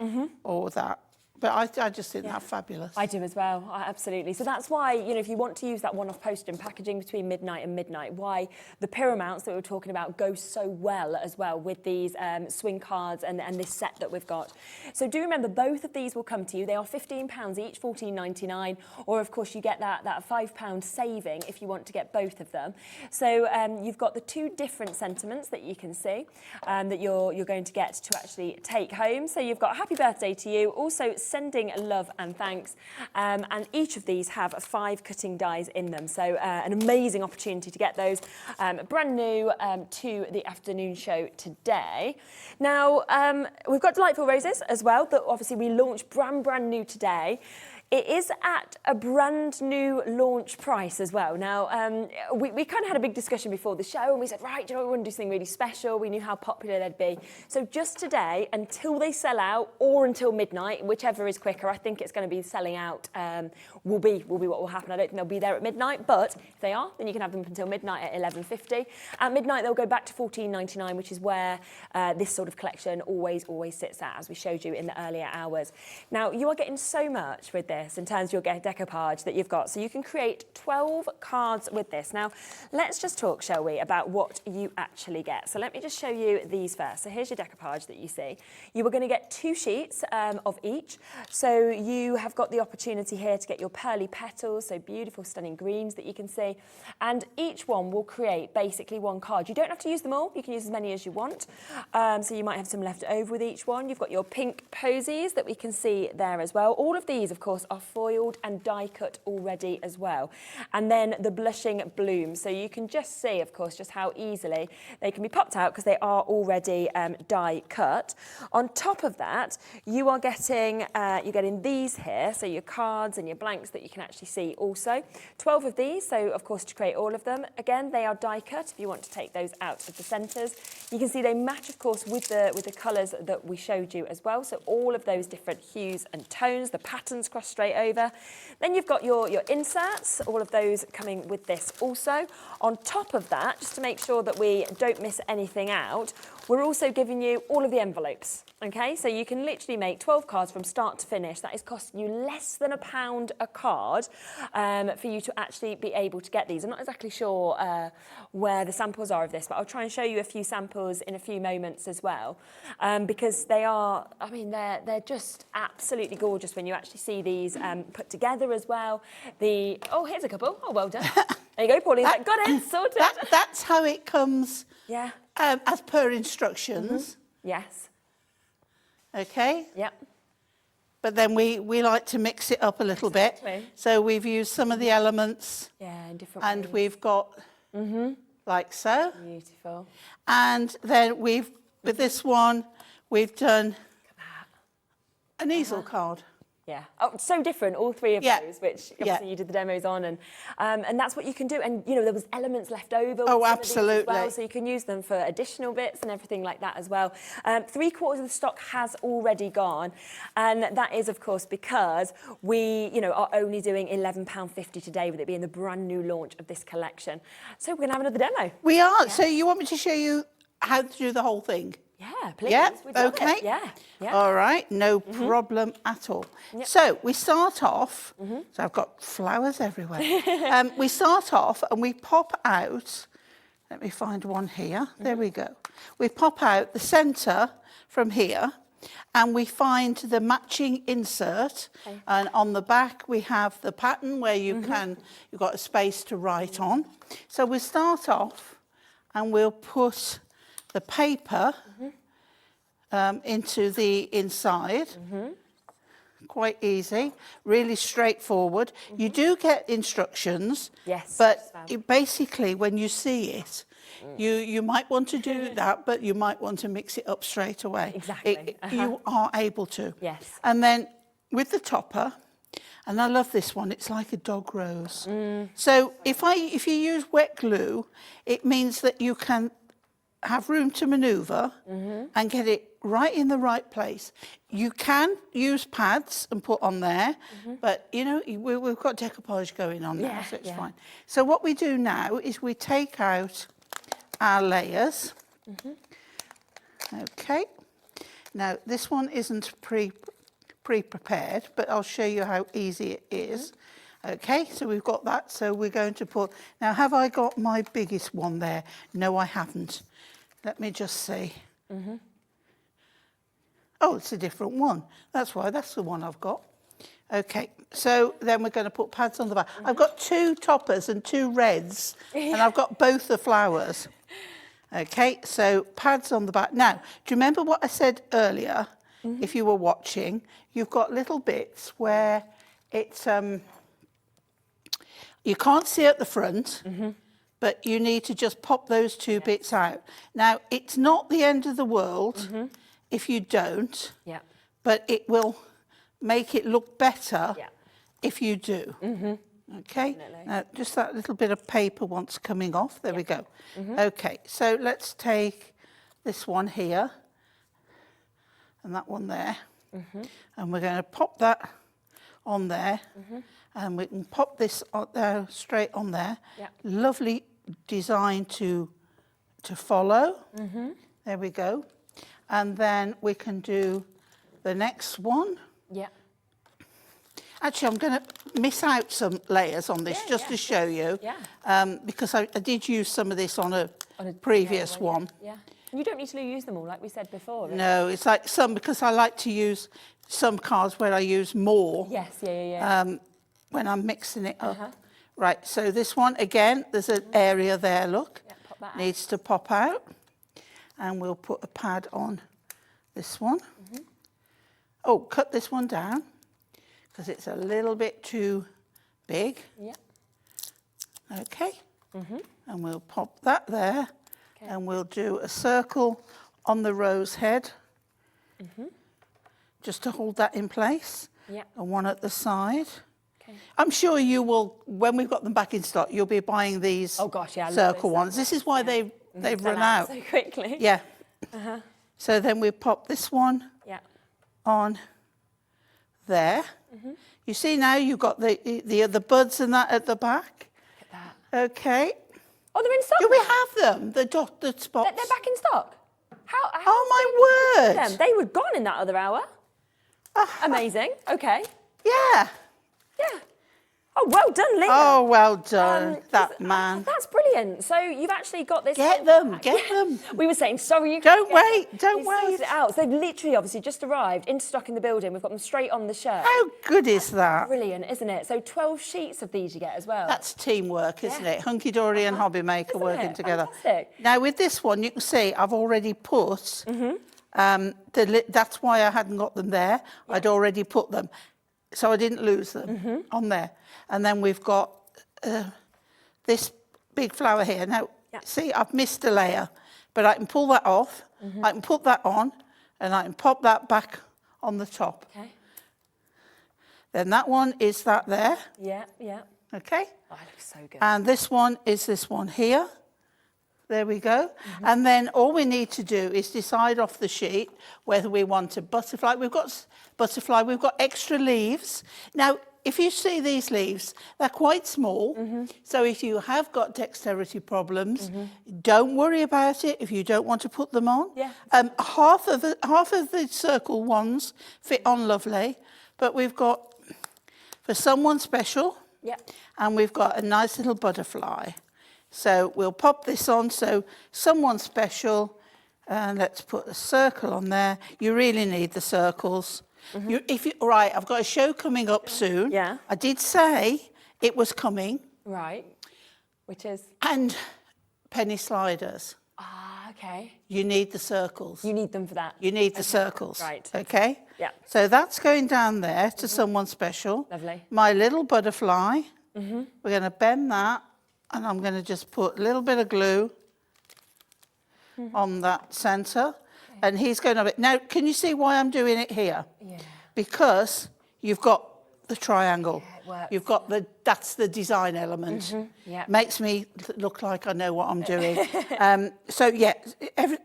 or that. But I just think that's fabulous. I do as well, absolutely. So that's why, you know, if you want to use that one-off post and packaging between midnight and midnight, why the Pyramounts that we were talking about go so well as well with these swing cards and this set that we've got. So do remember, both of these will come to you. They are £15 each, $14.99, or of course you get that £5 saving if you want to get both of them. So you've got the two different sentiments that you can see that you're going to get to actually take home. So you've got happy birthday to you, also sending love and thanks, and each of these have 5 cutting dies in them, so an amazing opportunity to get those brand new to the afternoon show today. Now we've got Delightful Roses as well that obviously we launched brand new today. It is at a brand new launch price as well. Now, we kind of had a big discussion before the show and we said, right, do you know, we want to do something really special. We knew how popular they'd be. So just today, until they sell out or until midnight, whichever is quicker, I think it's going to be selling out, will be what will happen. I don't think they'll be there at midnight, but if they are, then you can have them up until midnight at 11:50. At midnight, they'll go back to $14.99, which is where this sort of collection always sits at, as we showed you in the earlier hours. Now, you are getting so much with this in terms of your decoupage that you've got. So you can create 12 cards with this. Now, let's just talk, shall we, about what you actually get. So let me just show you these first. So here's your decoupage that you see. You are going to get 2 sheets of each. So you have got the opportunity here to get your pearly petals, so beautiful, stunning greens that you can see. And each one will create basically 1 card. You don't have to use them all. You can use as many as you want. So you might have some left over with each one. You've got your pink posies that we can see there as well. All of these, of course, are foiled and die cut already as well. And then the blushing blooms. So you can just see, of course, just how easily they can be popped out because they are already die cut. On top of that, you are getting you're getting these here, so your cards and your blanks that you can actually see also. 12 of these, so of course to create all of them. Again, they are die cut if you want to take those out of the centres. You can see they match, of course, with the colours that we showed you as well. So all of those different hues and tones, the patterns cross straight over. Then you've got your inserts, all of those coming with this also. On top of that, just to make sure that we don't miss anything out, we're also giving you all of the envelopes. Okay, so you can literally make 12 cards from start to finish. That is costing you less than £1 a card for you to actually be able to get these. I'm not exactly sure where the samples are of this, but I'll try and show you a few samples in a few moments as well, because they are, I mean, they're just absolutely gorgeous when you actually see these put together as well. Oh, here's a couple. Oh, well done. There you go, Pauline. Got it, sorted. That's how it comes. Yeah. As per instructions. Yes. Okay. Yep. but then we like to mix it up a little bit. So we've used some of the elements. Yeah, in different and ways. we've got like so. Beautiful. And then with this one, we've done an easel card. Yeah. Oh, so different, all three of Yeah. those, which obviously Yeah. you did the demos on, and that's what you can do. And you know, there was elements left over. Oh, with some of these as absolutely. well, so you can use them for additional bits and everything like that as well. 3/4 of the stock has already gone, and that is, of course, because we, you know, are only doing £11.50 today, with it being the brand new launch of this collection. So we're gonna have another demo. We are. So you want me to show you how to do the whole thing? Yeah, please. Yeah, We'd love okay. it. Yeah, yeah. All right, no problem at all. Yep. So we start off, so I've got flowers everywhere. We start off and we pop out, let me find one here, there we go. We pop out the centre from here and we find the matching insert, and on the back we have the pattern where you've got a space to write on. So we start off and we'll put the paper into the inside. Quite easy, really straightforward. You do get instructions, Yes, but basically when you see it, you might want to do that, but you might want to mix it up straight away. Exactly. You are able to. Yes. And then with the topper, and I love this one, it's like a dog rose. So if you use wet glue, it means that you can have room to manoeuvre and get it right in the right place. You can use pads and put on there, but you know, we've got decoupage going on now, so it's fine. So what we do now is we take out our layers. Okay. Now this one isn't pre-prepared, but I'll show you how easy it is. Okay, so we've got that, so we're going to put, now have I got my biggest one there? No, I haven't. Let me just see. Oh, it's a different one. That's why, that's the one I've got. Okay, so then we're going to put pads on the back. I've got 2 toppers and 2 reds, and I've got both the flowers. Okay, so pads on the back. Now, do you remember what I said earlier? If you were watching, you've got little bits where it's, you can't see at the front, but you need to just pop those 2 bits out. Now, it's not the end of the world if you don't, but it will make it look better if you do. Okay, now just that little bit of paper wants coming off. There we go. Okay, so let's take this one here and that one there, and we're going to pop that on there, and we can pop this on there, straight on there. Lovely design to follow. There we go. And then we can do the next one. Actually, I'm going to miss out some layers on this just to show you, because I did use some of this on a previous one. And you don't need to use them all, like we said before. Right? No, it's like some, because I like to use some cards where I use more. When I'm mixing it up. Right, so this one, again, there's an area there, look. Pop that needs to pop out. And we'll put a pad on this one. Oh, cut this one down, because it's a little bit too big. Okay. And we'll pop that there. And we'll do a circle on the rose head, just to hold that in place. And one at the side. I'm sure you will, when we've got them back in stock, you'll be buying these circle ones. This is why they've run out so quickly. So then we pop this one on there. You see now you've got the buds and that at the back. Look at that. Okay. Oh, they're in stock. Do we have them? The dotted spots. They're back in stock. How oh my word! They were gone in that other hour. Amazing. Okay. Yeah. Oh, well done, Leah. Oh, well done, that man. That's brilliant. So you've actually got this. Get them. We were saying, sorry, you don't wait. It out. So they've literally, obviously, just arrived into stock in the building. We've got them straight on the shirt. How good is that? Brilliant, isn't it? So 12 sheets of these you get as well. That's teamwork, isn't it? Hunky Dory and Hobby Maker working together. Fantastic. Now with this one, you can see I've already put That's why I hadn't got them there. Yeah. I'd already put them, so I didn't lose them on there. And then we've got this big flower here. Now, see, I've missed a layer, but I can pull that off. I can put that on, and I can pop that back on the top. Okay. Then that one is that there. Yeah, yeah. Okay. Oh, it looks so good. And this one is this one here. There we go. And then all we need to do is decide off the sheet whether we want a butterfly. We've got butterfly, we've got extra leaves. Now, if you see these leaves, they're quite small. So if you have got dexterity problems, don't worry about it if you don't want to put them on. Yeah. Half of the circle ones fit on lovely, but we've got for someone special, and we've got a nice little butterfly. So we'll pop this on, so someone special, and let's put a circle on there. You really need the circles. Right, I've got a show coming up soon. Yeah. I did say it was coming. Right, which is? And penny sliders. Ah, okay. You need the circles. You need them for that. You need the circles. Right. Okay? Yeah. So that's going down there to someone special. Lovely. My little butterfly. We're going to bend that. And I'm going to just put a little bit of glue on that centre. And he's going to... Now, can you see why I'm doing it here? Yeah. Because you've got the triangle. Yeah, it works. You've got that's the design element. Yeah. Makes me look like I know what I'm doing. So, yeah,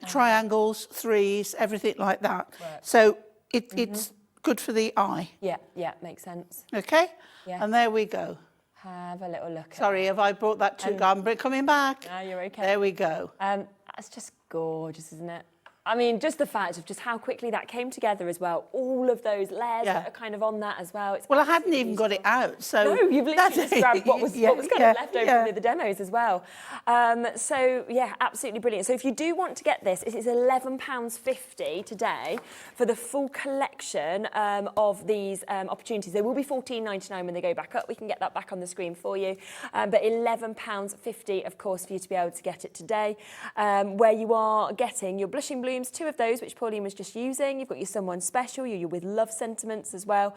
triangles, threes, everything like that. Works. So it's good for the eye. Yeah, yeah, makes sense. Okay? Yeah. And there we go. Have a little look. Sorry, have I brought that too gone? But coming back. No, you're okay. There we go. That's just gorgeous, isn't it? I mean, just the fact of just how quickly that came together as well. All of those layers that are kind of on that as well. It's well, I hadn't even got it out, so... No, you've literally just grabbed what was kind of left over from the demos as well. So, yeah, absolutely brilliant. So if you do want to get this, it is £11.50 today for the full collection of these opportunities. There will be £14.99 when they go back up. We can get that back on the screen for you. But £11.50, of course, for you to be able to get it today, where you are getting your Blushing Blue, 2 of those, which Pauline was just using. You've got your Someone Special, your With Love sentiments as well.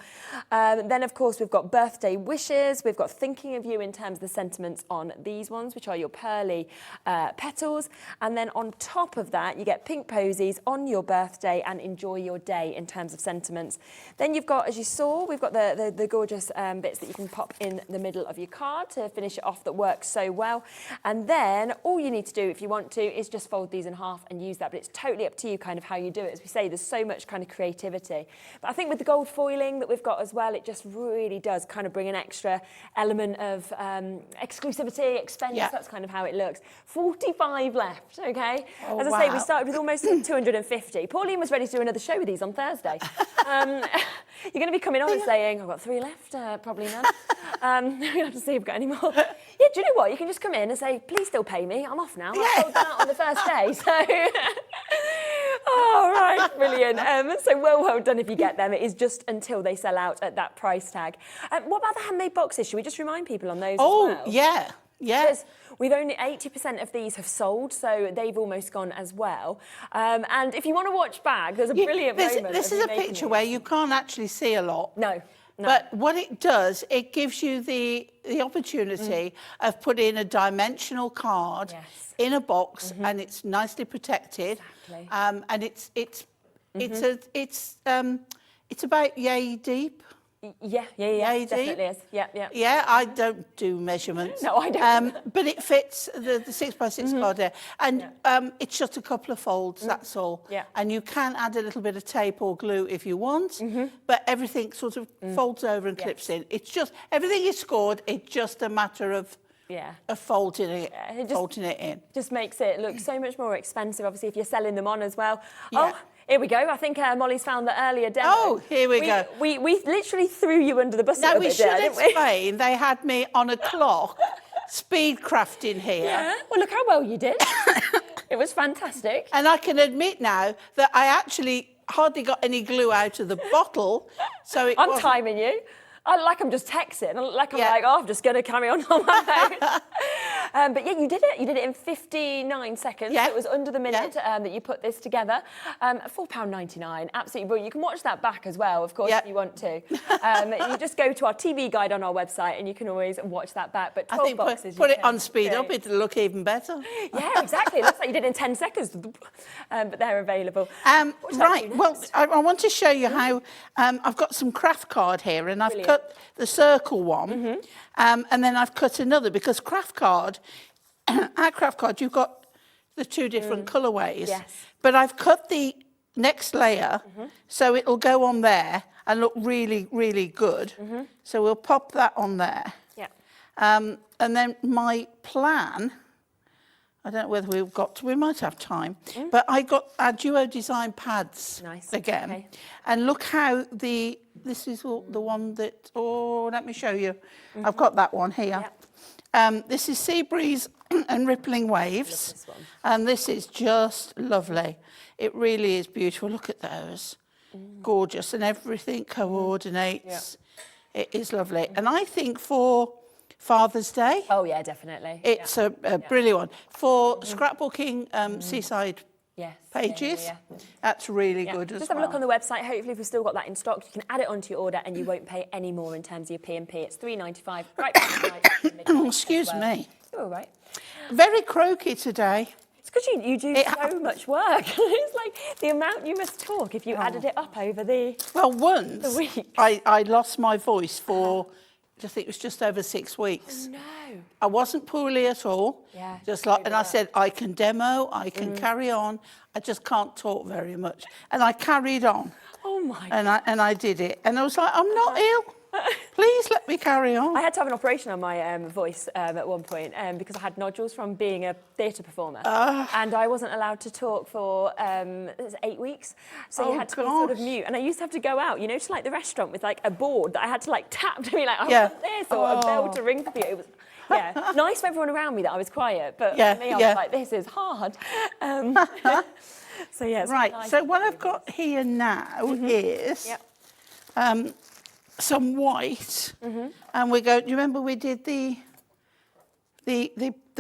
Then, of course, we've got Birthday Wishes. We've got Thinking of You in terms of the sentiments on these ones, which are your pearly petals. And then on top of that, you get Pink Posies on your birthday and Enjoy Your Day in terms of sentiments. Then you've got, as you saw, we've got the gorgeous bits that you can pop in the middle of your card to finish it off that works so well. And then all you need to do, if you want to, is just fold these in half and use that. But it's totally up to you kind of how you do it. As we say, there's so much kind of creativity. But I think with the gold foiling that we've got as well, it just really does kind of bring an extra element of exclusivity, expense. Yeah. That's kind of how it looks. 45 left, okay? Oh, as I say, we started with almost 250. Pauline was ready to do another show with these on Thursday. You're going to be coming on and saying, I've got 3 left, probably none. We're going to have to see if we've got any more. Yeah, do you know what? You can just come in and say, please still pay me. I'm off now. I sold that out on the first day, so... Oh, right, brilliant. So well done if you get them. It is just until they sell out at that price tag. What about the handmade boxes? Should we just remind people on those as well? Yeah. Yes. We've only 80% of these have sold, so they've almost gone as well. And if you want to watch back, there's a brilliant moment. This is a picture where you can't actually see a lot. No. But what it does, it gives you the opportunity of putting a dimensional card in a box, and it's nicely protected. Exactly. And it's about yay deep. Yeah, definitely is. Yeah, I don't do measurements. No, I don't. But it fits the 6x6 card there. And it's just a couple of folds, that's all. Yeah. And you can add a little bit of tape or glue if you want, but everything sort of folds over and clips in. It's just, everything is scored, it's just a matter of folding it, folding it in. Just makes it look so much more expensive, obviously, if you're selling them on as well. Yeah. Oh, here we go. I think Molly's found the earlier demo. Oh, here we go. We literally threw you under the bus a little bit there, didn't we? No, we should explain. They had me on a clock, speed crafting here. Yeah. Well, look how well you did. It was fantastic. And I can admit now that I actually hardly got any glue out of the bottle. So I'm timing you. I look like I'm just texting. I look like I'm like, oh, I'm just going to carry on my phone. But yeah, you did it. You did it in 59 seconds. Yeah. It was under the minute that you put this together. £4.99, absolutely brilliant. You can watch that back as well, of course, if you want to. You just go to our TV guide on our website and you can always watch that back. But 12 boxes. Put it on speed up, it'll look even better. Yeah, exactly. It looks like you did it in 10 seconds. But they're available. Right, well, I want to show you how I've got some craft card here, and I've cut the circle one, and then I've cut another, because craft card, our craft card, you've got the two different colourways. Yes. But I've cut the next layer, so it'll go on there and look really, really good. So we'll pop that on there. Yeah. And then my plan, I don't know whether we've got to, we might have time, but I got our Duo Design pads again. Okay. And look how this is the one that, let me show you. I've got that one here. Yep. This is Sea Breeze and Rippling Waves. This and this is just lovely. It really is beautiful. Look at those. Gorgeous. And everything coordinates. Yep. It is lovely. And I think for Father's Day. Oh, yeah, definitely. It's a brilliant one. For scrapbooking seaside pages, that's really good as well. Just have a look on the website. Hopefully, if we've still got that in stock, you can add it onto your order and you won't pay any more in terms of your P&P. It's $3.95. Right back to Excuse me. You're all right. Very croaky today. It's because you do so much work. It's like the amount you must talk if you added it up over the once the week. I lost my voice for... I think it was just over 6 weeks. Oh, no. I wasn't poorly at all. Yeah. Just like, and I said, I can demo, I can carry on. I just can't talk very much. And I carried on. Oh my. And I did it. And I was like, I'm not ill. Please let me carry on. I had to have an operation on my voice at one point because I had nodules from being a theatre performer. And I wasn't allowed to talk for 8 weeks. So you had to be sort of mute. And I used to have to go out, to like the restaurant with like a board that I had to like tap to be like, I want this, or a bell to ring for you. It was nice for everyone around me that I was quiet. But for me, I was like, this is hard. So yeah, it's right. Nice so what I've got here now is some white, and we go. Do you remember we did the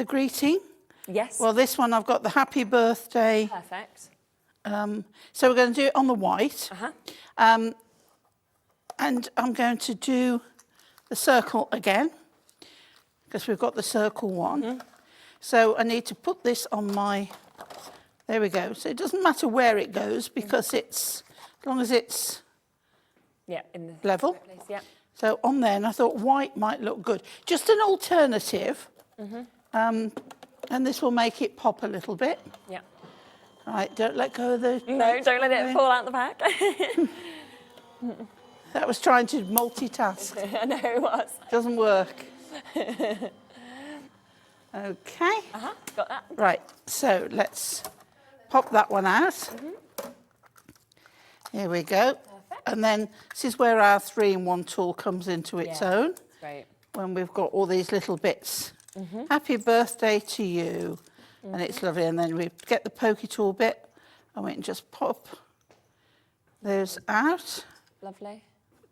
greeting? Yes. Well, this one I've got the happy birthday. Perfect. So we're going to do it on the white, and I'm going to do the circle again because we've got the circle one. So I need to put this on my. There we go. So it doesn't matter where it goes because it's as long as it's. In the level. Right place, So on there, and I thought white might look good. Just an alternative. And this will make it pop a little bit. Yeah. Right, don't let go of the... No, don't let it fall out the back. That was trying to multitask. I know it was. Doesn't work. Okay. Got that. Right, so let's pop that one out. Here we go. And then this is where our 3-in-1 tool comes into its own. Great. When we've got all these little bits. Happy birthday to you. And it's lovely. And then we get the pokey tool bit and we can just pop those out. Lovely.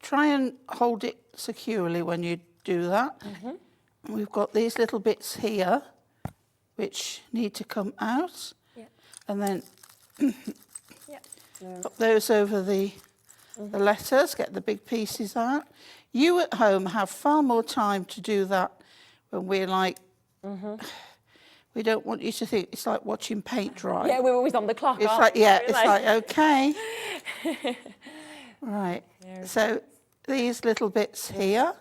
Try and hold it securely when you do that. And we've got these little bits here which need to come out. And then pop those over the letters, get the big pieces out. You at home have far more time to do that when we're like, we don't want you to think it's like watching paint dry. Yeah, we're always on the clock, it's like, it's like, okay. Right, so these little bits here,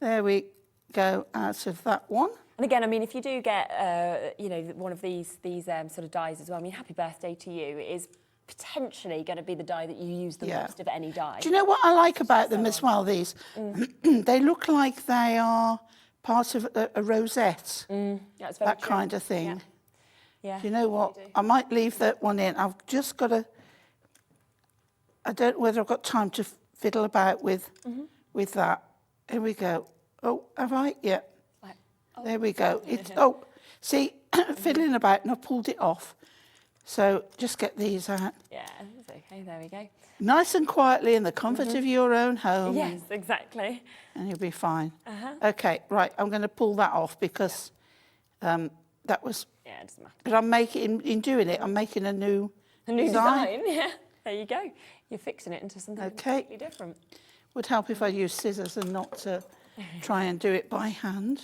there we go out of that one. And again, I mean, if you do get, one of these sort of dies as well, I mean, happy birthday to you. It is potentially going to be the die that you use the most of any die. Do you know what I like about them as well, these? They look like they are part of a rosette, That's very that true. kind of thing. Yeah. Do you know what? I might leave that one in. I've just got to... I don't know whether I've got time to fiddle about with that. Here we go. Oh, have I? Yeah. There we go. It's, see, fiddling about and I pulled it off. So just get these out. Yeah, it's okay. There we go. Nice and quietly in the comfort of your own home. Yes, exactly. And you'll be fine. Okay, right. I'm going to pull that off because That was. Yeah, it doesn't matter. But I'm making in doing it. I'm making a new design. Yeah, there you go. You're fixing it into something completely different. Would help if I use scissors and not to try and do it by hand.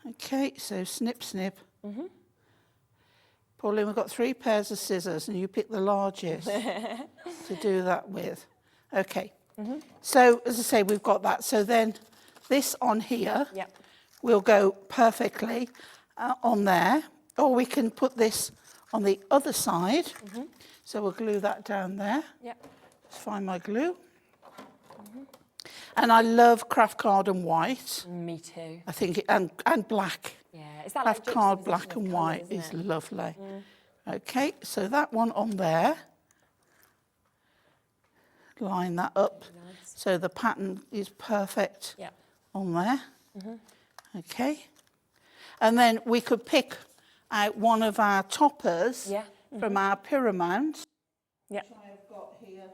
Okay, so snip, snip. Pauline, we've got 3 pairs of scissors, and you pick the largest to do that with. Okay. So as I say, we've got that. So then this on here will go perfectly on there, or we can put this on the other side. So we'll glue that down there. Just find my glue. And I love craft card and white. Me too. I think and black. Yeah, is that craft like card black and white is lovely. Okay, so that one on there. Line that up so the pattern is perfect on there. Okay, and then we could pick out one of our toppers from our pyramid. Which I've got here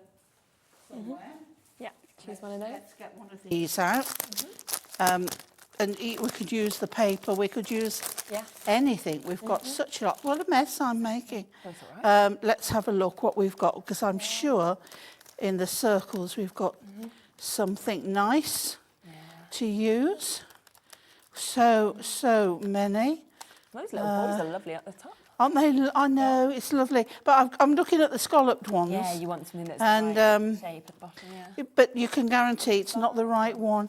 somewhere. Choose one of those. Let's get one of these out. And we could use the paper. We could use anything. We've got such a lot. What a mess I'm making. That's all right. Let's have a look what we've got, because I'm sure in the circles we've got something nice to use. So many. Those little balls are lovely at the top. Aren't they? I know, it's lovely. But I'm looking at the scalloped ones. Yeah, you want something that's the right shape at the bottom, But you can guarantee it's not the right one.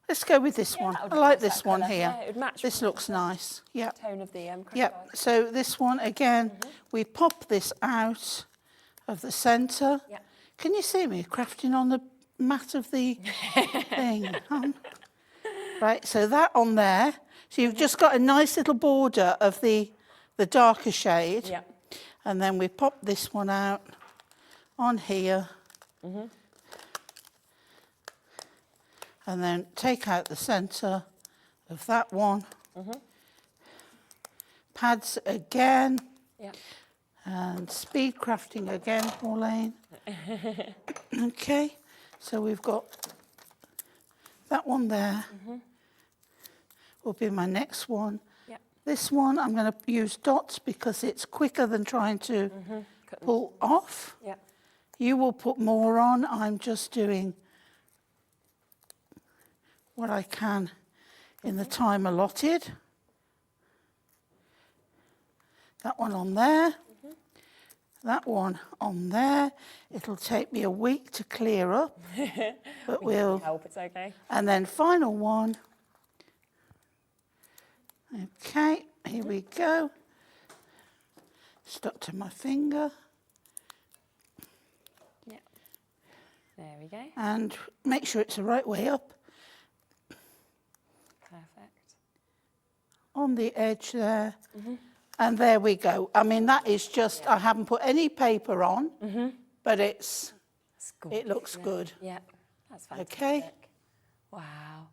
Let's go with this one. I like this one here. Yeah, it would match. This looks nice. Yeah. Tone of the So this one again, we pop this out of the centre. Can you see me crafting on the mat of the thing? Right. So that on there. So you've just got a nice little border of the darker shade. And then we pop this one out on here. And then take out the centre of that one. Pads again. And speed crafting again, Pauline. Okay, so we've got that one there. Will be my next one. This one I'm going to use dots because it's quicker than trying to pull off. You will put more on. I'm just doing what I can in the time allotted. That one on there. That one on there. It'll take me a week to clear up, but we'll help. It's okay. And then final one. Okay, here we go. Stuck to my finger. There we go. And make sure it's the right way up. Perfect. On the edge there. And there we go. I mean, that is just, I haven't put any paper on, but it looks good. Yeah, that's fantastic. Okay. Wow.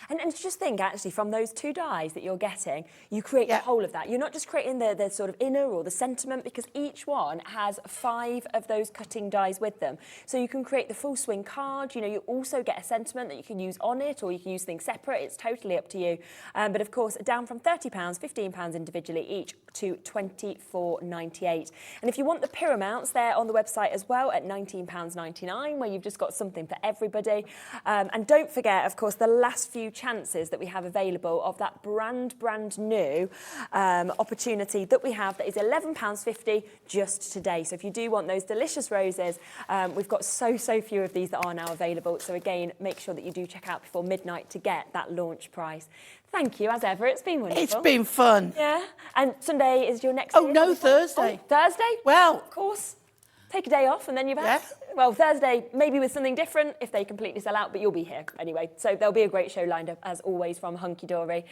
And just think, actually, from those 2 dies that you're getting, you create the whole of that. You're not just creating the sort of inner or the sentiment, because each one has 5 of those cutting dies with them. So you can create the full swing card. You know, you also get a sentiment that you can use on it, or you can use things separate. It's totally up to you. But of course, down from £30, £15 individually each to £24.98. And if you want the pyramounts, they're on the website as well at £19.99, where you've just got something for everybody. And don't forget, of course, the last few chances that we have available of that brand new opportunity that we have that is £11.50 just today. So if you do want those delicious roses, we've got so few of these that are now available. So again, make sure that you do check out before midnight to get that launch price. Thank you, as ever. It's been wonderful. It's been fun. Yeah. And Sunday is your next day? No, Thursday. Oh, Thursday? Well. Of course. Take a day off and then you're back. Yeah. Well, Thursday, maybe with something different if they completely sell out, but you'll be here anyway. So there'll be a great show lined up, as always, from Hunky Dory.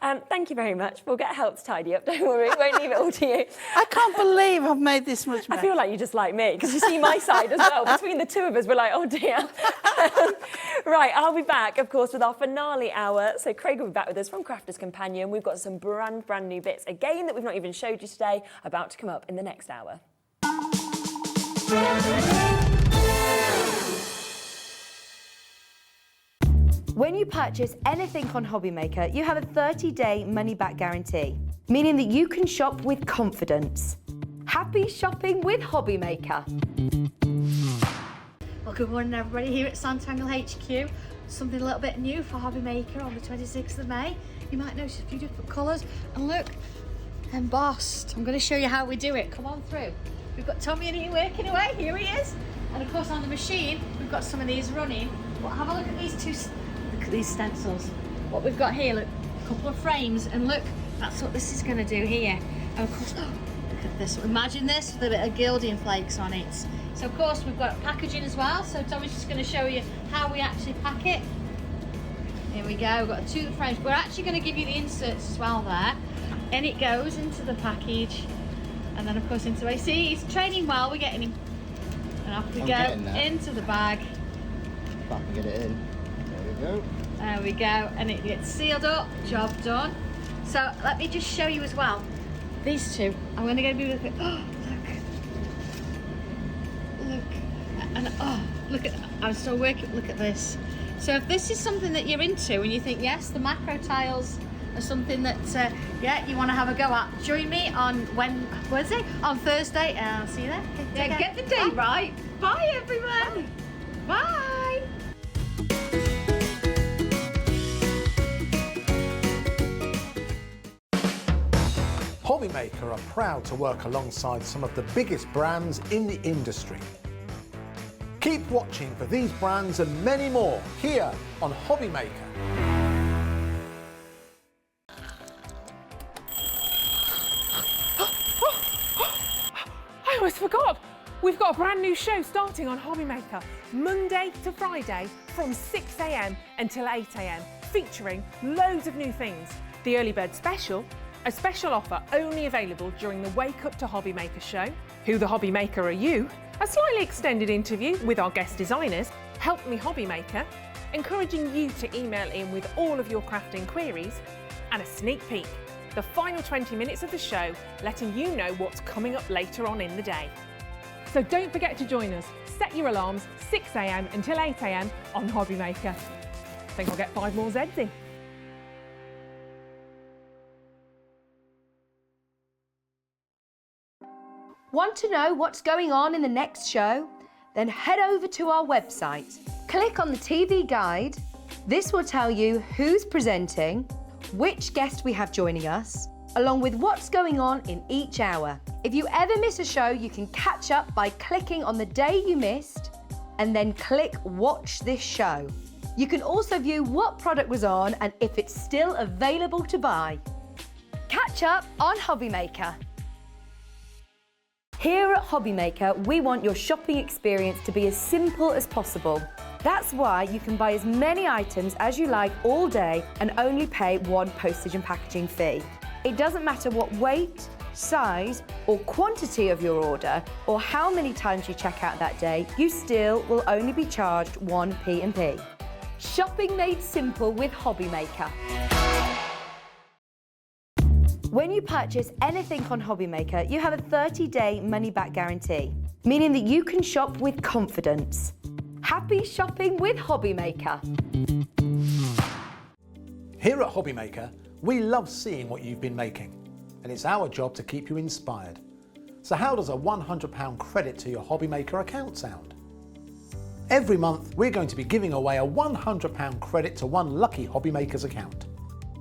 Thank you very much. We'll get help to tidy up, don't worry. Won't leave it all to you. I can't believe I've made this much mess. I feel like you just like me, because you see my side as well. Between the two of us, we're like, oh dear. Right, I'll be back, of course, with our finale hour. So Craig will be back with us from Crafter's Companion. We've got some brand new bits, again, that we've not even showed you today, about to come up in the next hour. When you purchase anything on Hobbymaker, you have a 30-day money-back guarantee, meaning that you can shop with confidence. Happy shopping with Hobbymaker. Well, good morning everybody here at Untitled HQ. Something a little bit new for Hobbymaker on the 26th of May. You might notice a few different colours. And look, embossed. I'm going to show you how we do it. Come on through. We've got Tommy and he working away. Here he is. And of course on the machine, we've got some of these running. But have a look at these look at these stencils. What we've got here, look, a couple of frames. And look, that's what this is going to do here. And of course, look at this. Imagine this with a bit of gilding flakes on it. So of course we've got packaging as well. So Tommy's just going to show you how we actually pack it. Here we go, we've got 2 frames. We're actually going to give you the inserts as well there. And it goes into the package. And then of course into AC. He's training well, we're getting him. And off we go, into the bag. If I can get it in. There we go. There we go, and it gets sealed up, job done. So let me just show you as well. These two, I'm going to go with it. Oh, look. And oh, look at, I'm still working, look at this. So if this is something that you're into and you think, yes, the macro tiles are something that, yeah, you want to have a go at, join me on, Wednesday? On Thursday. I'll see you there. Okay, Yeah, get the day right. Bye everyone. Bye. Hobbymaker are proud to work alongside some of the biggest brands in the industry. Keep watching for these brands and many more here on Hobbymaker. I almost forgot. We've got a brand new show starting on Hobbymaker, Monday to Friday from 6 a.m. until 8 a.m, featuring loads of new things. The Early Bird Special, a special offer only available during the Wake Up to Hobbymaker show. Who the Hobbymaker Are You? A slightly extended interview with our guest designers, Help Me Hobbymaker, encouraging you to email in with all of your crafting queries, and a sneak peek, the final 20 minutes of the show, letting you know what's coming up later on in the day. So don't forget to join us. Set your alarms 6 a.m. until 8 a.m. on Hobbymaker. I think I'll get 5 more Zs in. Want to know what's going on in the next show? Then head over to our website. Click on the TV guide. This will tell you who's presenting, which guest we have joining us, along with what's going on in each hour. If you ever miss a show, you can catch up by clicking on the day you missed and then click Watch This Show. You can also view what product was on and if it's still available to buy. Catch up on Hobbymaker. Here at Hobbymaker, we want your shopping experience to be as simple as possible. That's why you can buy as many items as you like all day and only pay 1 postage and packaging fee. It doesn't matter what weight, size or quantity of your order or how many times you check out that day, you still will only be charged 1 P&P. Shopping made simple with Hobbymaker. When you purchase anything on Hobbymaker, you have a 30-day money-back guarantee, meaning that you can shop with confidence. Happy shopping with Hobbymaker. Here at Hobbymaker, we love seeing what you've been making, and it's our job to keep you inspired. So how does a £100 credit to your Hobbymaker account sound? Every month, we're going to be giving away a £100 credit to one lucky Hobbymaker's account.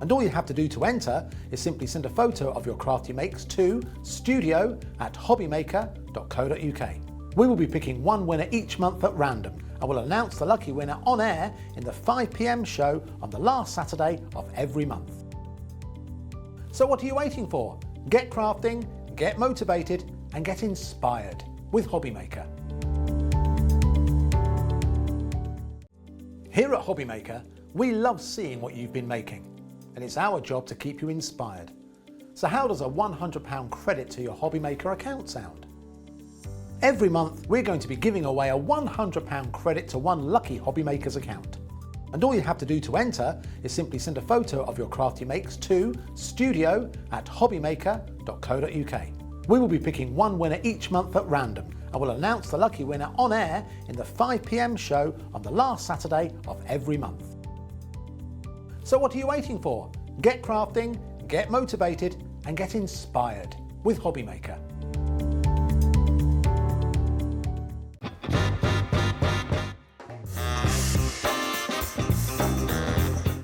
And all you have to do to enter is simply send a photo of your craft you makes to studio@hobbymaker.co.uk. We will be picking one winner each month at random and will announce the lucky winner on air in the 5 p.m. show on the last Saturday of every month. So what are you waiting for? Get crafting, get motivated and get inspired with Hobbymaker. Here at Hobbymaker, we love seeing what you've been making, and it's our job to keep you inspired. So how does a £100 credit to your Hobbymaker account sound? Every month, we're going to be giving away a £100 credit to one lucky Hobbymaker's account. And all you have to do to enter is simply send a photo of your craft you makes to studio@hobbymaker.co.uk. We will be picking one winner each month at random and will announce the lucky winner on air in the 5 p.m. show on the last Saturday of every month. So what are you waiting for? Get crafting, get motivated and get inspired with Hobby Maker.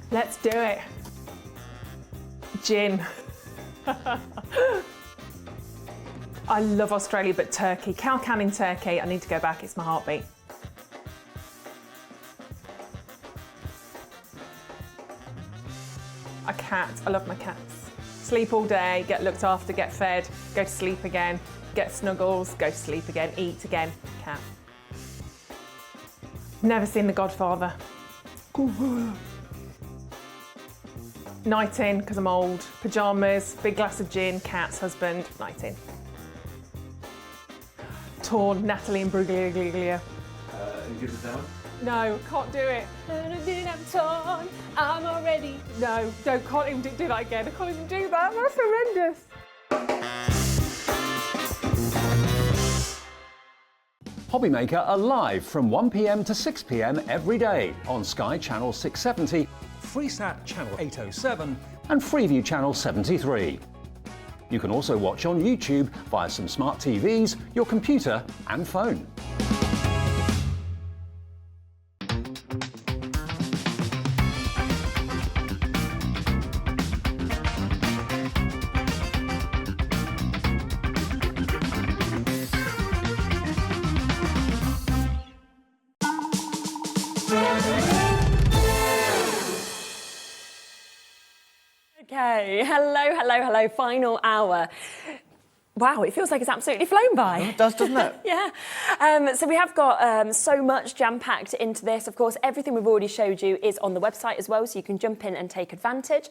Let's do it. Gin. I love Australia, but Turkey. Cow Canning Turkey, I need to go back, it's my heartbeat. A cat, I love my cats. Sleep all day, get looked after, get fed, go to sleep again, get snuggles, go to sleep again, eat again, cat. Never seen The Godfather. Night in, because I'm old. Pyjamas, big glass of gin, cats, husband, night in. Torn, Natalie and Bruglia. You good with that one? No, can't do it. I'm torn, I'm already. No, can't even do that again. I can't even do that, that's horrendous. Hobby Maker are live from 1 p.m. to 6 p.m. every day on Sky Channel 670, Freesat Channel 807 and Freeview Channel 73. You can also watch on YouTube via some smart TVs, your computer and phone. Okay, hello, final hour. Wow, it feels like it's absolutely flown by. It does, doesn't it? Yeah. So we have got so much jam-packed into this. Of course, everything we've already showed you is on the website as well, so you can jump in and take advantage.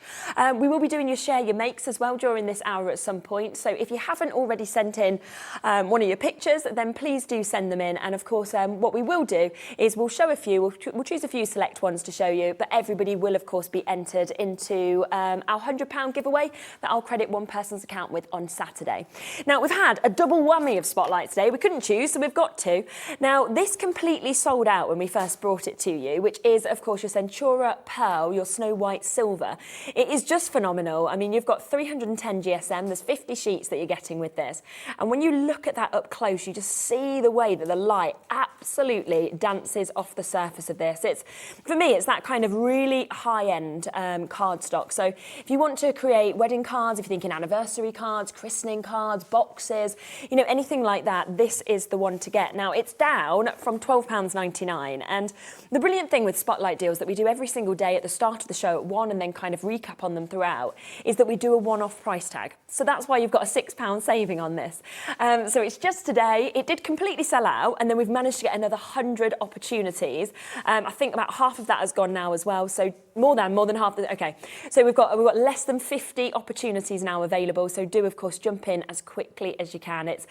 We will be doing your share your makes as well during this hour at some point. So if you haven't already sent in one of your pictures, then please do send them in. And of course, what we will do is we'll show a few, we'll choose a few select ones to show you, but everybody will of course be entered into our £100 giveaway that I'll credit one person's account with on Saturday. Now, we've had a double whammy of spotlight today. We couldn't choose, so we've got two. Now, this completely sold out when we first brought it to you, which is, of course, your Centura Pearl, your Snow White Silver. It is just phenomenal. I mean, you've got 310 GSM. There's 50 sheets that you're getting with this. And when you look at that up close, you just see the way that the light absolutely dances off the surface of this. For me, it's that kind of really high-end cardstock. So if you want to create wedding cards, if you're thinking anniversary cards, christening cards, boxes, you know, anything like that, this is the one to get. Now, it's down from £12.99. And the brilliant thing with Spotlight deals that we do every single day at the start of the show at 1 and then kind of recap on them throughout is that we do a one-off price tag. So that's why you've got a £6 saving on this. So it's just today. It did completely sell out, and then we've managed to get another 100 opportunities. I think about half of that has gone now as well. So more than half. Okay. So we've got less than 50 opportunities now available. So do of course jump in as quickly as you can. It's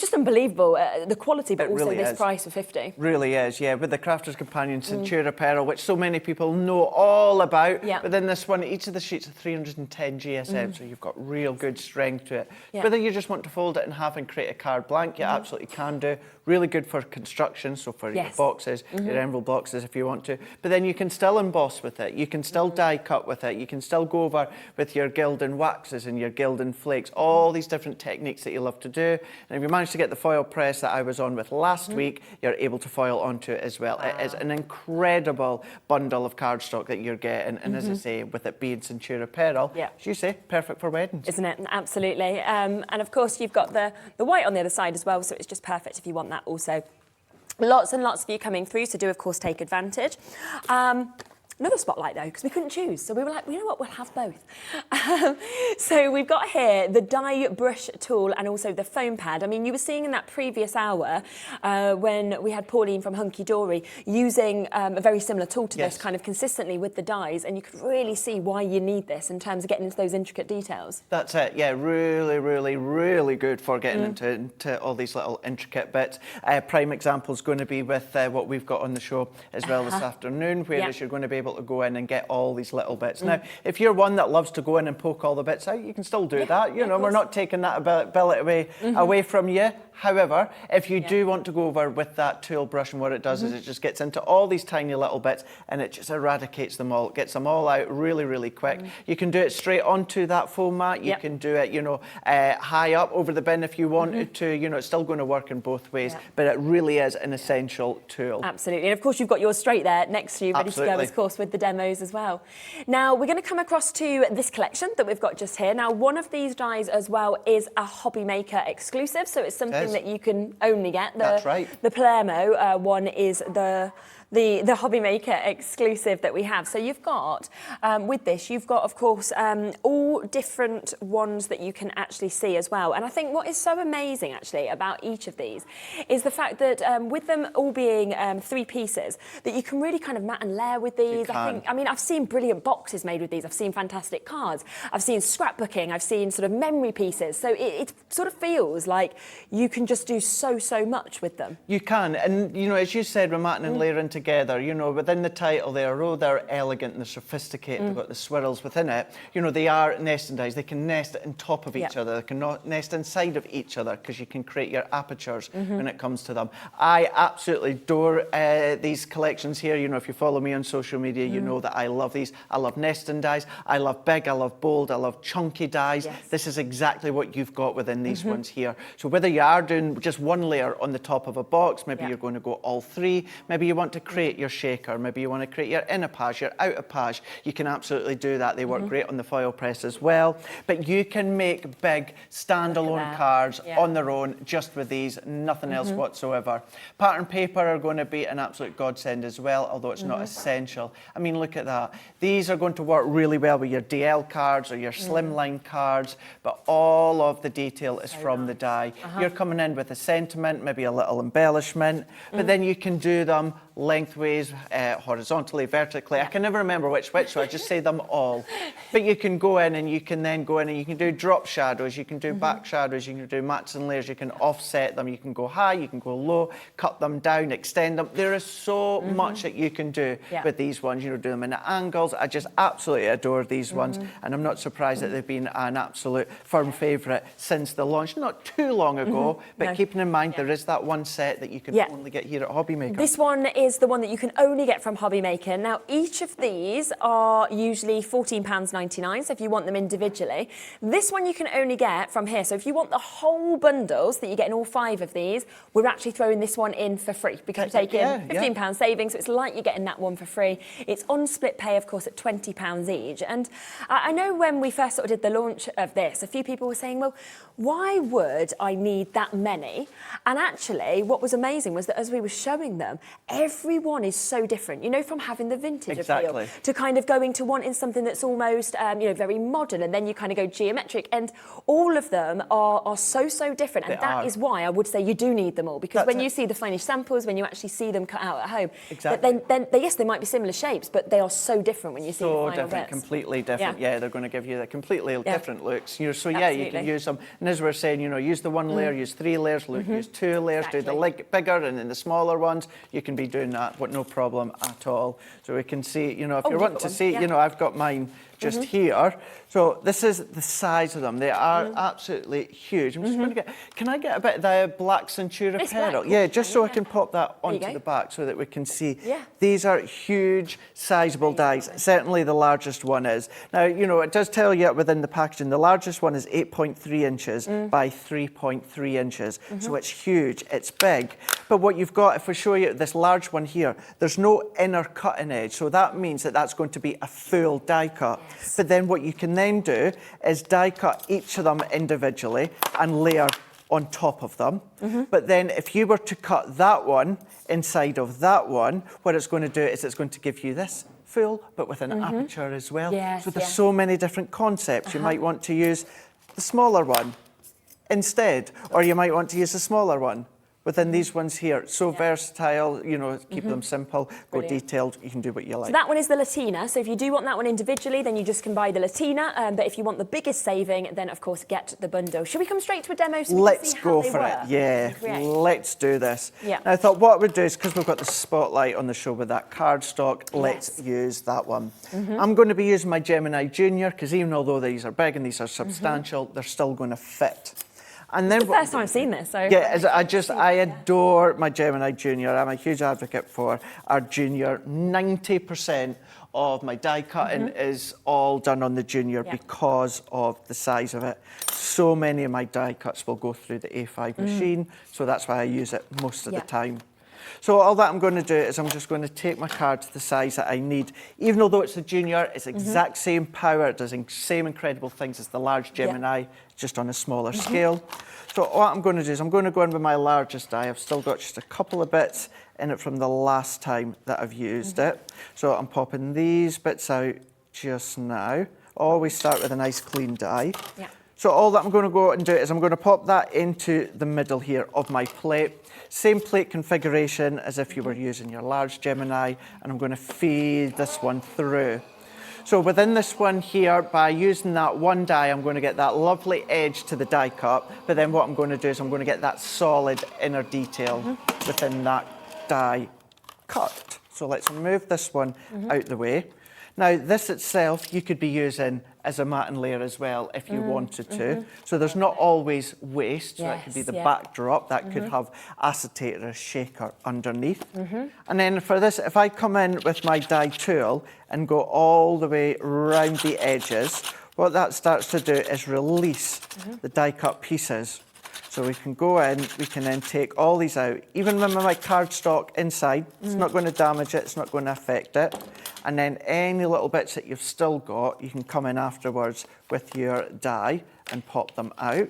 just unbelievable, the quality, but also this price for 50. Really is, yeah. With the Crafter's Companion Centura Pearl, which so many people know all about. Yeah. But then this one, each of the sheets are 310 GSM, so you've got real good strength to it. Yeah. Whether you just want to fold it in half and create a card blank, you absolutely can do. Really good for construction, so for your boxes, your envelope boxes if you want to. But then you can still emboss with it. You can still die cut with it. You can still go over with your gilding waxes and your gilding flakes, all these different techniques that you love to do. And if you manage to get the foil press that I was on with last week, you're able to foil onto it as well. It is an incredible bundle of cardstock that you're getting. And as I say, with it being Centura Pearl, as you say, perfect for weddings. Isn't it? Absolutely. And of course, you've got the white on the other side as well, so it's just perfect if you want that also. Lots and lots of you coming through, so do of course take advantage. Another spotlight though, because we couldn't choose. So we were like, well, you know what, we'll have both. So we've got here the die brush tool and also the foam pad. I mean, you were seeing in that previous hour when we had Pauline from Hunky Dory using a very similar tool to this kind of consistently with the dies, and you could really see why you need this in terms of getting into those intricate details. That's it, yeah, really, really, really good for getting into all these little intricate bits. Prime example is going to be with what we've got on the show as well this afternoon, whereas you're going to be able able to go in and get all these little bits. Now, if you're one that loves to go in and poke all the bits out, you can still do that. You know, we're not taking that ability away from you. However, if you do want to go over with that tool brush, and what it does is it just gets into all these tiny little bits and it just eradicates them all. It gets them all out really, really quick. You can do it straight onto that foam mat. You can do it, you know, high up over the bin if you wanted to. You know, it's still going to work in both ways, but it really is an essential tool. Absolutely. And of course, you've got yours straight there next to you, ready to go, of course, with the demos as well. Now, we're going to come across to this collection that we've got just here. Now, one of these dies as well is a Hobby Maker exclusive, so it's something that you can only get. That's right. The Palermo one is the Hobby Maker exclusive that we have. So you've got, with this, you've got, of course, all different ones that you can actually see as well. And I think what is so amazing, actually, about each of these is the fact that with them all being 3 pieces, that you can really kind of mat and layer with these. I mean, I've seen brilliant boxes made with these. I've seen fantastic cards. I've seen scrapbooking. I've seen sort of memory pieces. So it sort of feels like you can just do so much with them. You can. And, you know, as you said, we're matting and layering together, you know, within the title there, although they're elegant and they're sophisticated, they've got the swirls within it, you know, they are nesting dies. They can nest on top of each other. They can nest inside of each other because you can create your apertures when it comes to them. I absolutely adore these collections here. You know, if you follow me on social media, you know that I love these. I love nesting dies. I love big, I love bold, I love chunky dies. This is exactly what you've got within these ones here. So whether you are doing just one layer on the top of a box, maybe you're going to go all 3, maybe you want to create your shaker, maybe you want to create your inner page, your outer page, you can absolutely do that. They work great on the foil press as well. But you can make big standalone cards on their own just with these, nothing else whatsoever. Pattern paper are going to be an absolute godsend as well, although it's not essential. I mean, look at that. These are going to work really well with your DL cards or your slimline cards, but all of the detail is from the die. You're coming in with a sentiment, maybe a little embellishment, but then you can do them lengthways, horizontally, vertically. I can never remember which, so I just say them all. But you can go in and you can then go in and you can do drop shadows, you can do back shadows, you can do mats and layers, you can offset them, you can go high, you can go low, cut them down, extend them. There is so much that you can do with these ones. You know, do them in angles. I just absolutely adore these ones, and I'm not surprised that they've been an absolute firm favourite since the launch, not too long ago, but keeping in mind there is that one set that you can only get here at Hobby Maker. This one is the one that you can only get from Hobby Maker. Now, each of these are usually £14.99, so if you want them individually. This one you can only get from here, so if you want the whole bundles that you get in all 5 of these, we're actually throwing this one in for free because you're taking £15 savings, so it's like you're getting that one for free. It's on split pay, of course, at £20 each. And I know when we first sort of did the launch of this, a few people were saying, well, why would I need that many? And actually, what was amazing was that as we were showing them, everyone is so different. You know, from having the vintage appeal to kind of going to wanting something that's almost, you know, very modern, and then you kind of go geometric. And all of them are so different. And that is why I would say you do need them all, because when you see the finished samples, when you actually see them cut out at home, then yes, they might be similar shapes, but they are so different when you see the final bits. Completely different. Yeah, they're going to give you the completely different looks. You know, so yeah, you can use them. And as we're saying, you know, use the one layer, use 3 layers, use 2 layers, do the bigger and then the smaller ones. You can be doing that with no problem at all. So we can see, you know, if you're wanting to see, you know, I've got mine just here. So this is the size of them. They are absolutely huge. I'm just going to get, can I get a bit of the black Centura pearl? Yeah, just so I can pop that onto the back so that we can see. These are huge, sizable dies. Certainly the largest one is. Now, you know, it does tell you within the packaging, the largest one is 8.3 inches by 3.3 inches. So it's huge, it's big. But what you've got, if we show you this large one here, there's no inner cutting edge. So that means that that's going to be a full die cut. But then what you can then do is die cut each of them individually and layer on top of them. But then if you were to cut that one inside of that one, what it's going to do is it's going to give you this full, but with an aperture as well. So there's so many different concepts. You might want to use the smaller one instead, or you might want to use the smaller one within these ones here. So versatile, you know, keep them simple, go detailed, you can do what you like. So that one is the Latina. So if you do want that one individually, then you just can buy the Latina. But if you want the biggest saving, then of course get the bundle. Should we come straight to a demo so we can see how they work? Yeah, let's do this. Yeah. Now I thought what we'd do is, because we've got the spotlight on the show with that cardstock, let's use that one. I'm going to be using my Gemini Junior, because even although these are big and these are substantial, they're still going to fit. And then it's the first time I've seen this, so... Yeah, I adore my Gemini Junior. I'm a huge advocate for our Junior. 90% of my die cutting is all done on the Junior because of the size of it. So many of my die cuts will go through the A5 machine, so that's why I use it most of the time. So all that I'm going to do is I'm just going to take my card to the size that I need. Even although it's a Junior, it's exact same power, it does the same incredible things as the large Gemini, just on a smaller scale. So what I'm going to do is I'm going to go in with my largest die. I've still got just a couple of bits in it from the last time that I've used it. So I'm popping these bits out just now. Always start with a nice clean die. So all that I'm going to go and do is I'm going to pop that into the middle here of my plate. Same plate configuration as if you were using your large Gemini, and I'm going to feed this one through. So within this one here, by using that one die, I'm going to get that lovely edge to the die cut, but then what I'm going to do is I'm going to get that solid inner detail within that die cut. So let's move this one out the way. Now this itself, you could be using as a matten layer as well if you wanted to. So there's not always waste, so that could be the backdrop, that could have acetate or a shaker underneath. And then for this, if I come in with my die tool and go all the way around the edges, what that starts to do is release the die cut pieces. So we can go in, we can then take all these out. Even with my cardstock inside, it's not going to damage it, it's not going to affect it. And then any little bits that you've still got, you can come in afterwards with your die and pop them out.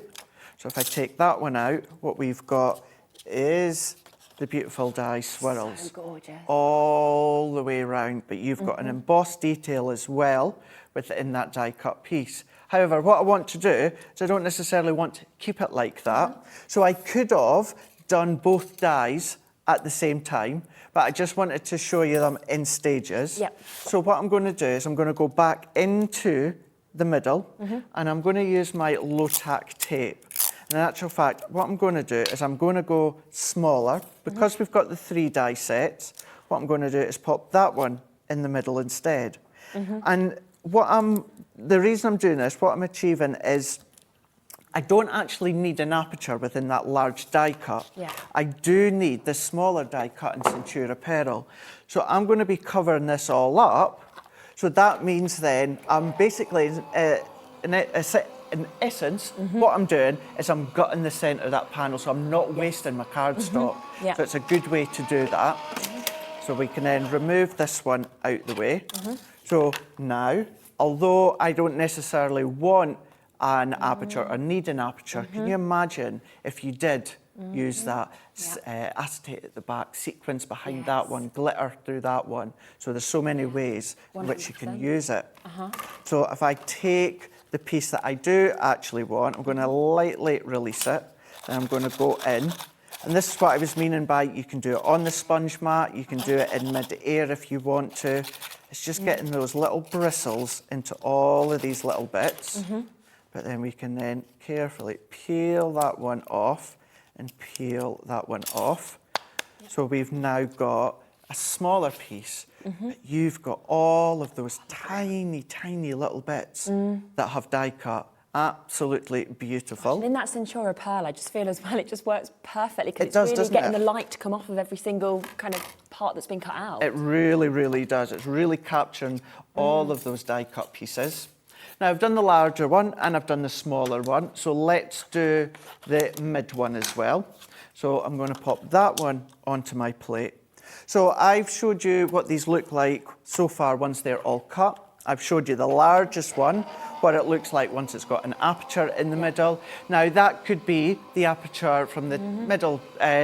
So if I take that one out, what we've got is the beautiful die swirls. So gorgeous. All the way around, but you've got an embossed detail as well within that die cut piece. However, what I want to do is I don't necessarily want to keep it like that. So I could have done both dies at the same time, but I just wanted to show you them in stages. So what I'm going to do is I'm going to go back into the middle and I'm going to use my low-tack tape. In actual fact, what I'm going to do is I'm going to go smaller. Because we've got the 3 die sets, what I'm going to do is pop that one in the middle instead. And the reason I'm doing this, what I'm achieving is I don't actually need an aperture within that large die cut. I do need the smaller die cut in Centura Pearl. So I'm going to be covering this all up. So that means then I'm basically, in essence, what I'm doing is I'm gutting the centre of that panel, so I'm not wasting my cardstock. So it's a good way to do that. So we can then remove this one out the way. So now, although I don't necessarily want an aperture or need an aperture, can you imagine if you did use that acetate at the back, sequins behind that one, glitter through that one. So there's so many ways in which you can use it. So if I take the piece that I do actually want, I'm going to lightly release it, then I'm going to go in. And this is what I was meaning by you can do it on the sponge mat, you can do it in mid-air if you want to. It's just getting those little bristles into all of these little bits. But then we can then carefully peel that one off and peel that one off. So we've now got a smaller piece, but you've got all of those tiny, tiny little bits that have die cut. Absolutely beautiful. And in that Centura Pearl, I just feel as well, it just works perfectly because it's really getting the light to come off of every single kind of part that's been cut out. It really, really does. It's really capturing all of those die cut pieces. Now I've done the larger one and I've done the smaller one, so let's do the mid one as well. So I'm going to pop that one onto my plate. So I've showed you what these look like so far once they're all cut. I've showed you the largest one, what it looks like once it's got an aperture in the middle. Now that could be the aperture from the middle,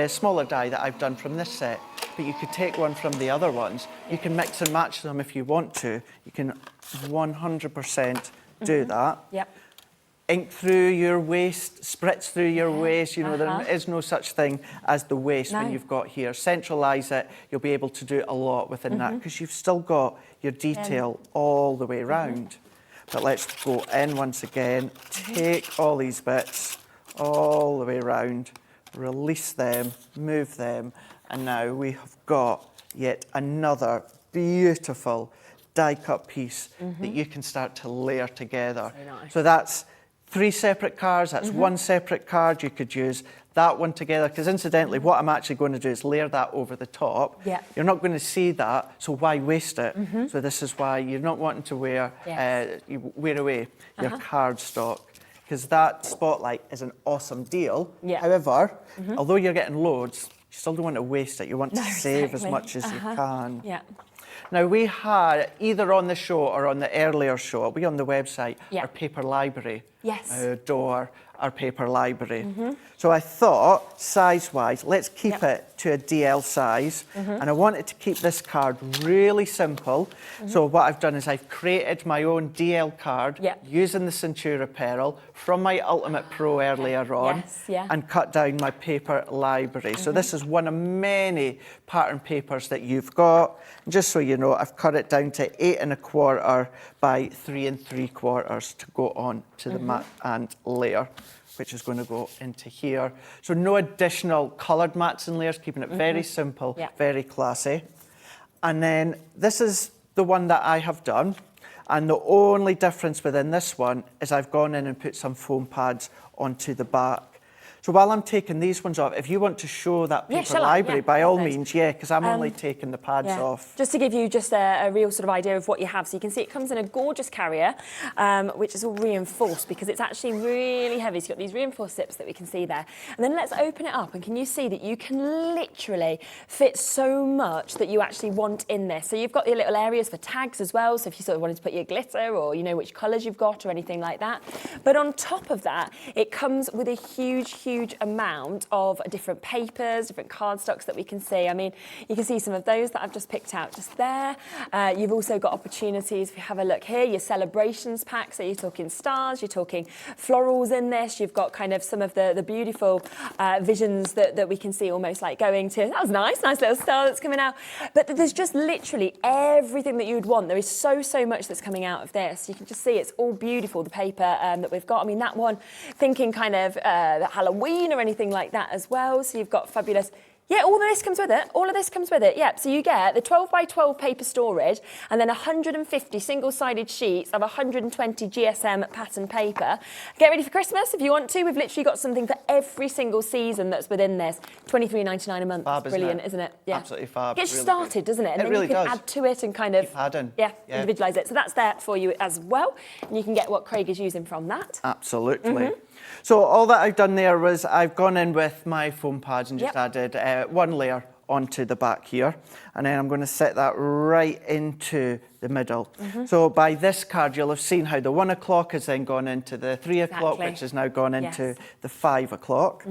smaller die that I've done from this set, but you could take one from the other ones. You can mix and match them if you want to. You can 100% do that. ink through your waste, spritz through your waste. You know, there is no such thing as the waste when you've got here. Centralise it, you'll be able to do a lot within that because you've still got your detail all the way around. But let's go in once again, take all these bits all the way around, release them, move them, and now we have got yet another beautiful die-cut piece that you can start to layer together. So that's 3 separate cards, that's 1 separate card. You could use that one together, because incidentally, what I'm actually going to do is layer that over the top. You're not going to see that, so why waste it? So this is why you're not wanting to wear, you wear away your card stock, because that spotlight is an awesome deal. However, although you're getting loads, you still don't want to waste it. You want to save as much as you can. Now, we had, either on the show or on the earlier show, we on the website, our paper library. Door, our paper library. So I thought, size-wise, let's keep it to a DL size. And I wanted to keep this card really simple. So what I've done is I've created my own DL card using the Centura Pearl from my Ultimate Pro earlier on and cut down my paper library. So this is one of many pattern papers that you've got. And just so you know, I've cut it down to 8 1/4 by 3 3/4 to go on to the mat and layer, which is going to go into here. So no additional coloured mats and layers, keeping it very simple, very classy. And then this is the one that I have done. And the only difference within this one is I've gone in and put some foam pads onto the back. So while I'm taking these ones off, if you want to show that paper library, by all means, because I'm only taking the pads off. Just to give you just a real sort of idea of what you have. So you can see it comes in a gorgeous carrier, which is all reinforced because it's actually really heavy. So you've got these reinforced zips that we can see there. And then let's open it up, and can you see that you can literally fit so much that you actually want in this. So you've got your little areas for tags as well. So if you sort of wanted to put your glitter, or you know which colours you've got or anything like that. But on top of that, it comes with a huge amount of different papers, different cardstocks that we can see. I mean, you can see some of those that I've just picked out just there. You've also got opportunities, if you have a look here, your celebrations pack. So you're talking stars, you're talking florals in this. You've got kind of some of the beautiful visions that we can see almost like going to. That was nice little star that's coming out. But there's just literally everything that you would want. There is so much that's coming out of this. You can just see it's all beautiful, the paper that we've got. I mean, that one, thinking kind of Halloween or anything like that as well. So you've got fabulous. Yeah, all of this comes with it. All of this comes with it. Yep. So you get the 12 by 12 paper storage, and then 150 single-sided sheets of 120 GSM pattern paper. Get ready for Christmas if you want to. We've literally got something for every single season that's within this. $23.99 a month. Fab, Brilliant, isn't it? Yeah. Absolutely fab. Gets you started, doesn't it? And it then really you can does. add to it and kind of Keep adding. individualise it. So that's there for you as well, and you can get what Craig is using from that. Absolutely. So all that I've done there was I've gone in with my foam pads and just added 1 layer onto the back here, and then I'm going to set that right into the middle. So by this card you'll have seen how the 1 o'clock has then gone into the 3 o'clock, which has now gone into the 5 o'clock.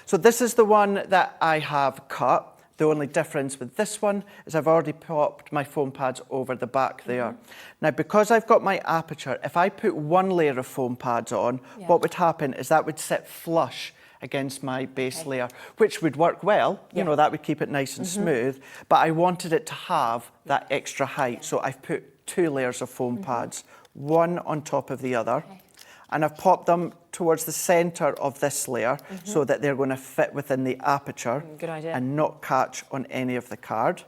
So this is the one that I have cut. The only difference with this one is I've already popped my foam pads over the back there. Now, because I've got my aperture, if I put 1 layer of foam pads on, what would happen is that would sit flush against my base layer, which would work well. You know, that would keep it nice and smooth. But I wanted it to have that extra height, so I've put 2 layers of foam pads, one on top of the other. And I've popped them towards the centre of this layer so that they're going to fit within the aperture and not catch on any of the card.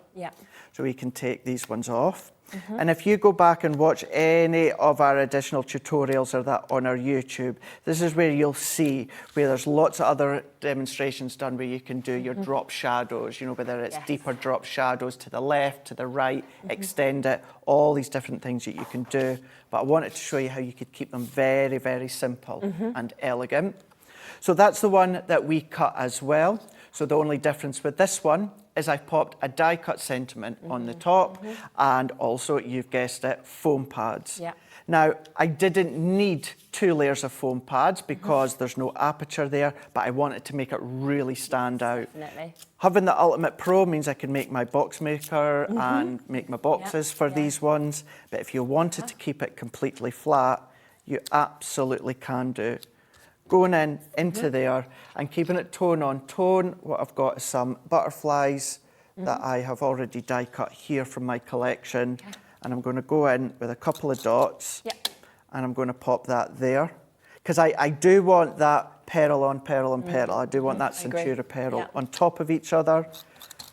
So we can take these ones off. And if you go back and watch any of our additional tutorials or that on our YouTube, this is where you'll see where there's lots of other demonstrations done where you can do your drop shadows, you know, whether it's deeper drop shadows to the left, to the right, extend it, all these different things that you can do. But I wanted to show you how you could keep them very simple and elegant. So that's the one that we cut as well. So the only difference with this one is I've popped a die cut sentiment on the top and also, you've guessed it, foam pads. Now, I didn't need 2 layers of foam pads because there's no aperture there, but I wanted to make it really stand out. Having the Ultimate Pro means I can make my box maker and make my boxes for these ones, but if you wanted to keep it completely flat, you absolutely can do. Going into there and keeping it tone on tone. What I've got is some butterflies that I have already die cut here from my collection. And I'm going to go in with a couple of dots and I'm going to pop that there. Because I do want that pearl on pearl on pearl. I do want that Centura pearl on top of each other.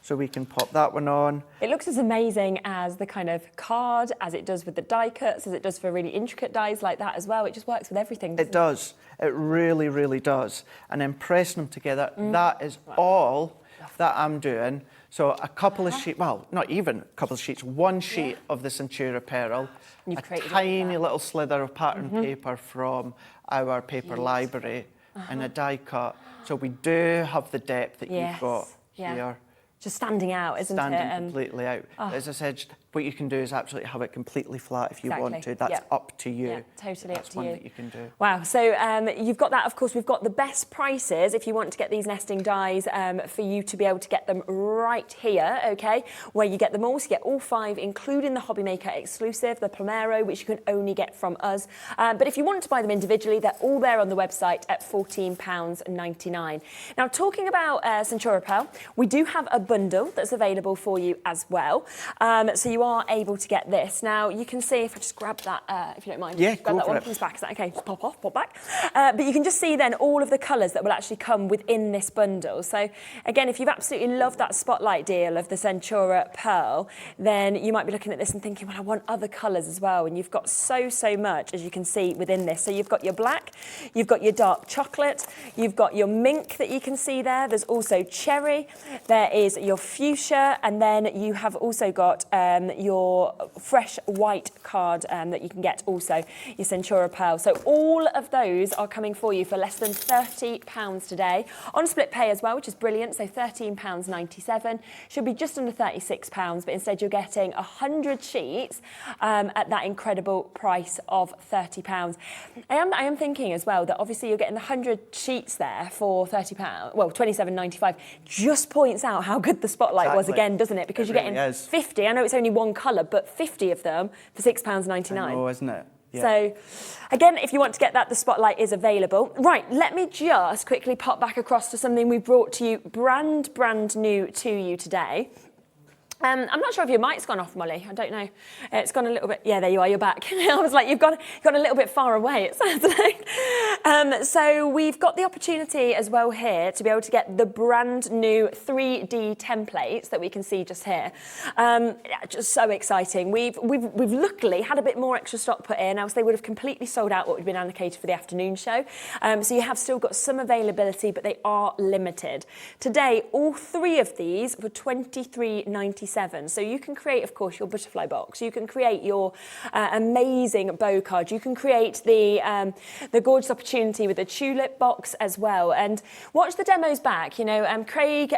So we can pop that one on. It looks as amazing as the kind of card, as it does with the die cuts, as it does for really intricate dies like that as well. It just works with everything. It does. It really, really does. And then pressing them together, that is all that I'm doing. So a couple of sheets, well, not even a couple of sheets, one sheet of the Centura pearl, a tiny little slither of pattern paper from our paper library, and a die cut. So we do have the depth that you've got here. Just standing out, isn't it? Standing completely out. As I said, what you can do is absolutely have it completely flat if you want to. That's up to you. Yeah, totally up to you. That's one that you can do. Wow, so you've got that. Of course, we've got the best prices if you want to get these nesting dies for you to be able to get them right here, okay, where you get them all. So you get all 5, including the Hobby Maker exclusive, the Plomero, which you can only get from us. But if you want to buy them individually, they're all there on the website at £14.99. Now, talking about Centura Pearl, we do have a bundle that's available for you as well. So you are able to get this. Now, you can see, if I just grab that, if you don't mind. Yeah, grab that one from the back. Is that okay? Just pop off, pop back. But you can just see then all of the colours that will actually come within this bundle. So again, if you've absolutely loved that spotlight deal of the Centura Pearl, then you might be looking at this and thinking, well, I want other colours as well. And you've got so much, as you can see, within this. So you've got your black, you've got your dark chocolate, you've got your mink that you can see there. There's also cherry, there is your fuchsia, and then you have also got your fresh white card that you can get also, your Centura Pearl. So all of those are coming for you for less than £30 today. On split pay as well, which is brilliant, so £13.97. Should be just under £36, but instead you're getting 100 sheets at that incredible price of £30. I am thinking as well that obviously you're getting the 100 sheets there for £30, well, £27.95, just points out how good the spotlight was again, doesn't it? Because you're getting 50, I know it's only one colour, but 50 of them for £6.99. Oh, isn't it? Yeah. So, again, if you want to get that, the spotlight is available. Right, let me just quickly pop back across to something we brought to you brand new to you today. I'm not sure if your mic's gone off, Molly. I don't know. It's gone a little bit. Yeah, there you are. You're back. I was like, you've gone a little bit far away, it sounds like. So we've got the opportunity as well here to be able to get the brand new 3D templates that we can see just here. Just so exciting. We've luckily had a bit more extra stock put in, else they would have completely sold out what had been allocated for the afternoon show. So you have still got some availability, but they are limited. Today, all 3 of these were £23.97. So you can create, of course, your butterfly box. You can create your amazing bow card. You can create the gorgeous opportunity with the tulip box as well. And watch the demos back. You know, Craig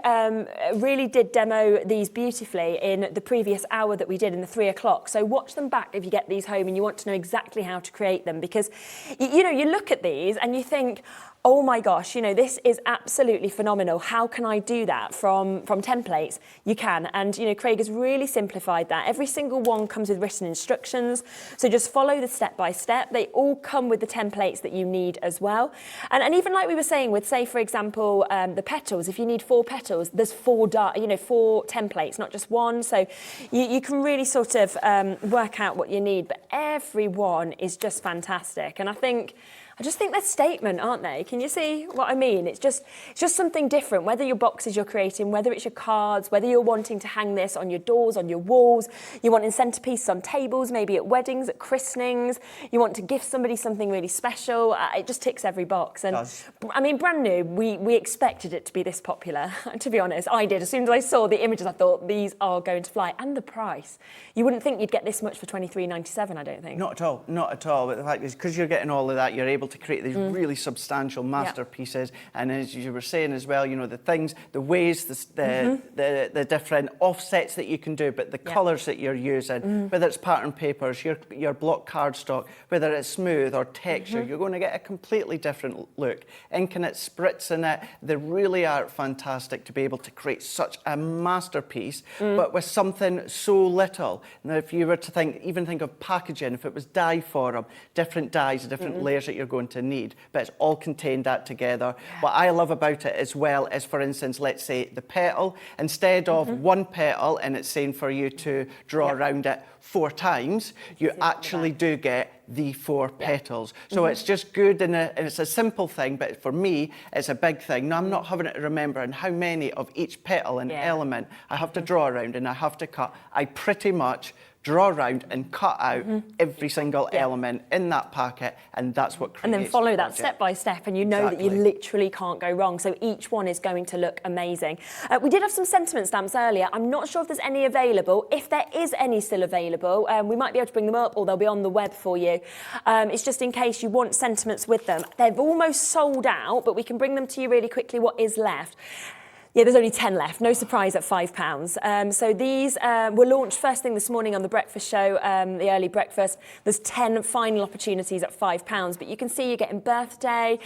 really did demo these beautifully in the previous hour that we did in the 3 o'clock. So watch them back if you get these home and you want to know exactly how to create them, because you know, you look at these and you think, oh my gosh, you know, this is absolutely phenomenal. How can I do that from templates? You can. And, you know, Craig has really simplified that. Every single one comes with written instructions. So just follow the step by step. They all come with the templates that you need as well. And even like we were saying with, say, for example, the petals, if you need 4 petals, there's 4 templates, not just one. So you can really sort of work out what you need. But every one is just fantastic. And I just think they're statement, aren't they? Can you see what I mean? It's just something different, whether your boxes you're creating, whether it's your cards, whether you're wanting to hang this on your doors, on your walls, you want in centerpieces on tables, maybe at weddings, at christenings, you want to gift somebody something really special. It just ticks every box. And I mean, brand new, we expected it to be this popular, to be honest. I did. As soon as I saw the images, I thought these are going to fly. And the price. You wouldn't think you'd get this much for £23.97, I don't think. Not at all, not at all. But the fact is, because you're getting all of that, you're able able to create these really substantial masterpieces. And as you were saying as well, you know, the things, the ways, the different offsets that you can do, but the colours that you're using, whether it's pattern papers, your block cardstock, whether it's smooth or texture, you're going to get a completely different look. Inking it, spritzing it, they really are fantastic to be able to create such a masterpiece, but with something so little. Now, if you were to even think of packaging, if it was dye for them, different dyes, different layers that you're going to need, but it's all contained that together. What I love about it as well is, for instance, let's say the petal, instead of one petal and it's saying for you to draw around it 4 times, you actually do get the 4 petals. So it's just good, and it's a simple thing, but for me, it's a big thing. Now, I'm not having to remember and how many of each petal and element I have to draw around and I have to cut. I pretty much draw around and cut out every single element in that packet, and that's what creates. And then follow that project. step by step, and you know that you literally can't go wrong. So each one is going to look amazing. We did have some sentiment stamps earlier. I'm not sure if there's any available. If there is any still available, we might be able to bring them up, or they'll be on the web for you. It's just in case you want sentiments with them. They've almost sold out, but we can bring them to you really quickly. What is left? Yeah, there's only 10 left. No surprise at £5. So these were launched first thing this morning on the breakfast show, the early breakfast. There's 10 final opportunities at £5. But you can see you're getting birthday,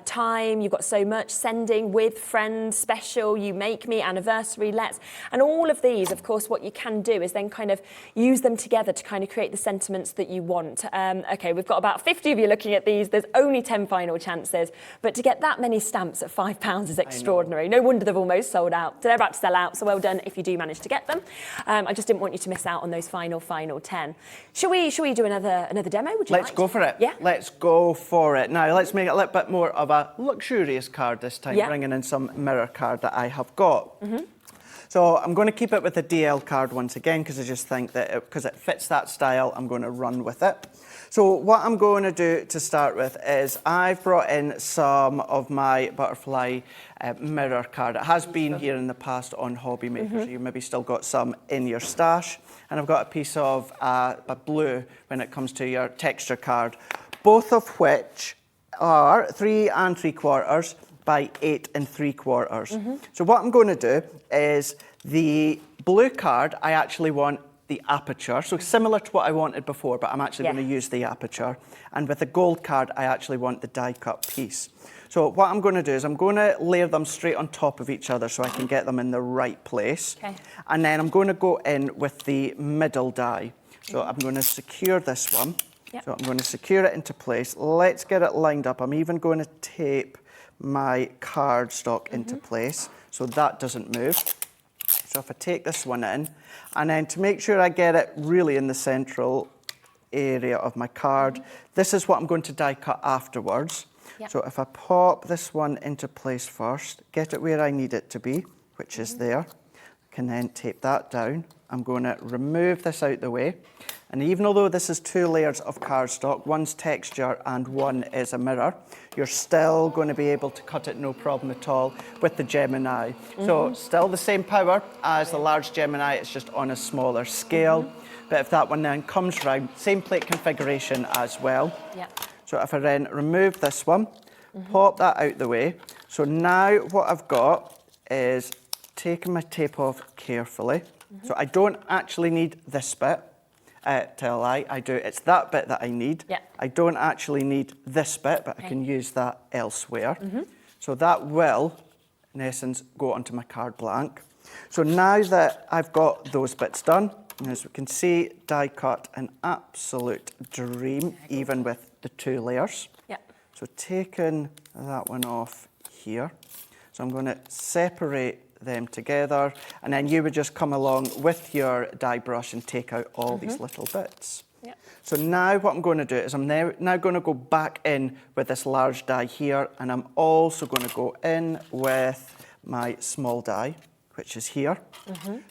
time, you've got so much, sending, with, friends, special, you make me, anniversary, let's. And all of these, of course, what you can do is then kind of use them together to kind of create the sentiments that you want. OK, we've got about 50 of you looking at these. There's only 10 final chances. But to get that many stamps at £5 is extraordinary. No wonder they've almost sold out. So they're about to sell out, so well done if you do manage to get them. I just didn't want you to miss out on those final 10. Shall we do another demo? Would you Let's like go for it. Yeah. Let's go for it. Now, let's make it a little bit more of a luxurious card this time, bringing in some mirror card that I have got. So I'm going to keep it with a DL card once again, because I just think that because it fits that style, I'm going to run with it. So what I'm going to do to start with is I've brought in some of my butterfly mirror card. It has been here in the past on Hobby Maker, so you maybe still got some in your stash. And I've got a piece of a blue when it comes to your texture card, both of which are 3 3/4 by 8 3/4. So what I'm going to do is the blue card, I actually want the aperture, so similar to what I wanted before, but I'm actually going to use the aperture. And with the gold card, I actually want the die cut piece. So what I'm going to do is I'm going to layer them straight on top of each other so I can get them in the right place. And then I'm going to go in with the middle die. So I'm going to secure this one. So I'm going to secure it into place. Let's get it lined up. I'm even going to tape my cardstock into place so that doesn't move. So if I take this one in, and then to make sure I get it really in the central area of my card, this is what I'm going to die cut afterwards. So if I pop this one into place first, get it where I need it to be, which is there, I can then tape that down. I'm going to remove this out the way. And even although this is 2 layers of cardstock, one's texture and one is a mirror, you're still going to be able to cut it no problem at all with the Gemini. So still the same power as the large Gemini, it's just on a smaller scale. But if that one then comes round, same plate configuration as well. So if I then remove this one, pop that out the way. So now what I've got is taking my tape off carefully. So I don't actually need this bit. Tell a lie, I do. It's that bit that I need. I don't actually need this bit, but I can use that elsewhere. So that will, in essence, go onto my card blank. So now that I've got those bits done, as we can see, die cut an absolute dream, even with the 2 layers. So taking that one off here. So I'm going to separate them together, and then you would just come along with your die brush and take out all these little bits. So now what I'm going to do is I'm now going to go back in with this large die here, and I'm also going to go in with my small die, which is here.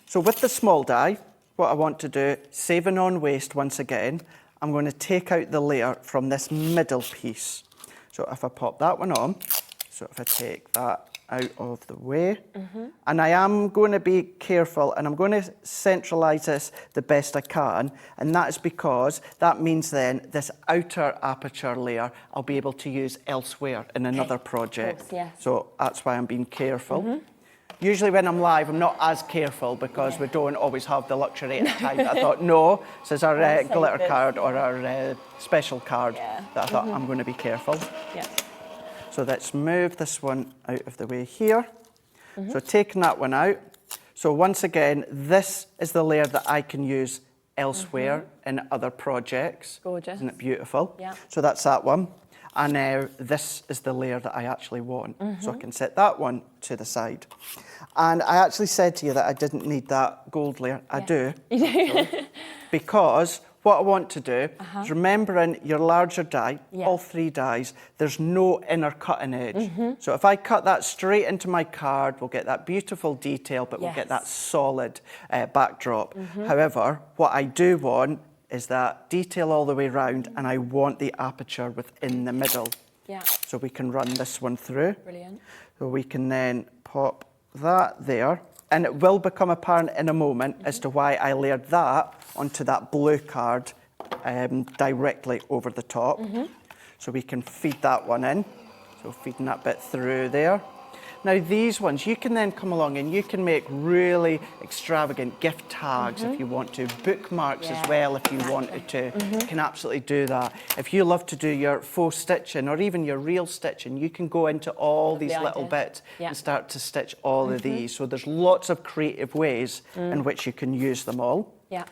So with the small die, what I want to do, saving on waste once again, I'm going to take out the layer from this middle piece. So if I pop that one on, so if I take that out of the way. And I am going to be careful, and I'm going to centralise this the best I can, and that is because that means then this outer aperture layer I'll be able to use elsewhere in another project. Of course, yes. So that's why I'm being careful. Usually when I'm live, I'm not as careful because we don't always have the luxury at the time. I thought, no, this is our glitter card or our special card that I thought I'm going to be careful. Yeah. So let's move this one out of the way here. So taking that one out. So once again, this is the layer that I can use elsewhere in other projects. Gorgeous. Isn't it beautiful? Yeah. So that's that one. And now this is the layer that I actually want. So I can set that one to the side. And I actually said to you that I didn't need that gold layer. I do. Because what I want to do is remembering your larger die, all 3 dies, there's no inner cutting edge. So if I cut that straight into my card, we'll get that beautiful detail, but we'll get that solid backdrop. However, what I do want is that detail all the way around, and I want the aperture within the middle. Yeah. So we can run this one through. Brilliant. So we can then pop that there, and it will become apparent in a moment as to why I layered that onto that blue card directly over the top. So we can feed that one in. So feeding that bit through there. Now these ones, you can then come along and you can make really extravagant gift tags if you want to, bookmarks as well if you wanted to. You can absolutely do that. If you love to do your faux stitching or even your real stitching, you can go into all these little bits and start to stitch all of these. So there's lots of creative ways in which you can use them all. Yeah.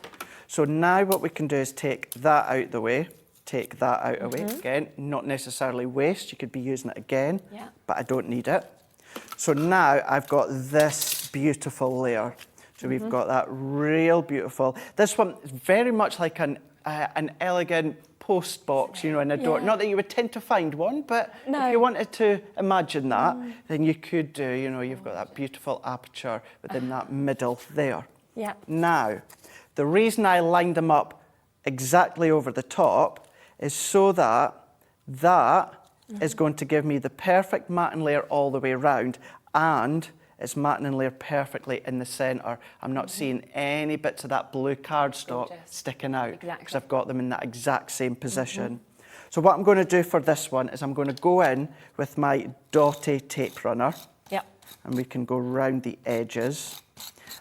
So now what we can do is take that out the way, take that out of the way. Again, not necessarily waste, you could be using it again, but I don't need it. So now I've got this beautiful layer. So we've got that real beautiful. This one is very much like an elegant post box, you know, in a door. Not that you would tend to find one, but if you wanted to imagine that, then you could do, you know, you've got that beautiful aperture within that middle there. Yeah. Now, the reason I lined them up exactly over the top is so that that is going to give me the perfect matting layer all the way around, and it's matting layer perfectly in the centre. I'm not seeing any bits of that blue cardstock sticking out because I've got them in that exact same position. So what I'm going to do for this one is I'm going to go in with my dotty tape runner, and we can go round the edges.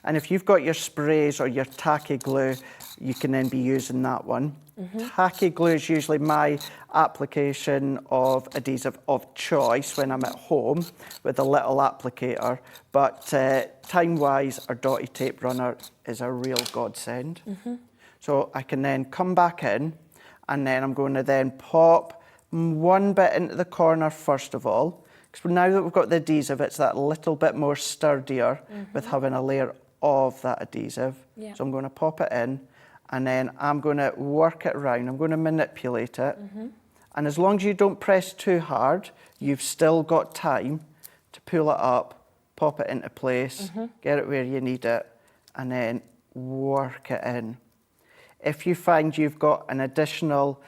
And if you've got your sprays or your tacky glue, you can then be using that one. Tacky glue is usually my application of adhesive of choice when I'm at home with a little applicator, but time-wise, our dotty tape runner is a real godsend. So I can then come back in, and then I'm going to then pop one bit into the corner first of all, because now that we've got the adhesive, it's that little bit more sturdier with having a layer of that adhesive. So I'm going to pop it in, and then I'm going to work it around. I'm going to manipulate it. And as long as you don't press too hard, you've still got time to pull it up, pop it into place, get it where you need it, and then work it in. If you find you've got an additional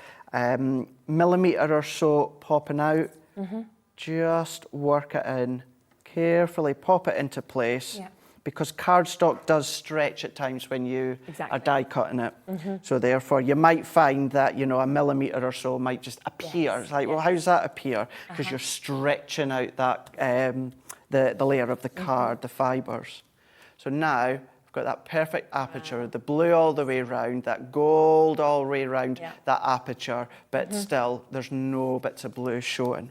millimetre or so popping out, just work it in, carefully pop it into place. Because cardstock does stretch at times when you are die cutting it. So therefore you might find that, you know, a millimetre or so might just appear. It's like, well, how does that appear? Because you're stretching out that the layer of the card, the fibres. So now I've got that perfect aperture, the blue all the way around, that gold all the way around that aperture, but still there's no bits of blue showing.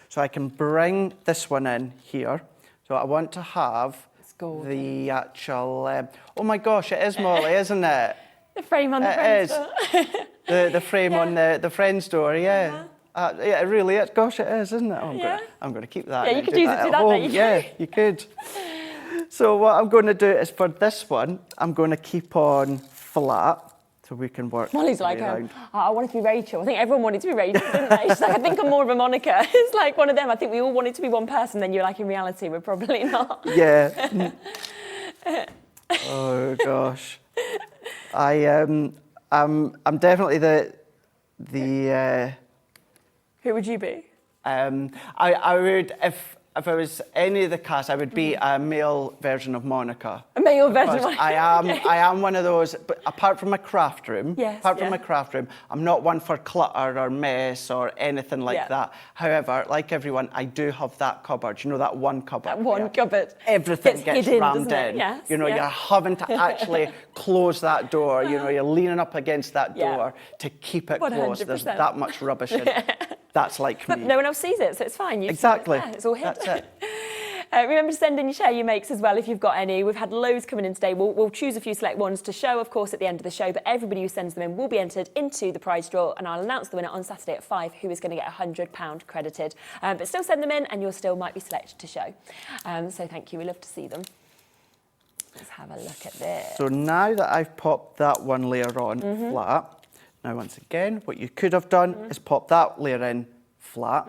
So I can bring this one in here. So I want to have the actual, oh my gosh, it is Molly, isn't it? The frame on the Friends door. The frame on the Friends door, yeah. Yeah, it really is. Gosh, it is, isn't it? Oh, I'm going to keep that. Yeah, you could use it to that day. Yeah, you could. So what I'm going to do is for this one, I'm going to keep on flat. So we can work. Molly's like, I wanted to be Rachel. I think everyone wanted to be Rachel, didn't they? She's like, I think I'm more of a Monica. It's like one of them. I think we all wanted to be one person. Then you're like, in reality, we're probably not. Yeah. Oh gosh. I'm definitely the. Who would you be? I would, if if I was any of the cast, I would be a male version of Monica. A male version of Because Monica. I am one of those, but apart from my craft room, I'm not one for clutter or mess or anything like that. However, like everyone, I do have that cupboard, you know, that one cupboard. That one cupboard. Everything gets hidden, rammed doesn't it? in. Yes, you know, you're having to actually close that door. You know, you're leaning up against that door to keep it closed. There's 100%. that much rubbish in it. That's like But me. no one else sees it, so it's fine. Exactly. It's all hidden. That's it. Remember to send in your share you makes as well if you've got any. We've had loads coming in today. We'll choose a few select ones to show, of course, at the end of the show, but everybody who sends them in will be entered into the prize draw, and I'll announce the winner on Saturday at 5 who is going to get £100 credited. But still send them in and you still might be selected to show. So thank you. We love to see them. Let's have a look at this. So now that I've popped that one layer on flat, now once again, what you could have done is pop that layer in flat,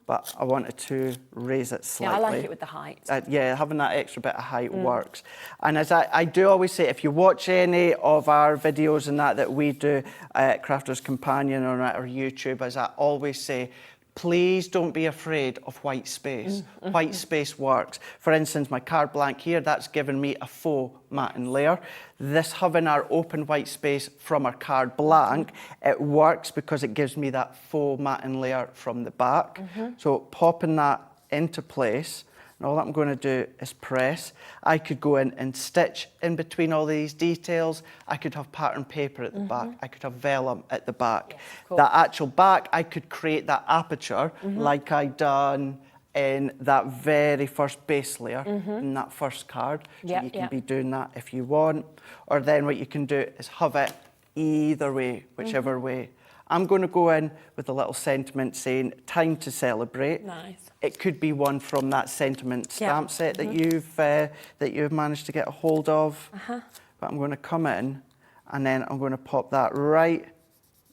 but I wanted to raise it slightly. Yeah, I like it with the height. Yeah, having that extra bit of height works. And as I do always say, if you watch any of our videos and that we do at Crafter's Companion or at our YouTube, as I always say, please don't be afraid of white space. White space works. For instance, my card blank here, that's given me a faux matting layer. This having our open white space from our card blank, it works because it gives me that faux matting layer from the back. So popping that into place, and all I'm going to do is press. I could go in and stitch in between all these details. I could have pattern paper at the back. I could have vellum at the back. Yes, that actual back, I could create that aperture like I done in that very first base layer in that first card. So you can be doing that if you want. Or then what you can do is have it either way, whichever way. I'm going to go in with a little sentiment saying, time to celebrate. Nice. It could be one from that sentiment stamp set that you've managed to get a hold of. But I'm going to come in and then I'm going to pop that right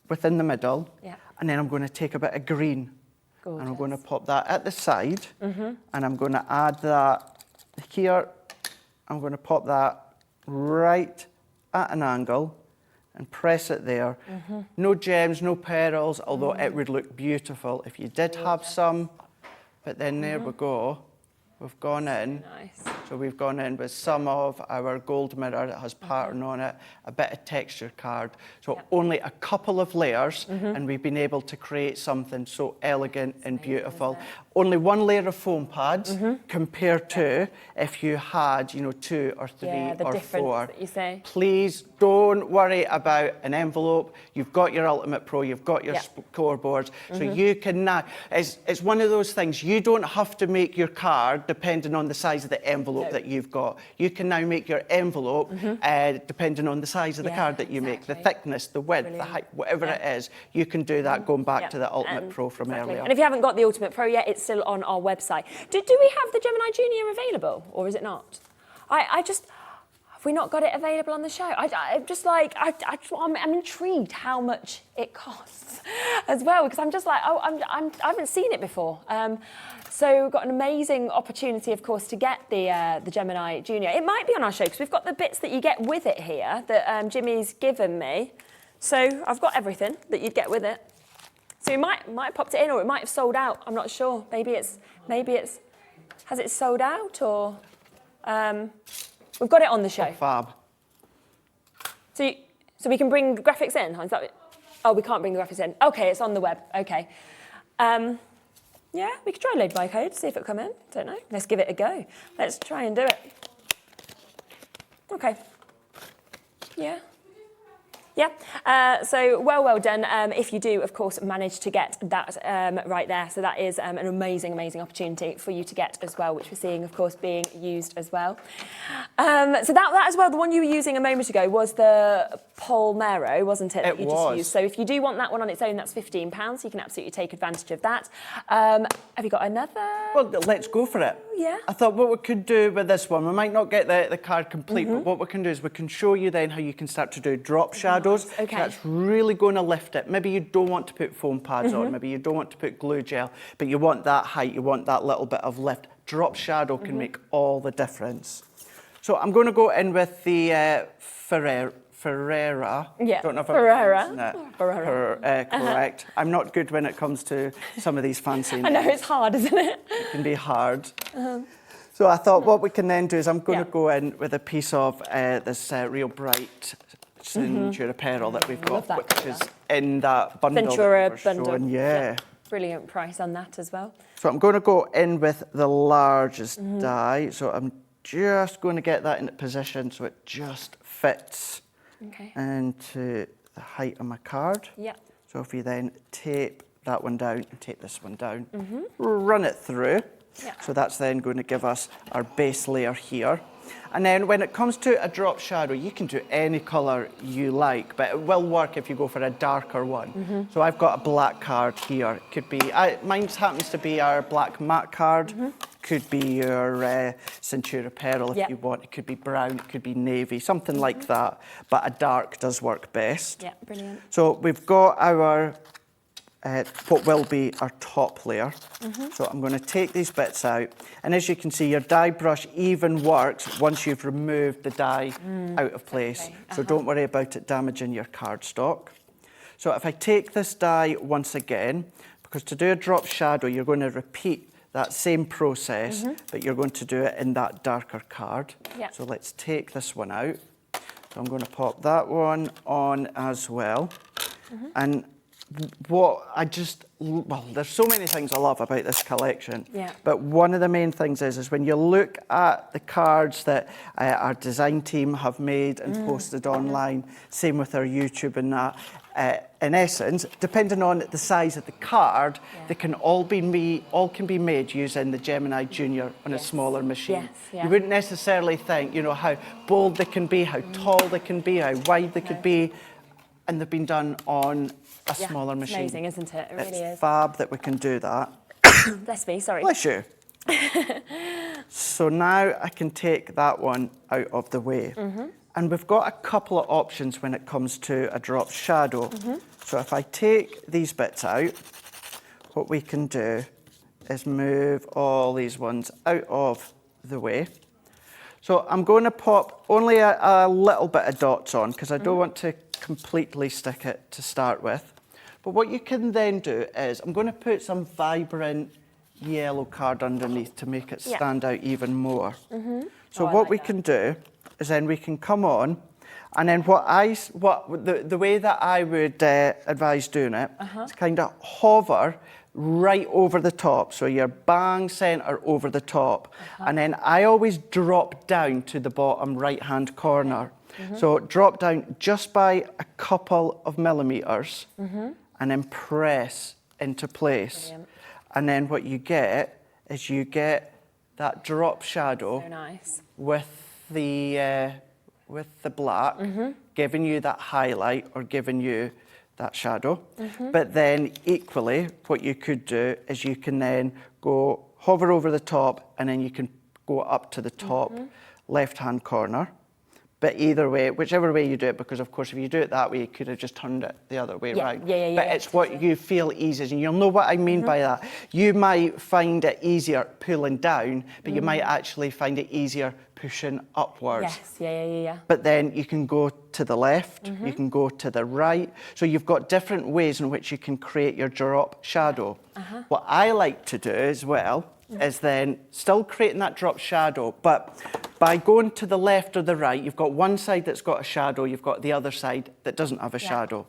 within the middle. And then I'm going to take a bit of green. Gorgeous. And I'm going to pop that at the side. And I'm going to add that here. I'm going to pop that right at an angle and press it there. No gems, no pearls, although it would look beautiful if you did have some. But then there we go. We've gone in. Nice. So we've gone in with some of our gold mirror that has pattern on it, a bit of texture card. So only a couple of layers and we've been able to create something so elegant and beautiful. Only one layer of foam pads compared to if you had, you know, 2 or 3 or 4. That you say. Please don't worry about an envelope. You've got your Ultimate Pro, you've got your scoreboards, so you can now, it's one of those things, you don't have to make your card depending on the size of the envelope that you've got. You can now make your envelope depending on the size of the card that you make, the thickness, the width, the height, whatever it is, you can do that going back to the Ultimate Pro from earlier. And if you haven't got the Ultimate Pro yet, it's still on our website. Do we have the Gemini Junior available, or is it not? Have we not got it available on the show? I'm just like, I'm intrigued how much it costs as well, because I'm just like, I haven't seen it before. So we've got an amazing opportunity, of course, to get the Gemini Junior. It might be on our show, because we've got the bits that you get with it here that Jimmy's given me. So I've got everything that you'd get with it. So we might have popped it in, or it might have sold out. I'm not sure. Maybe it's has it sold out, or we've got it on the show. Fab. So we can bring the graphics in. Is that? Oh, we can't bring the graphics in. Okay, it's on the web. Okay. Yeah, we could try load by code, see if it'll come in. Don't know. Let's give it a go. Let's try and do it. Okay. Yeah. Yeah, so well done if you do, of course, manage to get that right there. So that is an amazing, amazing opportunity for you to get as well, which we're seeing, of course, being used as well. So that as well, the one you were using a moment ago was the Polmero, wasn't it? That you just used. So if you do want that one on its own, that's £15. So you can absolutely take advantage of that. Have you got another? Well, let's go for it. Yeah. I thought what we could do with this one, we might not get the card complete, but what we can do is we can show you then how you can start to do drop shadows. Okay. So that's really going to lift it. Maybe you don't want to put foam pads on, maybe you don't want to put glue gel, but you want that height, you want that little bit of lift. Drop shadow can make all the difference. So I'm going to go in with the Ferrera. Yeah, Don't know if I'm Ferrera. pronouncing it Ferrera. correct. I'm not good when it comes to some of these fancy names. I know, it's hard, isn't it? It can be hard. So I thought what we can then do is I'm going to go in with a piece of this real bright Centura pearl that we've got, which is in that bundle Centura that we're bundle. showing. Yeah. Brilliant price on that as well. So I'm going to go in with the largest die. So I'm just going to get that into position so it just fits into the height of my card. Yeah. So if you then tape that one down and tape this one down, run it through. Yeah. So that's then going to give us our base layer here. And then when it comes to a drop shadow, you can do any colour you like, but it will work if you go for a darker one. So I've got a black card here. It could be, mine happens to be our black matte card. Could be your Centura Pearl if you want. It could be brown, it could be navy, something like that. But a dark does work best. Yeah, brilliant. So we've got our what will be our top layer. So I'm going to take these bits out, and as you can see, your die brush even works once you've removed the die out of place. So don't worry about it damaging your cardstock. So if I take this die once again, because to do a drop shadow, you're going to repeat that same process, but you're going to do it in that darker card. So let's take this one out. So I'm going to pop that one on as well. And what I just, well, there's so many things I love about this collection, but one of the main things is when you look at the cards that our design team have made and posted online, same with our YouTube and that, in essence, depending on the size of the card, they can all be made using the Gemini Junior on a smaller machine. You wouldn't necessarily think, you know, how bold they can be, how tall they can be, how wide they could be, and they've been done on a smaller machine. Amazing, isn't it? It really is. It's fab that we can do that. Bless me, sorry. Bless you. So now I can take that one out of the way. And we've got a couple of options when it comes to a drop shadow. So if I take these bits out, what we can do is move all these ones out of the way. So I'm going to pop only a little bit of dots on because I don't want to completely stick it to start with. But what you can then do is I'm going to put some vibrant yellow card underneath to make it stand out even more. So what we can do is then we can come on, and then the way that I would advise doing it is kind of hover right over the top. So you're bang centre over the top. And then I always drop down to the bottom right-hand corner. So drop down just by a couple of millimetres and then press into place. Brilliant. And then what you get is you get that drop shadow with the black, giving you that highlight or giving you that shadow. But then equally, what you could do is you can then go hover over the top and then you can go up to the top left-hand corner. But either way, whichever way you do it, because of course if you do it that way, you could have just turned it the other way around. But it's what you feel easiest, and you'll know what I mean by that. You might find it easier pulling down, but you might actually find it easier pushing upwards. But then you can go to the left, you can go to the right. So you've got different ways in which you can create your drop shadow. What I like to do as well is then still creating that drop shadow, but by going to the left or the right, you've got one side that's got a shadow, you've got the other side that doesn't have a shadow.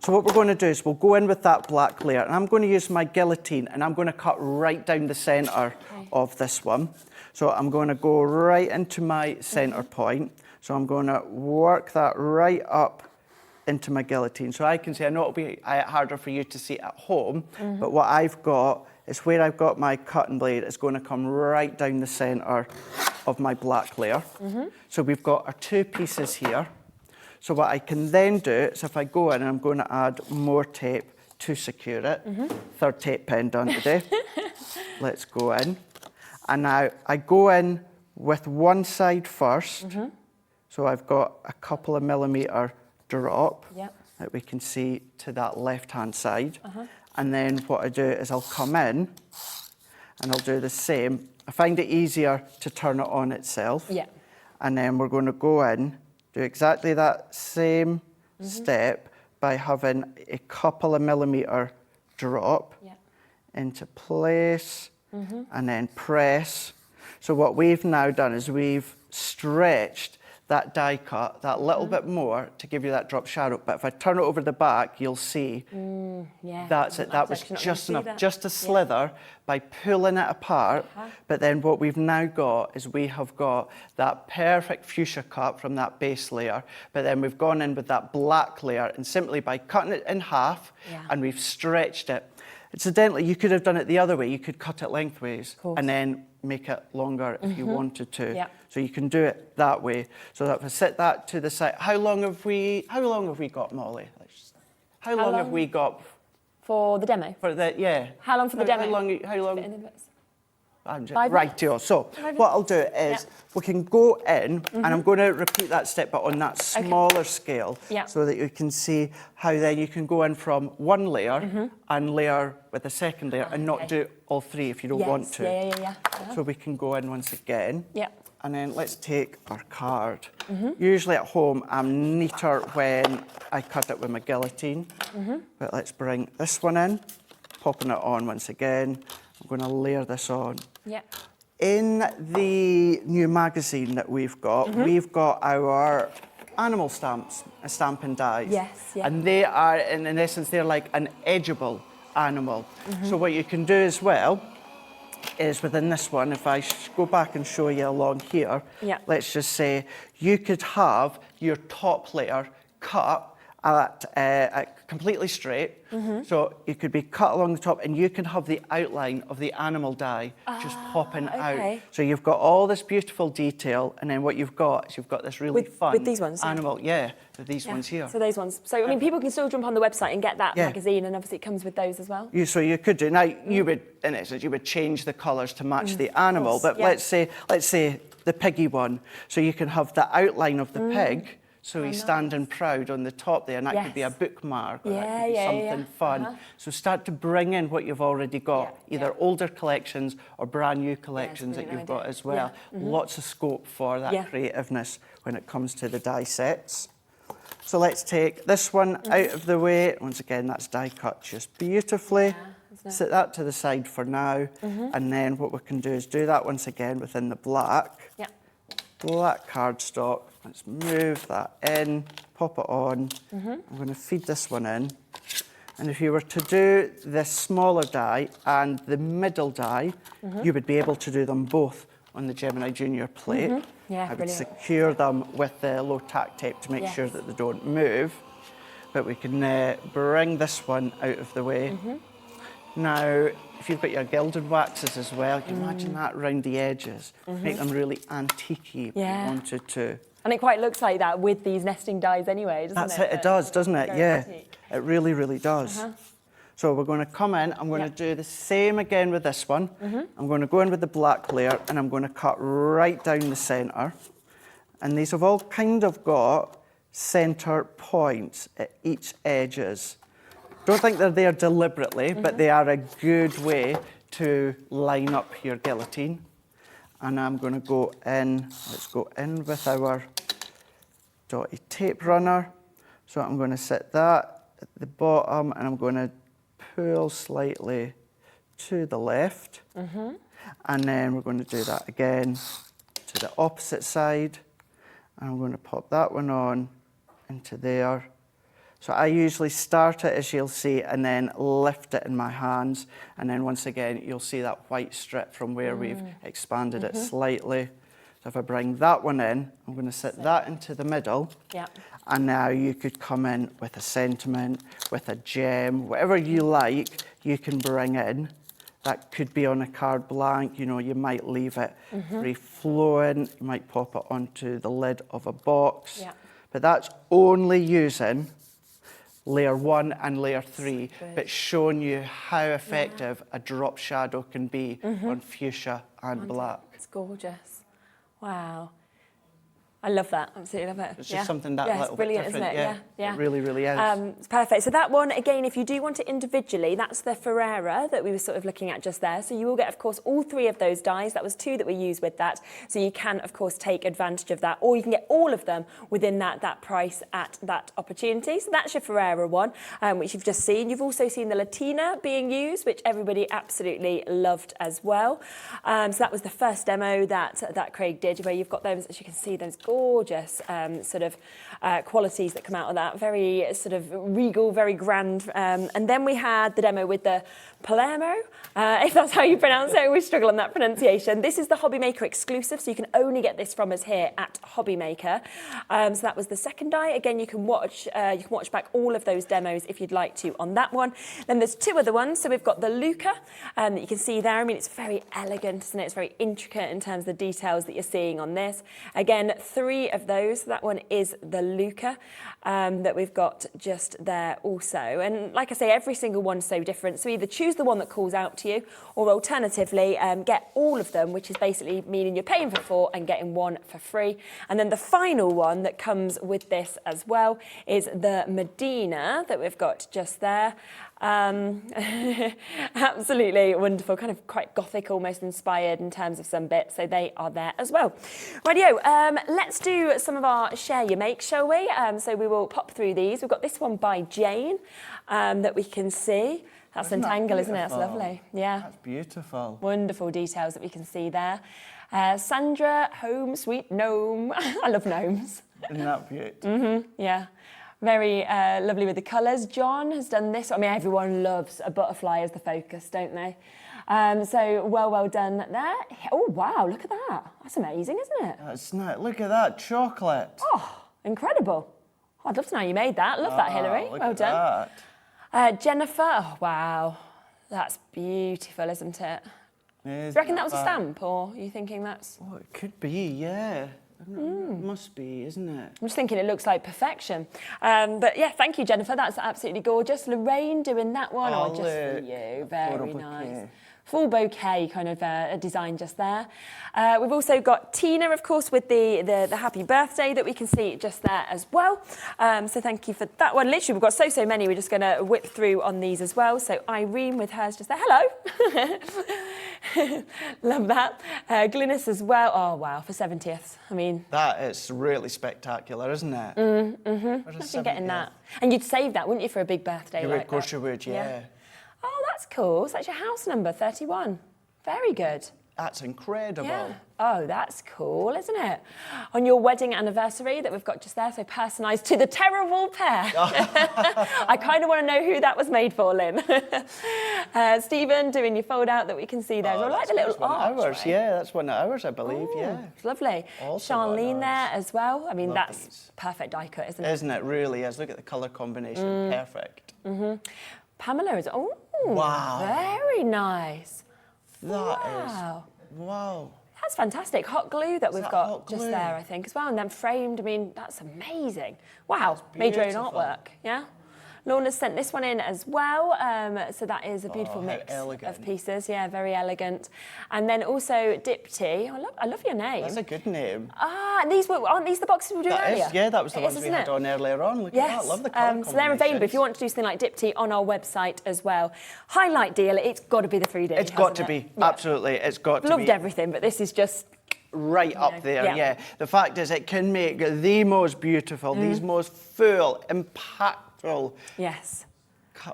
So what we're going to do is we'll go in with that black layer, and I'm going to use my guillotine, and I'm going to cut right down the centre of this one. So I'm going to go right into my centre point. So I'm going to work that right up into my guillotine. So I can see, I know it'll be harder for you to see at home, but what I've got is where I've got my cutting blade, it's going to come right down the centre of my black layer. So we've got our two pieces here. So what I can then do is if I go in and I'm going to add more tape to secure it. Third tape pen done today. Let's go in. And now I go in with one side first. So I've got a couple of millimetre drop that we can see to that left-hand side. And then what I do is I'll come in and I'll do the same. I find it easier to turn it on itself. And then we're going to go in, do exactly that same step by having a couple of millimetre drop into place and then press. So what we've now done is we've stretched that die cut that little bit more to give you that drop shadow. But if I turn it over the back, you'll see that's it. That was just enough, just a slither by pulling it apart. But then what we've now got is we have got that perfect fuchsia cut from that base layer. But then we've gone in with that black layer, and simply by cutting it in half and we've stretched it. Incidentally, you could have done it the other way. You could cut it lengthways and then make it longer if you wanted to. So you can do it that way. So that if I set that to the side, how long have we got, Molly? How long have we got for the demo? For the How long for the demo? How long? Five Right, so what I'll do is we can go in, and I'm going to repeat that step, but on that smaller scale, so that you can see how then you can go in from one layer and layer with the second layer and not do all three if you don't want to. So we can go in once again. And then let's take our card. Usually at home, I'm neater when I cut it with my guillotine. But let's bring this one in, popping it on once again. I'm going to layer this on. In the new magazine that we've got our animal stamps, stamping dies. And they are, in essence, they're like an edgeable animal. So what you can do as well is within this one, if I go back and show you along here, let's just say you could have your top layer cut at completely straight. So it could be cut along the top, and you can have the outline of the animal die just popping out. So you've got all this beautiful detail, and then what you've got is you've got this really fun with these ones, animal. With these ones here. So those ones. So I mean, people can still jump on the website and get that magazine, and obviously it comes with those as well. So you could do now. You would, in essence, you would change the colours to match the animal. But let's say the piggy one. So you can have the outline of the pig. So he's standing proud on the top there, and that could be a bookmark, or that could be something fun. So start to bring in what you've already got, either older collections or brand new collections that you've got as well. Lots of scope for that creativeness when it comes to the die sets. So let's take this one out of the way. Once again, that's die cut just beautifully. Set that to the side for now. And then what we can do is do that once again within the black. Black cardstock. Let's move that in, pop it on. I'm going to feed this one in. And if you were to do this smaller die and the middle die, you would be able to do them both on the Gemini Junior plate. I would secure them with the low tack tape to make sure that they don't move. But we can bring this one out of the way. Now, if you've got your gilded waxes as well, you can imagine that around the edges. Make them really antique-y if you wanted to. And it quite looks like that with these nesting dies anyway, doesn't it? That's it, it does, doesn't it? It really, really does. So we're going to come in, I'm going to do the same again with this one. I'm going to go in with the black layer, and I'm going to cut right down the centre. And these have all kind of got centre points at each edges. Don't think they're there deliberately, but they are a good way to line up your guillotine. And I'm going to go in, let's go in with our dotty tape runner. So I'm going to set that at the bottom, and I'm going to pull slightly to the left. And then we're going to do that again to the opposite side. And I'm going to pop that one on into there. So I usually start it, as you'll see, and then lift it in my hands. And then once again, you'll see that white strip from where we've expanded it slightly. So if I bring that one in, I'm going to set that into the middle. And now you could come in with a sentiment, with a gem, whatever you like, you can bring in. That could be on a card blank, you know, you might leave it free flowing, you might pop it onto the lid of a box. But that's only using layer 1 and layer 3, but showing you how effective a drop shadow can be on fuchsia and black. It's gorgeous. Wow. I love that. Absolutely love it. It's just something that it's little brilliant, bit different. isn't it? Yeah. It really, really is. It's perfect. So that one, again, if you do want it individually, that's the Ferrera that we were sort of looking at just there. So you will get, of course, all 3 of those dies. That was 2 that we used with that. So you can, of course, take advantage of that, or you can get all of them within that price at that opportunity. So that's your Ferrera one, which you've just seen. You've also seen the Latina being used, which everybody absolutely loved as well. So that was the first demo that Craig did, where you've got those, as you can see, those gorgeous sort of qualities that come out of that. Very sort of regal, very grand. And then we had the demo with the Palermo, if that's how you pronounce it. We struggle on that pronunciation. This is the Hobby Maker exclusive, so you can only get this from us here at Hobby Maker. So that was the second die. Again, you can watch back all of those demos if you'd like to on that one. Then there's 2 other ones. So we've got the Luca that you can see there. I mean, it's very elegant, isn't it? It's very intricate in terms of the details that you're seeing on this. Again, 3 of those. That one is the Luca that we've got just there also. And like I say, every single one's so different. So either choose the one that calls out to you, or alternatively, get all of them, which is basically meaning you're paying for 4 and getting 1 for free. And then the final one that comes with this as well is the Medina that we've got just there. Absolutely wonderful, kind of quite gothic, almost inspired in terms of some bits, so they are there as well. Rightio, let's do some of our share your make, shall we? So we will pop through these. We've got this one by Jane that we can see. That's Untangle, isn't it? That's lovely. Yeah. That's beautiful. Wonderful details that we can see there. Sandra, Home Sweet Gnome. I love gnomes. Isn't that beautiful? Yeah. Very lovely with the colours. John has done this. I mean, everyone loves a butterfly as the focus, don't they? So well done there. Oh, wow, look at that. That's amazing, isn't it? That's nice. Look at that chocolate. Oh, incredible. Oh, I'd love to know how you made that. Love that, Hilary. Look Well at done. That. Jennifer, oh, wow. That's beautiful, isn't it? Do you reckon that was a stamp, or are you thinking that's... Oh, it could be, yeah. It must be, isn't it? I'm just thinking it looks like perfection. But yeah, thank you, Jennifer. That's absolutely gorgeous. Lorraine doing that one. Oh, just for you. Very nice. Full bouquet kind of design just there. We've also got Tina, of course, with the happy birthday that we can see just there as well. So thank you for that one. Literally, we've got so many. We're just going to whip through on these as well. So Irene with hers just there. Hello. Love that. Glynis as well. Oh, wow, for 70th. I mean... That is really spectacular, isn't it? Imagine getting that. And you'd save that, wouldn't you, for a big birthday like that? Of course you would, yeah. Oh, that's cool. So that's your house number, 31. Very good. That's incredible. Yeah. Oh, that's cool, isn't it? On your wedding anniversary that we've got just there, so personalised to the terrible pair. I kind of want to know who that was made for, Lynn. Stephen doing your fold out that we can see there. I like the little arch. Ours, yeah, that's one of ours, I believe, yeah. It's lovely. Also Charlene there as well. I mean, Love that's these. perfect die cut, isn't it? Isn't it? Really is. Look at the colour combination. Perfect. Pamela is, oh, wow. Very nice. That is, wow. That's fantastic. Hot glue that we've got hot just glue? there, I think, as well. And then framed, I mean, that's amazing. Wow, made your own beautiful. artwork, yeah? Lorna's sent this one in as well. So that is a beautiful mix of pieces. Yeah, very elegant. And then also Dipty. I love your name. That's a good name. Ah, and aren't these the boxes we were doing earlier? Yeah, that was the ones we had on earlier on. Look at that. Love the colour so they're available if you want to do something like Dipty on our website as well. Highlight deal, it's got to be the 3D. It's got to be, absolutely. It's got to be. Loved everything, but this is just... right up there, yeah. The fact is, it can make the most beautiful, these most full, impactful. Yes.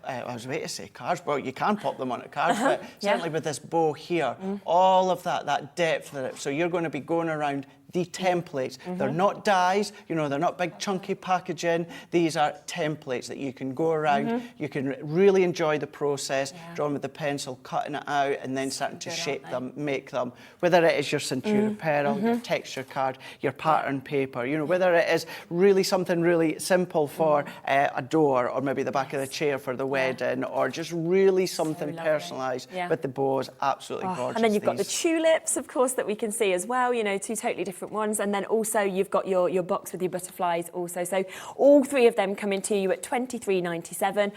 I was about to say cards, well, you can pop them on a card, but certainly with this bow here, all of that depth in it. So you're going to be going around the templates. They're not dies, you know, they're not big chunky packaging. These are templates that you can go around. You can really enjoy the process, drawing with the pencil, cutting it out, and then starting to shape them, make them. Whether it is your Centura Pearl, your texture card, your pattern paper, you know, whether it is really something really simple for a door, or maybe the back of the chair for the wedding, or just really something personalised. But the bow is absolutely gorgeous. And then you've got the tulips, of course, that we can see as well, you know, 2 totally different different ones. And then also you've got your box with your butterflies also. So all 3 of them coming to you at £23.97.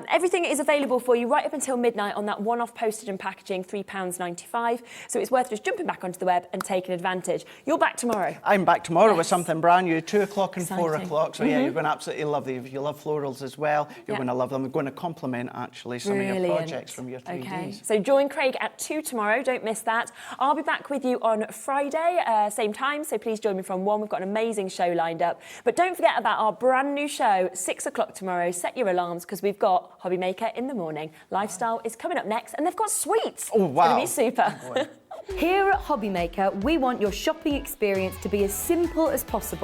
Everything is available for you right up until midnight on that one-off postage and packaging, £3.95. So it's worth just jumping back onto the web and taking advantage. You're back tomorrow. I'm back tomorrow with something brand new, 2 o'clock and 4 Exciting. o'clock. So yeah, you're going to absolutely love these. If you love florals as well, you're going to love them. We're going to complement actually some of your projects from your 3Ds. Okay, so join Craig at 2 tomorrow, don't miss that. I'll be back with you on Friday, same time, so please join me from 1. We've got an amazing show lined up. But don't forget about our brand new show, 6 o'clock tomorrow. Set your alarms because we've got Hobby Maker in the morning. Lifestyle is coming up next and they've got sweets. Oh, wow. It's going to be super. Here at Hobby Maker, we want your shopping experience to be as simple as possible.